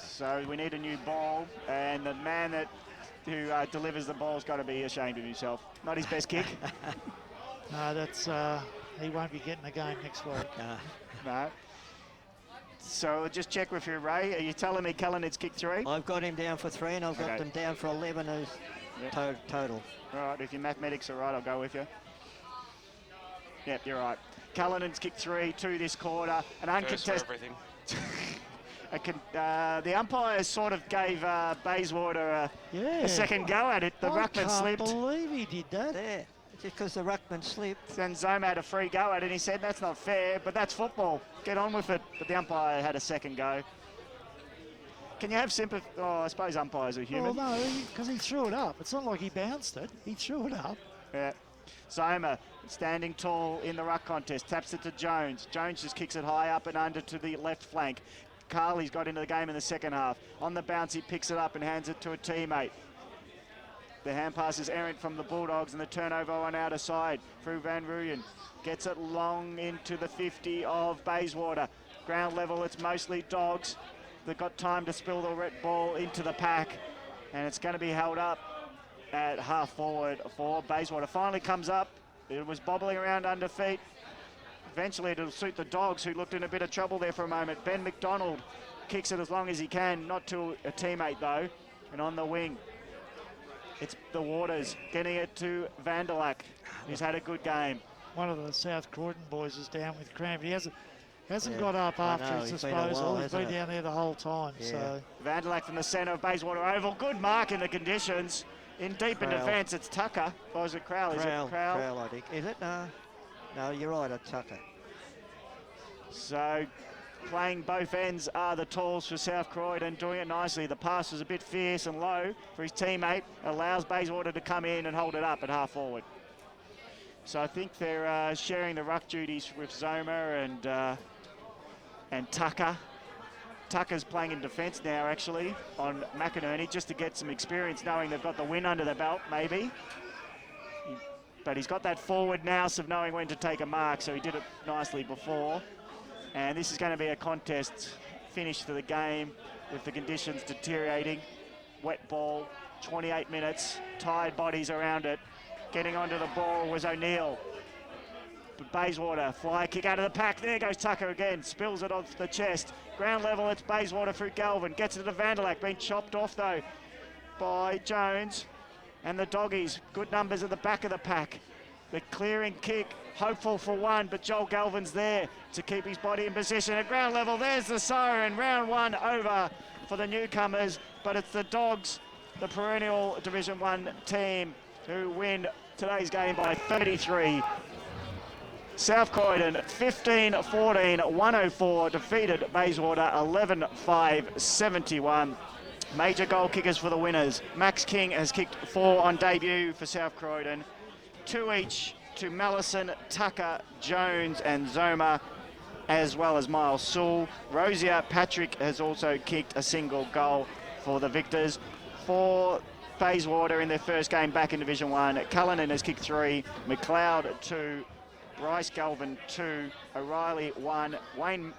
So we need a new ball, and the man who delivers the ball's got to be ashamed of himself. Not his best kick. No, that's he won't be getting a game next week. No. So just check with you, Ray. Are you telling me Callanan's kicked 3? I've got him down for 3, and I've got them down for 11 as total. Right, if your mathematics are right, I'll go with you. Yep, you're right. Callanan's kicked 3, 2 this quarter. An uncontested. The umpire sort of gave Bayswater a second go at it. The ruckman slipped. I can't believe he did that. There, just because the ruckman slipped. Then Zoma had a free go at it. He said, that's not fair, but that's football. Get on with it. But the umpire had a second go. Can you have sympathy? Oh, I suppose umpires are human. Well, no, because he threw it up. It's not like he bounced it. He threw it up. Yeah. Zoma standing tall in the ruck contest. Taps it to Jones. Jones just kicks it high up and under to the left flank. Carley's got into the game in the second half. On the bounce, he picks it up and hands it to a teammate. The hand pass is errant from the Bulldogs, and the turnover on outer side through Van Ruyen. Gets it long into the 50 of Bayswater. Ground level, it's mostly Dogs. They've got time to spill the red ball into the pack, and it's going to be held up at half forward for Bayswater. Finally comes up. It was bobbling around under feet. Eventually it'll suit the Dogs, who looked in a bit of trouble there for a moment. Ben McDonald kicks it as long as he can, not to a teammate though. And on the wing, it's the Waters getting it to Vanderlack, who's had a good game. One of the South Croydon boys is down with cramp. He Hasn't got up after his disposal. He's been down there the whole time. Yeah. So Vanderlek from the centre of Bayswater Oval. Good mark in the conditions. In deep in defence, it's Tucker. Or is it Crowell? Is it Crowell? Crowell, I think. Is it? No, you're right, it's Tucker. So playing both ends are the talls for South Croydon, doing it nicely. The pass was a bit fierce and low for his teammate. Allows Bayswater to come in and hold it up at half forward. So I think they're sharing the ruck duties with Zoma and Tucker. Tucker's playing in defence now, actually, on McInerney, just to get some experience, knowing they've got the win under the belt, maybe. But he's got that forward nous of knowing when to take a mark, so he did it nicely before. And this is going to be a contest finish for the game with the conditions deteriorating. Wet ball, 28 minutes, tired bodies around it. Getting onto the ball was O'Neill. But Bayswater, fly kick out of the pack. There goes Tucker again, spills it off the chest. Ground level, it's Bayswater through Galvin. Gets it to Vanderlek, being chopped off though by Jones. And the Doggies, good numbers at the back of the pack. The clearing kick, hopeful for one, but Joel Galvin's there to keep his body in position. At ground level, there's the siren. Round one over for the newcomers, but it's the Dogs, the perennial Division 1 team, who win today's game by 33. South Croydon 15-14, 104, defeated Bayswater 11-5, 71. Major goal kickers for the winners. Max King has kicked 4 on debut for South Croydon. 2 each to Mallison, Tucker, Jones and Zoma, as well as Miles Sewell. Rosier Patrick has also kicked a single goal for the victors. For Bayswater in their first game back in Division 1, Cullinan has kicked 3, McLeod 2, Bryce Galvin 2, O'Reilly 1, Wayne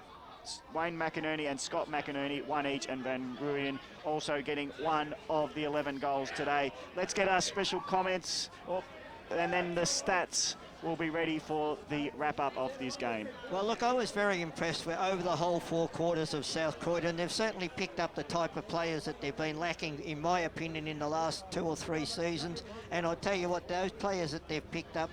McInerney and Scott McInerney 1 each, and Van Ruyen also getting 1 of the 11 goals today. Let's get our special comments, and then the stats will be ready for the wrap-up of this game. Well, look, I was very impressed with over the whole 4 quarters of South Croydon. They've certainly picked up the type of players that they've been lacking, in my opinion, in the last 2 or 3 seasons. And I'll tell you what, those players that they've picked up,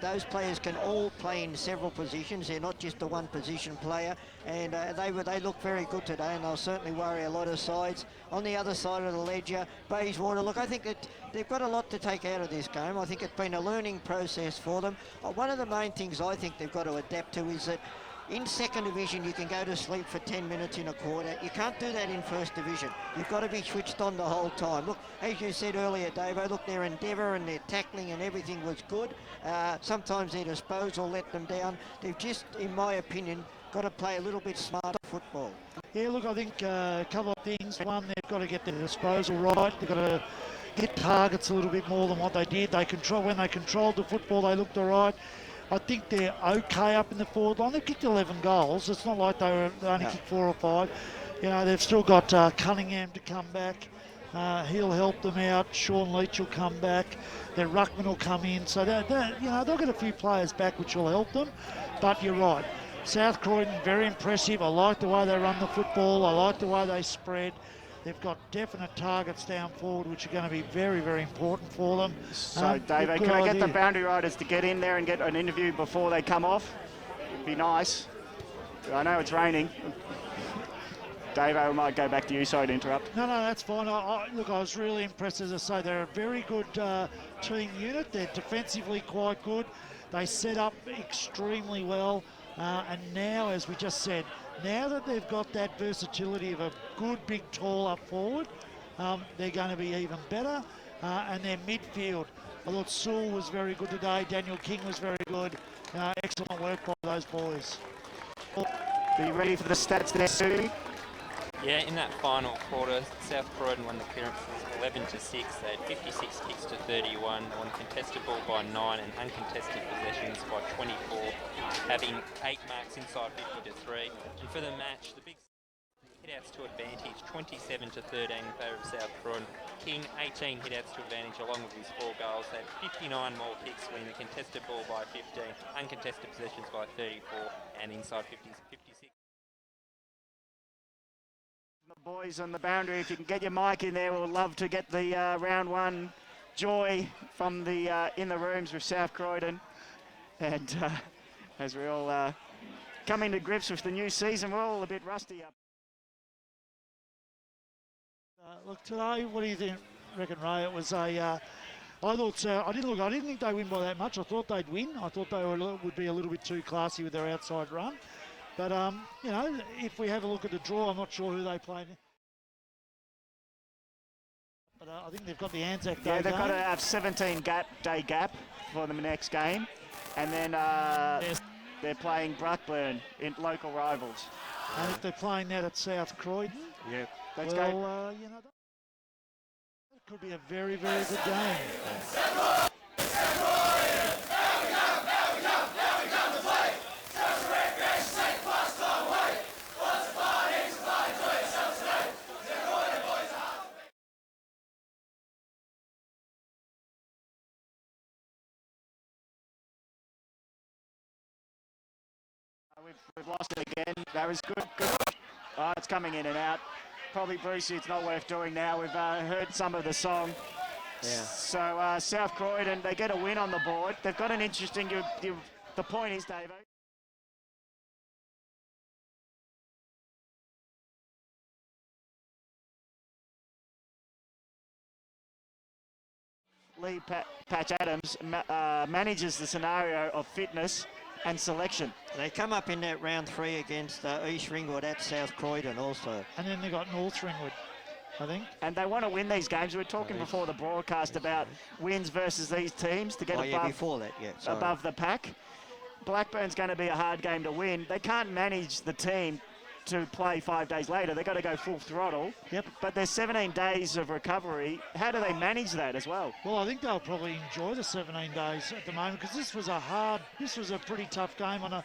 those players can all play in several positions. They're not just a one-position player, and they look very good today, and they'll certainly worry a lot of sides. On the other side of the ledger, Bayswater, look, I think that they've got a lot to take out of this game. I think it's been a learning process for them. One of the main things I think they've got to adapt to is that in second division, you can go to sleep for 10 minutes in a quarter. You can't do that in first division. You've got to be switched on the whole time. Look, as you said earlier, Davo, look, their endeavour and their tackling and everything was good. Sometimes their disposal let them down. They've just, in my opinion, got to play a little bit smarter football. Yeah, look, I think a couple of things. One, they've got to get their disposal right. They've got to hit targets a little bit more than what they did. When they controlled the football, they looked all right. I think they're okay up in the forward line. They've kicked 11 goals. It's not like they only kicked 4 or 5. You know, they've still got Cunningham to come back. He'll help them out. Sean Leach will come back. Their ruckman will come in. So they'll get a few players back, which will help them. But you're right. South Croydon, very impressive. I like the way they run the football. I like the way they spread. They've got definite targets down forward, which are going to be very, very important for them. So, Dave, can I get the boundary riders to get in there and get an interview before they come off? It'd be nice. I know it's raining. Dave, I might go back to you. Sorry to interrupt. No, that's fine. Look, I was really impressed. As I say, they're a very good team unit. They're defensively quite good. They set up extremely well. And now, as we just said, now that they've got that versatility of a good, big, tall up forward, they're going to be even better. And their midfield, I thought Sewell was very good today. Daniel King was very good. Excellent work by those boys. Are you ready for the stats there, Sue? Yeah, in that final quarter, South Croydon won the clearances 11-6. They had 56 kicks to 31. They won contested ball by 9 and uncontested possessions by 24, having 8 marks inside 50 to 3. And for the match, the big hit-outs to advantage, 27-13 in favour of South Croydon. King, 18 hit-outs to advantage along with his 4 goals. They had 59 more kicks, winning the contested ball by 15, uncontested possessions by 34, and inside 56. The boys on the boundary, if you can get your mic in there, we'll love to get the round one joy from the in the rooms with South Croydon. And as we all coming to grips with the new season. We're all a bit rusty up. Look, today, what do you think, reckon, Ray? It was a. I thought I didn't think they win by that much. I thought they'd win. I thought they would be a little bit too classy with their outside run. But you know, if we have a look at the draw, I'm not sure who they played. But I think they've got the Anzac Day. Yeah, they've got to game. have 17-day gap for the next game, and then they're playing Blackburn in local rivals. And if they're playing that at South Croydon, yeah, let's well, go. You know, that could be a very, very good game. We've lost it again. That was good. Oh, it's coming in and out. Probably, Brucey, it's not worth doing now. We've heard some of the song. Yeah. So South Croydon, they get a win on the board. They've got an interesting... the point is, Davo, Lee Patch Adams manages the scenario of fitness and selection. They come up in that round 3 against East Ringwood at South Croydon also. And then they got North Ringwood, I think. And they want to win these games. We were talking before the broadcast about wins versus these teams to get above the pack. Blackburn's going to be a hard game to win. They can't manage the team to play 5 days later. They've got to go full throttle. Yep. But there's 17 days of recovery. How do they manage that as well? Well, I think they'll probably enjoy the 17 days at the moment, because this was a pretty tough game on a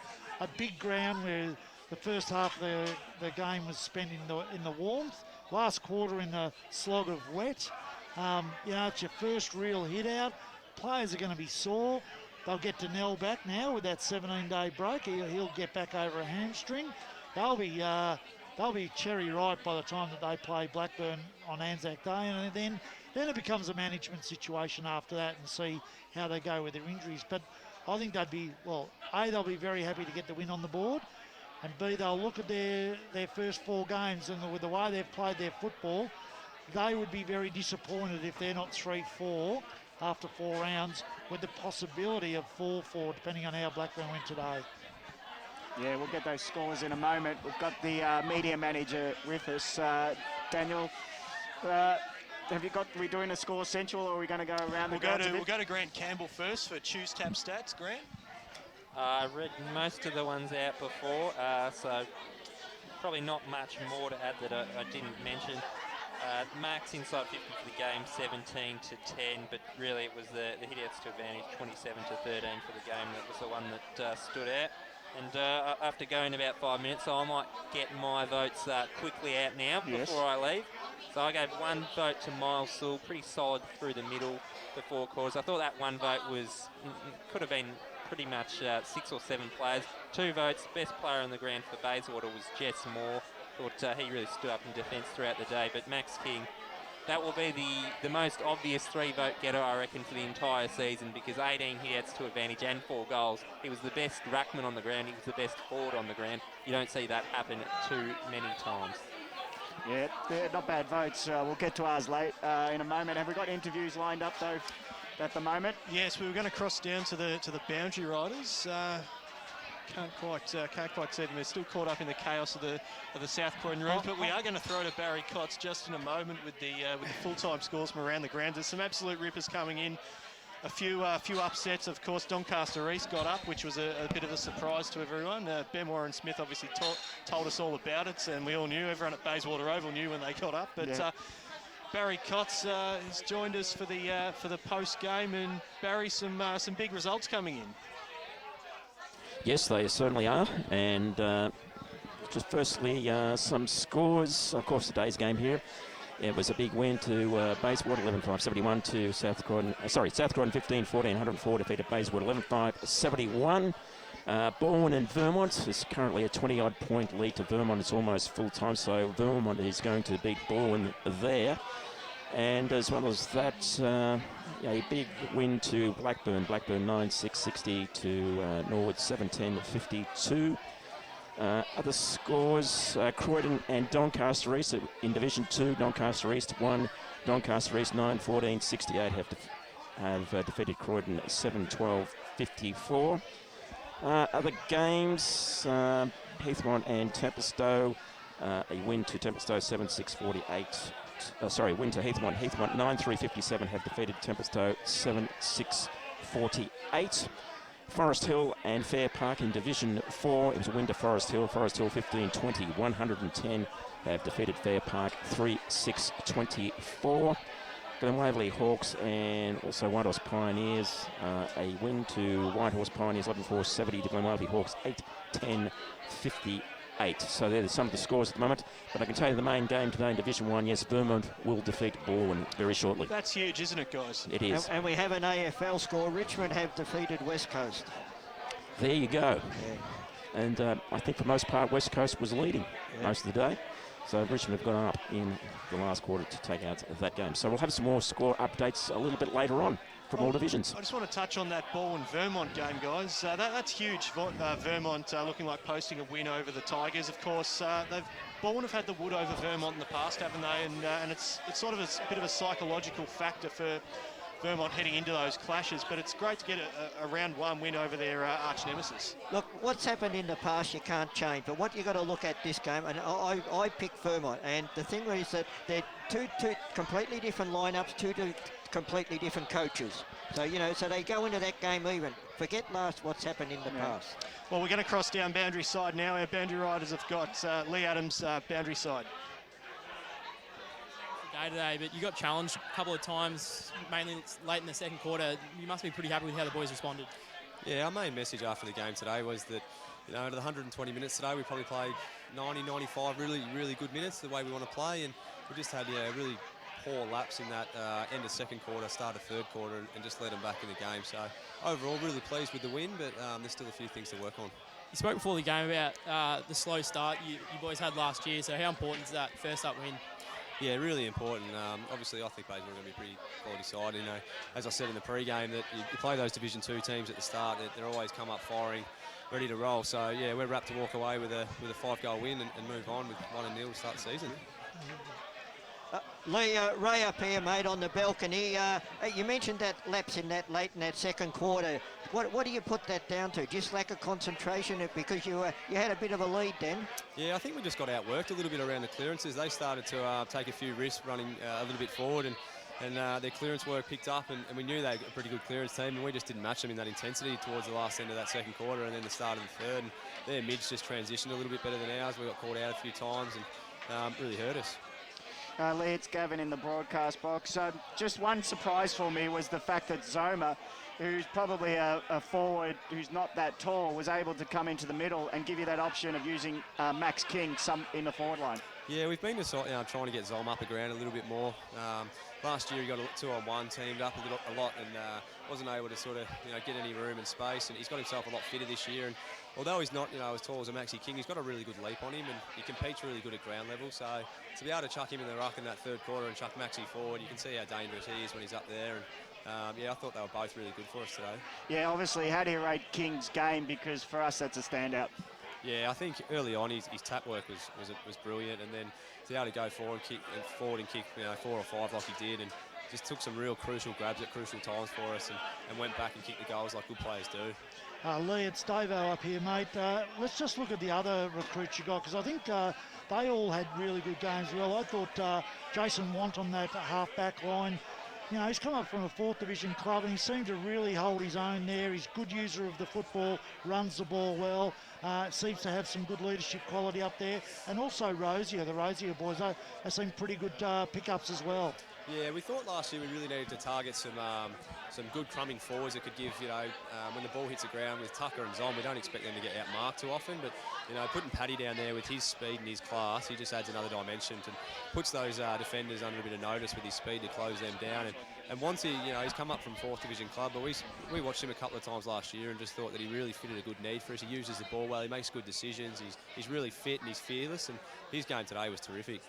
big ground where the first half of the game was spent in the warmth. Last quarter in the slog of wet. You know, it's your first real hit out. Players are going to be sore. They'll get to Nell back now with that 17-day break. He'll get back over a hamstring. They'll be cherry ripe by the time that they play Blackburn on Anzac Day, and then it becomes a management situation after that and see how they go with their injuries. But I think they'll be very happy to get the win on the board, and B, they'll look at their first 4 games, and with the way they've played their football, they would be very disappointed if they're not 3-4 after 4 rounds, with the possibility of 4-4 depending on how Blackburn went today. Yeah, we'll get those scores in a moment. We've got the media manager with us. Daniel, are we doing a score central, or are we going to go around the grounds a bit? We'll go to Grant Campbell first for Choose Tap Stats. Grant? I read most of the ones out before, so probably not much more to add that I didn't mention. Max inside 50 for the game, 17-10, but really it was the hit-outs to advantage, 27-13 for the game. That was the one that stood out. And after going about 5 minutes, so I might get my votes quickly out now before I leave. So I gave 1 vote to Miles Sewell, pretty solid through the middle, the 4 quarters. I thought that 1 vote could have been pretty much 6 or 7 players. 2 votes, best player on the ground for Bayswater was Jess Moore. Thought he really stood up in defence throughout the day. But Max King, that will be the most obvious 3-vote getter, I reckon, for the entire season, because 18 hit-outs to advantage and 4 goals. He was the best ruckman on the ground. He was the best forward on the ground. You don't see that happen too many times. Yeah, they're not bad votes. We'll get to ours late in a moment. Have we got interviews lined up, though, at the moment? Yes, we were going to cross down to the boundary riders. Can't quite see them. They're still caught up in the chaos of the South Croydon rooms, but we are going to throw to Barry Cotts just in a moment with the full-time scores from around the ground. There's some absolute rippers coming in. A few upsets, of course. Doncaster East got up, which was a bit of a surprise to everyone. Ben Warren Smith obviously told us all about it, and we all knew. Everyone at Bayswater Oval knew when they got up. But Barry Cotts has joined us for the post game, and Barry, some big results coming in. Yes, they certainly are. And just firstly, some scores. Of course, today's game here. It was a big win to Bayswater, 11-5-71 to South Croydon. South Croydon 15-14, 104 defeated Bayswater 11-5-71. Bourne and Vermont is currently a 20-odd point lead to Vermont. It's almost full time, so Vermont is going to beat Bourne there. And as well as that, a big win to Blackburn. Blackburn 9-6-60 to Norwood 7-10-52. Other scores, Croydon and Doncaster East in Division 2. Doncaster East 1, Doncaster East 9-14-68 have defeated Croydon 7-12-54. Other games, Heathmont and Templestowe, a win to Templestowe 7-6-48. Win to Heathmont. Heathmont 9-3-57 have defeated Templestowe 7-6-48. Forest Hill and Fair Park in Division 4. It was a win to Forest Hill. Forest Hill 15-20, 110 have defeated Fair Park 3-6-24. Glen Waverley Hawks and also Whitehorse Pioneers. A win to Whitehorse Pioneers 11-4-70 to Glen Waverley Hawks 8-10-58. So there's some of the scores at the moment. But I can tell you the main game today in Division 1, yes, Vermont will defeat Baldwin very shortly. That's huge, isn't it, guys? It is. And we have an AFL score. Richmond have defeated West Coast. There you go. Yeah. And I think for the most part, West Coast was leading most of the day. So Richmond have gone up in the last quarter to take out that game. So we'll have some more score updates a little bit later on from all divisions. I just want to touch on that Baldwin-Vermont game, guys. That's huge. Vermont looking like posting a win over the Tigers. Of course, Baldwin have had the wood over Vermont in the past, haven't they? And it's sort of a bit of a psychological factor for Vermont heading into those clashes, but it's great to get a round one win over their arch nemesis. Look, what's happened in the past you can't change, but what you got to look at this game, and I picked Vermont, and the thing is that they're two completely different lineups, two completely different coaches. So, so they go into that game even. Forget what's happened in the past. Well, we're going to cross down boundary side now. Our boundary riders have got Lee Adams, boundary side. Day today, but you got challenged a couple of times, mainly late in the second quarter. You must be pretty happy with how the boys responded. Yeah, our main message after the game today was that, out of the 120 minutes today, we probably played 90, 95 really good minutes, the way we want to play, and we just had really poor laps in that end of second quarter, start of third quarter, and just let them back in the game. So overall, really pleased with the win, but there's still a few things to work on. You spoke before the game about the slow start you boys had last year, so how important is that first up win? Yeah, really important. Obviously, I think Bayswater are going to be a pretty quality side. As I said in the pre-game, that you play those Division 2 teams at the start, they're always come up firing, ready to roll. So, yeah, we're wrapped to walk away with a 5-goal win and move on with 1-0 to start the season. Lee, Ray up here, mate, on the balcony. You mentioned that lapse in that late in that second quarter. What do you put that down to? Just lack of concentration because you had a bit of a lead then? Yeah, I think we just got outworked a little bit around the clearances. They started to take a few risks running a little bit forward, and their clearance work picked up, and we knew they were a pretty good clearance team, and we just didn't match them in that intensity towards the last end of that second quarter and then the start of the third. And their mids just transitioned a little bit better than ours. We got caught out a few times and really hurt us. Lee, it's Gavin in the broadcast box. Just one surprise for me was the fact that Zoma, who's probably a forward who's not that tall, was able to come into the middle and give you that option of using Max King in the forward line. Yeah, we've been trying to get Zom up the ground a little bit more. Last year he got a 2-on-1 teamed up a lot and wasn't able to sort of get any room and space, and he's got himself a lot fitter this year. And although he's not as tall as a Maxi King, he's got a really good leap on him, and he competes really good at ground level. So to be able to chuck him in the ruck in that third quarter and chuck Maxi forward, you can see how dangerous he is when he's up there. And yeah, I thought they were both really good for us today. Yeah, obviously, how do you rate King's game? Because for us, that's a standout. Yeah, I think early on his tap work was brilliant, and then to be able to go forward and kick 4 or 5 like he did, and just took some real crucial grabs at crucial times for us, and went back and kicked the goals like good players do. Lee, it's Davo up here, mate. Let's just look at the other recruits you got, because I think they all had really good games. Well, I thought Jason Want on that half-back line, he's come up from a 4th Division club and he seemed to really hold his own there. He's a good user of the football, runs the ball well, seems to have some good leadership quality up there. And also Rosier, the Rosier boys, they seem pretty good pickups as well. Yeah, we thought last year we really needed to target some good crumbing forwards that could give, when the ball hits the ground with Tucker and Zom, we don't expect them to get outmarked too often, but, putting Paddy down there with his speed and his class, he just adds another dimension and puts those defenders under a bit of notice with his speed to close them down. And once he's come up from 4th Division club, but we watched him a couple of times last year and just thought that he really fitted a good need for us. He uses the ball well, he makes good decisions, he's really fit and he's fearless, and his game today was terrific.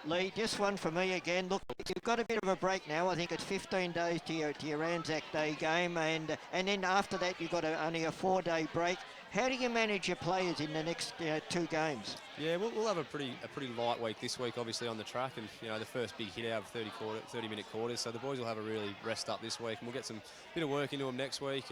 Lee, just one for me again. Look, you've got a bit of a break now. I think it's 15 days to your Anzac Day game, and then after that you've got only a 4-day break. How do you manage your players in the next 2 games? Yeah, we'll have a pretty light week this week, obviously on the track, and the first big hit out of 30-minute quarters. So the boys will have a really rest up this week, and we'll get some bit of work into them next week.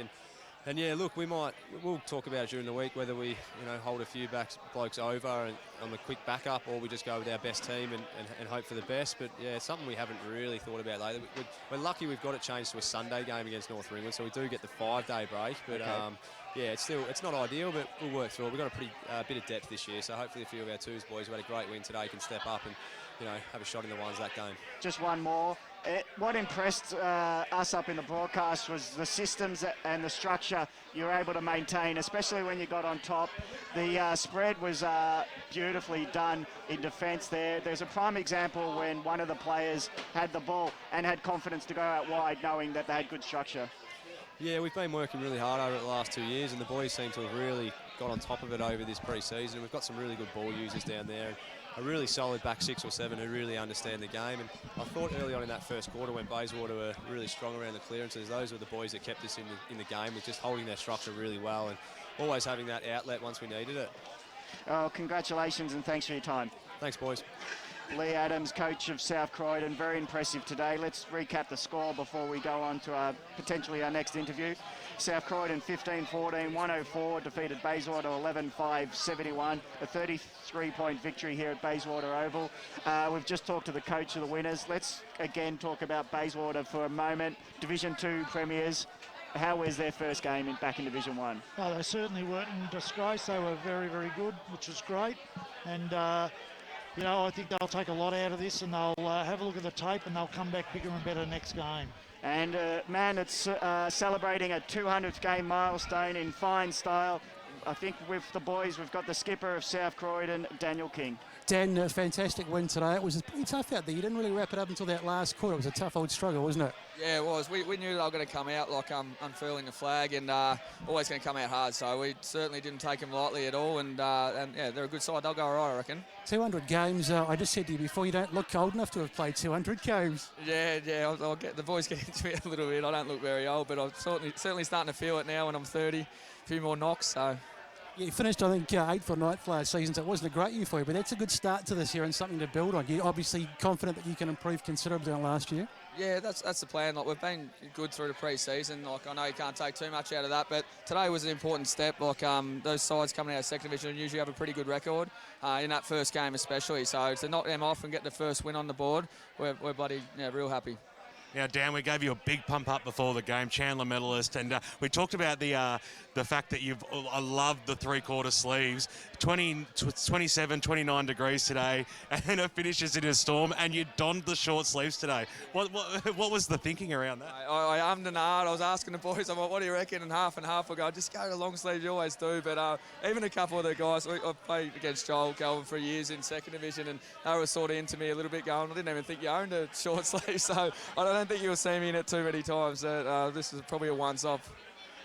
And yeah, look, we'll talk about it during the week whether we hold a few blokes over and on the quick backup, or we just go with our best team and hope for the best. But yeah, it's something we haven't really thought about lately. We're lucky we've got it changed to a Sunday game against North England, so we do get the 5-day break. But Okay. yeah, it's not ideal, but we'll work through it. We've got a pretty bit of depth this year, so hopefully a few of our twos boys who had a great win today can step up and have a shot in the ones that game. Just one more. What impressed us up in the broadcast was the systems and the structure you were able to maintain, especially when you got on top. The spread was beautifully done in defence there. There's a prime example when one of the players had the ball and had confidence to go out wide, knowing that they had good structure. Yeah, we've been working really hard over it the last 2 years, and the boys seem to have really got on top of it over this pre-season. We've got some really good ball users down there, a really solid back 6 or 7 who really understand the game. And I thought early on in that first quarter when Bayswater were really strong around the clearances, those were the boys that kept us in the game with just holding their structure really well and always having that outlet once we needed it. Oh, congratulations and thanks for your time. Thanks, boys. Lee Adams, coach of South Croydon, very impressive today. Let's recap the score before we go on to potentially our next interview. South Croydon 15-14, 104, defeated Bayswater 11-5, 71, a 33-point victory here at Bayswater Oval. We've just talked to the coach of the winners. Let's again talk about Bayswater for a moment. Division 2 premiers. How was their first game back in Division 1? Oh, they certainly weren't in disgrace. They were very, very good, which was great. And I think they'll take a lot out of this, and they'll have a look at the tape, and they'll come back bigger and better next game. And man, it's celebrating a 200th game milestone in fine style. I think with the boys, we've got the skipper of South Croydon, Daniel King. Dan, a fantastic win today. It was pretty tough out there. You didn't really wrap it up until that last quarter. It was a tough old struggle, wasn't it? Yeah, it was. We knew they were going to come out like unfurling the flag and always going to come out hard. So we certainly didn't take them lightly at all. And yeah, they're a good side. They'll go all right, I reckon. 200 games. I just said to you before, you don't look old enough to have played 200 games. Yeah. I'll get the boys get into me a little bit. I don't look very old, but I'm certainly starting to feel it now when I'm 30. A few more knocks, so. Yeah, you finished, I think, 8th or 9th last season, so it wasn't a great year for you, but that's a good start to this year and something to build on. You're obviously confident that you can improve considerably on last year? Yeah, that's the plan. Like, we've been good through the pre-season. Like, I know you can't take too much out of that, but today was an important step. Like, those sides coming out of second division usually have a pretty good record in that first game especially. So to knock them off and get the first win on the board, we're bloody real happy. Now, Dan, we gave you a big pump up before the game, Chandler medalist, and we talked about the fact that I love the three-quarter sleeves. 27, 29 degrees today, and it finishes in a storm, and you donned the short sleeves today. What was the thinking around that? I ummed and ahed. I was asking the boys, I'm like, what do you reckon? And half I go, just go to long sleeves, you always do. But even a couple of the guys, I've played against Joel Calvin for years in second division, and they were sort of into me a little bit going, I didn't even think you owned a short sleeve, so I don't think you'll see me in it too many times. This is probably a once-off.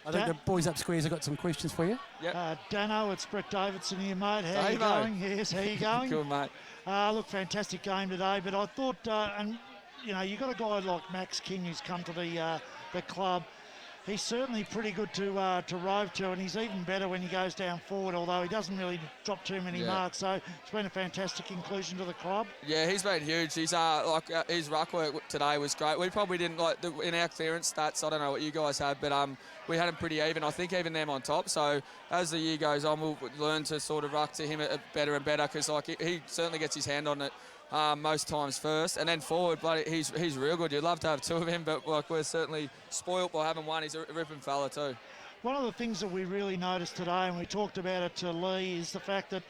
I think the boys up squares have got some questions for you. Yep. Dano, it's Brett Davidson here, mate. How are you going? Yes, how are you going? Good, mate. Look, fantastic game today, but I thought, you got a guy like Max King who's come to the club. He's certainly pretty good to rove to, and he's even better when he goes down forward, although he doesn't really drop too many marks. So it's been a fantastic inclusion to the club. Yeah, he's been huge. He's his ruck work today was great. We probably didn't in our clearance stats. I don't know what you guys had, but we had him pretty even. I think even them on top. So as the year goes on, we'll learn to sort of ruck to him better and better because he certainly gets his hand on it. Most times first, and then forward, he's real good. You'd love to have two of him, but we're certainly spoilt by having one. He's a ripping fella too. One of the things that we really noticed today, and we talked about it to Lee, is the fact that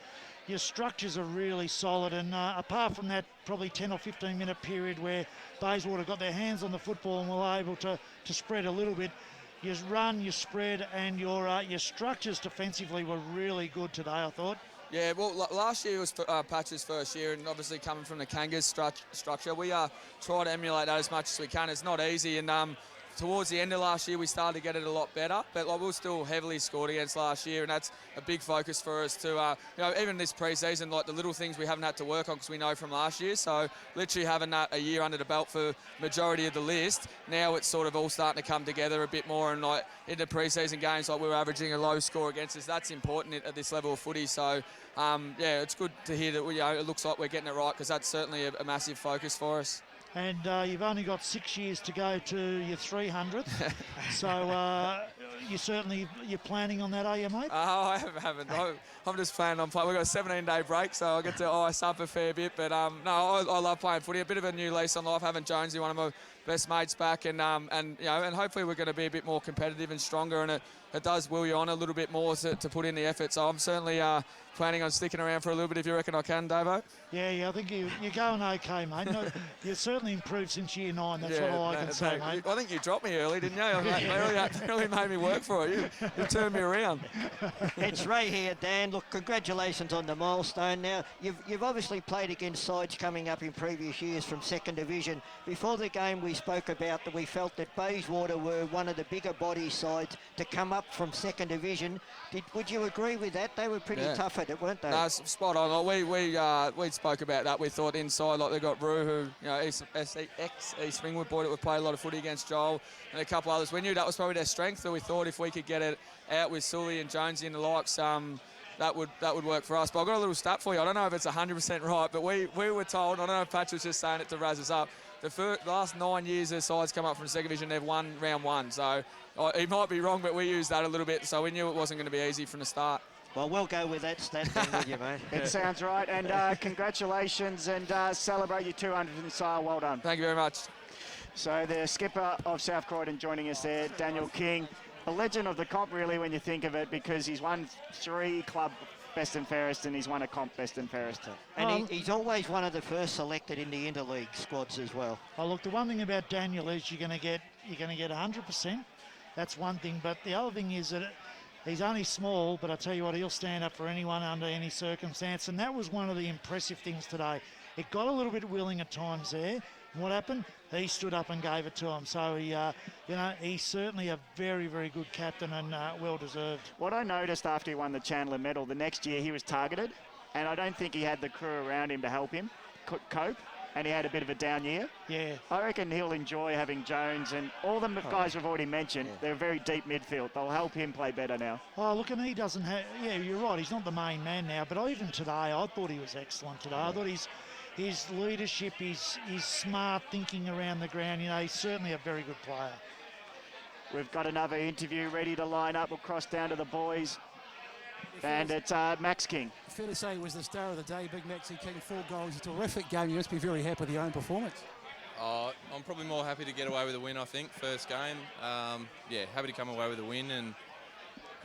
your structures are really solid, and apart from that probably 10 or 15 minute period where Bayswater got their hands on the football and were able to spread a little bit, you run, you spread, and your structures defensively were really good today, I thought. Yeah, well, last year was Patch's first year, and obviously coming from the Kangas structure, we try to emulate that as much as we can. It's not easy, and towards the end of last year, we started to get it a lot better, but like, we were still heavily scored against last year, and that's a big focus for us to, even this pre-season, like the little things we haven't had to work on because we know from last year. So literally having that a year under the belt for majority of the list, now it's sort of all starting to come together a bit more, and like in the pre-season games, like we were averaging a low score against us. That's important at this level of footy. So yeah, it's good to hear that it looks like we're getting it right, because that's certainly a massive focus for us. And you've only got 6 years to go to your 300th, so you're planning on that, are you, mate? I haven't. I'm just planning on playing. We've got a 17-day break, so I get to ice up a fair bit. But no, I love playing footy. A bit of a new lease on life, having Jonesy, one of my best mates, back, and hopefully we're going to be a bit more competitive and stronger, and it does will you on a little bit more to put in the effort. So I'm certainly planning on sticking around for a little bit if you reckon I can, Davo. Yeah, I think you're going okay, mate. No, you've certainly improved since year 9. That's what I can say, mate. I think you dropped me early, didn't you? Really made me work for it. You turned me around. It's Ray here, Dan. Look, congratulations on the milestone. Now, you've obviously played against sides coming up in previous years from 2nd Division. Before the game, we spoke about that we felt that Bayswater were one of the bigger body sides to come up from 2nd Division. Would you agree with that? They were pretty tough at it, weren't they? No, spot on. Like we spoke about that. We thought inside, like they got Rue, who ex East Ringwood boy that would play a lot of footy against Joel, and a couple others. We knew that was probably their strength, so we thought if we could get it out with Sully and Jonesy and the likes, that would work for us. But I've got a little stat for you. I don't know if it's 100% right, but we were told, I don't know if Patch was just saying it to razz us up, the last 9 years the sides come up from 2nd Division, they've won round 1. So he might be wrong, but we used that a little bit, so we knew it wasn't going to be easy from the start. Well, we'll go with that stat then with you, mate. It sounds right, and congratulations, and celebrate your 200th in style. Well done. Thank you very much. So the skipper of South Croydon joining us there, Daniel King, a legend of the comp really when you think of it, because he's won 3 club best and fairest, and he's won a comp best and fairest. And he's always one of the first selected in the interleague squads as well. Oh, look, the one thing about Daniel is you're going to get 100%. That's one thing, but the other thing is that he's only small, but I tell you what, he'll stand up for anyone under any circumstance, and that was one of the impressive things today. It got a little bit willing at times there. And what happened? He stood up and gave it to him. So he's certainly a very, very good captain, and well deserved. What I noticed after he won the Chandler medal, the next year he was targeted, and I don't think he had the crew around him to help him cope. And he had a bit of a down year. Yeah. I reckon he'll enjoy having Jones and all the guys we've already mentioned. They're a very deep midfield. They'll help him play better now. Oh, look, and he doesn't have... Yeah, you're right. He's not the main man now. But even today, I thought he was excellent today. I thought his leadership, his smart thinking around the ground, he's certainly a very good player. We've got another interview ready to line up. We'll cross down to the boys. And it's Max King. Fair to say he was the star of the day, Big Maxie King, 4 goals. It's a terrific game. You must be very happy with your own performance. I'm probably more happy to get away with a win, I think, first game. Happy to come away with a win, and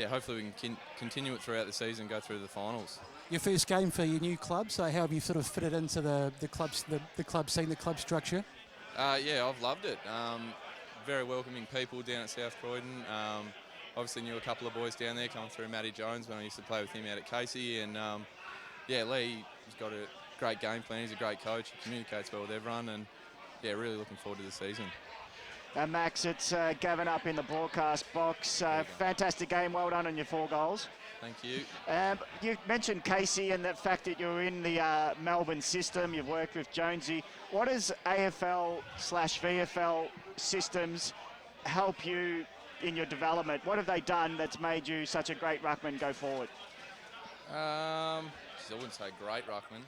hopefully we can continue it throughout the season, go through to the finals. Your first game for your new club, so how have you sort of fitted into the club scene, the club structure? I've loved it. Very welcoming people down at South Croydon. Obviously knew a couple of boys down there coming through, Matty Jones, when I used to play with him out at Casey. And Lee, he's got a great game plan. He's a great coach. He communicates well with everyone, and really looking forward to the season. Max, it's Gavin up in the broadcast box. Fantastic game. Well done on your 4 goals. Thank you. You mentioned Casey and the fact that you're in the Melbourne system. You've worked with Jonesy. What does AFL/VFL systems help you in your development? What have they done that's made you such a great ruckman go forward? I wouldn't say great ruckman.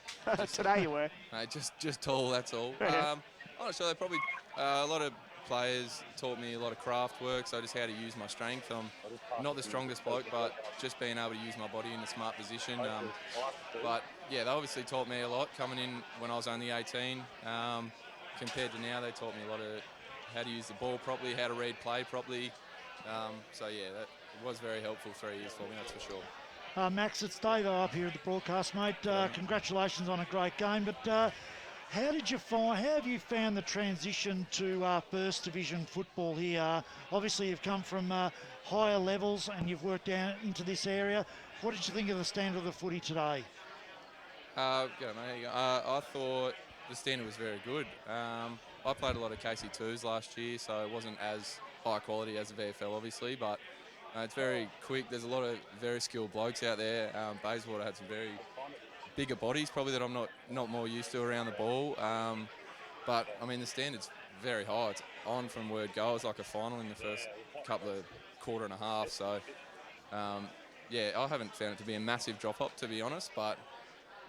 Today you were. No, just tall, that's all. I'm not sure. They probably a lot of players taught me a lot of craft work, so just how to use my strength. I'm not the strongest bloke, but just being able to use my body in a smart position. They obviously taught me a lot coming in when I was only 18. Compared to now, they taught me a lot of how to use the ball properly, how to read play properly. That was very helpful 3 years for me, that's for sure. Max, it's Dave up here at the broadcast, mate. Congratulations on a great game, but how have you found the transition to First Division football here? Obviously, you've come from higher levels and you've worked down into this area. What did you think of the standard of the footy today? I thought the standard was very good. I played a lot of KC2s last year, so it wasn't as high quality as a VFL, obviously, but it's very quick. There's a lot of very skilled blokes out there. Bayswater had some very bigger bodies, probably that I'm not more used to around the ball. But I mean, the standard's very high. It's on from word go. It's like a final in the first couple of quarter and a half. So yeah, I haven't found it to be a massive drop off, to be honest. But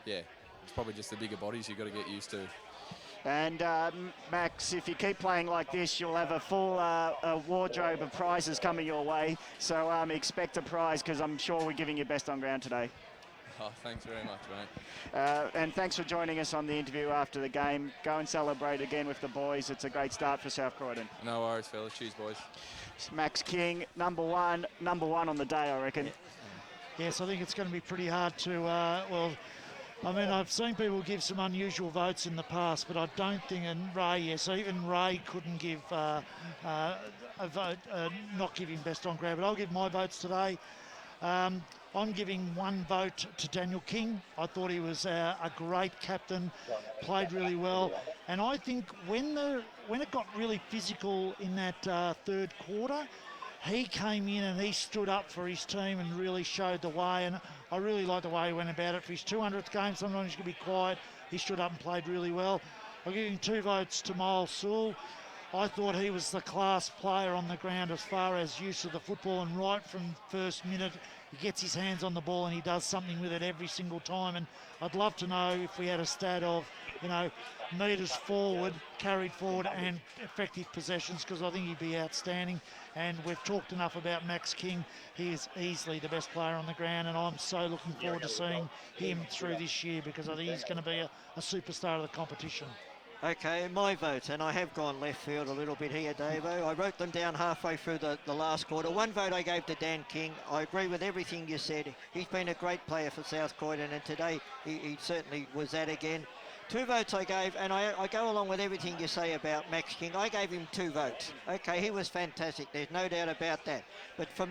yeah, it's probably just the bigger bodies you've got to get used to. And Max, if you keep playing like this, you'll have a full wardrobe of prizes coming your way. So expect a prize, because I'm sure we're giving you best on ground today. Oh, thanks very much, mate. And thanks for joining us on the interview after the game. Go and celebrate again with the boys. It's a great start for South Croydon. No worries, fellas. Cheers, boys. Max King, number one on the day, I reckon. Yes, I think it's going to be pretty hard to, well, I mean, I've seen people give some unusual votes in the past, but I don't think, and Ray, yes, even Ray couldn't give a vote, not give him best on ground, but I'll give my votes today. I'm giving one vote to Daniel King. I thought he was a great captain, played really well. And I think when it got really physical in that third quarter, he came in and he stood up for his team and really showed the way. And I really like the way he went about it. For his 200th game, sometimes he can be quiet. He stood up and played really well. I'm giving 2 votes to Miles Sewell. I thought he was the class player on the ground as far as use of the football, and right from first minute he gets his hands on the ball and he does something with it every single time. And I'd love to know if we had a stat of, you know, metres forward, carried forward and effective possessions, because I think he'd be outstanding. And we've talked enough about Max King. He is easily the best player on the ground, and I'm so looking forward to seeing him through this year, because I think he's going to be a superstar of the competition. Okay, my votes, and I have gone left field a little bit here, Davo. I wrote them down halfway through the last quarter. One vote I gave to Dan King. I agree with everything you said. He's been a great player for South Croydon, and today he certainly was that again. 2 votes I gave, and I go along with everything you say about Max King. I gave him 2 votes. Okay, he was fantastic. There's no doubt about that. But for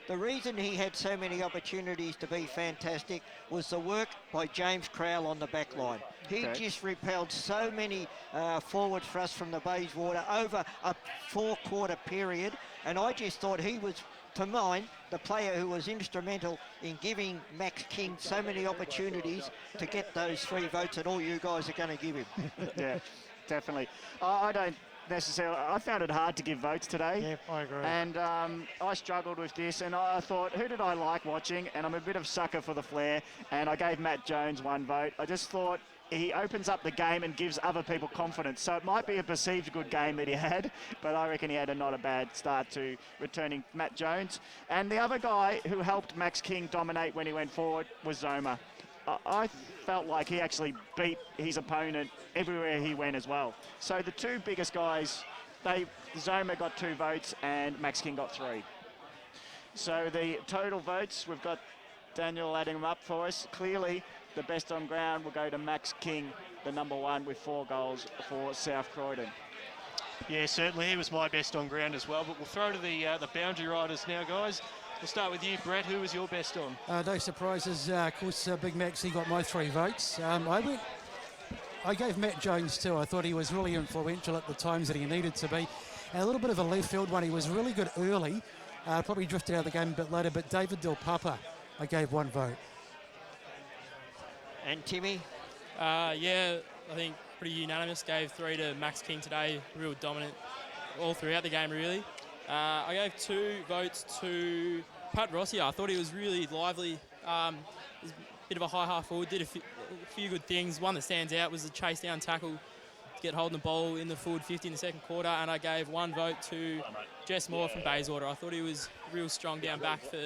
the reason he had so many opportunities to be fantastic was the work by James Crowell on the back line. He just repelled so many forward thrusts from the Bayswater over a 4-quarter period, and I just thought he was, to mine, the player who was instrumental in giving Max King so many opportunities to get those 3 votes that all you guys are going to give him. Yeah, definitely. I don't necessarily, I found it hard to give votes today. Yeah, I agree. And I struggled with this, and I thought, who did I like watching? And I'm a bit of a sucker for the flair, and I gave Matt Jones 1 vote. I just thought he opens up the game and gives other people confidence. So it might be a perceived good game that he had, but I reckon he had not a bad start to returning Matt Jones. And the other guy who helped Max King dominate when he went forward was Zoma. I felt like he actually beat his opponent everywhere he went as well. So the 2 biggest guys, Zoma got 2 votes and Max King got 3. So the total votes, we've got Daniel adding them up for us. Clearly, the best on ground will go to Max King, the number 1, with 4 goals for South Croydon. Yeah, certainly he was my best on ground as well, but we'll throw to the boundary riders now, guys. We'll start with you, Brett. Who was your best on? No surprises. Of course, Big Max, he got my 3 votes. I gave Matt Jones 2. I thought he was really influential at the times that he needed to be. And a little bit of a left field one. He was really good early. Probably drifted out of the game a bit later, but David Del Papa, I gave 1 vote. And Timmy? Yeah, I think pretty unanimous. Gave 3 to Max King today. Real dominant all throughout the game, really. I gave 2 votes to Pat Rossi. I thought he was really lively. Was a bit of a high half forward. Did a few good things. One that stands out was the chase down tackle to get holding the ball in the forward 50 in the second quarter. And I gave 1 vote to Jess Moore from Bayswater. I thought he was real strong down back for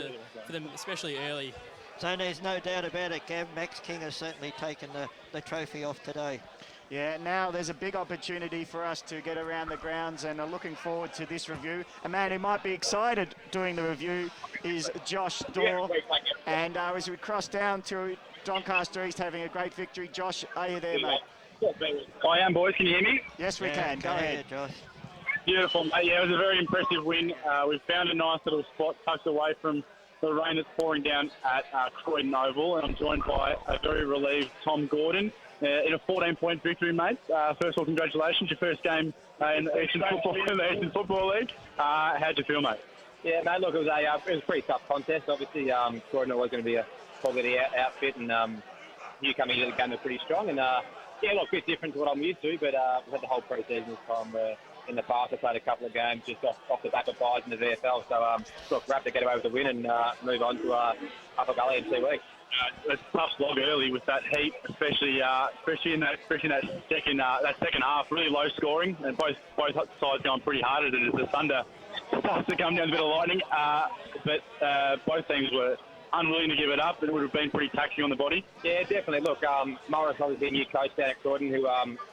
them, especially early. So there's no doubt about it, Gav. Max King has certainly taken the trophy off today. Yeah, now there's a big opportunity for us to get around the grounds, and looking forward to this review. A man who might be excited doing the review is Josh Dorr. And as we cross down to Doncaster East having a great victory, Josh, are you there, mate? I am, boys. Can you hear me? Yes, we can. Go ahead, Josh. Beautiful, mate. Yeah, it was a very impressive win. We've found a nice little spot tucked away from the rain that's pouring down at Croydon Oval, and I'm joined by a very relieved Tom Gordon. in a 14-point victory, mate. First of all, congratulations. Your first game in the Eastern Football League. How'd you feel, mate? Yeah, mate, look, it was a pretty tough contest. Obviously, Croydon was going to be probably the outfit, and you coming into the game were pretty strong. And, yeah, look, a bit different to what I'm used to, but we've had the whole pre-season this time where in the past I've played a couple of games just off the back of buys in the VFL. So, look, we're have to get away with the win and move on to Upper Gully in 2 weeks. It's a tough slog early with that heat, especially in that second half. Really low scoring, and both sides going pretty hard as the thunder starts to come down a bit of lightning. But both teams were unwilling to give it up. It would have been pretty taxing on the body. Yeah, definitely. Look, Morris obviously a new coach down at Croydon who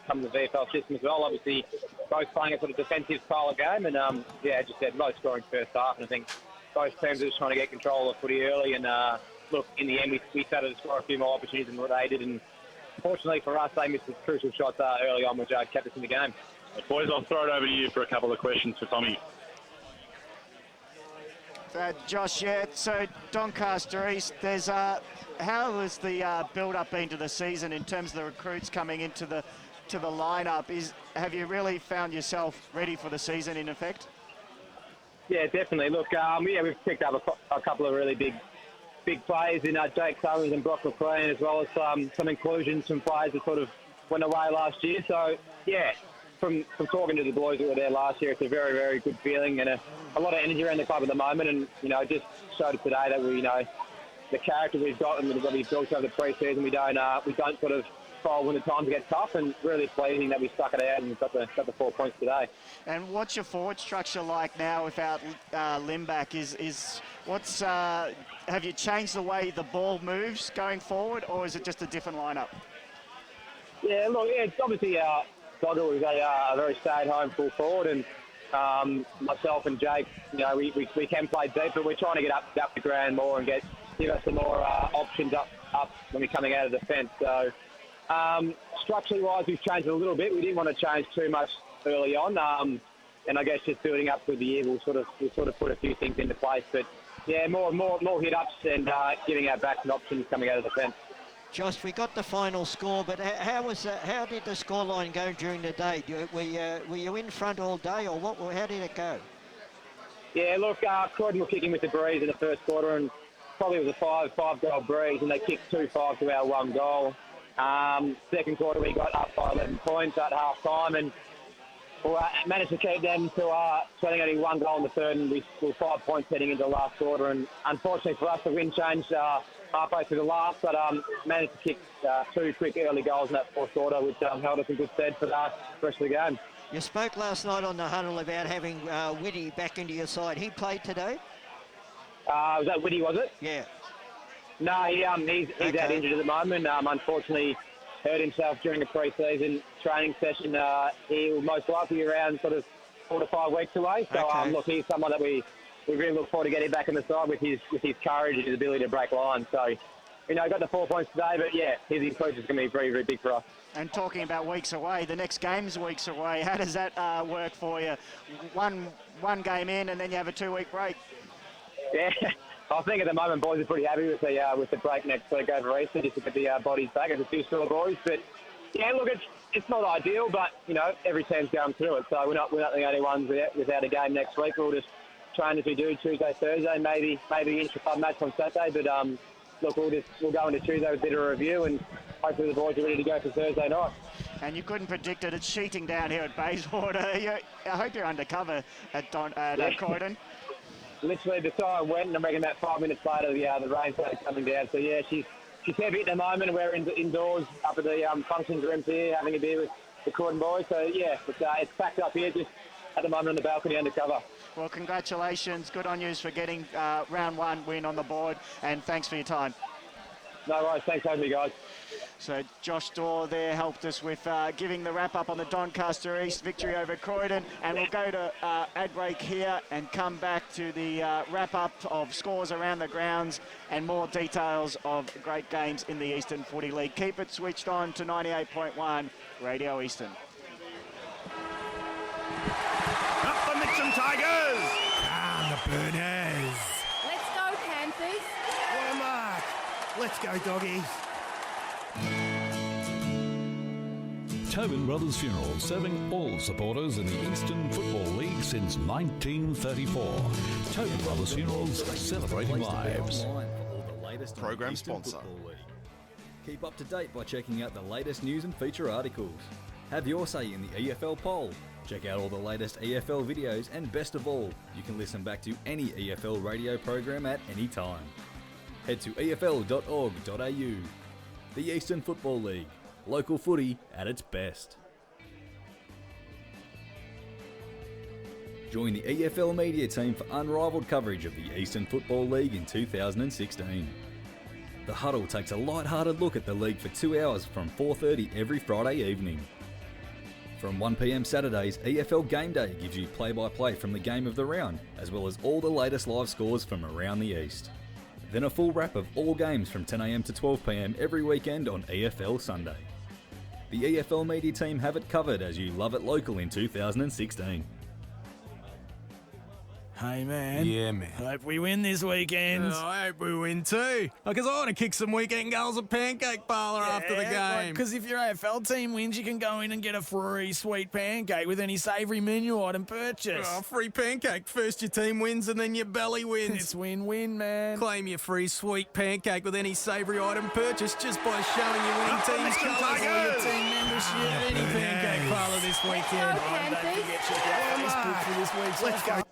comes to the VFL system as well. Obviously, both playing a sort of defensive style of game, and yeah, as you said, low scoring first half, and I think both teams are just trying to get control of the footy early. And look, in the end, we started to score a few more opportunities than what they did, and fortunately for us, they missed some crucial shots early on, which kept us in the game. Boys, I'll throw it over to you for a couple of questions for Tommy. Josh, yeah, so Doncaster East, there's how has the build-up been to the season in terms of the recruits coming into the lineup? Have you really found yourself ready for the season in effect? Yeah, definitely. Look, yeah, we've picked up a couple of really big players in Jake Summers and Brock McLean, as well as some inclusions from players that sort of went away last year. So, yeah, from talking to the boys that were there last year, it's a very, very good feeling and a lot of energy around the club at the moment. And, you know, just showed it today that we, you know, the character we've got and what we've built over the pre-season, we don't sort of fold when the times get tough, and really pleasing that we stuck it out and got the 4 points today. And what's your forward structure like now without Limback? Have you changed the way the ball moves going forward, or is it just a different lineup? Yeah, look, it's obviously Dogger was a very stay-at-home full forward, and myself and Jake, you know, we can play deep, but we're trying to get up the ground more and give us some more options up when we're coming out of defence. So structurally-wise, we've changed it a little bit. We didn't want to change too much early on, and I guess just building up through the year, we'll sort of put a few things into place. But yeah, more hit-ups and giving our backs an options coming out of defence. Josh, we got the final score, but how did the scoreline go during the day? Were you in front all day, or what? How did it go? Yeah, look, Croydon were kicking with the breeze in the first quarter, and probably was a five-goal breeze, and they kicked 2-5 to our 1 goal. Second quarter, we got up by 11 points at half-time, and managed to keep them to only 1 goal in the third, and we were 5 points heading into the last quarter. And unfortunately for us, the wind changed halfway through the last, but managed to kick 2 quick early goals in that fourth quarter, which held us in good stead for the rest of the game. You spoke last night on the huddle about having Whitty back into your side. He played today? Was that Whitty, was it? Yeah. No, he's out injured at the moment. Unfortunately, hurt himself during a pre-season training session. He will most likely be around sort of 4 to 5 weeks away. So, look, he's someone that we really look forward to getting back in the side with his courage and his ability to break lines. So, you know, got the 4 points today, but yeah, his inclusion is going to be very, very big for us. And talking about weeks away, the next game's weeks away. How does that work for you? One game in, and then you have a 2-week break. Yeah, I think at the moment boys are pretty happy with the break next week over Easter, just to get the bodies back. It's a few still boys, but yeah, look, it's not ideal, but you know, every team's going through it, so we're not the only ones without a game next week. We'll just train as we do Tuesday, Thursday, maybe intra-club match on Saturday, but look, we'll go into Tuesday with a bit of a review, and hopefully the boys are ready to go for Thursday night. And you couldn't predict it. It's sheeting down here at Bayswater. I hope you're undercover at Croydon. Literally, the siren went, and I reckon about 5 minutes later, the rain started coming down. So yeah, she's heavy at the moment. We're indoors up at the functions room here, having a beer with the Croydon boys. So yeah, it's packed up here, just at the moment on the balcony undercover. Well, congratulations. Good on you for getting round 1 win on the board, and thanks for your time. No worries. Thanks for having me, guys. So Josh Dorr there helped us with giving the wrap-up on the Doncaster East victory over Croydon. And we'll go to ad break here and come back to the wrap-up of scores around the grounds and more details of great games in the Eastern Footy League. Keep it switched on to 98.1 Radio Eastern. Up the Mitcham Tigers! Down the Burners! Let's go, Panthers! What a mark! Let's go, doggies! Tobin Brothers Funerals, serving all supporters in the Eastern Football League since 1934. Tobin Brothers Funerals, celebrating lives. Program sponsor. Keep up to date by checking out the latest news and feature articles. Have your say in the EFL poll. Check out all the latest EFL videos, and best of all, you can listen back to any EFL radio program at any time. Head to efl.org.au. The Eastern Football League. Local footy at its best. Join the EFL media team for unrivaled coverage of the Eastern Football League in 2016. The Huddle takes a light-hearted look at the league for 2 hours from 4:30 every Friday evening. From 1 PM Saturdays, EFL Game Day gives you play-by-play from the game of the round, as well as all the latest live scores from around the East. Then a full wrap of all games from 10 AM to 12 PM every weekend on EFL Sunday. The EFL media team have it covered as you love it local in 2016. Hey, man. Yeah, man. Hope we win this weekend. I hope we win too. Because I want to kick some weekend goals at Pancake Parlour after the game. Because if your AFL team wins, you can go in and get a free sweet pancake with any savoury menu item purchase. Oh, free pancake. First your team wins and then your belly wins. It's win-win, man. Claim your free sweet pancake with any savoury item purchase just by showing your winning team's colours or your team membership at any Pancake Parlour this weekend. Don't forget to check out Facebook for this week's Let's go.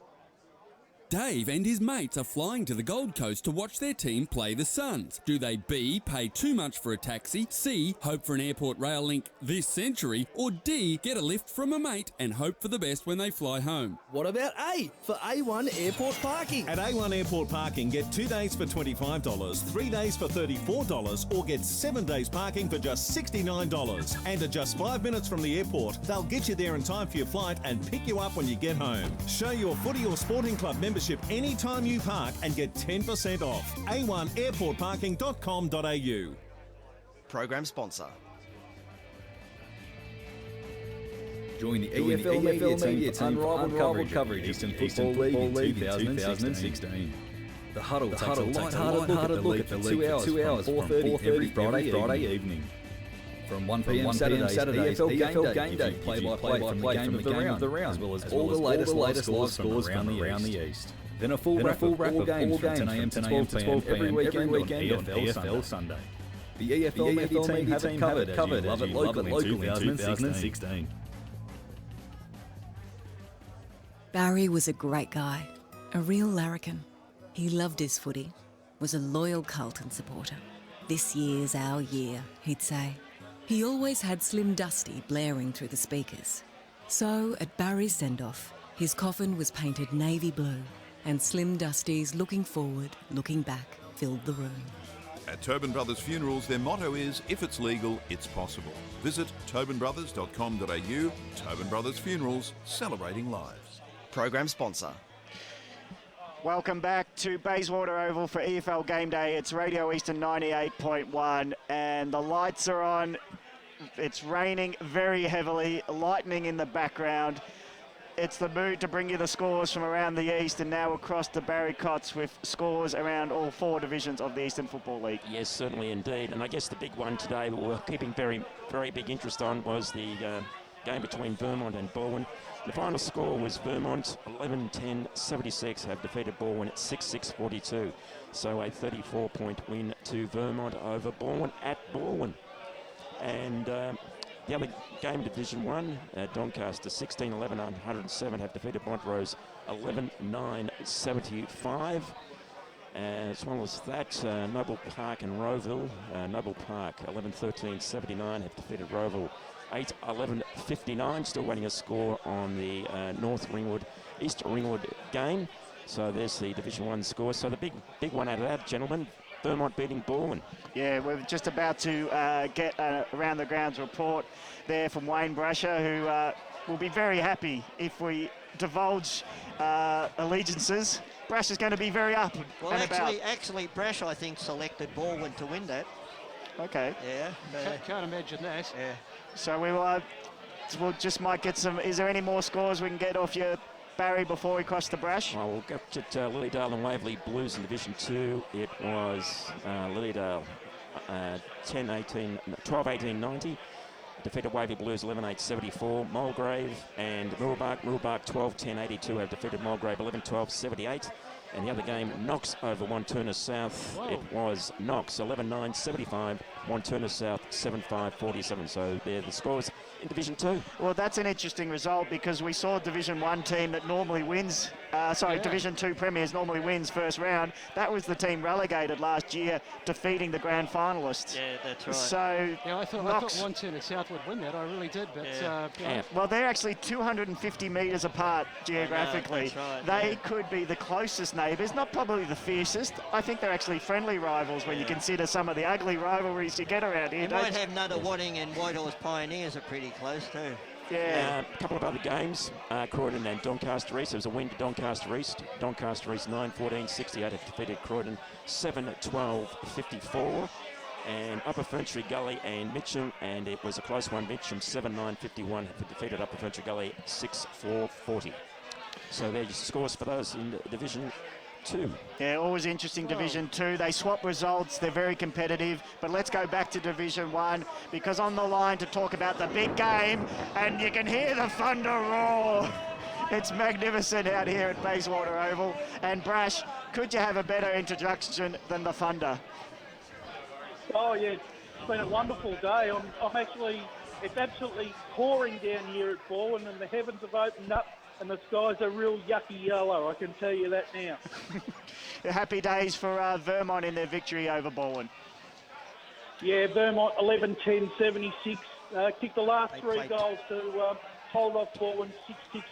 Dave and his mates are flying to the Gold Coast to watch their team play the Suns. Do they B, pay too much for a taxi, C, hope for an airport rail link this century, or D, get a lift from a mate and hope for the best when they fly home? What about A, for A1 airport parking? At A1 Airport Parking, get 2 days for $25, 3 days for $34, or get 7 days parking for just $69. And at just 5 minutes from the airport, they'll get you there in time for your flight and pick you up when you get home. Show your footy or sporting club membership anytime you park and get 10% off. A1airportparking.com.au. Program sponsor. Join the EFL media team for unrivaled coverage of Eastern Football League in 2016. The Huddle takes a light-hearted look at the league for 2 hours from 4:30 every Friday evening. From 1 PM Saturdays, EFL Game Day play-by-play from the game of the round, as well as all the latest live scores from around the East. Then a full wrap of all games from 10 AM to 12 PM every weekend on EFL Sunday. The EFL media team have it covered as you love it local in 2016. Barry was a great guy, a real larrikin. He loved his footy, was a loyal Carlton supporter. This year's our year, he'd say. He always had Slim Dusty blaring through the speakers. So, at Barry's send-off, his coffin was painted navy blue, and Slim Dusty's looking forward, looking back filled the room. At Tobin Brothers Funerals, their motto is, if it's legal, it's possible. Visit tobinbrothers.com.au. Tobin Brothers Funerals, celebrating lives. Program sponsor. Welcome back to Bayswater Oval for EFL Game Day. It's Radio Eastern 98.1 and the lights are on. It's raining very heavily, lightning in the background. It's the mood to bring you the scores from around the East and now across to Barry Cotts with scores around all 4 divisions of the Eastern Football League. Yes, certainly indeed. And I guess the big one today that we're keeping very, very big interest on was the game between Vermont and Balwyn. The final score was Vermont 11-10-76 have defeated Balwyn at 6-6-42. So a 34-point win to Vermont over Balwyn at Balwyn. And the other game, Division 1, Doncaster 16-11-107 have defeated Montrose 11-9-75. As well as that, Noble Park and Rowville, Noble Park 11-13-79 have defeated Rowville 8-11-59. Still waiting a score on the North Ringwood, East Ringwood game. So there's the Division 1 score. So the big one out of that, gentlemen, Vermont beating Balwyn. Yeah, we're just about to get around the grounds report there from Wayne Brasher, who will be very happy if we divulge allegiances. Brasher's going to be very up well, and actually, Brasher, I think, selected Balwyn to win that. Okay. Yeah. Can't imagine that. Yeah. So we'll just might get some. Is there any more scores we can get off you, Barry, before we cross the Brash? Well, we'll get to Lilydale and Waverley Blues in Division 2. It was Lilydale 12-18-90. defeated Wavy Blues 11-8-74. Mulgrave and Moorbark 12-10-82 have defeated Mulgrave 11-12-78. And the other game, Knox over Wanturna South. It was Knox 11-9-75, Wanturna South 7-5-47. So they're the scores in Division 2. Well, that's an interesting result because we saw Division 1 team that normally wins, Division 2 Premiers normally wins first round. That was the team relegated last year, defeating the grand finalists. Yeah, that's right. So yeah, I thought Wanturna South would win that. I really did, but well, they're actually 250 metres apart geographically. That's right, they could be the closest neighbours, not probably the fiercest. I think they're actually friendly rivals when you consider some of the ugly rivalries you get around here. You might have Nunawading and Whitehorse Pioneers are pretty close too. Yeah. A couple of other games, Croydon and Doncaster East. There was a win to Doncaster East. Doncaster East 9-14-68 have defeated Croydon 7-12-54. And Upper Ferntree Gully and Mitcham, and it was a close one. Mitcham 7-9-51 have defeated Upper Ferntree Gully 6-4-40. So there's scores for those in Division 2. Yeah, always interesting Division 2. They swap results, they're very competitive, but let's go back to Division 1 because on the line to talk about the big game, and you can hear the thunder roar. It's magnificent out here at Bayswater Oval. And Brash, could you have a better introduction than the thunder? Oh yeah, it's been a wonderful day. It's absolutely pouring down here at Bowen, and the heavens have opened up and the skies are real yucky yellow, I can tell you that now. Happy days for Vermont in their victory over Bowen. Yeah, Vermont 11-10-76, kicked the last three goals to hold off Bowen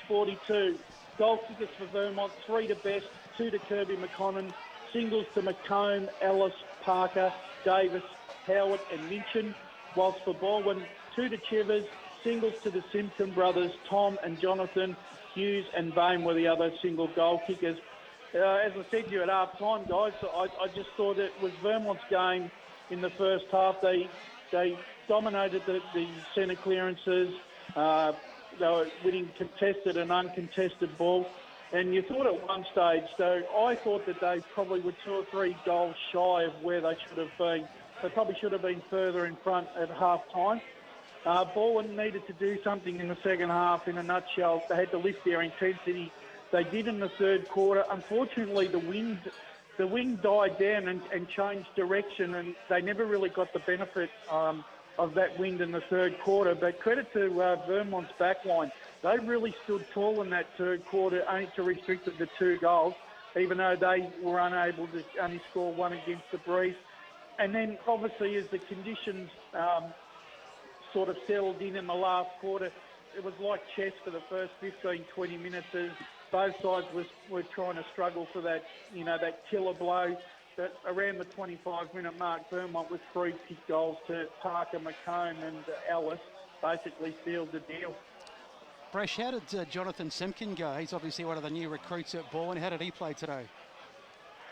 6-6-42. Goal kickers for Vermont, 3 to Best, 2 to Kirby McConnon, singles to McComb, Ellis, Parker, Davis, Howard and Minchin, whilst for Baldwin, 2 to Chivers, singles to the Simpson brothers, Tom and Jonathan, Hughes and Bain were the other single goal kickers. As I said to you at half time, guys, I just thought it was Vermont's game in the first half. They dominated the centre clearances. They were winning contested and uncontested ball. And you thought at one stage, though, I thought that they probably were 2 or 3 goals shy of where they should have been. They probably should have been further in front at half-time. Bowen needed to do something in the second half. In a nutshell, they had to lift their intensity. They did in the third quarter. Unfortunately, the wind died down and changed direction, and they never really got the benefit of that wind in the third quarter. But credit to Vermont's backline. They really stood tall in that third quarter, only to restrict it to 2 goals, even though they were unable to only score 1 against the Breeze. And then, obviously, as the conditions sort of settled in the last quarter, it was like chess for the first 15, 20 minutes as both sides were trying to struggle for that, that killer blow. But around the 25-minute mark, Vermont with 3 kick goals to Parker, McComb and Ellis basically sealed the deal. Brash, how did Jonathan Simpkin go? He's obviously one of the new recruits at Bowen. How did he play today?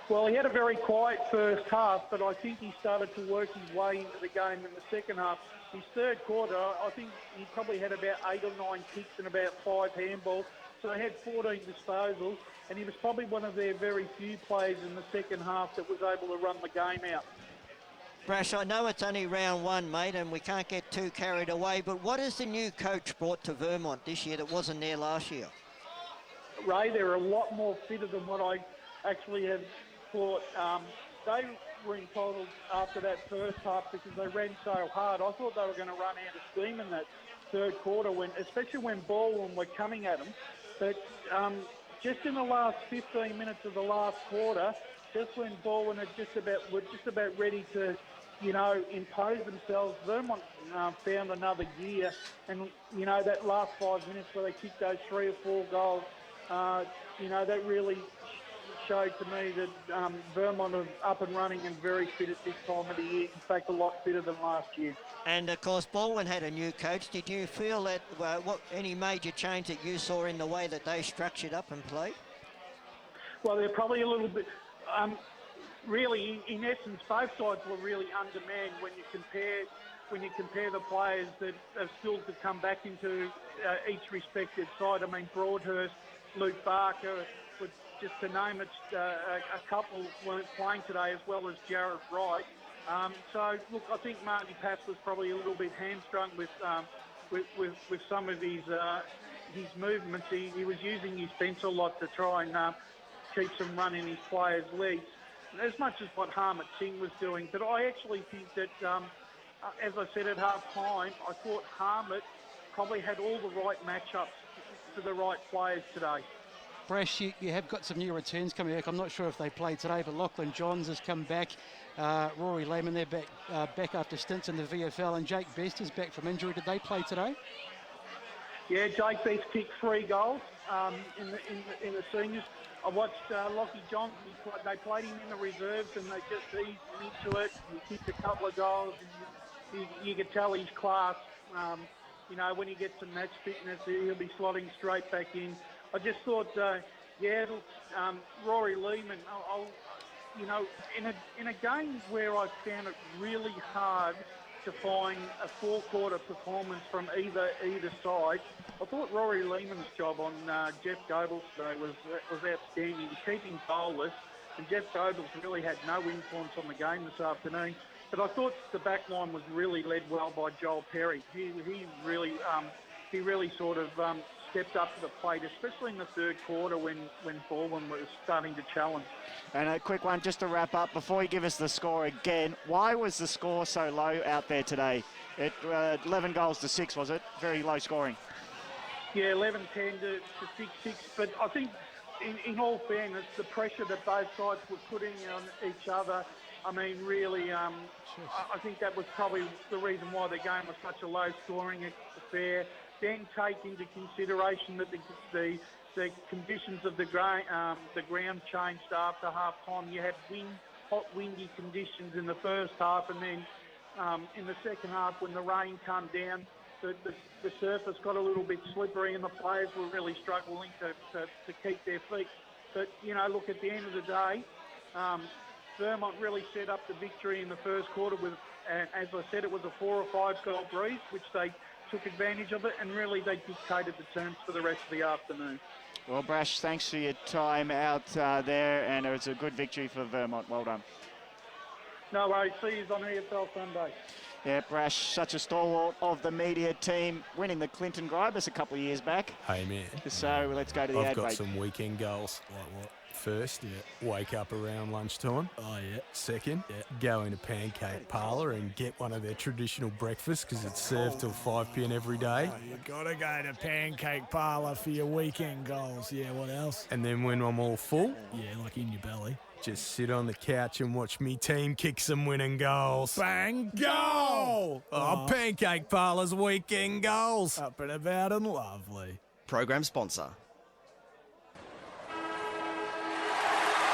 Well, he had a very quiet first half, but I think he started to work his way into the game in the second half. His third quarter, I think he probably had about 8 or 9 kicks and about 5 handballs. So he had 14 disposals, and he was probably one of their very few players in the second half that was able to run the game out. Brash, I know it's only round 1, mate, and we can't get too carried away, but what has the new coach brought to Vermont this year that wasn't there last year? Ray, they're a lot more fitter than what I actually had thought. They were entitled after that first half because they ran so hard. I thought they were going to run out of steam in that third quarter, especially when Baldwin were coming at them. But just in the last 15 minutes of the last quarter, just when Baldwin were just about ready to, impose themselves, Vermont found another gear. And, that last 5 minutes where they kicked those 3 or 4 goals, that really showed to me that Vermont are up and running and very fit at this time of the year. In fact, a lot fitter than last year. And, of course, Baldwin had a new coach. Did you feel that any major change that you saw in the way that they structured up and played? Well, they're probably a little bit... really, in essence, both sides were really undermanned when you compare the players that are still to come back into each respective side. I mean, Broadhurst, Luke Barker, just to name it, a couple weren't playing today, as well as Jarrett Wright. So, look, I think Marty Pass was probably a little bit hamstrung with some of his movements. He was using his fence a lot to try and keep some run in his players' legs, as much as what Harmit Singh was doing. But I actually think that, as I said at half-time, I thought Harmit probably had all the right matchups for the right players today. Brash, you have got some new returns coming back. I'm not sure if they played today, but Lachlan Johns has come back. Rory Lehman, they're back after stints in the VFL, and Jake Best is back from injury. Did they play today? Yeah, Jake Best kicked 3 goals in the seniors. I watched Lockie Johns. They played him in the reserves, and they just eased him into it. He kicked a couple of goals, and you could tell his class. You know, when he gets some match fitness, he'll be slotting straight back in. I just thought, Rory Lehman, you know, in a game where I found it really hard to find a 4-quarter performance from either side, I thought Rory Lehman's job on Jeff Goebbels today was outstanding, keeping goalless, and Jeff Goebbels really had no influence on the game this afternoon. But I thought the back line was really led well by Joel Perry. He really sort of stepped up to the plate, especially in the third quarter when Baldwin was starting to challenge. And a quick one just to wrap up, before you give us the score again, why was the score so low out there today? 11 goals to 6, was it? Very low scoring. Yeah, 11-10 to 6-6. But I think, in all fairness, the pressure that both sides were putting on each other, I mean, really, I think that was probably the reason why the game was such a low-scoring affair. Then take into consideration that the conditions of the ground changed after half-time. You had hot, windy conditions in the first half, and then in the second half, when the rain came down, the surface got a little bit slippery, and the players were really struggling to keep their feet. But, you know, look, at the end of the day, Vermont really set up the victory in the first quarter with, as I said, it was a 4 or 5 goal breeze, which they took advantage of it, and really they dictated the terms for the rest of the afternoon. Well, Brash, thanks for your time out there, and it was a good victory for Vermont. Well done. No worries. See you on EFL Sunday. Yeah, Brash, such a stalwart of the media team, winning the Clinton Gribus a couple of years back. Hey, man. So let's go to the ad I've got break. some weekend goals. Like what? First, wake up around lunchtime. Oh, yeah. Second, go into Pancake Parlour and get one of their traditional breakfasts because it's served till 5 p.m. every day. Oh, you got to go to Pancake Parlour for your weekend goals. Yeah, what else? And then when I'm all full, Yeah, like in your belly. just sit on the couch and watch me team kick some winning goals. Bang, goal! Oh, Pancake Parlour's weekend goals. Up and about and lovely. Program sponsor.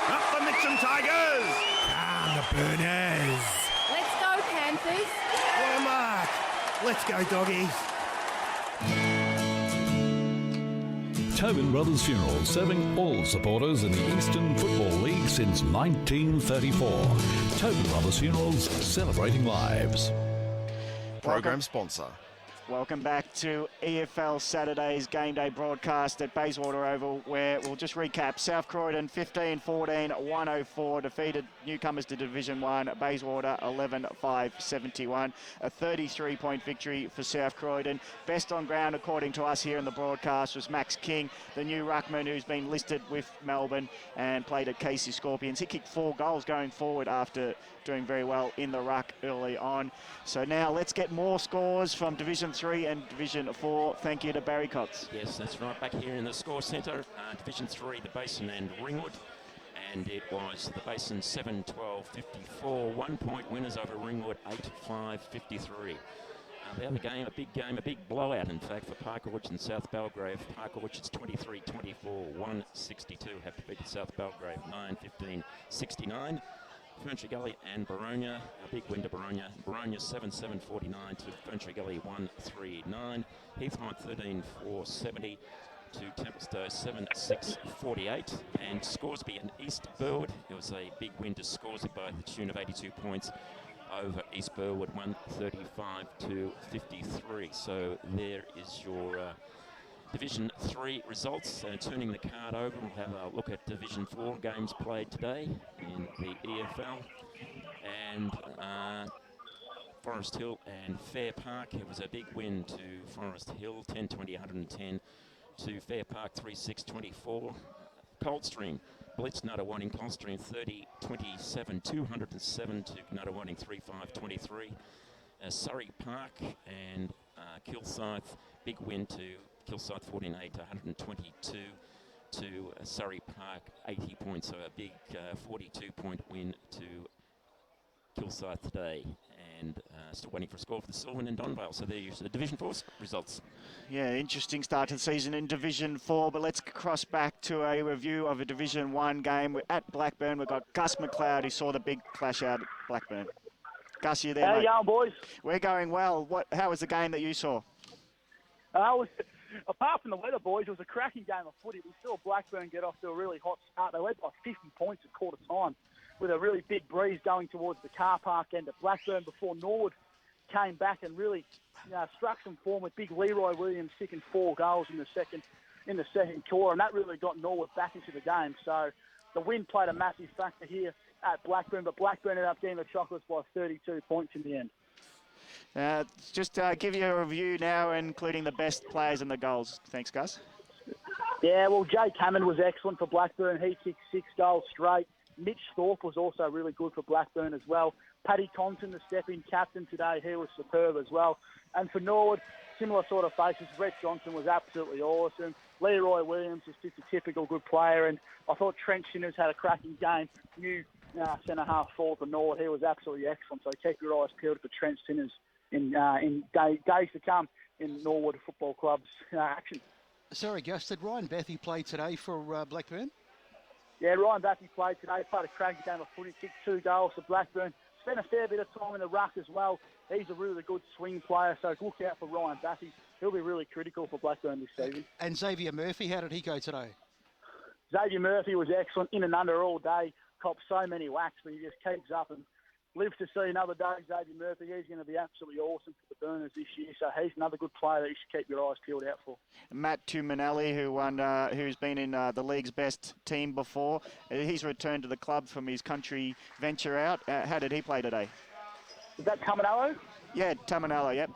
Up the Mitcham Tigers! Ah, the Burners. Let's go, Panthers. What a mark! Let's go, doggies. Tobin Brothers Funerals, serving all supporters in the Eastern Football League since 1934. Tobin Brothers Funerals, celebrating lives. Program sponsor. Welcome back to EFL Saturday's Game Day broadcast at Bayswater Oval, where we'll just recap. South Croydon 15-14, 104, defeated newcomers to Division 1, Bayswater 11-5-71. A 33-point victory for South Croydon. Best on ground, according to us here in the broadcast, was Max King, the new ruckman who's been listed with Melbourne and played at Casey Scorpions. He kicked 4 goals going forward after doing very well in the ruck early on. So now let's get more scores from Division 3 and Division 4. Thank you to Barry Cotts. Yes, that's right. Back here in the score centre, Division 3, the Basin and Ringwood. And it was the Basin 7-12-54. 1 point winners over Ringwood 8-5-53. The other game, a big blowout, in fact, for Parker Orchard and South Belgrave. Parker Orchard's 23-24, 162 have defeated South Belgrave 9-15-69. Ferntree Gully and Baronia, a big win to Baronia. Baronia 7-7-49 to Ferntree Gully 1-3-9. Heathmont 13-4-70 to Templestowe 7-6-48. And Scoresby and East Burwood, it was a big win to Scoresby by the tune of 82 points over East Burwood, 135-53. So there is your Division 3 results. Turning the card over, we'll have a look at Division 4 games played today in the EFL. and Forest Hill and Fair Park. It was a big win to Forest Hill, 10-20-110 to Fair Park, 3-6-24. Coldstream blitzed Nuttawading. Coldstream 30-27, 207 to Nuttawading, 3-5-23. Surrey Park and Kilsyth, big win to Kilsyth, 14-8-122 to Surrey Park, 80 points, so a big 42-point win to Kilsyth today. And still waiting for a score for the Sylvan and Donvale. So there's the Division 4 results. Yeah, interesting start to the season in Division 4, but let's cross back to a review of a Division 1 game. At Blackburn, we've got Gus McLeod, who saw the big clash out at Blackburn. Gus, you there, How mate? you going, boys? We're going well. How was the game that you saw? Apart from the weather, boys, it was a cracking game of footy. We saw Blackburn get off to a really hot start. They led by 50 points at quarter time with a really big breeze going towards the car park end at Blackburn before Norwood came back and really struck some form with big Leroy Williams kicking 4 goals in the second quarter, and that really got Norwood back into the game. So the wind played a massive factor here at Blackburn, but Blackburn ended up getting the Chocolates by 32 points in the end. Just give you a review now, including the best players and the goals. Thanks, Gus. Yeah, well, Jake Hammond was excellent for Blackburn. He kicked 6 goals straight. Mitch Thorpe was also really good for Blackburn as well. Paddy Compton, the step-in captain today, he was superb as well. And for Norwood, similar sort of faces. Brett Johnson was absolutely awesome. Leroy Williams was just a typical good player. And I thought Trent Shinners had a cracking game. New centre-half forward for Norwood. He was absolutely excellent. So keep your eyes peeled for Trent Shinners in days to come in Norwood Football Club's action. Sorry, Gus, did Ryan Bathy play today for Blackburn? Yeah, Ryan Bathy played today, played a cracking game of footy, kicked 2 goals for Blackburn. Spent a fair bit of time in the ruck as well. He's a really good swing player, so look out for Ryan Bathy. He'll be really critical for Blackburn this season. And Xavier Murphy, how did he go today? Xavier Murphy was excellent, in and under all day, copped so many whacks, but he just keeps up and lives to see another day. Xavier Murphy, he's going to be absolutely awesome for the Burners this year, so he's another good player that you should keep your eyes peeled out for. Matt Tuminelli, who's been in the league's best team before, he's returned to the club from his country venture out. How did he play today? Is that Tamanalo? Yeah, Tamanalo, yep.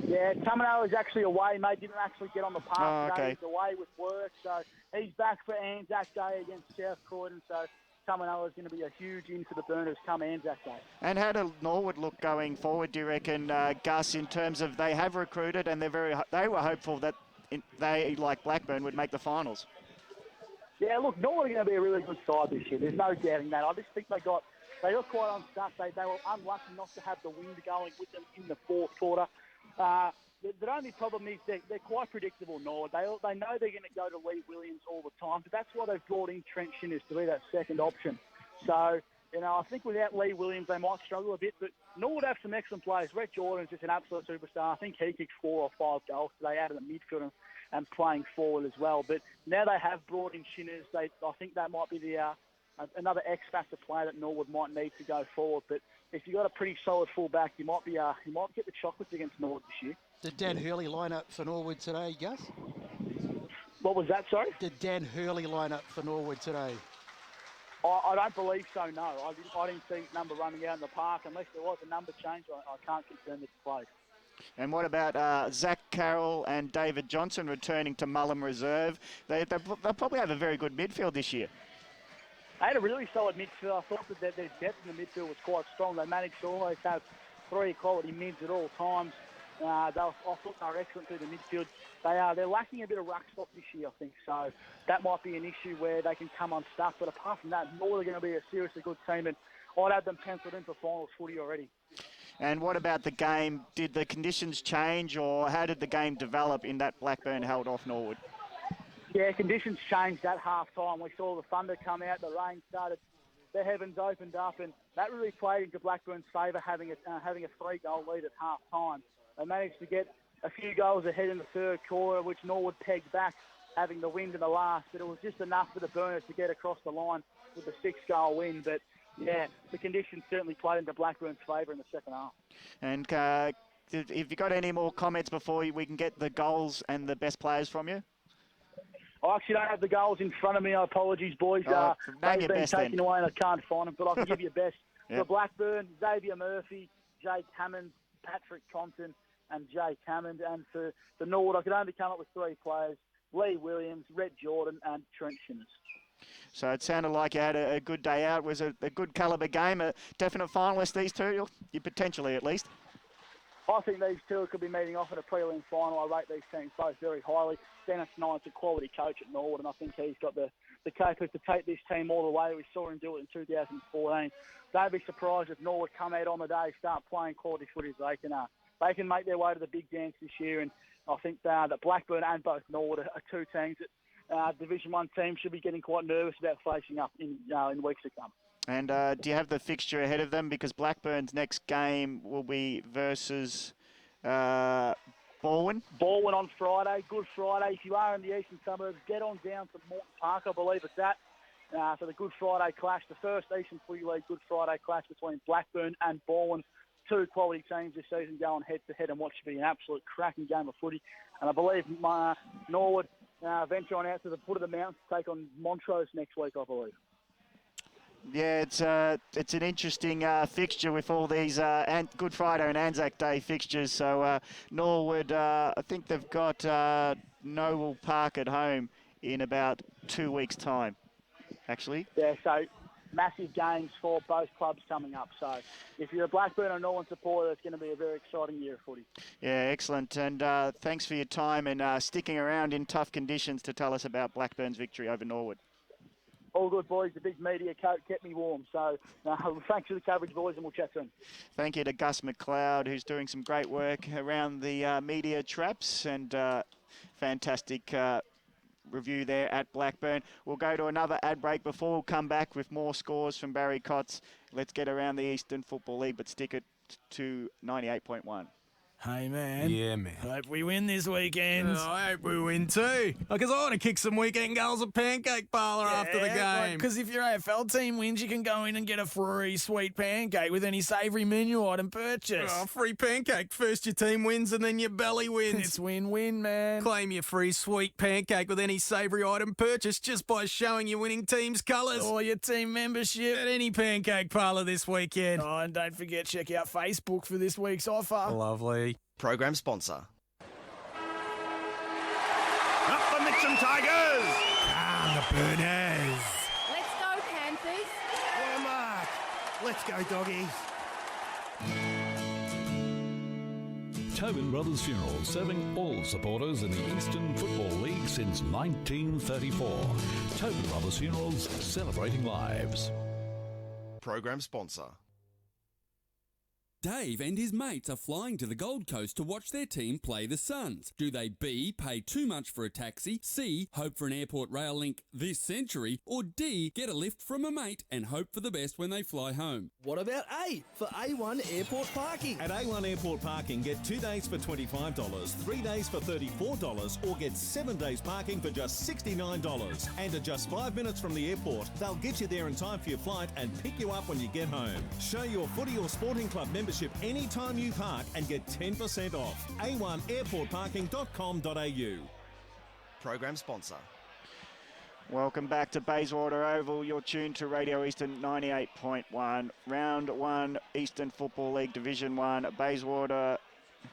Yeah, Tamanalo is actually away, mate. Didn't actually get on the park today. Okay. He's away with work, so he's back for Anzac Day against South Croydon, so Tamanalo is going to be a huge in for the Burners come Anzac Day. And how do Norwood look going forward, do you reckon, Gus, in terms of they have recruited and they were hopeful that they, like Blackburn, would make the finals? Yeah, look, Norwood are going to be a really good side this year. There's no doubting that. I just think they got quite unstuck. They were unlucky not to have the wind going with them in the fourth quarter. The only problem is they're quite predictable, Norwood. They know they're going to go to Lee Williams all the time, but that's why they've brought in Trent Shinners to be that second option. So, I think without Lee Williams, they might struggle a bit, but Norwood have some excellent players. Rhett Jordan's just an absolute superstar. I think he kicked 4 or 5 goals today out of the midfield and playing forward as well. But now they have brought in Shinners. I think that might be another X-factor player that Norwood might need to go forward. But if you've got a pretty solid fullback, you might get the Chocolates against Norwood this year. Did Dan Hurley line up for Norwood today, Gus? What was that, sorry? Did Dan Hurley line up for Norwood today? I don't believe so, no. I didn't see his number running out in the park. Unless there was a number change, I can't confirm that he played. And what about Zach Carroll and David Johnson returning to Mullum Reserve? They'll probably have a very good midfield this year. They had a really solid midfield. I thought that their depth in the midfield was quite strong. They managed to always have 3 quality mids at all times. I thought they were excellent through the midfield. They're lacking a bit of ruck stock this year, I think. So that might be an issue where they can come unstuck. But apart from that, Norwood are going to be a seriously good team, and I'd have them penciled in for finals footy already. And what about the game? Did the conditions change, or how did the game develop in that Blackburn held off Norwood? Yeah, conditions changed at half-time. We saw the thunder come out, the rain started, the heavens opened up, and that really played into Blackburn's favour, having a 3-goal lead at half-time. They managed to get a few goals ahead in the third quarter, which Norwood pegged back, having the wind in the last, but it was just enough for the Burners to get across the line with a 6-goal win. But, yeah, the conditions certainly played into Blackburn's favour in the second half. And have you got any more comments before we can get the goals and the best players from you? I actually don't have the goals in front of me. Apologies, boys. They've been taken away and I can't find them, but I can give you best. For Blackburn, Xavier Murphy, Jake Hammond, Patrick Compton, and Jake Hammond. And for Norwood, I could only come up with 3 players: Lee Williams, Rhett Jordan, and Trent Shinners. So it sounded like you had a good day out. It was a good calibre game, a definite finalist, these two, you potentially at least. I think these two could be meeting off in a prelim final. I rate these teams both very highly. Dennis Knight's a quality coach at Norwood, and I think he's got the capability to take this team all the way. We saw him do it in 2014. Don't be surprised if Norwood come out on the day, start playing quality footage. They can make their way to the big dance this year, and I think that Blackburn and both Norwood are 2 teams that Division 1 teams should be getting quite nervous about facing up in weeks to come. And do you have the fixture ahead of them? Because Blackburn's next game will be versus Baldwin. Baldwin on Friday, Good Friday. If you are in the eastern suburbs, get on down to Morton Park, I believe it's that, for the Good Friday clash, the first Eastern Footy League Good Friday clash between Blackburn and Baldwin. 2 quality teams this season going head-to-head and what should be an absolute cracking game of footy. And I believe Norwood venturing out to the foot of the mountains to take on Montrose next week, I believe. Yeah, it's an interesting fixture with all these Good Friday and Anzac Day fixtures. So Norwood, I think they've got Noble Park at home in about 2 weeks' time, actually. Yeah, so massive games for both clubs coming up. So if you're a Blackburn or Norwood supporter, it's going to be a very exciting year of footy. Yeah, excellent. And thanks for your time and sticking around in tough conditions to tell us about Blackburn's victory over Norwood. All good, boys. The big media coat kept me warm. So thanks for the coverage, boys, and we'll chat soon. Thank you to Gus McLeod, who's doing some great work around the media traps, and fantastic review there at Blackburn. We'll go to another ad break before we'll come back with more scores from Barry Cotts. Let's get around the Eastern Football League, but stick it to 98.1. Hey, man. Yeah, man. Hope we win this weekend. I hope we win too. Because I want to kick some weekend goals at Pancake Parlour after the game. Because if your AFL team wins, you can go in and get a free sweet pancake with any savoury menu item purchase. Oh, free pancake. First your team wins and then your belly wins. It's win-win, man. Claim your free sweet pancake with any savoury item purchase just by showing your winning team's colours. Or your team membership. At any Pancake Parlour this weekend. Oh, and don't forget, check out Facebook for this week's offer. Lovely. Program sponsor. Up the Mitcham Tigers! Ah, the Burners. Let's go, Panthers. What a mark! Let's go, doggies. Tobin Brothers Funerals, serving all supporters in the Eastern Football League since 1934. Tobin Brothers Funerals, celebrating lives. Program sponsor. Dave and his mates are flying to the Gold Coast to watch their team play the Suns. Do they B, pay too much for a taxi, C, hope for an airport rail link this century, or D, get a lift from a mate and hope for the best when they fly home? What about A for A1 Airport Parking? At A1 Airport Parking, get 2 days for $25, 3 days for $34, or get 7 days parking for just $69. And at just 5 minutes from the airport, they'll get you there in time for your flight and pick you up when you get home. Show your footy or sporting club membership anytime you park and get 10% off. A1airportparking.com.au. Program sponsor. Welcome back to Bayswater Oval. You're tuned to Radio Eastern 98.1. Round 1 Eastern Football League Division 1. Bayswater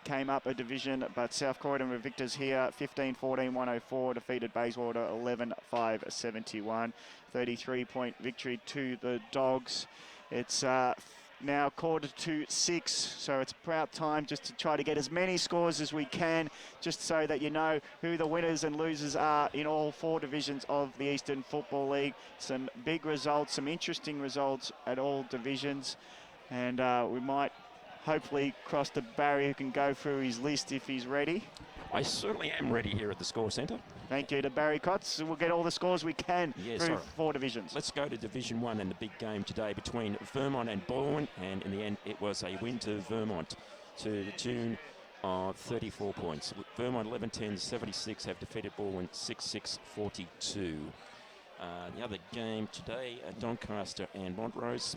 came up a division, but South Croydon were victors here. 15-14-104 defeated Bayswater 11-5-71. 33-point victory to the Dogs. It's now 5:45, so it's about time just to try to get as many scores as we can, just so that you know who the winners and losers are in all 4 divisions of the Eastern Football League. Some big results, some interesting results at all divisions, and we might hopefully cross the barrier who can go through his list if he's ready. I certainly am ready here at the Score Centre. Thank you to Barry Cotts. We'll get all the scores we can through 4 divisions. Let's go to Division 1 and the big game today between Vermont and Baldwin, and in the end it was a win to Vermont to the tune of 34 points. Vermont 11-10-76 have defeated Baldwin 6-6-42. The other game today, Doncaster and Montrose.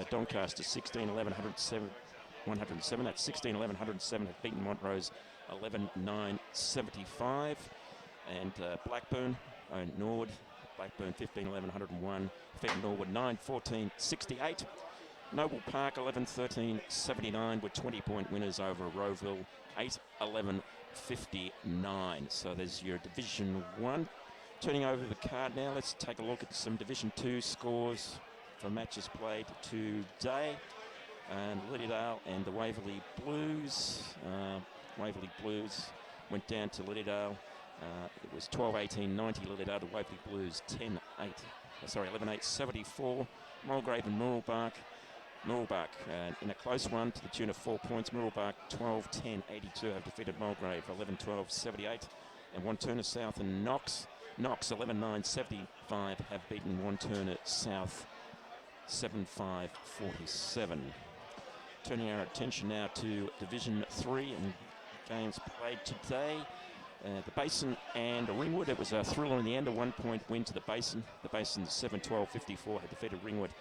Doncaster 16-11-107. That's 16-11-107 have beaten Montrose 11-9-75. And Blackburn and Norwood. Blackburn 15-11-101. Defeated Norwood 9-14-68. Noble Park 11-13-79 with 20-point winners over Rowville 8-11-59. So there's your Division 1. Turning over the card now, let's take a look at some Division 2 scores for matches played today. And Liddydale and the Waverley Blues. Waverley Blues went down to Liddydale. It was 12-18-90 Liddydale. The Waverley Blues 11-8-74. Mulgrave and Mooralbark. Mooralbark in a close one to the tune of 4 points. Mooralbark 12-10-82 have defeated Mulgrave 11-12-78. And Wanturna South and Knox 11-9-75 have beaten Wanturna South 7-5-47. Turning our attention now to Division 3 and games played today. The Basin and Ringwood, it was a thriller in the end, a 1-point win to the Basin. The Basin 7-12-54 had defeated Ringwood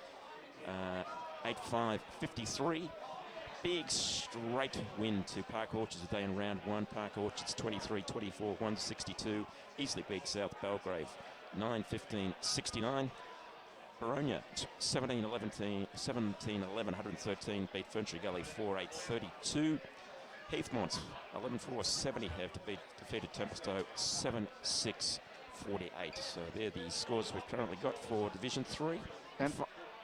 8-5-53. Big straight win to Park Orchards today in round 1. Park Orchards 23-24, 162. Easily beat South Belgrave 9-15-69. Baronia 17-11, 113 beat Ferntree Gully 4-8-32. Heathmont 11-4-70 have defeated Templestowe 7-6-48. So they're the scores we've currently got for Division 3. And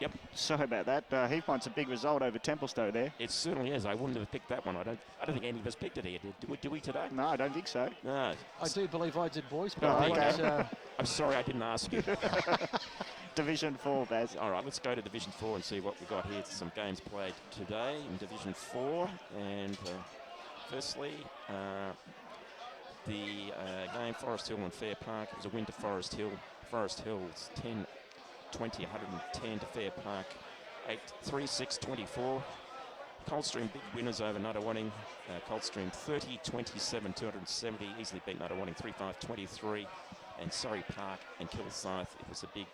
yep. Sorry about that. Heathmont's a big result over Templestowe there. It certainly is. I wouldn't have picked that one. I don't think any of us picked it here. Do we today? No, I don't think so. No. I do believe I did, boys. Oh, okay. I'm sorry I didn't ask you. Division 4, Baz. All right, let's go to Division 4 and see what we got here. Some games played today in Division 4. And firstly, the game Forest Hill and Fair Park. It was a win to Forest Hill. Forest Hills 10-20, 110 to Fair Park, 8-3-6-24. Coldstream big winners over Nuttawading. Coldstream 30-27, 270, easily beat Nuttawading 3-5-23. And Surrey Park and Kilsyth, it was a big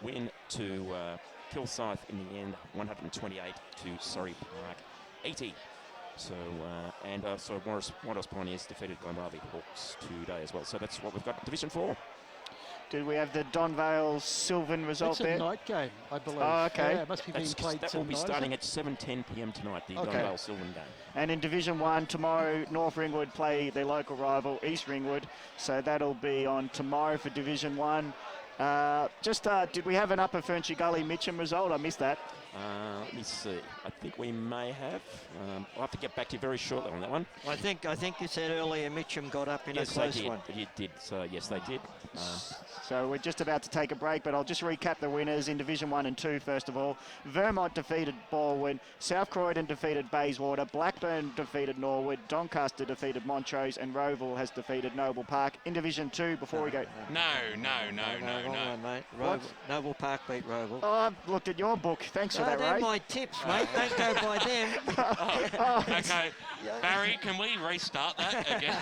win to Kilsyth in the end, 128 to Surrey Park, 80. So, so Morris Pioneers defeated Glenravy Hawks today as well. So that's what we've got in Division 4. Did we have the Donvale Sylvan result there? It's a night game, I believe. Oh, okay. Yeah, it must be being played that will be starting at 7:10 p.m. tonight, the Donvale Sylvan game. And in Division 1 tomorrow, North Ringwood play their local rival, East Ringwood. So that'll be on tomorrow for Division 1. Did we have an Upper Ferntree Gully Mitcham result? I missed that. Let me see. I think we may have. I'll have to get back to you very shortly on that one. I think you said earlier Mitcham got up in a close one. Yes, they did. So yes, they did. So we're just about to take a break, but I'll just recap the winners in Division 1 and 2 first of all. Vermont defeated Baldwin, South Croydon defeated Bayswater, Blackburn defeated Norwood, Doncaster defeated Montrose, and Rowville has defeated Noble Park. In Division 2, before we go... No. Mate. Noble Park beat Rowville. Oh, I've looked at your book. Thanks for that, they're Ray. my tips, mate. Don't go by them. Okay, Barry, can we restart that again?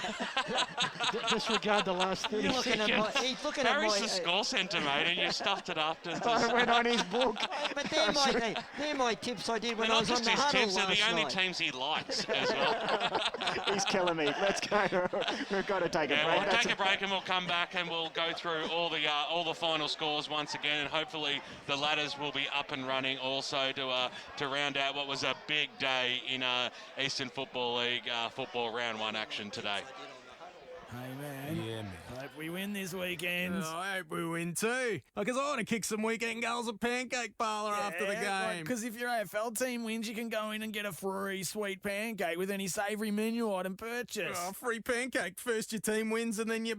Disregard the last 30 seconds. He's looking Barry's at my... the score centre, mate, and you stuffed it up. I went on his book. But they're my tips I did when I was on the his huddle tips, last they're the only night. teams he likes as well. He's killing me. Let's go. We've got to take a break. We'll take a break and we'll come back and we'll go through all the final scores once again, and hopefully the ladders will be up and running also to round out what was a big day in Eastern Football League football round 1 action today. Hey, man. Yeah, man. Hope we win this weekend. Oh, I hope we win too. Because I want to kick some weekend goals at Pancake Parlour after the game. Because if your AFL team wins, you can go in and get a free sweet pancake with any savoury menu item purchase. Oh, free pancake. First your team wins and then you